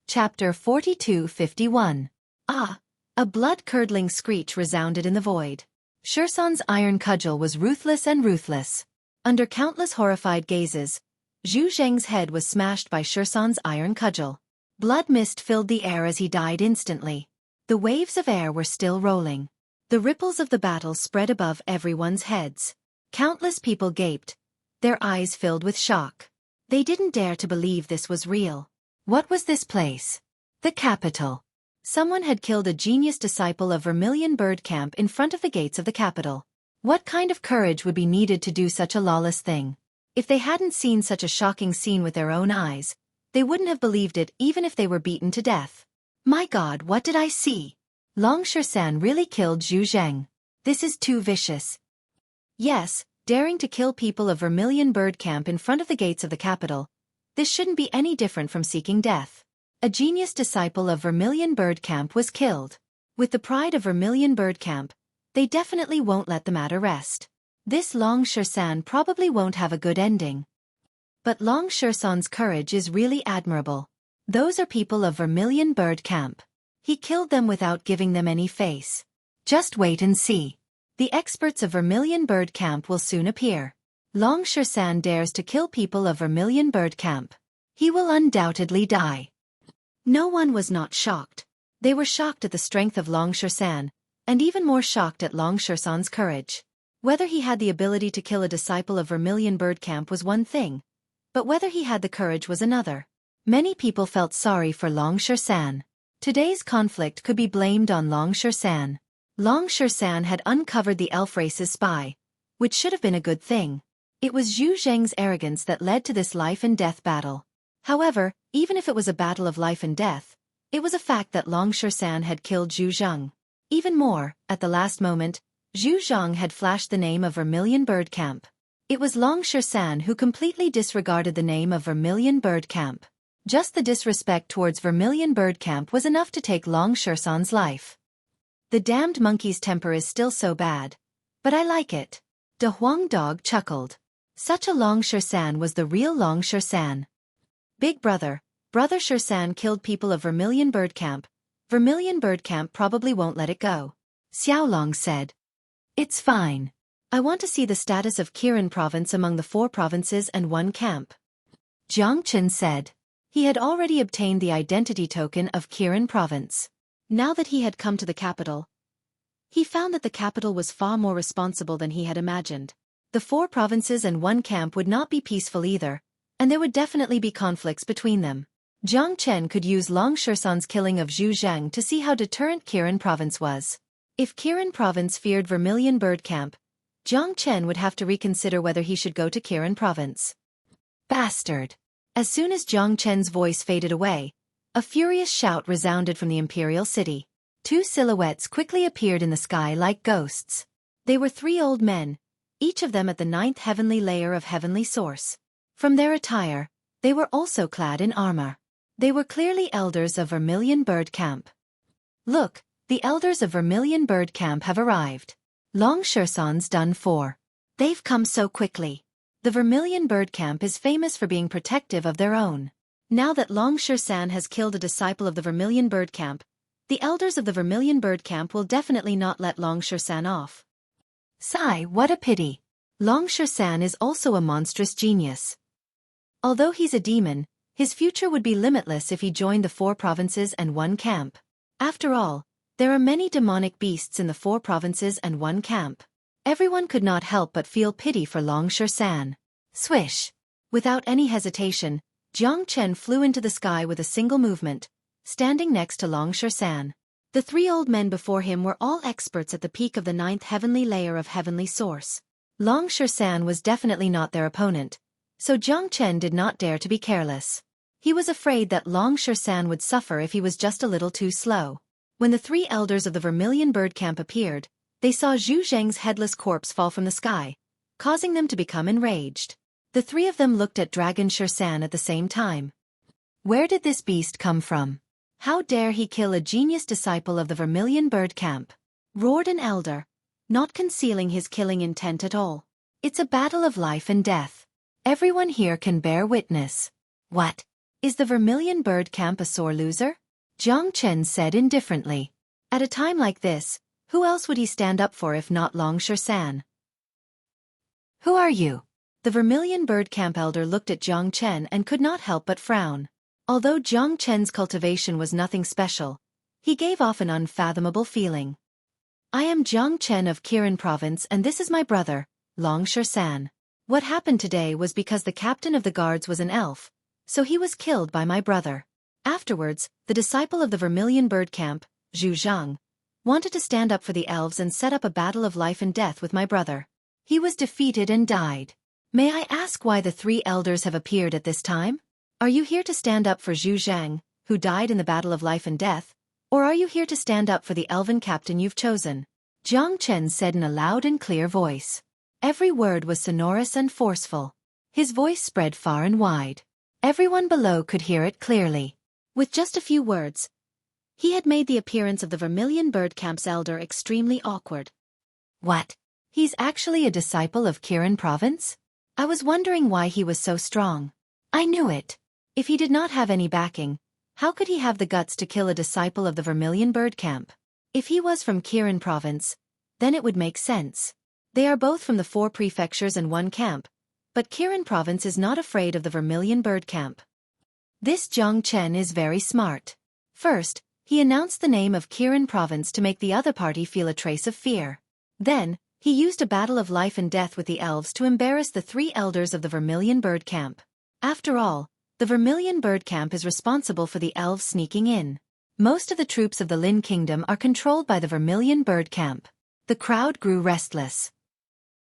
Chapter 42-51. Ah! A blood-curdling screech resounded in the void. Shersan's iron cudgel was ruthless and ruthless. Under countless horrified gazes, Zhu Zheng's head was smashed by Shersan's iron cudgel. Blood mist filled the air as he died instantly. The waves of air were still rolling. The ripples of the battle spread above everyone's heads. Countless people gaped, their eyes filled with shock. They didn't dare to believe this was real. What was this place? The capital. Someone had killed a genius disciple of Vermilion Bird Camp in front of the gates of the capital. What kind of courage would be needed to do such a lawless thing? If they hadn't seen such a shocking scene with their own eyes, they wouldn't have believed it even if they were beaten to death. My God, what did I see? Long Shersan really killed Zhu Zheng. This is too vicious. Yes, daring to kill people of Vermilion Bird Camp in front of the gates of the capital. This shouldn't be any different from seeking death. A genius disciple of Vermilion Bird Camp was killed. With the pride of Vermilion Bird Camp, they definitely won't let the matter rest. This Long Shersan probably won't have a good ending. But Long Shersan's courage is really admirable. Those are people of Vermilion Bird Camp. He killed them without giving them any face. Just wait and see. The experts of Vermilion Bird Camp will soon appear. Long Shersan dares to kill people of Vermilion Bird Camp. He will undoubtedly die. No one was not shocked. They were shocked at the strength of Long Shersan, and even more shocked at Long Shersan's courage. Whether he had the ability to kill a disciple of Vermilion Bird Camp was one thing, but whether he had the courage was another. Many people felt sorry for Long Shersan. Today's conflict could be blamed on Long Shersan. Long Shersan had uncovered the elf race's spy, which should have been a good thing. It was Zhu Zheng's arrogance that led to this life-and-death battle. However, even if it was a battle of life and death, it was a fact that Long Shersan had killed Zhu Zheng. Even more, at the last moment, Zhu Zheng had flashed the name of Vermilion Bird Camp. It was Long Shersan who completely disregarded the name of Vermilion Bird Camp. Just the disrespect towards Vermilion Bird Camp was enough to take Long Shersan's life. The damned monkey's temper is still so bad, but I like it. De Huang Dog chuckled. Such a Long Shersan was the real Long Shersan. Big brother, Brother Shersan killed people of Vermilion Bird Camp. Vermilion Bird Camp probably won't let it go. Xiaolong said. It's fine. I want to see the status of Kirin province among the 4 provinces and 1 camp. Jiang Chen said. He had already obtained the identity token of Kirin province. Now that he had come to the capital, he found that the capital was far more responsible than he had imagined. The 4 provinces and 1 camp would not be peaceful either, and there would definitely be conflicts between them. Jiang Chen could use Long Shersan's killing of Zhu Zheng to see how deterrent Kirin province was. If Kirin province feared Vermilion Bird Camp, Jiang Chen would have to reconsider whether he should go to Kirin province. Bastard! As soon as Jiang Chen's voice faded away, a furious shout resounded from the imperial city. 2 silhouettes quickly appeared in the sky like ghosts. They were 3 old men, each of them at the 9th heavenly layer of heavenly source. From their attire, they were also clad in armor. They were clearly elders of Vermilion Bird Camp. Look, the elders of Vermilion Bird Camp have arrived. Long Shersan's done for. They've come so quickly. The Vermilion Bird Camp is famous for being protective of their own. Now that Long Shersan has killed a disciple of the Vermilion Bird Camp, the elders of the Vermilion Bird Camp will definitely not let Long Shersan off. Sigh, what a pity. Long Shersan is also a monstrous genius. Although he's a demon, his future would be limitless if he joined the 4 provinces and 1 camp. After all, there are many demonic beasts in the 4 provinces and 1 camp. Everyone could not help but feel pity for Long Shersan. Swish! Without any hesitation, Jiang Chen flew into the sky with a single movement, standing next to Long Shersan. The 3 old men before him were all experts at the peak of the 9th heavenly layer of heavenly source. Long Shersan was definitely not their opponent, so Jiang Chen did not dare to be careless. He was afraid that Long Shersan would suffer if he was just a little too slow. When the 3 elders of the Vermilion Bird Camp appeared, they saw Zhu Zheng's headless corpse fall from the sky, causing them to become enraged. The 3 of them looked at Dragon Shersan at the same time. Where did this beast come from? How dare he kill a genius disciple of the Vermilion Bird Camp? Roared an elder, not concealing his killing intent at all. It's a battle of life and death. Everyone here can bear witness. What? Is the Vermilion Bird Camp a sore loser? Jiang Chen said indifferently. At a time like this, who else would he stand up for if not Long Shersan? Who are you? The Vermilion Bird Camp elder looked at Jiang Chen and could not help but frown. Although Jiang Chen's cultivation was nothing special, he gave off an unfathomable feeling. I am Jiang Chen of Kirin province and this is my brother, Long Shersan. What happened today was because the captain of the guards was an elf, so he was killed by my brother. Afterwards, the disciple of the Vermilion Bird Camp, Zhu Zheng, wanted to stand up for the elves and set up a battle of life and death with my brother. He was defeated and died. May I ask why the 3 elders have appeared at this time? Are you here to stand up for Zhu Zheng, who died in the battle of life and death, or are you here to stand up for the elven captain you've chosen? Jiang Chen said in a loud and clear voice. Every word was sonorous and forceful. His voice spread far and wide. Everyone below could hear it clearly. With just a few words, he had made the appearance of the Vermilion Bird Camp's elder extremely awkward. What? He's actually a disciple of Kirin Province? I was wondering why he was so strong. I knew it. If he did not have any backing, how could he have the guts to kill a disciple of the Vermilion Bird Camp? If he was from Kirin Province, then it would make sense. They are both from the 4 prefectures and 1 camp, but Kirin Province is not afraid of the Vermilion Bird Camp. This Jiang Chen is very smart. First, he announced the name of Kirin Province to make the other party feel a trace of fear. Then, he used a battle of life and death with the elves to embarrass the 3 elders of the Vermilion Bird Camp. After all, the Vermilion Bird Camp is responsible for the elves sneaking in. Most of the troops of the Lin Kingdom are controlled by the Vermilion Bird Camp. The crowd grew restless.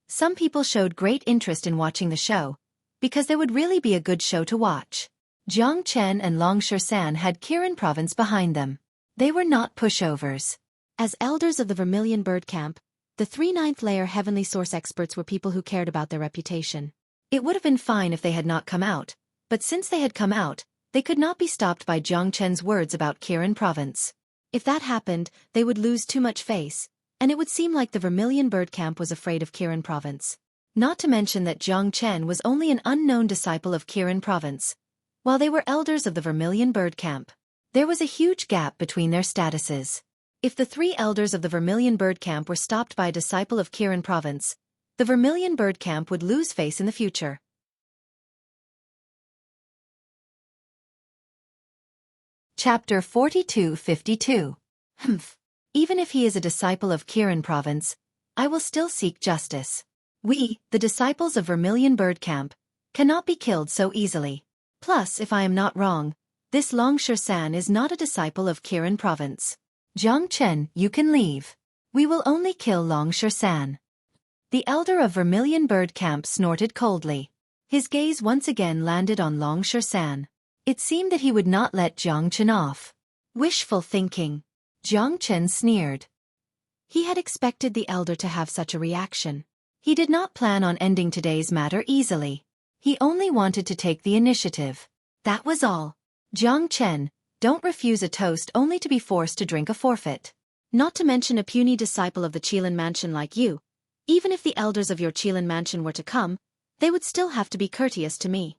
Some people showed great interest in watching the show, because there would really be a good show to watch. Jiang Chen and Long San had Kirin Province behind them. They were not pushovers. As elders of the Vermilion Bird Camp, the 3 ninth-layer Heavenly Source experts were people who cared about their reputation. It would have been fine if they had not come out, but since they had come out, they could not be stopped by Jiang Chen's words about Kirin Province. If that happened, they would lose too much face, and it would seem like the Vermilion Bird Camp was afraid of Kirin Province. Not to mention that Jiang Chen was only an unknown disciple of Kirin Province, while they were elders of the Vermilion Bird Camp. There was a huge gap between their statuses. If the 3 elders of the Vermilion Bird Camp were stopped by a disciple of Kirin Province, the Vermilion Bird Camp would lose face in the future. Chapter 42-52. Even if he is a disciple of Kirin Province, I will still seek justice. We, the disciples of Vermilion Bird Camp, cannot be killed so easily. Plus, if I am not wrong, this Long San is not a disciple of Kirin Province. Jiang Chen, you can leave. We will only kill Long San. The elder of Vermilion Bird Camp snorted coldly. His gaze once again landed on Long San. It seemed that he would not let Jiang Chen off. Wishful thinking. Jiang Chen sneered. He had expected the elder to have such a reaction. He did not plan on ending today's matter easily. He only wanted to take the initiative. That was all. Jiang Chen, don't refuse a toast only to be forced to drink a forfeit. Not to mention a puny disciple of the Qilin Mansion like you. Even if the elders of your Qilin Mansion were to come, they would still have to be courteous to me.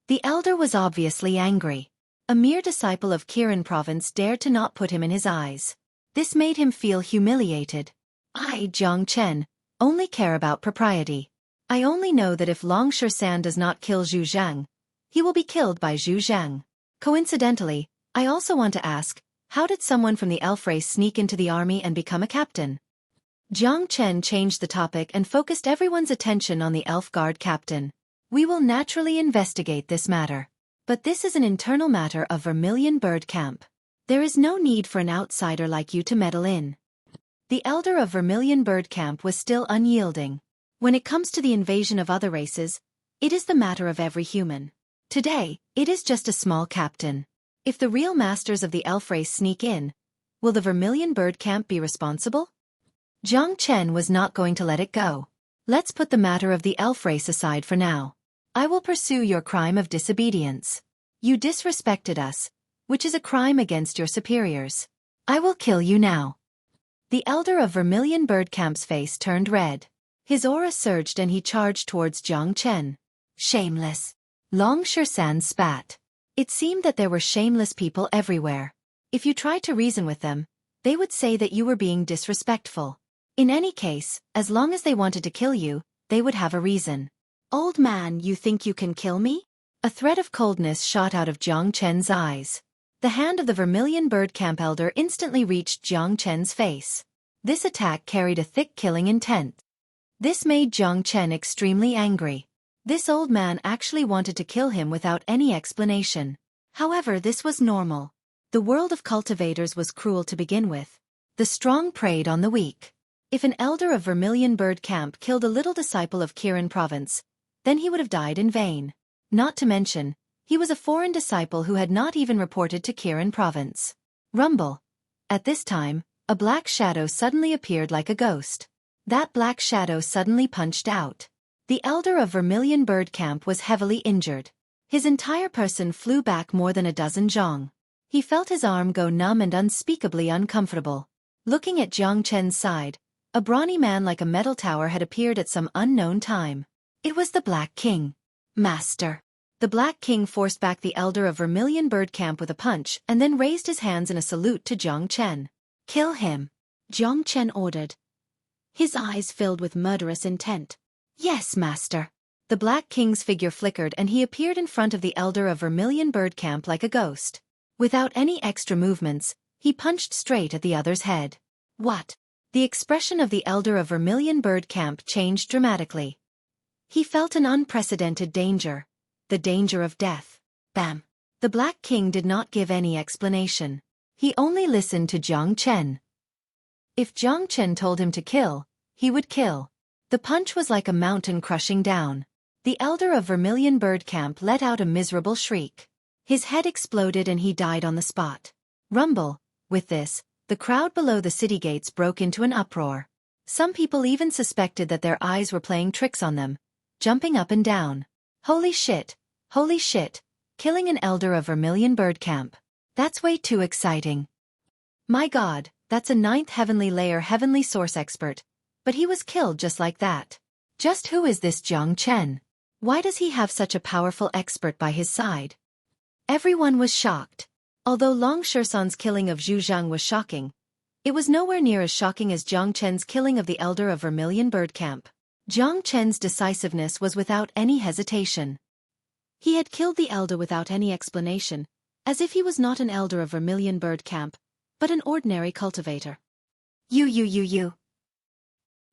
The elder was obviously angry. A mere disciple of Kirin Province dared to not put him in his eyes. This made him feel humiliated. I, Jiang Chen, only care about propriety. I only know that if Long San does not kill Zhu Zhang, he will be killed by Zhu Zhang. Coincidentally, I also want to ask, how did someone from the elf race sneak into the army and become a captain? Jiang Chen changed the topic and focused everyone's attention on the elf guard captain. We will naturally investigate this matter. But this is an internal matter of Vermilion Bird Camp. There is no need for an outsider like you to meddle in. The elder of Vermilion Bird Camp was still unyielding. When it comes to the invasion of other races, it is the matter of every human. Today, it is just a small captain. If the real masters of the elf race sneak in, will the Vermilion Bird Camp be responsible? Jiang Chen was not going to let it go. Let's put the matter of the elf race aside for now. I will pursue your crime of disobedience. You disrespected us, which is a crime against your superiors. I will kill you now. The elder of Vermilion Bird Camp's face turned red. His aura surged and he charged towards Jiang Chen. Shameless. Long San spat. It seemed that there were shameless people everywhere. If you tried to reason with them, they would say that you were being disrespectful. In any case, as long as they wanted to kill you, they would have a reason. Old man, you think you can kill me? A threat of coldness shot out of Jiang Chen's eyes. The hand of the Vermilion Bird Camp elder instantly reached Jiang Chen's face. This attack carried a thick killing intent. This made Jiang Chen extremely angry. This old man actually wanted to kill him without any explanation. However, this was normal. The world of cultivators was cruel to begin with. The strong preyed on the weak. If an elder of Vermilion Bird Camp killed a little disciple of Kirin Province, then he would have died in vain. Not to mention, he was a foreign disciple who had not even reported to Kirin Province. Rumble. At this time, a black shadow suddenly appeared like a ghost. That black shadow suddenly punched out. The elder of Vermilion Bird Camp was heavily injured. His entire person flew back more than a dozen zhang. He felt his arm go numb and unspeakably uncomfortable. Looking at Jiang Chen's side, a brawny man like a metal tower had appeared at some unknown time. It was the Black King. Master. The Black King forced back the elder of Vermilion Bird Camp with a punch and then raised his hands in a salute to Jiang Chen. Kill him, Jiang Chen ordered. His eyes filled with murderous intent. Yes, master. The Black King's figure flickered and he appeared in front of the elder of Vermilion Bird Camp like a ghost. Without any extra movements, he punched straight at the other's head. What? The expression of the elder of Vermilion Bird Camp changed dramatically. He felt an unprecedented danger. The danger of death. Bam. The Black King did not give any explanation. He only listened to Jiang Chen. If Jiang Chen told him to kill, he would kill. The punch was like a mountain crushing down. The elder of Vermilion Bird Camp let out a miserable shriek. His head exploded and he died on the spot. Rumble. With this, the crowd below the city gates broke into an uproar. Some people even suspected that their eyes were playing tricks on them, jumping up and down. Holy shit! Holy shit! Killing an elder of Vermilion Bird Camp. That's way too exciting. My god, that's a 9th heavenly layer heavenly source expert. But he was killed just like that. Just who is this Jiang Chen? Why does he have such a powerful expert by his side? Everyone was shocked. Although Long Shersan's killing of Zhu Zhang was shocking, it was nowhere near as shocking as Jiang Chen's killing of the elder of Vermilion Bird Camp. Jiang Chen's decisiveness was without any hesitation. He had killed the elder without any explanation, as if he was not an elder of Vermilion Bird Camp, but an ordinary cultivator. You.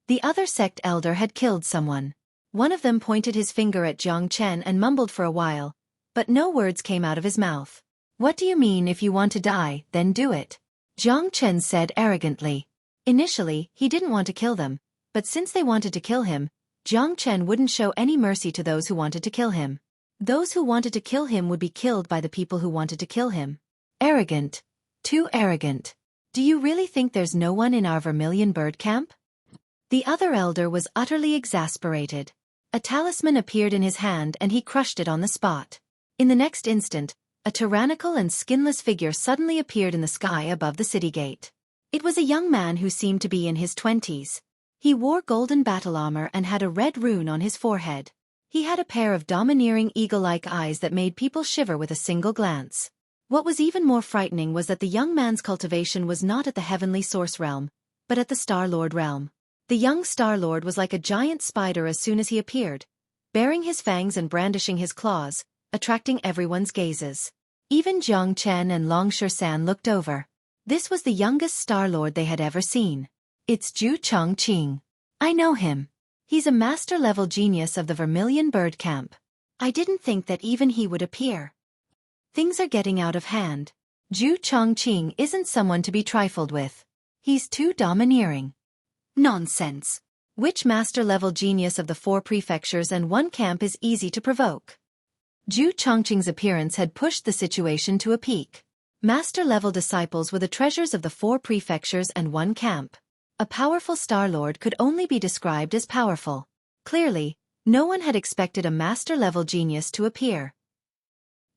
The other sect elder had killed someone. One of them pointed his finger at Jiang Chen and mumbled for a while, but no words came out of his mouth. What do you mean if you want to die, then do it? Jiang Chen said arrogantly. Initially, he didn't want to kill them, but since they wanted to kill him, Jiang Chen wouldn't show any mercy to those who wanted to kill him. Those who wanted to kill him would be killed by the people who wanted to kill him. Arrogant. Too arrogant. Do you really think there's no one in our Vermilion Bird Camp? The other elder was utterly exasperated. A talisman appeared in his hand and he crushed it on the spot. In the next instant, a tyrannical and skinless figure suddenly appeared in the sky above the city gate. It was a young man who seemed to be in his 20s. He wore golden battle armor and had a red rune on his forehead. He had a pair of domineering eagle-like eyes that made people shiver with a single glance. What was even more frightening was that the young man's cultivation was not at the heavenly source realm, but at the Star-Lord realm. The young Star-Lord was like a giant spider as soon as he appeared, baring his fangs and brandishing his claws, attracting everyone's gazes. Even Jiang Chen and Long Shersan looked over. This was the youngest Star-Lord they had ever seen. It's Zhu Chongqing. I know him. He's a master-level genius of the Vermilion Bird Camp. I didn't think that even he would appear. Things are getting out of hand. Zhu Chongqing isn't someone to be trifled with. He's too domineering. Nonsense. Which master-level genius of the 4 prefectures and 1 camp is easy to provoke? Zhu Chongqing's appearance had pushed the situation to a peak. Master-level disciples were the treasures of the 4 prefectures and 1 camp. A powerful Star-Lord could only be described as powerful. Clearly, no one had expected a master-level genius to appear.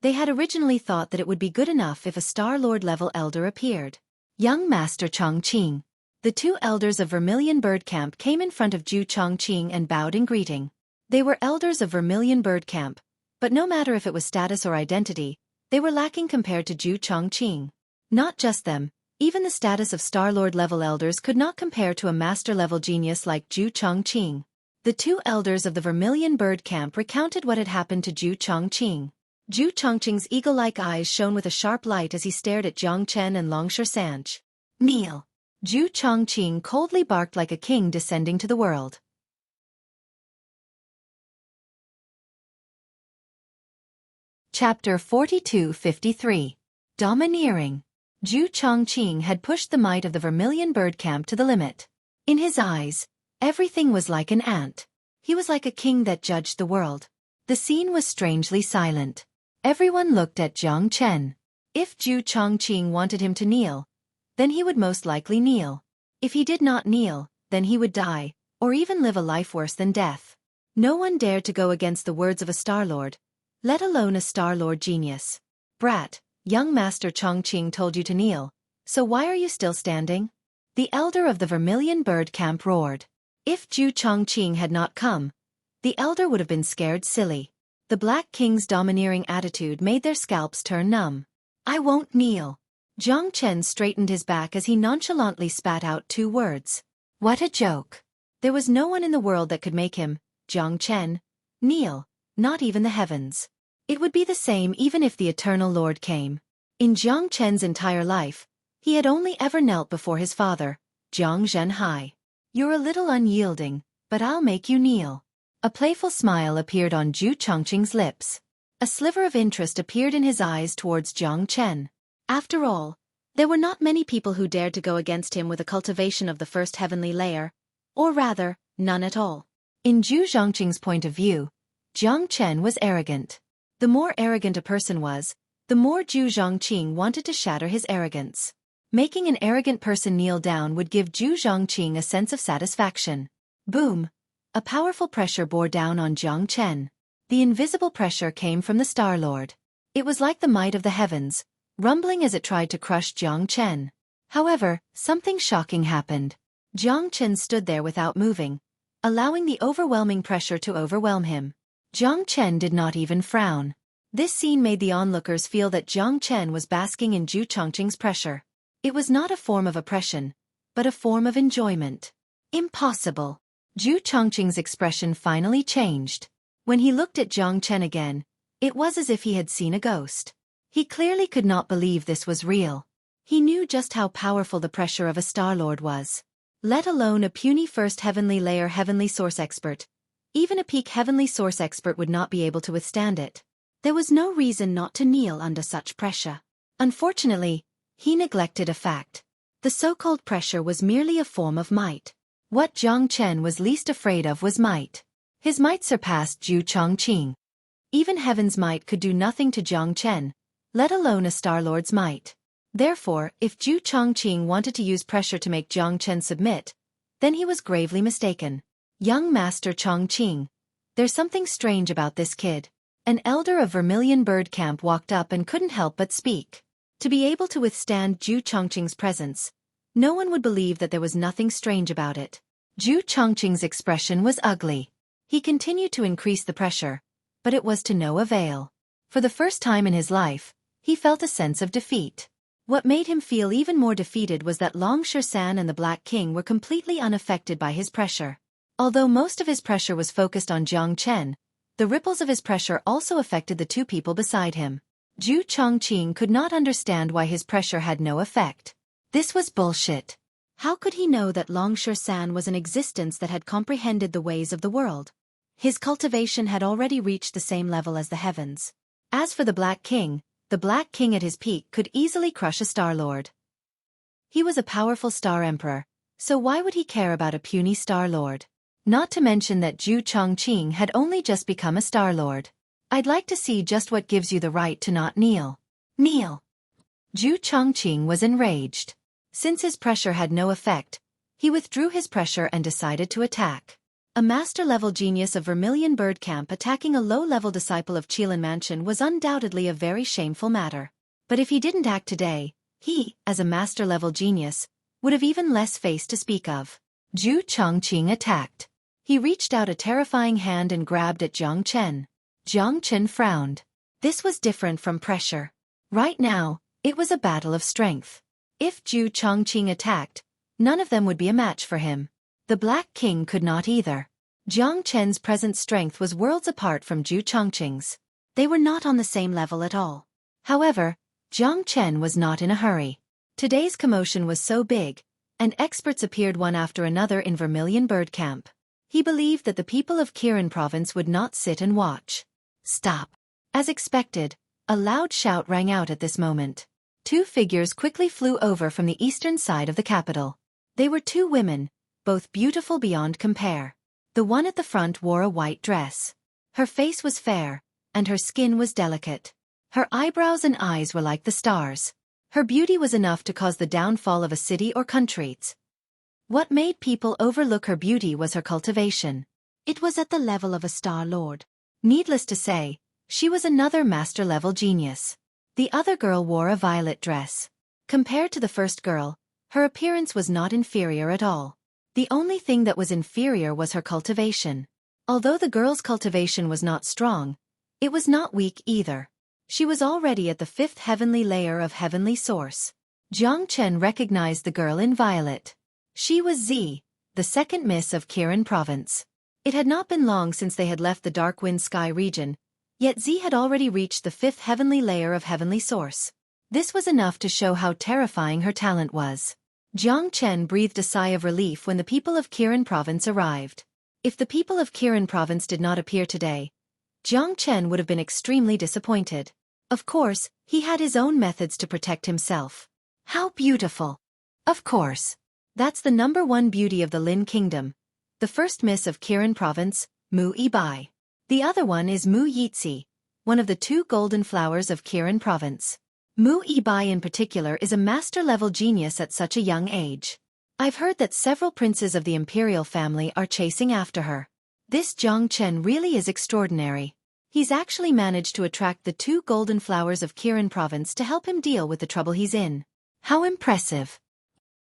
They had originally thought that it would be good enough if a Star-Lord-level elder appeared. Young Master Chongqing. The 2 elders of Vermilion Bird Camp came in front of Zhu Chongqing and bowed in greeting. They were elders of Vermilion Bird Camp, but no matter if it was status or identity, they were lacking compared to Zhu Chongqing. Not just them, even the status of Star-Lord-level elders could not compare to a master-level genius like Zhu Chongqing. The 2 elders of the Vermilion Bird Camp recounted what had happened to Zhu Chongqing. Zhu Chongqing's eagle-like eyes shone with a sharp light as he stared at Jiang Chen and Long Shersan. Kneel. Zhu Chongqing coldly barked like a king descending to the world. Chapter 42-53. Domineering. Zhu Chongqing had pushed the might of the Vermilion Bird Camp to the limit. In his eyes, everything was like an ant. He was like a king that judged the world. The scene was strangely silent. Everyone looked at Jiang Chen. If Zhu Chongqing wanted him to kneel, then he would most likely kneel. If he did not kneel, then he would die, or even live a life worse than death. No one dared to go against the words of a Star Lord, let alone a Star Lord genius. Brat, young Master Chongqing told you to kneel, so why are you still standing? The elder of the Vermilion Bird Camp roared. If Zhu Chongqing had not come, the elder would have been scared silly. The Black King's domineering attitude made their scalps turn numb. I won't kneel. Jiang Chen straightened his back as he nonchalantly spat out 2 words. What a joke. There was no one in the world that could make him, Jiang Chen, kneel, not even the heavens. It would be the same even if the Eternal Lord came. In Jiang Chen's entire life, he had only ever knelt before his father, Jiang Zhenhai. You're a little unyielding, but I'll make you kneel. A playful smile appeared on Zhu Chongqing's lips. A sliver of interest appeared in his eyes towards Jiang Chen. After all, there were not many people who dared to go against him with a cultivation of the first heavenly layer, or rather, none at all. In Zhu Zhongqing's point of view, Jiang Chen was arrogant. The more arrogant a person was, the more Zhu Zhongqing wanted to shatter his arrogance. Making an arrogant person kneel down would give Zhu Zhongqing a sense of satisfaction. Boom! A powerful pressure bore down on Jiang Chen. The invisible pressure came from the Star Lord. It was like the might of the heavens, rumbling as it tried to crush Jiang Chen. However, something shocking happened. Jiang Chen stood there without moving, allowing the overwhelming pressure to overwhelm him. Jiang Chen did not even frown. This scene made the onlookers feel that Jiang Chen was basking in Zhu Chongqing's pressure. It was not a form of oppression, but a form of enjoyment. Impossible. Zhu Chongqing's expression finally changed. When he looked at Jiang Chen again, it was as if he had seen a ghost. He clearly could not believe this was real. He knew just how powerful the pressure of a Star Lord was. Let alone a puny first heavenly layer heavenly source expert. Even a peak heavenly source expert would not be able to withstand it. There was no reason not to kneel under such pressure. Unfortunately, he neglected a fact. The so-called pressure was merely a form of might. What Jiang Chen was least afraid of was might. His might surpassed Zhu Chongqing. Even heaven's might could do nothing to Jiang Chen, let alone a Star Lord's might. Therefore, if Zhu Chongqing wanted to use pressure to make Jiang Chen submit, then he was gravely mistaken. Young Master Chongqing, there's something strange about this kid. An elder of Vermilion Bird Camp walked up and couldn't help but speak. To be able to withstand Zhu Chongqing's presence, no one would believe that there was nothing strange about it. Zhu Chongqing's expression was ugly. He continued to increase the pressure, but it was to no avail. For the first time in his life, he felt a sense of defeat. What made him feel even more defeated was that Long Shan and the Black King were completely unaffected by his pressure. Although most of his pressure was focused on Jiang Chen, the ripples of his pressure also affected the 2 people beside him. Zhu Chongqing could not understand why his pressure had no effect. This was bullshit. How could he know that Long Shan was an existence that had comprehended the ways of the world? His cultivation had already reached the same level as the heavens. As for the Black King at his peak could easily crush a Star Lord. He was a powerful Star Emperor, so why would he care about a puny Star Lord? Not to mention that Zhu Chongqing had only just become a Star Lord. I'd like to see just what gives you the right to not kneel. Kneel! Zhu Chongqing was enraged. Since his pressure had no effect, he withdrew his pressure and decided to attack. A master-level genius of Vermilion Bird Camp attacking a low-level disciple of Qilin Mansion was undoubtedly a very shameful matter. But if he didn't act today, he, as a master-level genius, would have even less face to speak of. Zhu Chongqing attacked. He reached out a terrifying hand and grabbed at Jiang Chen. Jiang Chen frowned. This was different from pressure. Right now, it was a battle of strength. If Zhu Chongqing attacked, none of them would be a match for him. The Black King could not either. Jiang Chen's present strength was worlds apart from Zhu Chongqing's. They were not on the same level at all. However, Jiang Chen was not in a hurry. Today's commotion was so big, and experts appeared one after another in Vermilion Bird Camp. He believed that the people of Kirin Province would not sit and watch. Stop! As expected, a loud shout rang out at this moment. 2 figures quickly flew over from the eastern side of the capital. They were 2 women, both beautiful beyond compare. The one at the front wore a white dress. Her face was fair, and her skin was delicate. Her eyebrows and eyes were like the stars. Her beauty was enough to cause the downfall of a city or countries. What made people overlook her beauty was her cultivation. It was at the level of a Star Lord. Needless to say, she was another master-level genius. The other girl wore a violet dress. Compared to the first girl, her appearance was not inferior at all. The only thing that was inferior was her cultivation. Although the girl's cultivation was not strong, it was not weak either. She was already at the 5th heavenly layer of heavenly source. Jiang Chen recognized the girl in violet. She was Z, the second miss of Kirin province. It had not been long since they had left the Dark Wind Sky region, yet Z had already reached the 5th heavenly layer of heavenly source. This was enough to show how terrifying her talent was. Jiang Chen breathed a sigh of relief when the people of Kirin province arrived. If the people of Kirin province did not appear today, Jiang Chen would have been extremely disappointed. Of course, he had his own methods to protect himself. How beautiful! Of course. That's the #1 beauty of the Lin Kingdom. The first miss of Kirin province, Mu Yibai. The other one is Mu Yitzi, one of the 2 golden flowers of Kirin province. Mu Yibai in particular is a master-level genius at such a young age. I've heard that several princes of the imperial family are chasing after her. This Jiang Chen really is extraordinary. He's actually managed to attract the 2 golden flowers of Kirin province to help him deal with the trouble he's in. How impressive.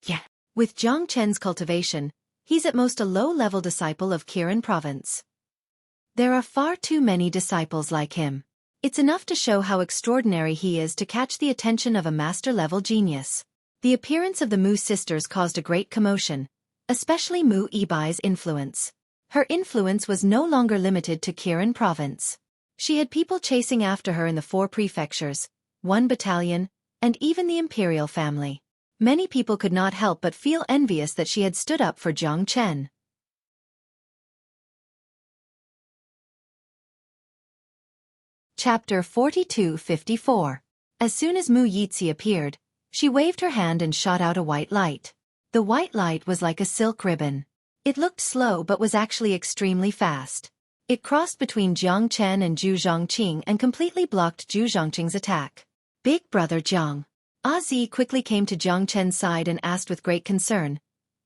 Yeah. With Jiang Chen's cultivation, he's at most a low-level disciple of Kirin province. There are far too many disciples like him. It's enough to show how extraordinary he is to catch the attention of a master-level genius. The appearance of the Mu sisters caused a great commotion, especially Mu Yibai's influence. Her influence was no longer limited to Kirin province. She had people chasing after her in the 4 prefectures, 1 battalion, and even the imperial family. Many people could not help but feel envious that she had stood up for Jiang Chen. Chapter 42-54. As soon as Mu Yitzi appeared, she waved her hand and shot out a white light. The white light was like a silk ribbon. It looked slow but was actually extremely fast. It crossed between Jiang Chen and Zhu Zhongqing and completely blocked Zhu Zhongqing's attack. Big brother Jiang. Zi quickly came to Jiang Chen's side and asked with great concern,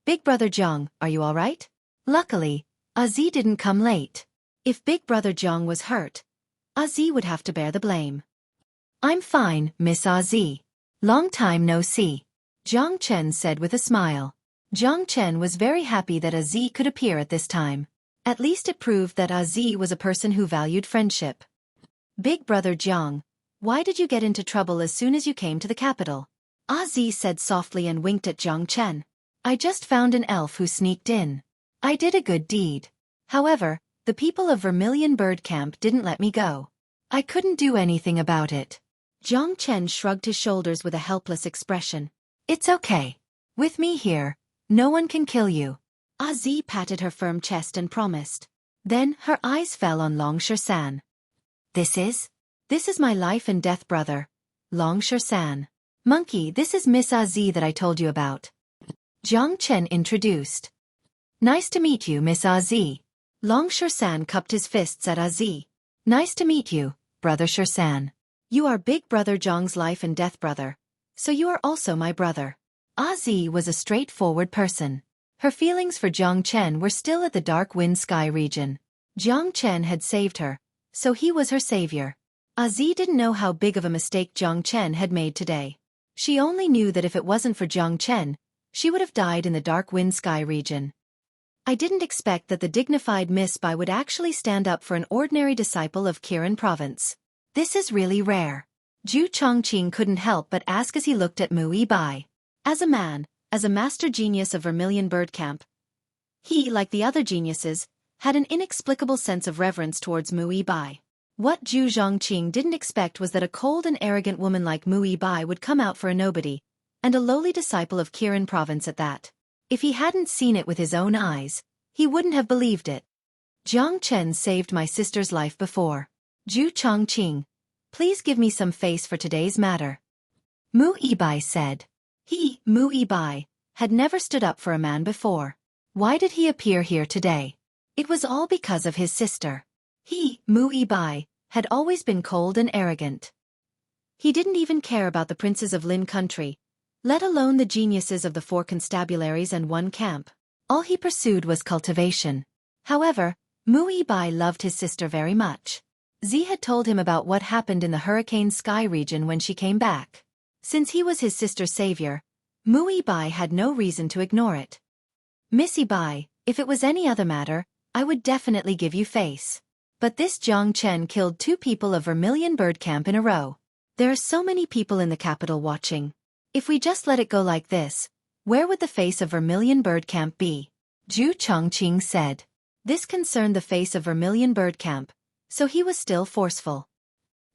"Big brother Jiang, are you all right?" Luckily, Zi didn't come late. If Big brother Jiang was hurt, Zi would have to bear the blame. "I'm fine, Miss Zi. Long time no see," Jiang Chen said with a smile. Jiang Chen was very happy that Zi could appear at this time. At least it proved that Zi was a person who valued friendship. "Big brother Jiang, why did you get into trouble as soon as you came to the capital?" Zi said softly and winked at Jiang Chen. "I just found an elf who sneaked in. I did a good deed. However, the people of Vermilion Bird Camp didn't let me go. I couldn't do anything about it." Jiang Chen shrugged his shoulders with a helpless expression. "It's okay. With me here, no one can kill you." Zi patted her firm chest and promised. Then her eyes fell on Long San. This is my life and death brother, Long San. Monkey, this is Miss Zi that I told you about." Jiang Chen introduced. "Nice to meet you, Miss Zi." Long San cupped his fists at Zi. "Nice to meet you, brother San. You are Big brother Jiang's life and death brother, so you are also my brother." Zi was a straightforward person. Her feelings for Jiang Chen were still at the Dark Wind Sky region. Jiang Chen had saved her, so he was her savior. Zi didn't know how big of a mistake Jiang Chen had made today. She only knew that if it wasn't for Jiang Chen, she would have died in the Dark Wind Sky region. "I didn't expect that the dignified Miss Bai would actually stand up for an ordinary disciple of Kirin province. This is really rare." Zhu Chongqing couldn't help but ask as he looked at Mu Yibai. As a man, as a master genius of Vermilion Bird Camp, he, like the other geniuses, had an inexplicable sense of reverence towards Mu Yibai. What Zhu Zhongqing didn't expect was that a cold and arrogant woman like Mu Yibai would come out for a nobody, and a lowly disciple of Kirin province at that. If he hadn't seen it with his own eyes, he wouldn't have believed it. "Jiang Chen saved my sister's life before. Zhu Chongqing, please give me some face for today's matter." Mu Yibai said. He, Mu Yibai, had never stood up for a man before. Why did he appear here today? It was all because of his sister. He, Mu Yibai, had always been cold and arrogant. He didn't even care about the princes of Lin country, let alone the geniuses of the 4 constabularies and 1 camp. All he pursued was cultivation. However, Mu Yibai loved his sister very much. Z had told him about what happened in the Hurricane Sky region when she came back. Since he was his sister's savior, Mu Yibai had no reason to ignore it. Miss Yibai, if it was any other matter, I would definitely give you face. But this Jiang Chen killed 2 people of Vermilion Bird Camp in a row. There are so many people in the capital watching. If we just let it go like this, where would the face of Vermilion Bird Camp be? Zhu Chongqing said. This concerned the face of Vermilion Bird Camp, so he was still forceful.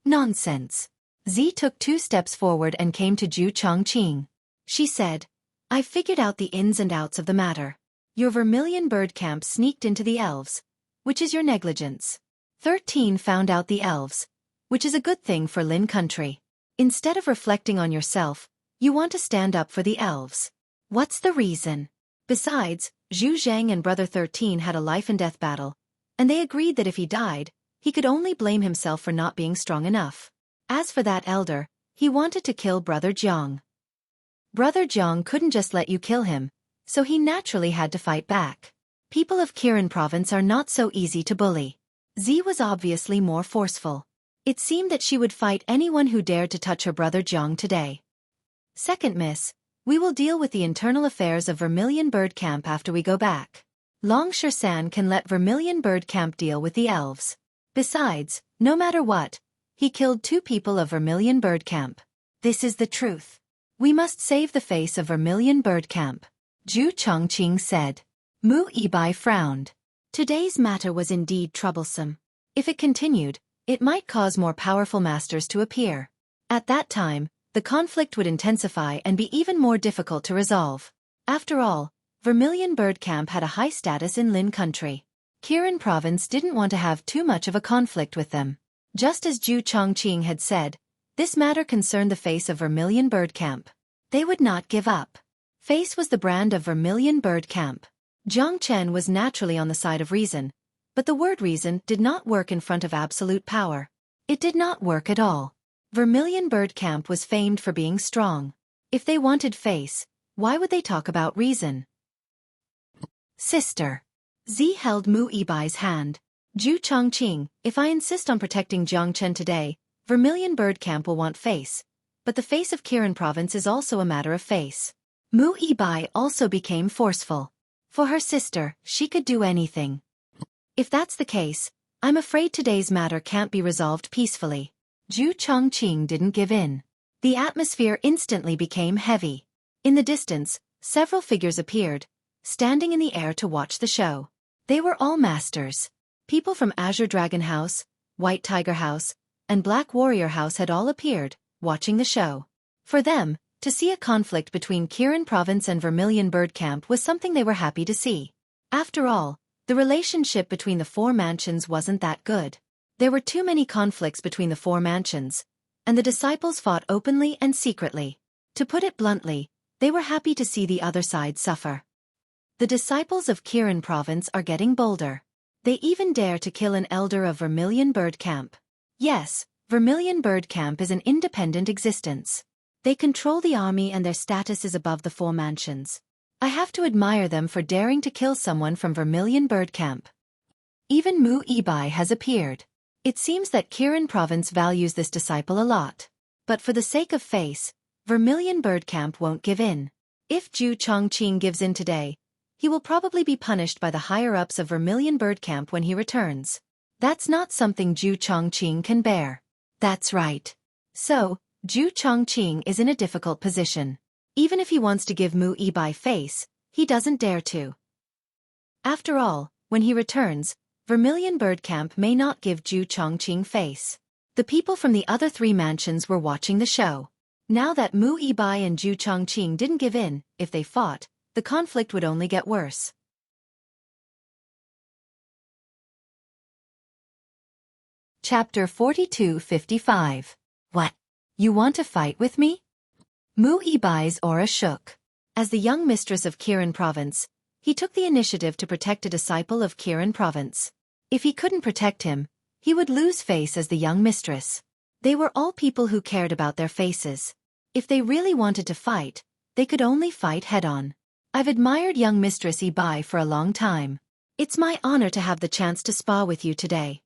Nonsense. Z took 2 steps forward and came to Zhu Chongqing. She said, I've figured out the ins and outs of the matter. Your Vermilion Bird Camp sneaked into the elves, which is your negligence. 13 found out the elves, which is a good thing for Lin country. Instead of reflecting on yourself, you want to stand up for the elves. What's the reason? Besides, Zhu Zhang and Brother 13 had a life-and-death battle, and they agreed that if he died, he could only blame himself for not being strong enough. As for that elder, he wanted to kill Brother Jiang. Brother Jiang couldn't just let you kill him, so he naturally had to fight back. People of Kirin province are not so easy to bully. Z was obviously more forceful. It seemed that she would fight anyone who dared to touch her brother Jiang today. Second miss, we will deal with the internal affairs of Vermilion Bird Camp after we go back. Long San can let Vermilion Bird Camp deal with the elves. Besides, no matter what, he killed 2 people of Vermilion Bird Camp. This is the truth. We must save the face of Vermilion Bird Camp. Zhu Chongqing said. Mu Yibai frowned. Today's matter was indeed troublesome. If it continued, it might cause more powerful masters to appear. At that time, the conflict would intensify and be even more difficult to resolve. After all, Vermilion Bird Camp had a high status in Lin country. Kirin province didn't want to have too much of a conflict with them. Just as Zhu Chongqing had said, this matter concerned the face of Vermilion Bird Camp. They would not give up. Face was the brand of Vermilion Bird Camp. Jiang Chen was naturally on the side of reason, but the word reason did not work in front of absolute power. It did not work at all. Vermilion Bird Camp was famed for being strong. If they wanted face, why would they talk about reason? Sister. Z held Mu Yibai's hand. Zhu Chongqing, if I insist on protecting Jiang Chen today, Vermilion Bird Camp will want face. But the face of Kirin province is also a matter of face. Mu Yibai also became forceful. For her sister, she could do anything. If that's the case, I'm afraid today's matter can't be resolved peacefully. Zhu Chongqing didn't give in. The atmosphere instantly became heavy. In the distance, several figures appeared, standing in the air to watch the show. They were all masters. People from Azure Dragon House, White Tiger House, and Black Warrior House had all appeared, watching the show. For them, to see a conflict between Kirin Province and Vermilion Bird Camp was something they were happy to see. After all, the relationship between the 4 mansions wasn't that good. There were too many conflicts between the 4 mansions, and the disciples fought openly and secretly. To put it bluntly, they were happy to see the other side suffer. The disciples of Kirin Province are getting bolder. They even dare to kill an elder of Vermilion Bird Camp. Yes, Vermilion Bird Camp is an independent existence. They control the army and their status is above the 4 mansions. I have to admire them for daring to kill someone from Vermilion Bird Camp. Even Mu Yibai has appeared. It seems that Kirin Province values this disciple a lot. But for the sake of face, Vermilion Bird Camp won't give in. If Zhu Chongqing gives in today, he will probably be punished by the higher-ups of Vermilion Bird Camp when he returns. That's not something Zhu Chongqing can bear. That's right. So, Zhu Chongqing is in a difficult position. Even if he wants to give Mu Yibai face, he doesn't dare to. After all, when he returns, Vermilion Bird Camp may not give Zhu Chongqing face. The people from the other 3 mansions were watching the show. Now that Mu Yibai and Zhu Chongqing didn't give in, if they fought, the conflict would only get worse. Chapter 42-55. What? You want to fight with me? Mu Yibai's aura shook. As the young mistress of Kirin Province, he took the initiative to protect a disciple of Kirin Province. If he couldn't protect him, he would lose face as the young mistress. They were all people who cared about their faces. If they really wanted to fight, They could only fight head-on. I've admired young Mistress Ibai for a long time. It's my honor to have the chance to spa with you today.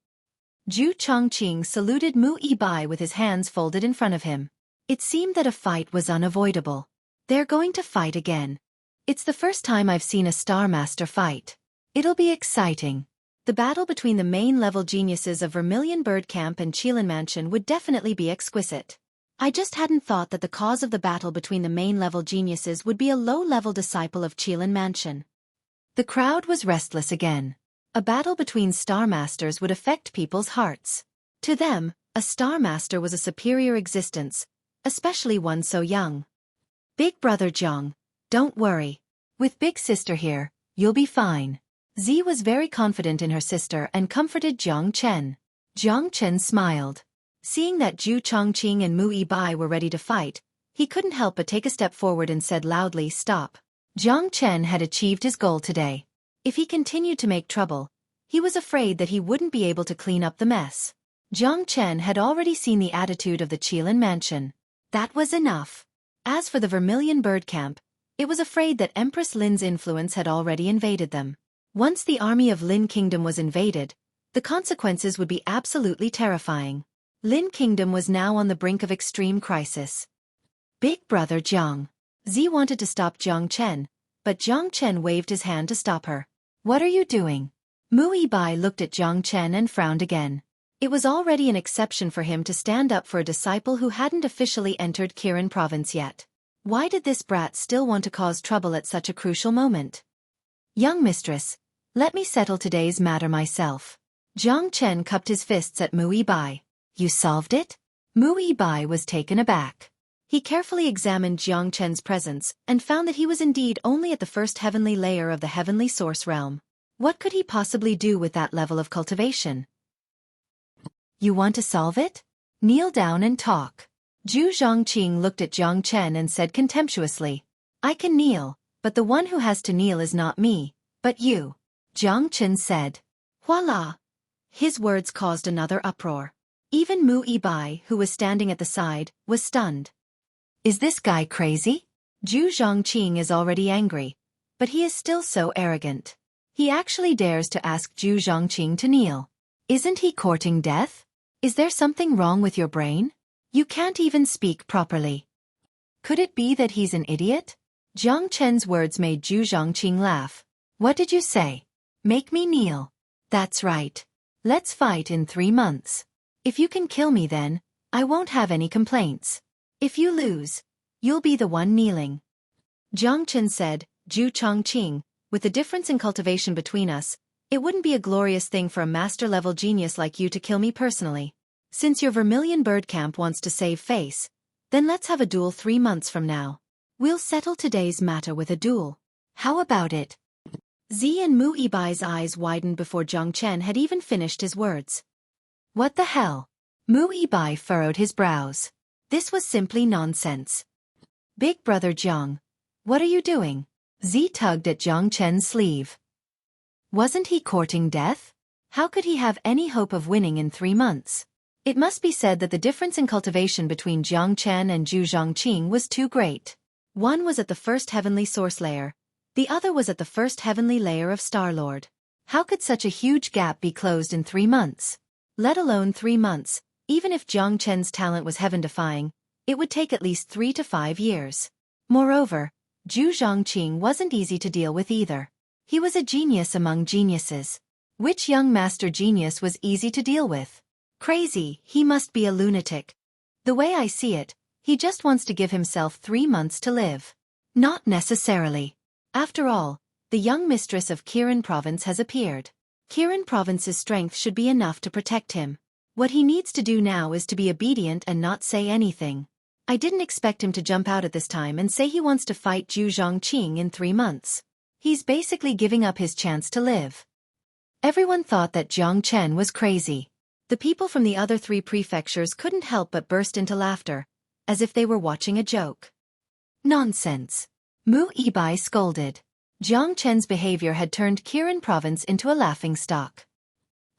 Zhu Chongqing saluted Mu Ibai with his hands folded in front of him. It seemed that a fight was unavoidable. They're going to fight again. It's the first time I've seen a Star Master fight. It'll be exciting. The battle between the main-level geniuses of Vermilion Bird Camp and Qilin Mansion would definitely be exquisite. I just hadn't thought that the cause of the battle between the main-level geniuses would be a low-level disciple of Qilin Mansion. The crowd was restless again. A battle between Star Masters would affect people's hearts. To them, a Star Master was a superior existence, especially one so young. Big brother Zhang, don't worry. With big sister here, you'll be fine. Z was very confident in her sister and comforted Jiang Chen. Jiang Chen smiled. Seeing that Zhu Chongqing and Mu Ibai were ready to fight, he couldn't help but take a step forward and said loudly, "Stop." Jiang Chen had achieved his goal today. If he continued to make trouble, he was afraid that he wouldn't be able to clean up the mess. Jiang Chen had already seen the attitude of the Qilin Mansion. That was enough. As for the Vermilion Bird Camp, it was afraid that Empress Lin's influence had already invaded them. Once the army of Lin Kingdom was invaded, the consequences would be absolutely terrifying. Lin Kingdom was now on the brink of extreme crisis. Big brother Jiang. Z wanted to stop Jiang Chen, but Jiang Chen waved his hand to stop her. What are you doing? Mu Ibai looked at Jiang Chen and frowned again. It was already an exception for him to stand up for a disciple who hadn't officially entered Qilin Province yet. Why did this brat still want to cause trouble at such a crucial moment? Young mistress, let me settle today's matter myself. Jiang Chen cupped his fists at Mu Ibai. You solved it? Mu Ibai was taken aback. He carefully examined Jiang Chen's presence and found that he was indeed only at the first heavenly layer of the heavenly source realm. What could he possibly do with that level of cultivation? You want to solve it? Kneel down and talk. Zhu Zhongqing looked at Jiang Chen and said contemptuously, I can kneel, but the one who has to kneel is not me, but you. Jiang Chen said. Voila! His words caused another uproar. Even Mu Ibai, who was standing at the side, was stunned. Is this guy crazy? Zhu Zhongqing is already angry, but he is still so arrogant. He actually dares to ask Zhu Zhongqing to kneel. Isn't he courting death? Is there something wrong with your brain? You can't even speak properly. Could it be that he's an idiot? Jiang Chen's words made Zhu Zhongqing laugh. What did you say? Make me kneel. That's right. Let's fight in 3 months. If you can kill me then, I won't have any complaints. If you lose, you'll be the one kneeling. Jiang Chen said, Zhu Chongqing, with the difference in cultivation between us, it wouldn't be a glorious thing for a master-level genius like you to kill me personally. Since your Vermilion Bird Camp wants to save face, then let's have a duel 3 months from now. We'll settle today's matter with a duel. How about it? Z and Mu Ibai's eyes widened before Jiang Chen had even finished his words. What the hell? Mu Ibai furrowed his brows. This was simply nonsense. Big brother Jiang, what are you doing? Z tugged at Jiang Chen's sleeve. Wasn't he courting death? How could he have any hope of winning in 3 months? It must be said that the difference in cultivation between Jiang Chen and Zhu Zhongqing was too great. One was at the first heavenly source layer, the other was at the first heavenly layer of Star-Lord. How could such a huge gap be closed in 3 months? Let alone 3 months, even if Jiang Chen's talent was heaven-defying, it would take at least 3 to 5 years. Moreover, Zhu Zhongqing wasn't easy to deal with either. He was a genius among geniuses. Which young master genius was easy to deal with? Crazy, he must be a lunatic. The way I see it, he just wants to give himself 3 months to live. Not necessarily. After all, the young mistress of Qilin Province has appeared. Qilin Province's strength should be enough to protect him. What he needs to do now is to be obedient and not say anything. I didn't expect him to jump out at this time and say he wants to fight Zhu Zhongqing in 3 months. He's basically giving up his chance to live. Everyone thought that Jiang Chen was crazy. The people from the other 3 prefectures couldn't help but burst into laughter, as if they were watching a joke. Nonsense. Mu Ibai scolded. Jiang Chen's behavior had turned Qilin Province into a laughingstock.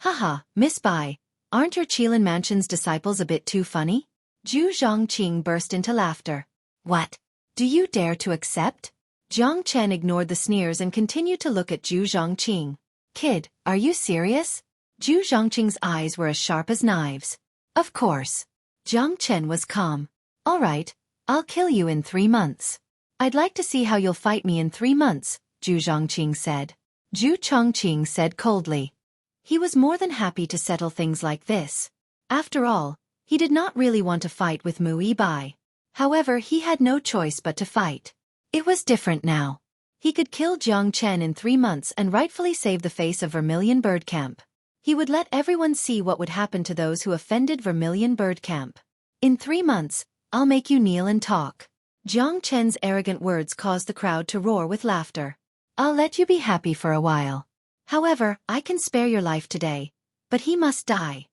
Haha, Miss Bai, aren't your Qilin Mansion's disciples a bit too funny? Zhu Zhongqing burst into laughter. What? Do you dare to accept? Jiang Chen ignored the sneers and continued to look at Zhu Zhongqing. Kid, are you serious? Zhu Zhongqing's eyes were as sharp as knives. Of course. Jiang Chen was calm. All right, I'll kill you in 3 months. I'd like to see how you'll fight me in 3 months, Zhu Zhongqing said. Zhu Chongqing said coldly. He was more than happy to settle things like this. After all, he did not really want to fight with Mu Yibai. However, he had no choice but to fight. It was different now. He could kill Jiang Chen in 3 months and rightfully save the face of Vermilion Bird Camp. He would let everyone see what would happen to those who offended Vermilion Bird Camp. In 3 months, I'll make you kneel and talk. Jiang Chen's arrogant words caused the crowd to roar with laughter. I'll let you be happy for a while. However, I can spare your life today, but he must die.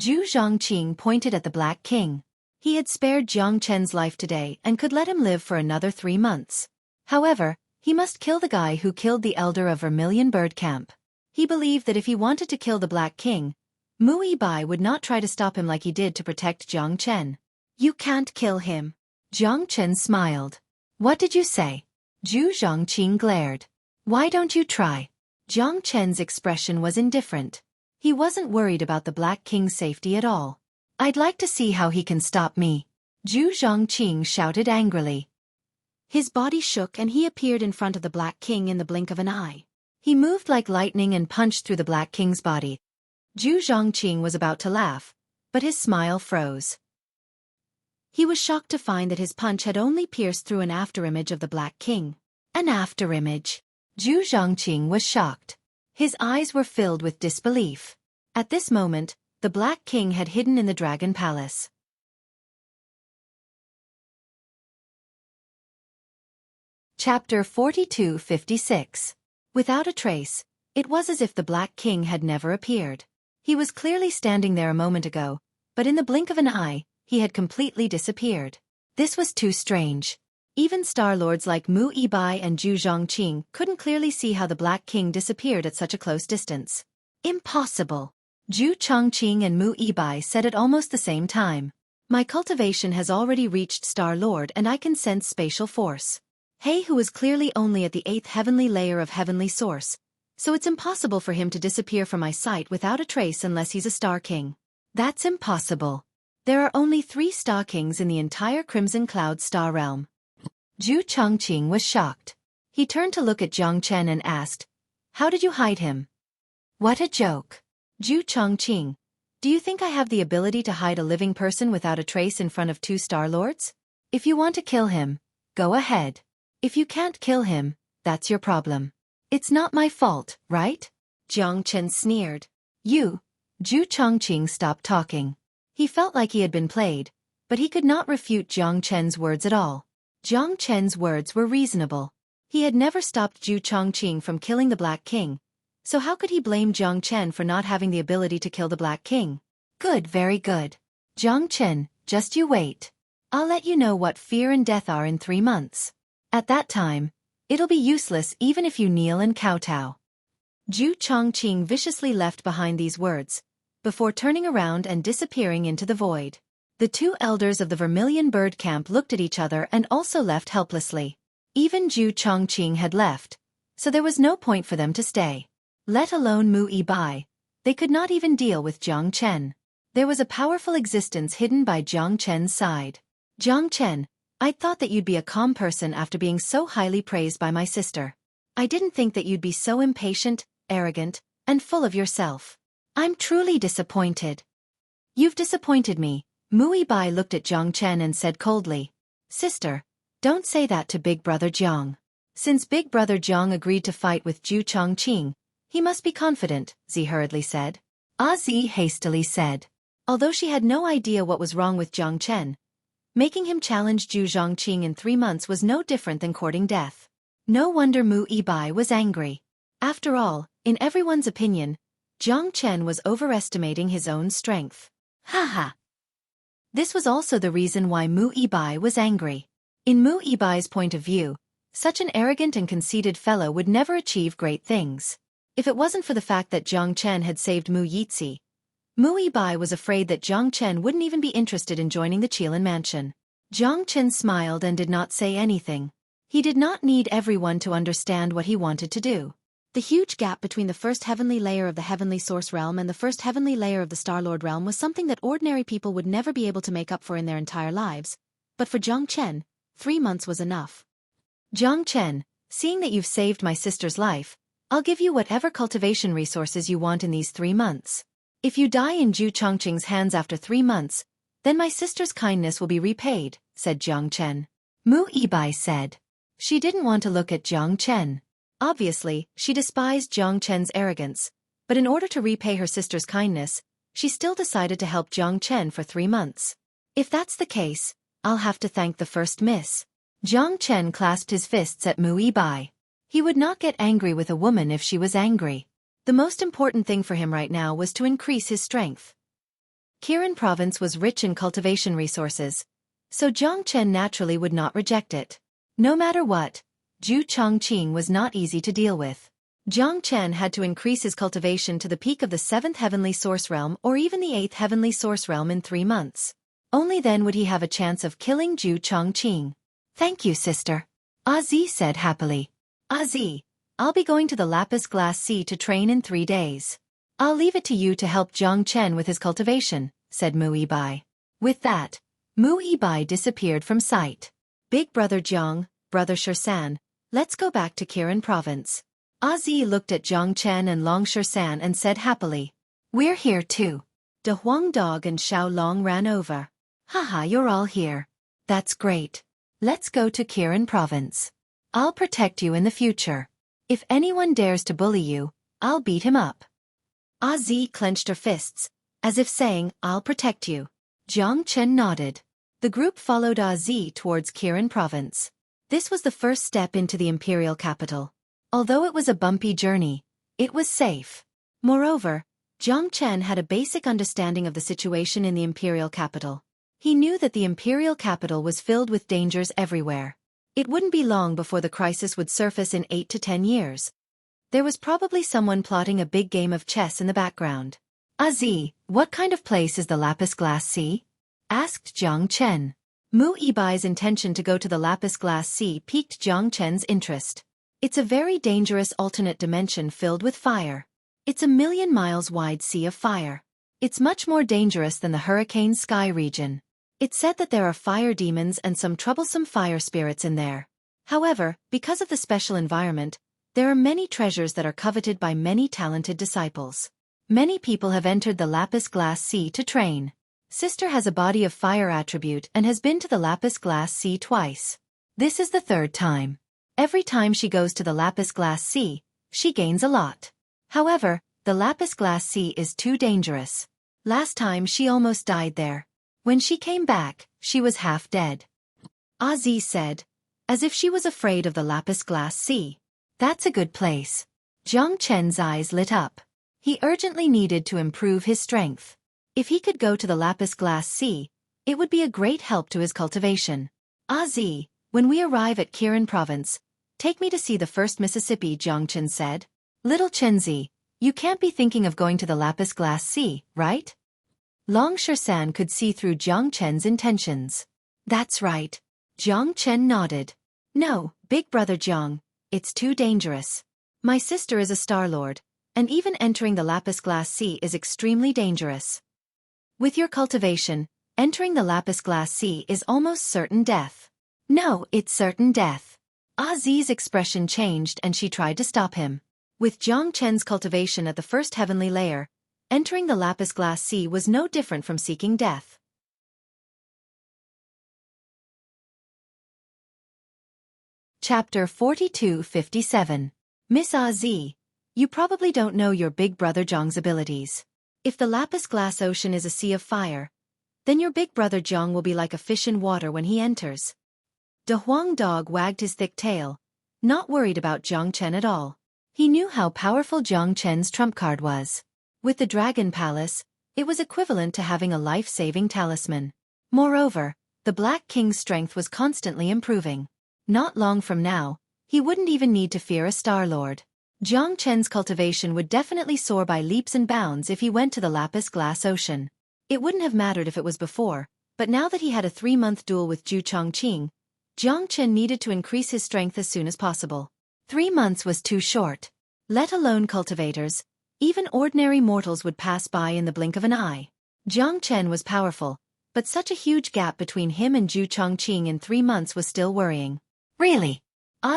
Zhu Zhongqing pointed at the Black King. He had spared Jiang Chen's life today and could let him live for another 3 months. However, he must kill the guy who killed the elder of Vermilion Bird Camp. He believed that if he wanted to kill the Black King, Mu Yibai would not try to stop him like he did to protect Jiang Chen. You can't kill him. Jiang Chen smiled. What did you say? Zhu Zhongqing glared. Why don't you try? Jiang Chen's expression was indifferent. He wasn't worried about the Black King's safety at all. I'd like to see how he can stop me. Zhu Zhongqing shouted angrily. His body shook and he appeared in front of the Black King in the blink of an eye. He moved like lightning and punched through the Black King's body. Zhu Zhongqing was about to laugh, but his smile froze. He was shocked to find that his punch had only pierced through an afterimage of the Black King. An afterimage. Zhu Zhongqing was shocked. His eyes were filled with disbelief. At this moment, the Black King had hidden in the Dragon Palace. Chapter 42-56. Without a trace, it was as if the Black King had never appeared. He was clearly standing there a moment ago, but in the blink of an eye, he had completely disappeared. This was too strange. Even Star-Lords like Mu Yibai and Zhu Zhongqing couldn't clearly see how the Black King disappeared at such a close distance. Impossible. Zhu Chongqing and Mu Yibai said at almost the same time. My cultivation has already reached Star-Lord and I can sense spatial force. He who is clearly only at the 8th heavenly layer of heavenly source, so it's impossible for him to disappear from my sight without a trace unless he's a Star King. That's impossible. There are only 3 Star Kings in the entire Crimson Cloud Star Realm. Zhu Chongqing was shocked. He turned to look at Jiang Chen and asked, How did you hide him? What a joke. Zhu Chongqing, do you think I have the ability to hide a living person without a trace in front of 2 Star-Lords? If you want to kill him, go ahead. If you can't kill him, that's your problem. It's not my fault, right? Jiang Chen sneered. You. Zhu Chongqing stopped talking. He felt like he had been played, but he could not refute Jiang Chen's words at all. Jiang Chen's words were reasonable. He had never stopped Zhu Chongqing from killing the Black King, so how could he blame Jiang Chen for not having the ability to kill the Black King? Good, very good. Jiang Chen, just you wait. I'll let you know what fear and death are in 3 months. At that time, it'll be useless even if you kneel and kowtow. Zhu Chongqing viciously left behind these words, before turning around and disappearing into the void. The 2 elders of the Vermilion Bird Camp looked at each other and also left helplessly. Even Zhu Chongqing had left, so there was no point for them to stay. Let alone Mu Yibai, they could not even deal with Jiang Chen. There was a powerful existence hidden by Jiang Chen's side. Jiang Chen, I'd thought that you'd be a calm person after being so highly praised by my sister. I didn't think that you'd be so impatient, arrogant, and full of yourself. I'm truly disappointed. You've disappointed me. Mu Yibai looked at Jiang Chen and said coldly. Sister, don't say that to Big Brother Jiang. Since Big Brother Jiang agreed to fight with Zhu Chongqing, he must be confident, Zi hurriedly said. Zi hastily said. Although she had no idea what was wrong with Jiang Chen, making him challenge Zhu Zhongqing in 3 months was no different than courting death. No wonder Mu Yibai was angry. After all, in everyone's opinion, Jiang Chen was overestimating his own strength. Haha. This was also the reason why Mu Yibai was angry. In Mu Yibai's point of view, such an arrogant and conceited fellow would never achieve great things. If it wasn't for the fact that Jiang Chen had saved Mu Yizi, Mu Yibai was afraid that Jiang Chen wouldn't even be interested in joining the Qilin mansion. Jiang Chen smiled and did not say anything. He did not need everyone to understand what he wanted to do. The huge gap between the first heavenly layer of the heavenly source realm and the first heavenly layer of the Star-Lord realm was something that ordinary people would never be able to make up for in their entire lives. But for Jiang Chen, 3 months was enough. Jiang Chen, seeing that you've saved my sister's life, I'll give you whatever cultivation resources you want in these 3 months. If you die in Zhu Chongqing's hands after 3 months, then my sister's kindness will be repaid, said Jiang Chen. Mu Yibai said. She didn't want to look at Jiang Chen. Obviously, she despised Jiang Chen's arrogance, but in order to repay her sister's kindness, she still decided to help Jiang Chen for 3 months. If that's the case, I'll have to thank the first miss. Jiang Chen clasped his fists at Mu Yibai. He would not get angry with a woman if she was angry. The most important thing for him right now was to increase his strength. Kirin province was rich in cultivation resources, so Jiang Chen naturally would not reject it. No matter what, Zhu Chongqing was not easy to deal with. Jiang Chen had to increase his cultivation to the peak of the 7th heavenly source realm or even the 8th heavenly source realm in 3 months. Only then would he have a chance of killing Zhu Chongqing. Thank you, sister. Zi said happily. Zi, I'll be going to the Lapis Glass Sea to train in 3 days. I'll leave it to you to help Jiang Chen with his cultivation, said Mu Yibai. With that, Mu Yibai disappeared from sight. Big brother Jiang, brother Shersan, let's go back to Kirin province. Zi looked at Jiang Chen and Long Shersan and said happily. We're here too. De Huang Dog and Xiao Long ran over. Haha, you're all here. That's great. Let's go to Kirin province. I'll protect you in the future. If anyone dares to bully you, I'll beat him up. Zi clenched her fists, as if saying, I'll protect you. Jiang Chen nodded. The group followed Zi towards Kirin province. This was the first step into the imperial capital. Although it was a bumpy journey, it was safe. Moreover, Jiang Chen had a basic understanding of the situation in the imperial capital. He knew that the imperial capital was filled with dangers everywhere. It wouldn't be long before the crisis would surface in 8 to 10 years. There was probably someone plotting a big game of chess in the background. Zi, what kind of place is the Lapis Glass Sea? Asked Jiang Chen. Mu Yibai's intention to go to the Lapis Glass Sea piqued Jiang Chen's interest. It's a very dangerous alternate dimension filled with fire. It's a 1,000,000 miles wide sea of fire. It's much more dangerous than the Hurricane Sky region. It's said that there are fire demons and some troublesome fire spirits in there. However, because of the special environment, there are many treasures that are coveted by many talented disciples. Many people have entered the Lapis Glass Sea to train. Sister has a body of fire attribute and has been to the Lapis Glass Sea twice. This is the 3rd time. Every time she goes to the Lapis Glass Sea, she gains a lot. However, the Lapis Glass Sea is too dangerous. Last time she almost died there. When she came back, she was half dead. Zi said, as if she was afraid of the Lapis Glass Sea. That's a good place. Jiang Chen's eyes lit up. He urgently needed to improve his strength. If he could go to the Lapis Glass Sea, it would be a great help to his cultivation. Zi, when we arrive at Kirin province, take me to see the first Mississippi, Jiang Chen said. Little Chenzi, you can't be thinking of going to the Lapis Glass Sea, right? Long Shersan could see through Jiang Chen's intentions. That's right. Jiang Chen nodded. No, big brother Jiang, it's too dangerous. My sister is a Star-Lord, and even entering the Lapis Glass Sea is extremely dangerous. With your cultivation, entering the Lapis Glass Sea is almost certain death. No, it's certain death. Zi's expression changed and she tried to stop him. With Jiang Chen's cultivation at the first heavenly layer, entering the Lapis Glass Sea was no different from seeking death. Chapter 42-57. Miss Zi, you probably don't know your big brother Jiang's abilities. If the Lapis Glass Ocean is a sea of fire, then your big brother Jiang will be like a fish in water when he enters. De Huang Dog wagged his thick tail, not worried about Jiang Chen at all. He knew how powerful Jiang Chen's trump card was. With the Dragon Palace, it was equivalent to having a life-saving talisman. Moreover, the Black King's strength was constantly improving. Not long from now, he wouldn't even need to fear a Star-Lord. Jiang Chen's cultivation would definitely soar by leaps and bounds if he went to the Lapis Glass Ocean. It wouldn't have mattered if it was before, But now that he had a 3-month duel with Zhu Chongqing, Jiang Chen needed to increase his strength as soon as possible. 3 months was too short. Let alone cultivators, even ordinary mortals would pass by in the blink of an eye. Jiang Chen was powerful, but such a huge gap between him and Zhu Chongqing in 3 months was still worrying. Really?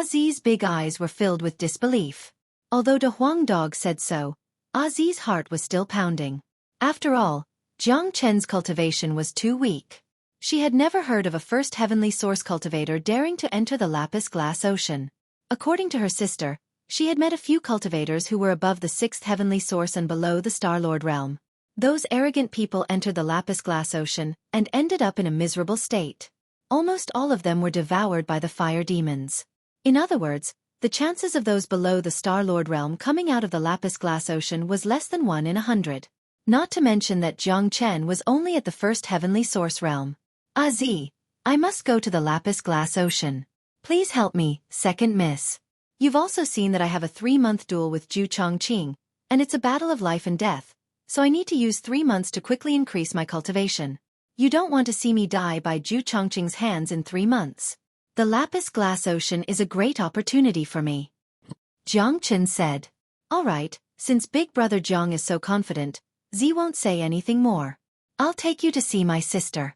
Zi's big eyes were filled with disbelief. Although De Huangdog said so, Zi's heart was still pounding. After all, Jiang Chen's cultivation was too weak. She had never heard of a first heavenly source cultivator daring to enter the lapis glass ocean. According to her sister, she had met a few cultivators who were above the 6th heavenly source and below the Star-Lord realm. Those arrogant people entered the lapis glass ocean and ended up in a miserable state. Almost all of them were devoured by the fire demons. In other words, the chances of those below the Star-Lord realm coming out of the lapis glass ocean was less than 1 in 100. Not to mention that Jiang Chen was only at the first heavenly source realm. Z, I must go to the lapis glass ocean. Please help me, second miss. You've also seen that I have a 3-month duel with Zhu Chongqing, and it's a battle of life and death, so I need to use 3 months to quickly increase my cultivation. You don't want to see me die by Zhu Chongqing's hands in 3 months. The lapis glass ocean is a great opportunity for me. Jiang Chen said. All right, since Big Brother Jiang is so confident, Z won't say anything more. I'll take you to see my sister.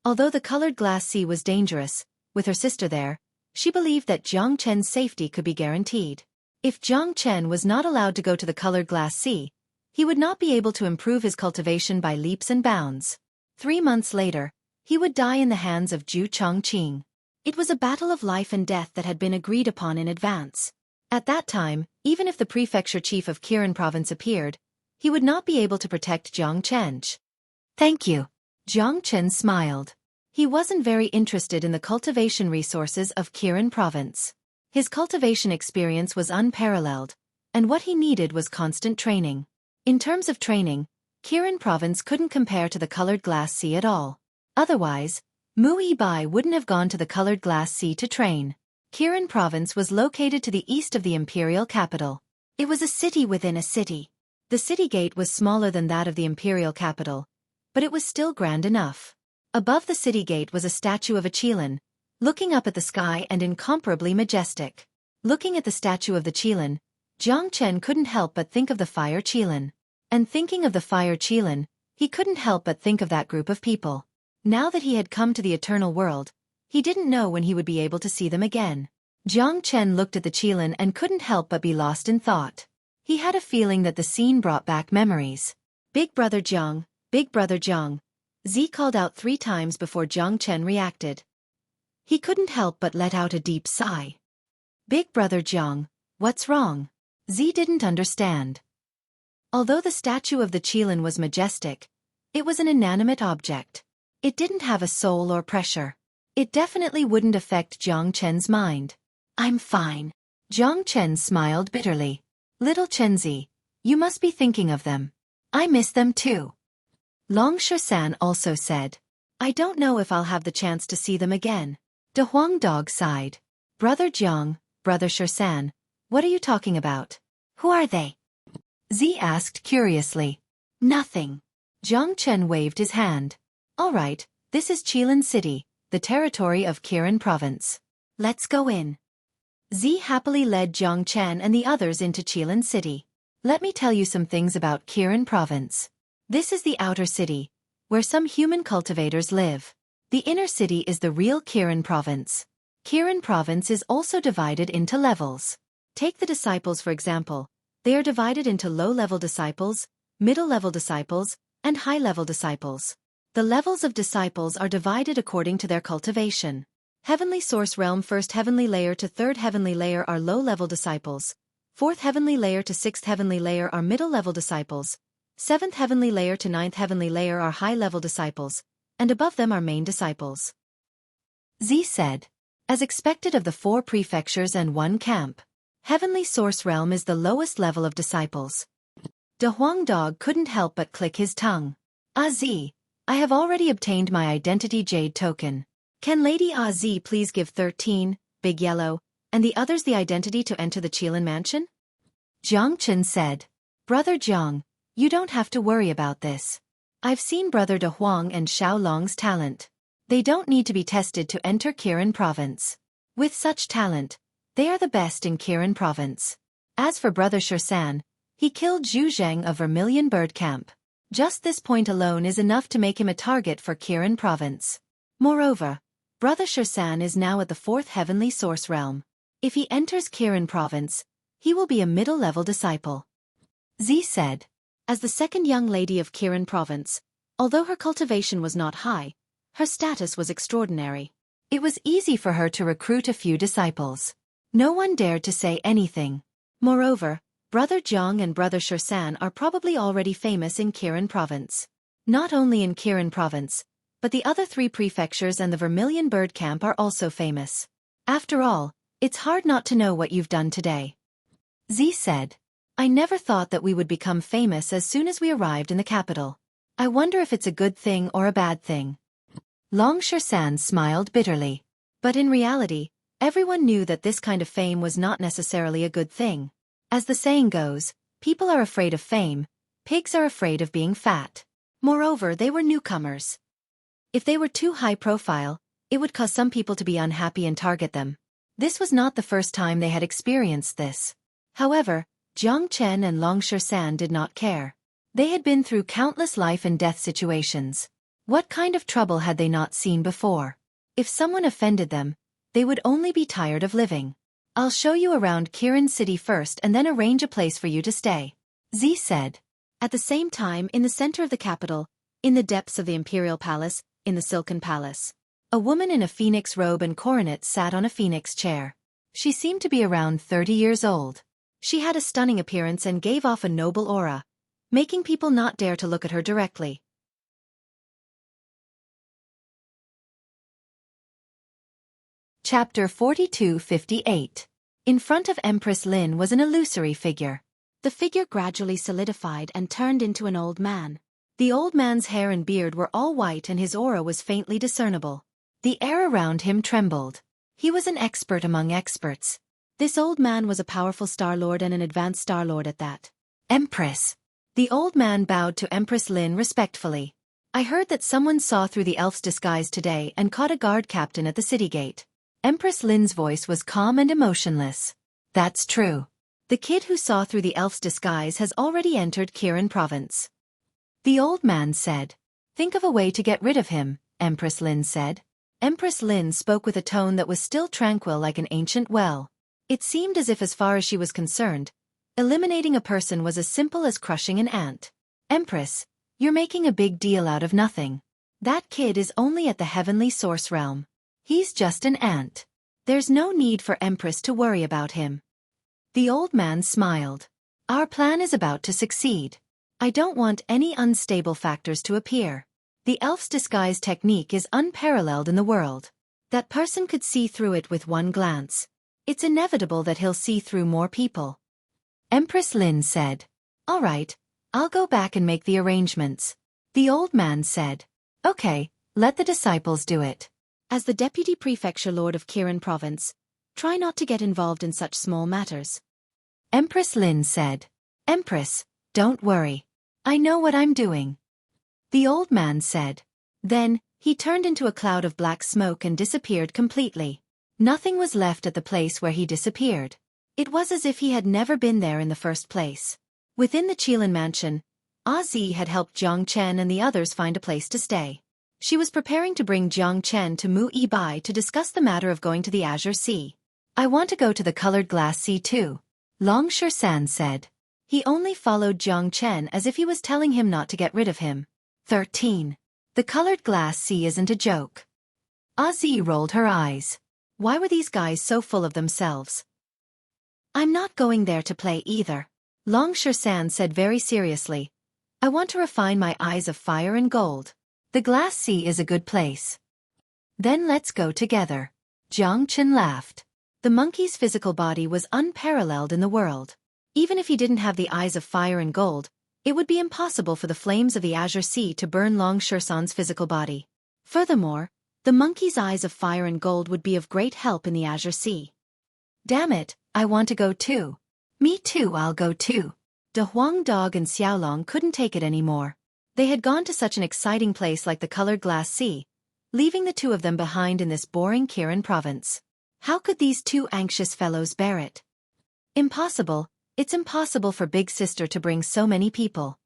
Although the colored glass sea was dangerous, with her sister there, she believed that Jiang Chen's safety could be guaranteed. If Jiang Chen was not allowed to go to the colored glass sea, he would not be able to improve his cultivation by leaps and bounds. 3 months later, he would die in the hands of Zhu Chongqing. It was a battle of life and death that had been agreed upon in advance. At that time, even if the prefecture chief of Kirin province appeared, he would not be able to protect Jiang Chen. Thank you. Jiang Chen smiled. He wasn't very interested in the cultivation resources of Kirin province. His cultivation experience was unparalleled, and what he needed was constant training. In terms of training, Kirin province couldn't compare to the colored glass sea at all. Otherwise, Mu Yibai wouldn't have gone to the colored glass sea to train. Kirin province was located to the east of the imperial capital. It was a city within a city. The city gate was smaller than that of the imperial capital, but it was still grand enough. Above the city gate was a statue of a Qilin, looking up at the sky and incomparably majestic. Looking at the statue of the Qilin, Jiang Chen couldn't help but think of the fire Qilin. And thinking of the fire Qilin, he couldn't help but think of that group of people. Now that he had come to the eternal world, he didn't know when he would be able to see them again. Jiang Chen looked at the Qilin and couldn't help but be lost in thought. He had a feeling that the scene brought back memories. Big Brother Jiang, Big Brother Jiang. Z called out 3 times before Jiang Chen reacted. He couldn't help but let out a deep sigh. Big Brother Jiang, what's wrong? Z didn't understand. Although the statue of the Qilin was majestic, it was an inanimate object. It didn't have a soul or pressure. It definitely wouldn't affect Jiang Chen's mind. I'm fine. Jiang Chen smiled bitterly. Little Chenzi, you must be thinking of them. I miss them too. Long Shersan also said. I don't know if I'll have the chance to see them again. De Huangdog sighed. Brother Jiang, Brother Shersan, what are you talking about? Who are they? Z asked curiously. Nothing. Jiang Chen waved his hand. All right, this is Qilin City, the territory of Kirin province. Let's go in. Z happily led Jiang Chen and the others into Qilin City. Let me tell you some things about Kirin province. This is the outer city, where some human cultivators live. The inner city is the real Kirin province. Kirin province is also divided into levels. Take the disciples for example. They are divided into low-level disciples, middle-level disciples, and high-level disciples. The levels of disciples are divided according to their cultivation. Heavenly Source Realm 1st Heavenly Layer to 3rd Heavenly Layer are low-level disciples. 4th Heavenly Layer to 6th Heavenly Layer are middle-level disciples. 7th Heavenly Layer to 9th Heavenly Layer are high-level disciples, and above them are main disciples. Z said. As expected of the 4 prefectures and 1 camp, Heavenly Source Realm is the lowest level of disciples. De Huangdog couldn't help but click his tongue. Z, I have already obtained my identity jade token. Can Lady Z please give 13, Big Yellow, and the others the identity to enter the Qilin mansion? Jiang Chen said. Brother Jiang, you don't have to worry about this. I've seen Brother De Huang and Xiao Long's talent. They don't need to be tested to enter Kirin Province. With such talent, they are the best in Kirin Province. As for Brother Xueqi, he killed Zhu Zheng of Vermilion Bird Camp. Just this point alone is enough to make him a target for Kirin Province. Moreover, Brother Xueqi is now at the 4th Heavenly Source Realm. If he enters Kirin Province, he will be a middle-level disciple. Z said. As the second young lady of Kirin Province, although her cultivation was not high, her status was extraordinary. It was easy for her to recruit a few disciples. No one dared to say anything. Moreover, Brother Jiang and Brother Xueqi are probably already famous in Kirin Province. Not only in Kirin Province, but the other 3 prefectures and the Vermilion Bird Camp are also famous. After all, it's hard not to know what you've done today. Z said. I never thought that we would become famous as soon as we arrived in the capital. I wonder if it's a good thing or a bad thing. Long Xueqi smiled bitterly. But in reality, everyone knew that this kind of fame was not necessarily a good thing. As the saying goes, people are afraid of fame, pigs are afraid of being fat. Moreover, they were newcomers. If they were too high profile, it would cause some people to be unhappy and target them. This was not the first time they had experienced this. However, Jiang Chen and Long Xueqi did not care. They had been through countless life and death situations. What kind of trouble had they not seen before? If someone offended them, they would only be tired of living. I'll show you around Kirin City first and then arrange a place for you to stay. Z said. At the same time, in the center of the capital, in the depths of the Imperial Palace, in the Silken Palace, a woman in a phoenix robe and coronet sat on a phoenix chair. She seemed to be around 30 years old. She had a stunning appearance and gave off a noble aura, making people not dare to look at her directly. Chapter 42-58. In front of Empress Lin was an illusory figure. The figure gradually solidified and turned into an old man. The old man's hair and beard were all white and his aura was faintly discernible. The air around him trembled. He was an expert among experts. This old man was a powerful Star Lord and an advanced Star Lord at that. Empress. The old man bowed to Empress Lin respectfully. I heard that someone saw through the elf's disguise today and caught a guard captain at the city gate. Empress Lin's voice was calm and emotionless. That's true. The kid who saw through the elf's disguise has already entered Kirin Province. The old man said. Think of a way to get rid of him, Empress Lin said. Empress Lin spoke with a tone that was still tranquil like an ancient well. It seemed as if, as far as she was concerned, eliminating a person was as simple as crushing an ant. Empress, you're making a big deal out of nothing. That kid is only at the Heavenly Source Realm. He's just an ant. There's no need for Empress to worry about him. The old man smiled. Our plan is about to succeed. I don't want any unstable factors to appear. The elf's disguise technique is unparalleled in the world. That person could see through it with one glance. It's inevitable that he'll see through more people. Empress Lin said. All right, I'll go back and make the arrangements. The old man said. Okay, let the disciples do it. As the Deputy Prefecture Lord of Kirin Province, try not to get involved in such small matters. Empress Lin said. Empress, don't worry. I know what I'm doing. The old man said. Then, he turned into a cloud of black smoke and disappeared completely. Nothing was left at the place where he disappeared. It was as if he had never been there in the first place. Within the Qilin mansion, Zi had helped Jiang Chen and the others find a place to stay. She was preparing to bring Jiang Chen to Mu Yibai to discuss the matter of going to the Azure Sea. I want to go to the Colored Glass Sea too, Long Xueqi said. He only followed Jiang Chen as if he was telling him not to get rid of him. 13. The Colored Glass Sea isn't a joke. Zi rolled her eyes. Why were these guys so full of themselves? I'm not going there to play either. Long Xueqi said very seriously. I want to refine my eyes of fire and gold. The Glass Sea is a good place. Then let's go together. Jiang Chen laughed. The monkey's physical body was unparalleled in the world. Even if he didn't have the eyes of fire and gold, it would be impossible for the flames of the Azure Sea to burn Long Xueqi's physical body. Furthermore, the monkey's eyes of fire and gold would be of great help in the Azure Sea. Damn it, I want to go too. Me too, I'll go too. De Huang Dog and Xiaolong couldn't take it anymore. They had gone to such an exciting place like the colored glass sea, leaving the two of them behind in this boring Kirin province. How could these two anxious fellows bear it? Impossible, it's impossible for Big Sister to bring so many people.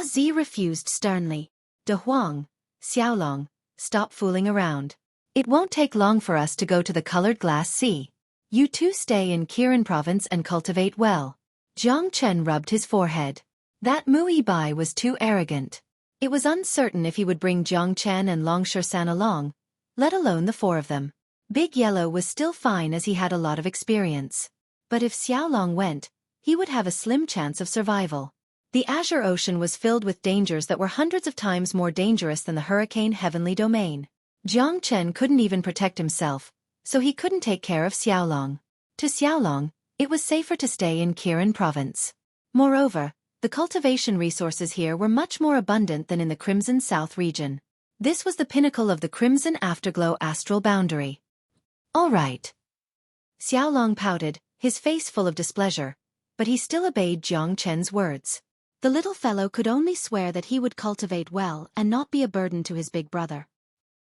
Zi refused sternly. De Huang, Xiaolong, stop fooling around. It won't take long for us to go to the colored glass sea. You two stay in Kirin province and cultivate well. Jiang Chen rubbed his forehead. That Mu Bai was too arrogant. It was uncertain if he would bring Jiang Chen and Long Shan along, let alone the four of them. Big Yellow was still fine as he had a lot of experience. But if Xiaolong went, he would have a slim chance of survival. The Azure Ocean was filled with dangers that were hundreds of times more dangerous than the Hurricane Heavenly Domain. Jiang Chen couldn't even protect himself, so he couldn't take care of Xiaolong. To Xiaolong, it was safer to stay in Kirin province. Moreover, the cultivation resources here were much more abundant than in the Crimson South region. This was the pinnacle of the Crimson Afterglow astral boundary. All right. Xiaolong pouted, his face full of displeasure, but he still obeyed Jiang Chen's words. The little fellow could only swear that he would cultivate well and not be a burden to his big brother.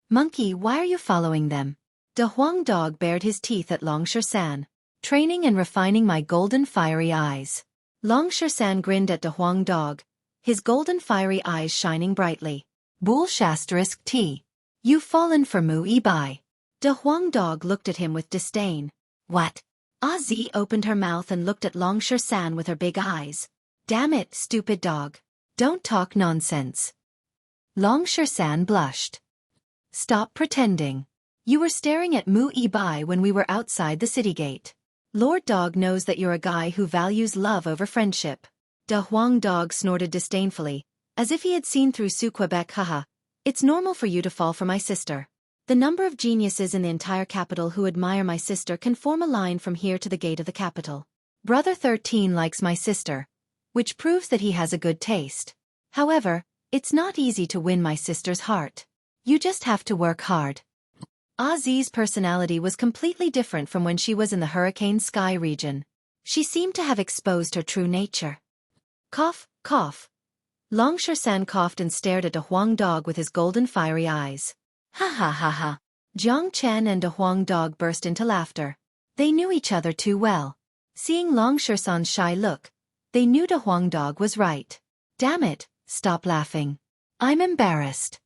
Monkey, why are you following them? De Huang Dog bared his teeth at Long Shan, training and refining my golden fiery eyes. Long Shan grinned at De Huang Dog, his golden fiery eyes shining brightly. Bool ********** T. You've fallen for Mu Bai. De Huang Dog looked at him with disdain. What? Zi opened her mouth and looked at Long Shan with her big eyes. Damn it, stupid dog. Don't talk nonsense. Long Shan blushed. Stop pretending. You were staring at Mu Bai when we were outside the city gate. Lord Dog knows that you're a guy who values love over friendship. De Huang Dog snorted disdainfully, as if he had seen through Xueqi. Haha. It's normal for you to fall for my sister. The number of geniuses in the entire capital who admire my sister can form a line from here to the gate of the capital. Brother 13 likes my sister, which proves that he has a good taste. However, it's not easy to win my sister's heart. You just have to work hard. Zi's personality was completely different from when she was in the Hurricane Sky region. She seemed to have exposed her true nature. Cough, cough. Long Shan coughed and stared at De Huang Dog with his golden fiery eyes. Ha ha ha ha. Jiang Chen and De Huang Dog burst into laughter. They knew each other too well. Seeing Long Shan's shy look, they knew De Huang Dog was right. Damn it, stop laughing. I'm embarrassed.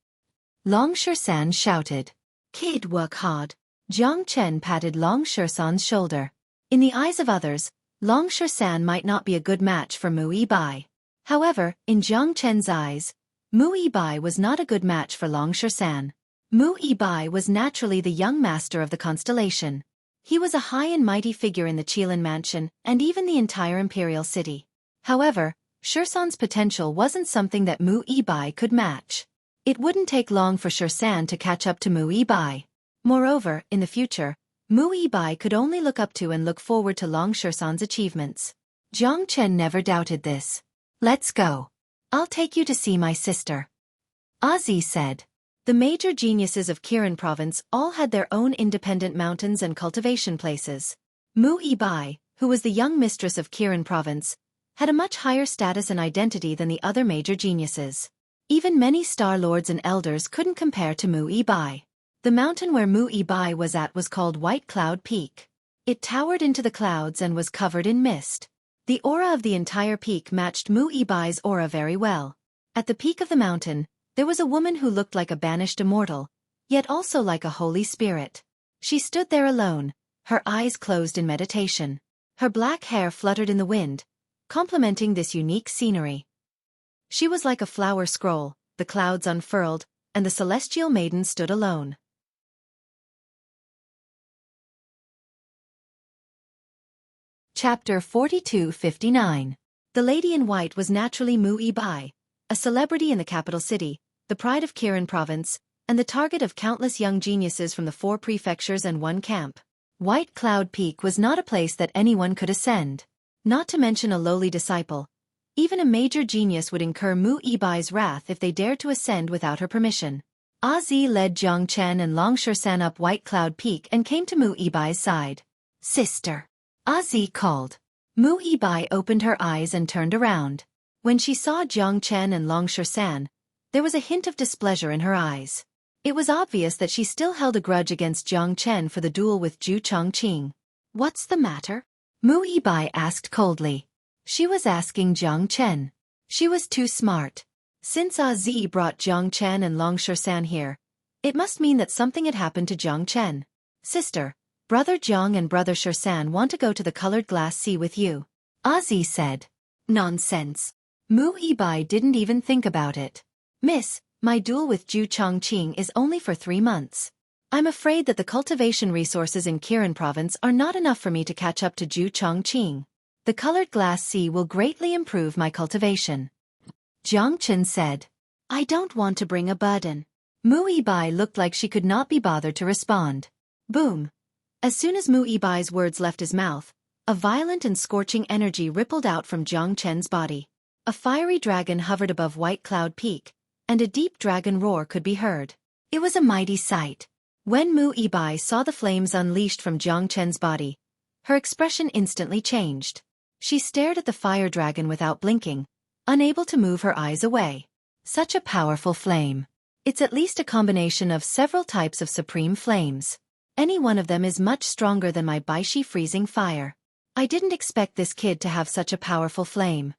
Long Shan shouted. Kid, work hard. Jiang Chen patted Long Shan's shoulder. In the eyes of others, Long Shan might not be a good match for Mu Bai. However, in Jiang Chen's eyes, Mu Bai was not a good match for Long Shan. Mu Bai was naturally the young master of the constellation. He was a high and mighty figure in the Qilin mansion and even the entire imperial city. However, Shan's potential wasn't something that Mu Bai could match. It wouldn't take long for Shan to catch up to Mu Bai. Moreover, in the future, Mu Bai could only look up to and look forward to Long Shan's achievements. Jiang Chen never doubted this. Let's go. I'll take you to see my sister. Zi said. The major geniuses of Kirin province all had their own independent mountains and cultivation places. Mu Bai, who was the young mistress of Kirin province, had a much higher status and identity than the other major geniuses. Even many star lords and elders couldn't compare to Mu Bai. The mountain where Mu Bai was at was called White Cloud Peak. It towered into the clouds and was covered in mist. The aura of the entire peak matched Mu Bai's aura very well. At the peak of the mountain, there was a woman who looked like a banished immortal, yet also like a holy spirit. She stood there alone, her eyes closed in meditation. Her black hair fluttered in the wind, complementing this unique scenery. She was like a flower scroll, the clouds unfurled, and the celestial maiden stood alone. Chapter 42-59. The Lady in White was naturally Mu Bai, a celebrity in the capital city, the pride of Kirin province, and the target of countless young geniuses from the 4 prefectures and 1 camp. White Cloud Peak was not a place that anyone could ascend. Not to mention a lowly disciple. Even a major genius would incur Mu Bai's wrath if they dared to ascend without her permission. Zi led Jiang Chen and Long Shan up White Cloud Peak and came to Mu Bai's side. Sister. Zi called. Mu Bai opened her eyes and turned around. When she saw Jiang Chen and Long Shan, There was a hint of displeasure in her eyes. It was obvious that she still held a grudge against Jiang Chen for the duel with Zhu Chongqing. "What's the matter?" Mu Yibai asked coldly. She was asking Jiang Chen. She was too smart. Since Zi brought Jiang Chen and Long Shersan here, it must mean that something had happened to Jiang Chen. "Sister, Brother Jiang and Brother Shersan want to go to the colored glass sea with you," Zi said. "Nonsense." Mu Yibai didn't even think about it. "Miss, my duel with Zhu Chongqing is only for 3 months. I'm afraid that the cultivation resources in Kirin province are not enough for me to catch up to Zhu Chongqing. The colored glass sea will greatly improve my cultivation," Jiang Chen said. "I don't want to bring a burden." Mu Yibai looked like she could not be bothered to respond. Boom! As soon as Mu Yibai's words left his mouth, a violent and scorching energy rippled out from Jiang Chen's body. A fiery dragon hovered above White Cloud Peak, and a deep dragon roar could be heard. It was a mighty sight. When Mu Yibai saw the flames unleashed from Jiang Chen's body, her expression instantly changed. She stared at the fire dragon without blinking, unable to move her eyes away. Such a powerful flame. It's at least a combination of several types of supreme flames. Any one of them is much stronger than my Baishi freezing fire. I didn't expect this kid to have such a powerful flame.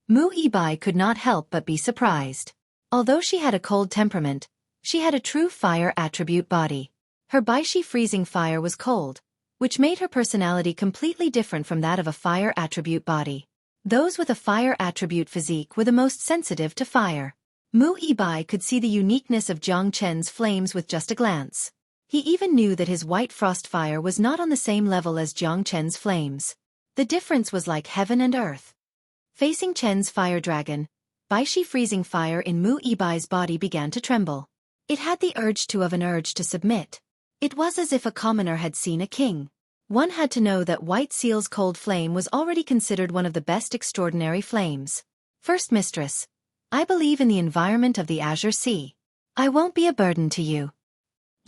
Mu Yibai could not help but be surprised. Although she had a cold temperament, she had a true fire attribute body. Her Baishi freezing fire was cold, which made her personality completely different from that of a fire attribute body. Those with a fire attribute physique were the most sensitive to fire. Mu Yibai could see the uniqueness of Jiang Chen's flames with just a glance. He even knew that his white frost fire was not on the same level as Jiang Chen's flames. The difference was like heaven and earth. Facing Chen's fire dragon, Baishi freezing fire in Mu Yibai's body began to tremble. It had the urge to submit. It was as if a commoner had seen a king. One had to know that White Seal's cold flame was already considered one of the best extraordinary flames. "First Mistress, I believe in the environment of the Azure Sea. I won't be a burden to you."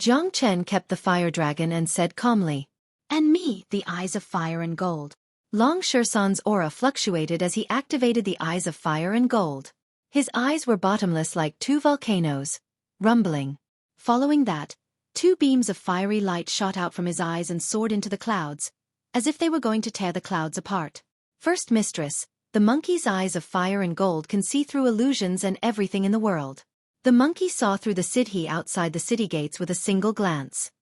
Jiang Chen kept the fire dragon and said calmly. "And me, the eyes of fire and gold." Long Shersan's aura fluctuated as he activated the eyes of fire and gold. His eyes were bottomless like 2 volcanoes, rumbling. Following that, 2 beams of fiery light shot out from his eyes and soared into the clouds, as if they were going to tear the clouds apart. "First Mistress, the monkey's eyes of fire and gold can see through illusions and everything in the world." The monkey saw through the Sidhi outside the city gates with a single glance.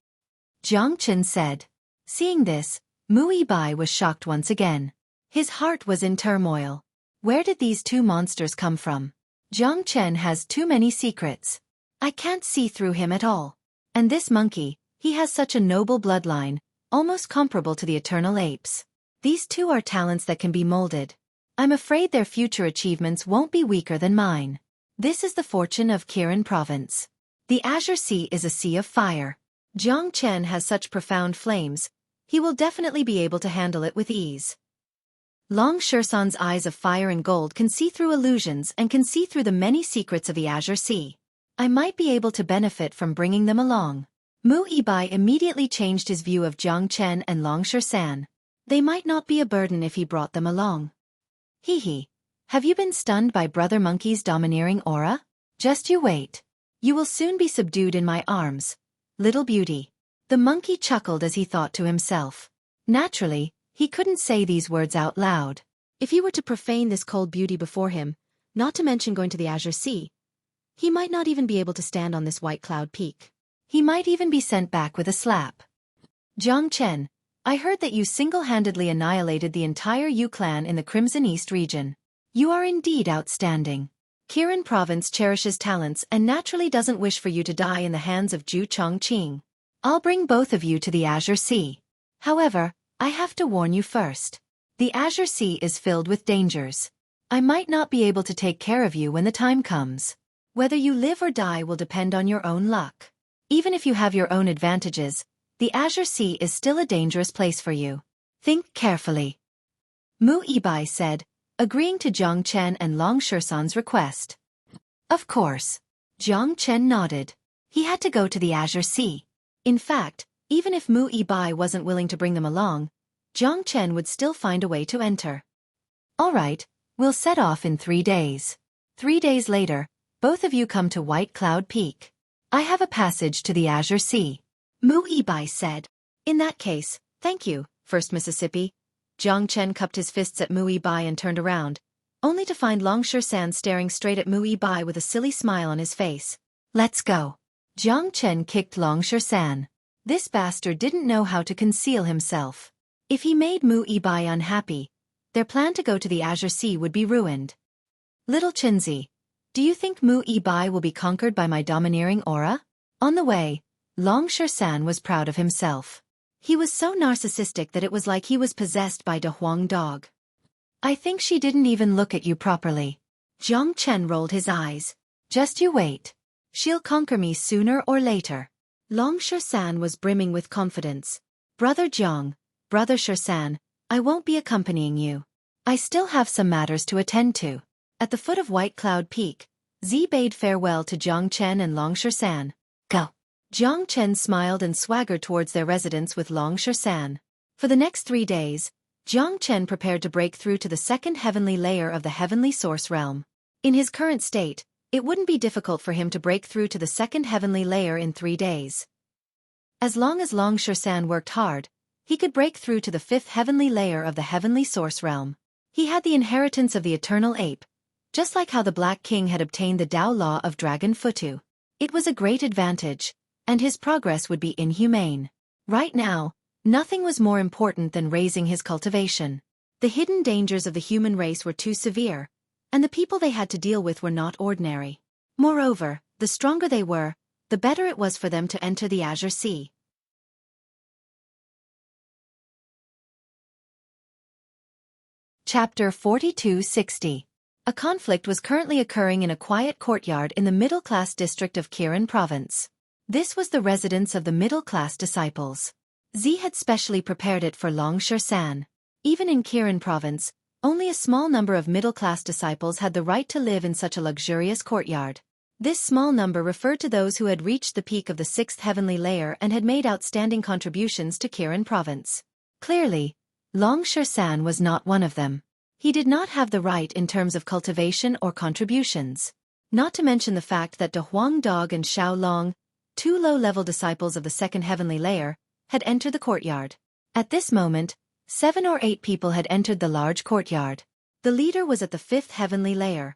Jiang Chen said. Seeing this, Mu Yibai was shocked once again. His heart was in turmoil. Where did these 2 monsters come from? Jiang Chen has too many secrets. I can't see through him at all. And this monkey, he has such a noble bloodline, almost comparable to the eternal apes. These 2 are talents that can be molded. I'm afraid their future achievements won't be weaker than mine. This is the fortune of Kirin province. The Azure Sea is a sea of fire. Jiang Chen has such profound flames, he will definitely be able to handle it with ease. Long Shersan's eyes of fire and gold can see through illusions and can see through the many secrets of the Azure Sea. I might be able to benefit from bringing them along. Mu Yibai immediately changed his view of Jiang Chen and Long Shersan. They might not be a burden if he brought them along. Hee. Have you been stunned by Brother Monkey's domineering aura? Just you wait. You will soon be subdued in my arms, little beauty. The monkey chuckled as he thought to himself. Naturally, he couldn't say these words out loud. If he were to profane this cold beauty before him, not to mention going to the Azure Sea, he might not even be able to stand on this White Cloud Peak. He might even be sent back with a slap. Jiang Chen, I heard that you single-handedly annihilated the entire Yu clan in the Crimson East region. You are indeed outstanding. Kirin province cherishes talents and naturally doesn't wish for you to die in the hands of Zhu Chongqing. I'll bring both of you to the Azure Sea. However, I have to warn you first. The Azure Sea is filled with dangers. I might not be able to take care of you when the time comes. Whether you live or die will depend on your own luck. Even if you have your own advantages, the Azure Sea is still a dangerous place for you. Think carefully. Mu Yibai said, agreeing to Jiang Chen and Long Shersan's request. Of course. Jiang Chen nodded. He had to go to the Azure Sea. In fact, even if Mu Yibai wasn't willing to bring them along, Jiang Chen would still find a way to enter. All right, we'll set off in 3 days. 3 days later, Both of you come to White Cloud Peak. I have a passage to the Azure Sea. Mu Ibai said. In that case, thank you, First Mississippi. Jiang Chen cupped his fists at Mu Ibai and turned around, only to find Longshan San staring straight at Mu Ibai with a silly smile on his face. Let's go. Jiang Chen kicked Longshan San. This bastard didn't know how to conceal himself. If he made Mu Ibai unhappy, their plan to go to the Azure Sea would be ruined. Little Chinzi, do you think Mu Ibai will be conquered by my domineering aura? On the way, Longshan San was proud of himself. He was so narcissistic that it was like he was possessed by De Huang Dog. I think she didn't even look at you properly. Jiang Chen rolled his eyes. Just you wait. She'll conquer me sooner or later. Longshan San was brimming with confidence. Brother Jiang, Brother San, I won't be accompanying you. I still have some matters to attend to. At the foot of White Cloud Peak, Zi bade farewell to Jiang Chen and Longshan San. Go. Jiang Chen smiled and swaggered towards their residence with Longshan San. For the next 3 days, Jiang Chen prepared to break through to the second heavenly layer of the heavenly source realm. In his current state, it wouldn't be difficult for him to break through to the second heavenly layer in 3 days. As long as Longshan San worked hard, he could break through to the 5th heavenly layer of the heavenly source realm. He had the inheritance of the eternal ape, just like how the Black King had obtained the Tao Law of Dragon Futu. It was a great advantage, and his progress would be inhumane. Right now, nothing was more important than raising his cultivation. The hidden dangers of the human race were too severe, and the people they had to deal with were not ordinary. Moreover, the stronger they were, the better it was for them to enter the Azure Sea. Chapter 4260. A conflict was currently occurring in a quiet courtyard in the middle-class district of Kirin Province. This was the residence of the middle-class disciples. Zi had specially prepared it for Longshan San. Even in Kirin Province, only a small number of middle-class disciples had the right to live in such a luxurious courtyard. This small number referred to those who had reached the peak of the 6th heavenly layer and had made outstanding contributions to Kirin Province. Clearly, Longshan San was not one of them. He did not have the right in terms of cultivation or contributions. Not to mention the fact that De Huang Dog and Xiao Long, 2 low-level disciples of the 2nd heavenly layer, had entered the courtyard. At this moment, 7 or 8 people had entered the large courtyard. The leader was at the 5th heavenly layer,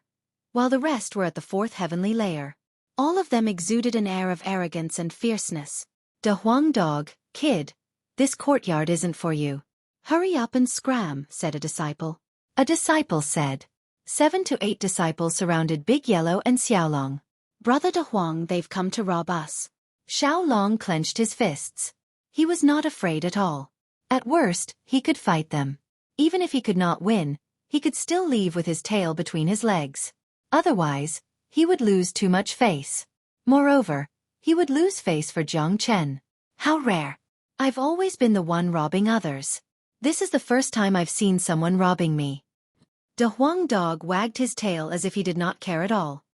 while the rest were at the 4th heavenly layer. All of them exuded an air of arrogance and fierceness. De Huang Dog, kid, this courtyard isn't for you. Hurry up and scram, said a disciple. A disciple said. 7 to 8 disciples surrounded Big Yellow and Xiaolong. Brother De Huang, they've come to rob us. Xiaolong clenched his fists. He was not afraid at all. At worst, he could fight them. Even if he could not win, he could still leave with his tail between his legs. Otherwise, he would lose too much face. Moreover, he would lose face for Jiang Chen. How rare. I've always been the one robbing others. This is the first time I've seen someone robbing me. De Huang Dog wagged his tail as if he did not care at all.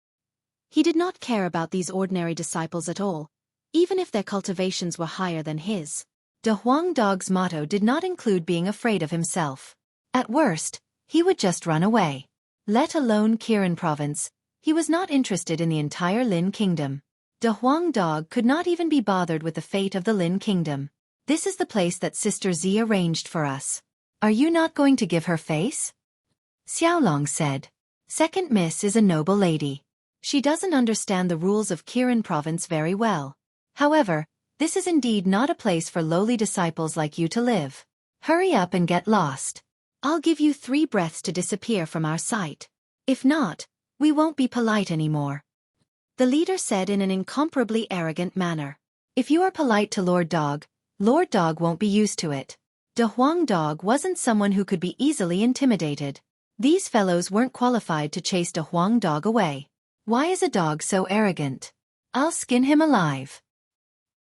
He did not care about these ordinary disciples at all, even if their cultivations were higher than his. De Huang Dog's motto did not include being afraid of himself. At worst, he would just run away. Let alone Kirin Province, he was not interested in the entire Lin Kingdom. De Huang Dog could not even be bothered with the fate of the Lin Kingdom. This is the place that Sister Zi arranged for us. Are you not going to give her face? Xiaolong said. Second Miss is a noble lady. She doesn't understand the rules of Kirin Province very well. However, this is indeed not a place for lowly disciples like you to live. Hurry up and get lost. I'll give you 3 breaths to disappear from our sight. If not, we won't be polite anymore. The leader said in an incomparably arrogant manner. If you are polite to Lord Dog won't be used to it. De Huang Dog wasn't someone who could be easily intimidated. These fellows weren't qualified to chase De Huang Dog away. Why is a dog so arrogant? I'll skin him alive.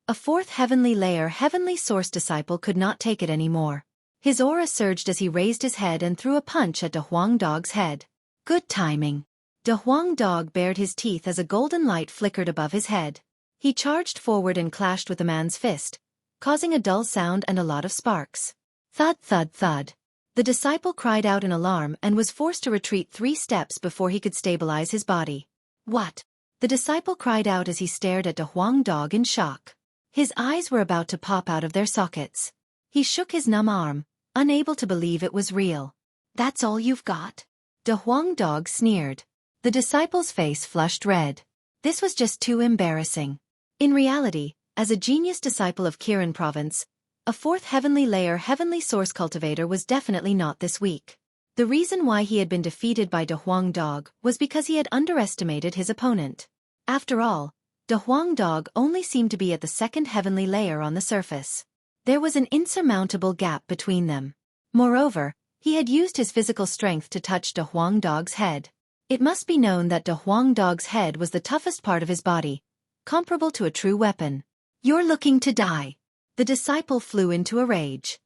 A 4th heavenly layer heavenly source disciple could not take it anymore. His aura surged as he raised his head and threw a punch at De Huang Dog's head. Good timing. De Huang Dog bared his teeth as a golden light flickered above his head. He charged forward and clashed with the man's fist, causing a dull sound and a lot of sparks. Thud, thud, thud. The disciple cried out in alarm and was forced to retreat 3 steps before he could stabilize his body. What? The disciple cried out as he stared at De Huang Dog in shock. His eyes were about to pop out of their sockets. He shook his numb arm, unable to believe it was real. That's all you've got? De Huang Dog sneered. The disciple's face flushed red. This was just too embarrassing. In reality, as a genius disciple of Kirin Province, a fourth heavenly layer heavenly source cultivator was definitely not this weak. The reason why he had been defeated by De Huang Dog was because he had underestimated his opponent. After all, De Huang Dog only seemed to be at the second heavenly layer on the surface. There was an insurmountable gap between them. Moreover, he had used his physical strength to touch De Huang Dog's head. It must be known that De Huang Dog's head was the toughest part of his body, comparable to a true weapon. You're looking to die. The disciple flew into a rage.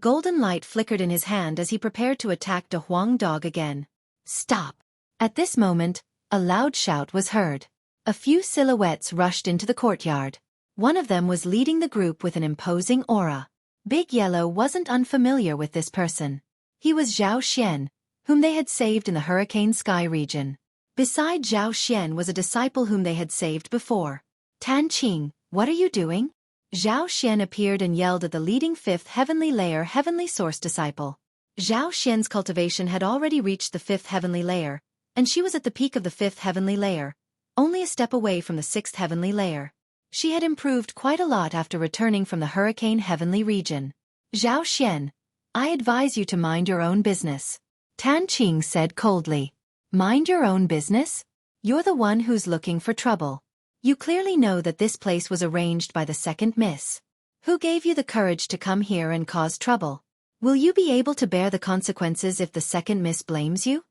Golden light flickered in his hand as he prepared to attack De Huang Dog again. Stop! At this moment, a loud shout was heard. A few silhouettes rushed into the courtyard. One of them was leading the group with an imposing aura. Big Yellow wasn't unfamiliar with this person. He was Zhao Xian, whom they had saved in the Hurricane Sky region. Beside Zhao Xian was a disciple whom they had saved before. Tan Qing, what are you doing? Zhao Xian appeared and yelled at the leading fifth heavenly layer heavenly source disciple. Zhao Xian's cultivation had already reached the fifth heavenly layer, and she was at the peak of the fifth heavenly layer, only a step away from the sixth heavenly layer. She had improved quite a lot after returning from the Hurricane Heavenly region. Zhao Xian, I advise you to mind your own business. Tan Qing said coldly. Mind your own business? You're the one who's looking for trouble. You clearly know that this place was arranged by the second miss. Who gave you the courage to come here and cause trouble? Will you be able to bear the consequences if the second miss blames you?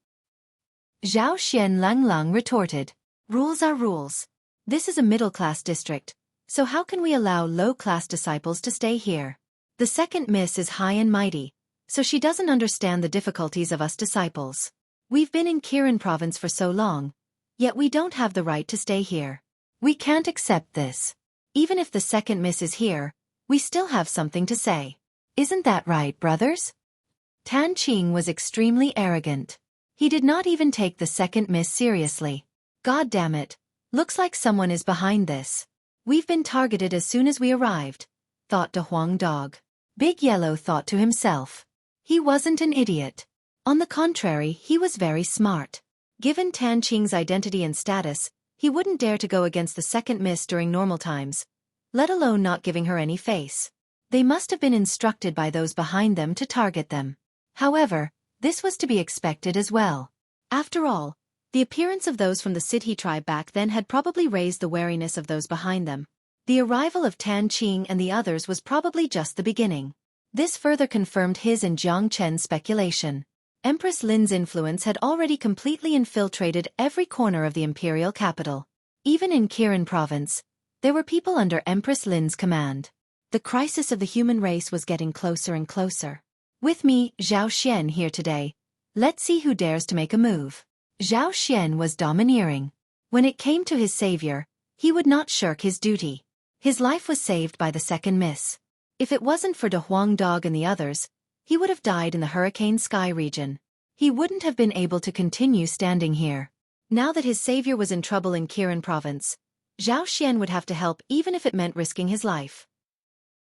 Zhao Xian Lang retorted. Rules are rules. This is a middle-class district, so how can we allow low-class disciples to stay here? The second miss is high and mighty, so she doesn't understand the difficulties of us disciples. We've been in Kirin Province for so long, yet we don't have the right to stay here. We can't accept this. Even if the second miss is here, we still have something to say. Isn't that right, brothers? Tan Qing was extremely arrogant. He did not even take the second miss seriously. God damn it, looks like someone is behind this. We've been targeted as soon as we arrived, thought De Huang Dog. Big Yellow thought to himself. He wasn't an idiot. On the contrary, he was very smart. Given Tan Qing's identity and status, he wouldn't dare to go against the second miss during normal times, let alone not giving her any face. They must have been instructed by those behind them to target them. However, this was to be expected as well. After all, the appearance of those from the Sidhe tribe back then had probably raised the wariness of those behind them. The arrival of Tan Qing and the others was probably just the beginning. This further confirmed his and Jiang Chen's speculation. Empress Lin's influence had already completely infiltrated every corner of the imperial capital. Even in Kirin Province, there were people under Empress Lin's command. The crisis of the human race was getting closer and closer. With me, Zhao Xian, here today. Let's see who dares to make a move. Zhao Xian was domineering. When it came to his savior, he would not shirk his duty. His life was saved by the second miss. If it wasn't for De Huang Dog and the others, he would have died in the Hurricane Sky region. He wouldn't have been able to continue standing here. Now that his savior was in trouble in Kirin Province, Zhao Xian would have to help even if it meant risking his life.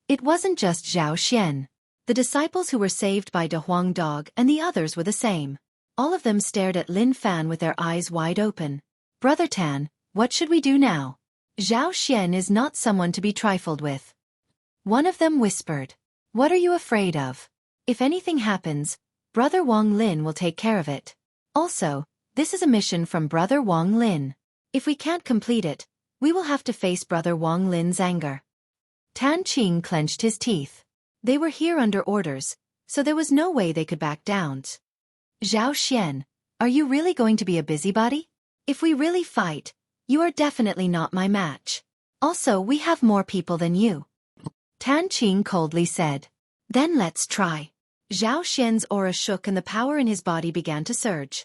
It wasn't just Zhao Xian. The disciples who were saved by De Huang Dog and the others were the same. All of them stared at Lin Fan with their eyes wide open. Brother Tan, what should we do now? Zhao Xian is not someone to be trifled with. One of them whispered. What are you afraid of? If anything happens, Brother Wang Lin will take care of it. Also, this is a mission from Brother Wang Lin. If we can't complete it, we will have to face Brother Wang Lin's anger. Tan Qing clenched his teeth. They were here under orders, so there was no way they could back down. Zhao Xian, are you really going to be a busybody? If we really fight, you are definitely not my match. Also, we have more people than you. Tan Qing coldly said. Then let's try. Zhao Xian's aura shook and the power in his body began to surge.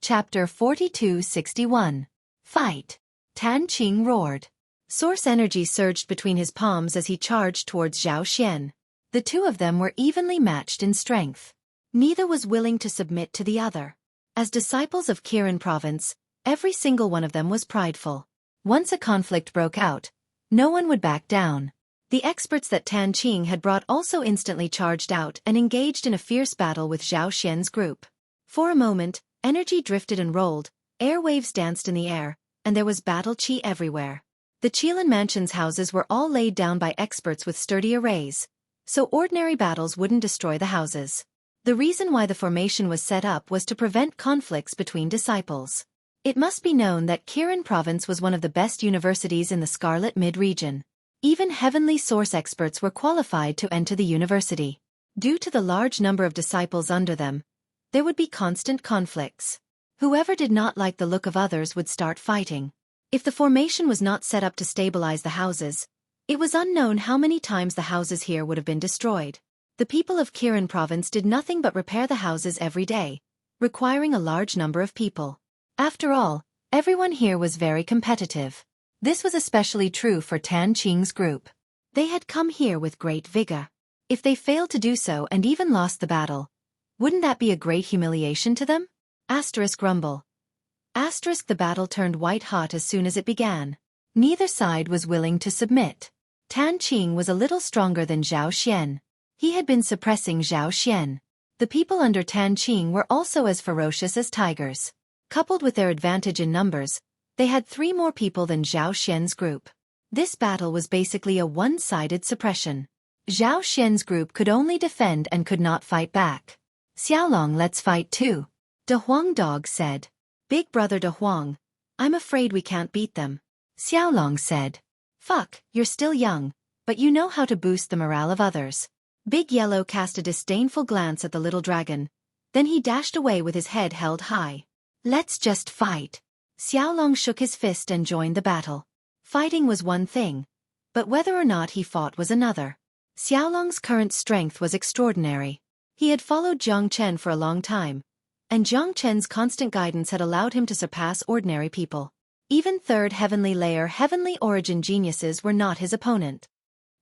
Chapter 4261. Fight. Tan Qing roared. Source energy surged between his palms as he charged towards Zhao Xian. The two of them were evenly matched in strength. Neither was willing to submit to the other. As disciples of Kirin province, every single one of them was prideful. Once a conflict broke out, no one would back down. The experts that Tan Qing had brought also instantly charged out and engaged in a fierce battle with Zhao Xian's group. For a moment, energy drifted and rolled, airwaves danced in the air, and there was battle chi everywhere. The Qilin Mansion's houses were all laid down by experts with sturdy arrays, so ordinary battles wouldn't destroy the houses. The reason why the formation was set up was to prevent conflicts between disciples. It must be known that Kirin Province was one of the best universities in the Scarlet Mid-region. Even heavenly source experts were qualified to enter the university. Due to the large number of disciples under them, there would be constant conflicts. Whoever did not like the look of others would start fighting. If the formation was not set up to stabilize the houses, it was unknown how many times the houses here would have been destroyed. The people of Kirin Province did nothing but repair the houses every day, requiring a large number of people. After all, everyone here was very competitive. This was especially true for Tan Qing's group. They had come here with great vigor. If they failed to do so and even lost the battle, wouldn't that be a great humiliation to them? Rumble. The battle turned white hot as soon as it began. Neither side was willing to submit. Tan Qing was a little stronger than Zhao Xian. He had been suppressing Zhao Xian. The people under Tan Qing were also as ferocious as tigers. Coupled with their advantage in numbers, they had 3 more people than Zhao Xian's group. This battle was basically a one-sided suppression. Zhao Xian's group could only defend and could not fight back. Xiaolong, let's fight too. De Huang Dog said. Big brother De Huang, I'm afraid we can't beat them. Xiaolong said. Fuck, you're still young, but you know how to boost the morale of others. Big Yellow cast a disdainful glance at the little dragon, then he dashed away with his head held high. Let's just fight. Xiaolong shook his fist and joined the battle. Fighting was one thing, but whether or not he fought was another. Xiaolong's current strength was extraordinary. He had followed Jiang Chen for a long time, and Jiang Chen's constant guidance had allowed him to surpass ordinary people. Even third heavenly layer heavenly origin geniuses were not his opponent.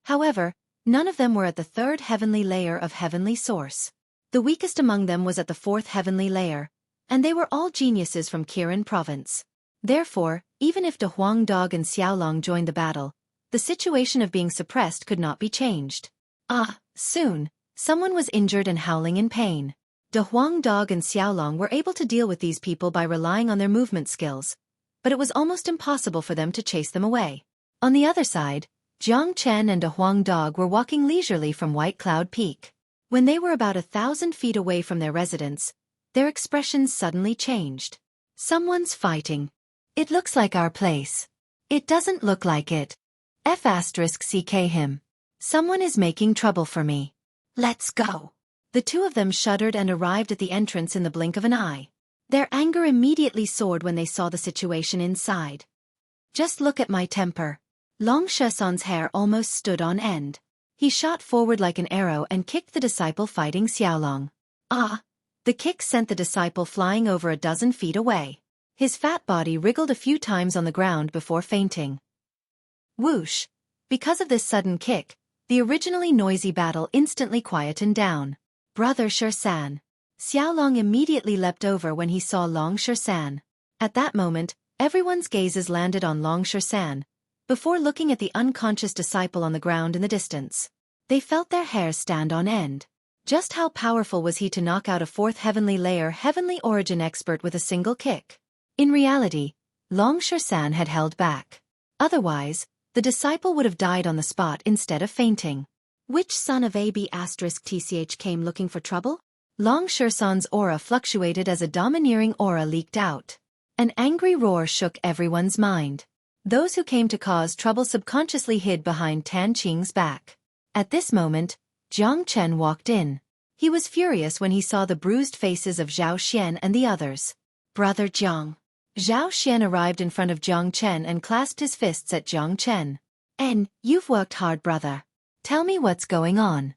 However, none of them were at the third heavenly layer of heavenly source. The weakest among them was at the fourth heavenly layer, and they were all geniuses from Kirin province. Therefore, even if De Huang Dog and Xiaolong joined the battle, the situation of being suppressed could not be changed. Soon, someone was injured and howling in pain. De Huang Dog and Xiaolong were able to deal with these people by relying on their movement skills, but it was almost impossible for them to chase them away. On the other side, Jiang Chen and De Huang Dog were walking leisurely from White Cloud Peak. When they were about 1,000 feet away from their residence, their expressions suddenly changed. Someone's fighting. It looks like our place. It doesn't look like it. CK him. Someone is making trouble for me. Let's go. The two of them shuddered and arrived at the entrance in the blink of an eye. Their anger immediately soared when they saw the situation inside. Just look at my temper. Long Xueqi's hair almost stood on end. He shot forward like an arrow and kicked the disciple fighting Xiaolong. The kick sent the disciple flying over a dozen feet away. His fat body wriggled a few times on the ground before fainting. Whoosh! Because of this sudden kick, the originally noisy battle instantly quietened down. Brother Xueqi. Xiaolong immediately leapt over when he saw Long Xueqi. At that moment, everyone's gazes landed on Long Xueqi, before looking at the unconscious disciple on the ground in the distance. They felt their hair stand on end. Just how powerful was he to knock out a fourth heavenly layer heavenly origin expert with a single kick? In reality, Long Xueqi had held back. Otherwise, the disciple would have died on the spot instead of fainting. Which son of AB*TCH came looking for trouble? Long Xueqi's aura fluctuated as a domineering aura leaked out. An angry roar shook everyone's mind. Those who came to cause trouble subconsciously hid behind Tan Qing's back. At this moment, Jiang Chen walked in. He was furious when he saw the bruised faces of Zhao Xian and the others. Brother Jiang. Zhao Xian arrived in front of Jiang Chen and clasped his fists at Jiang Chen. You've worked hard, brother. Tell me what's going on.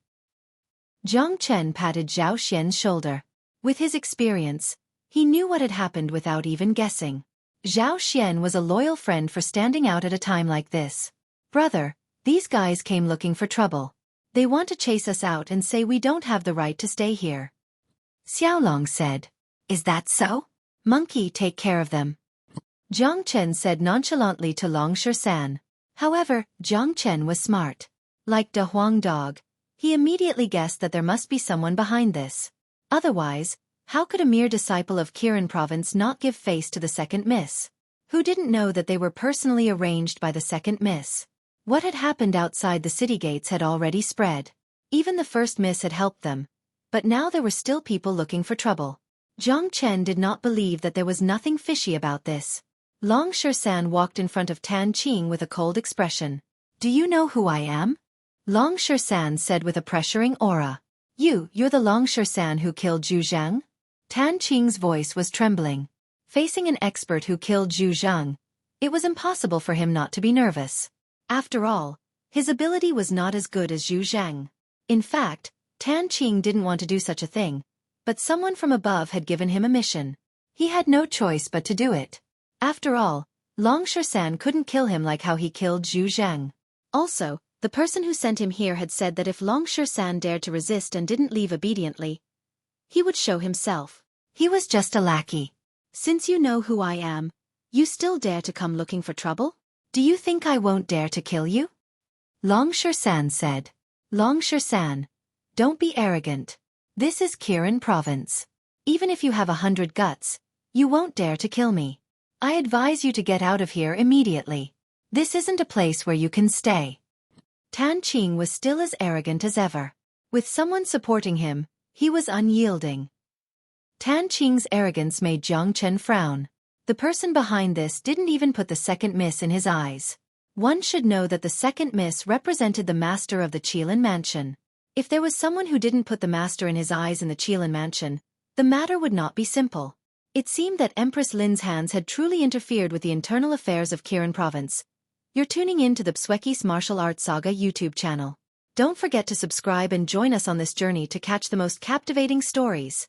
Jiang Chen patted Zhao Xian's shoulder. With his experience, he knew what had happened without even guessing. Zhao Xian was a loyal friend for standing out at a time like this. Brother, these guys came looking for trouble. They want to chase us out and say we don't have the right to stay here. Xiaolong said. Is that so? Monkey, take care of them. Jiang Chen said nonchalantly to Long San. However, Jiang Chen was smart. Like De Huang Dog, he immediately guessed that there must be someone behind this. Otherwise, how could a mere disciple of Kirin province not give face to the second miss? Who didn't know that they were personally arranged by the second miss? What had happened outside the city gates had already spread. Even the first miss had helped them. But now there were still people looking for trouble. Jiang Chen did not believe that there was nothing fishy about this. Long San walked in front of Tan Qing with a cold expression. Do you know who I am? Long San said with a pressuring aura. You're the Long San who killed Zhu Zhang? Tan Qing's voice was trembling. Facing an expert who killed Zhu Zhang, it was impossible for him not to be nervous. After all, his ability was not as good as Zhu Zhang. In fact, Tan Qing didn't want to do such a thing, but someone from above had given him a mission. He had no choice but to do it. After all, Long San couldn't kill him like how he killed Zhu Zhang. Also, the person who sent him here had said that if Long San dared to resist and didn't leave obediently, he would show himself. He was just a lackey. Since you know who I am, you still dare to come looking for trouble? Do you think I won't dare to kill you? Long San said. Long San, don't be arrogant. This is Kirin province. Even if you have 100 guts, you won't dare to kill me. I advise you to get out of here immediately. This isn't a place where you can stay. Tan Qing was still as arrogant as ever. With someone supporting him, he was unyielding. Tan Qing's arrogance made Jiang Chen frown. The person behind this didn't even put the second miss in his eyes. One should know that the second miss represented the master of the Qilin mansion. If there was someone who didn't put the master in his eyes in the Qilin mansion, the matter would not be simple. It seemed that Empress Lin's hands had truly interfered with the internal affairs of Kirin province. You're tuning in to the Xueqi's Martial Arts Saga YouTube channel. Don't forget to subscribe and join us on this journey to catch the most captivating stories.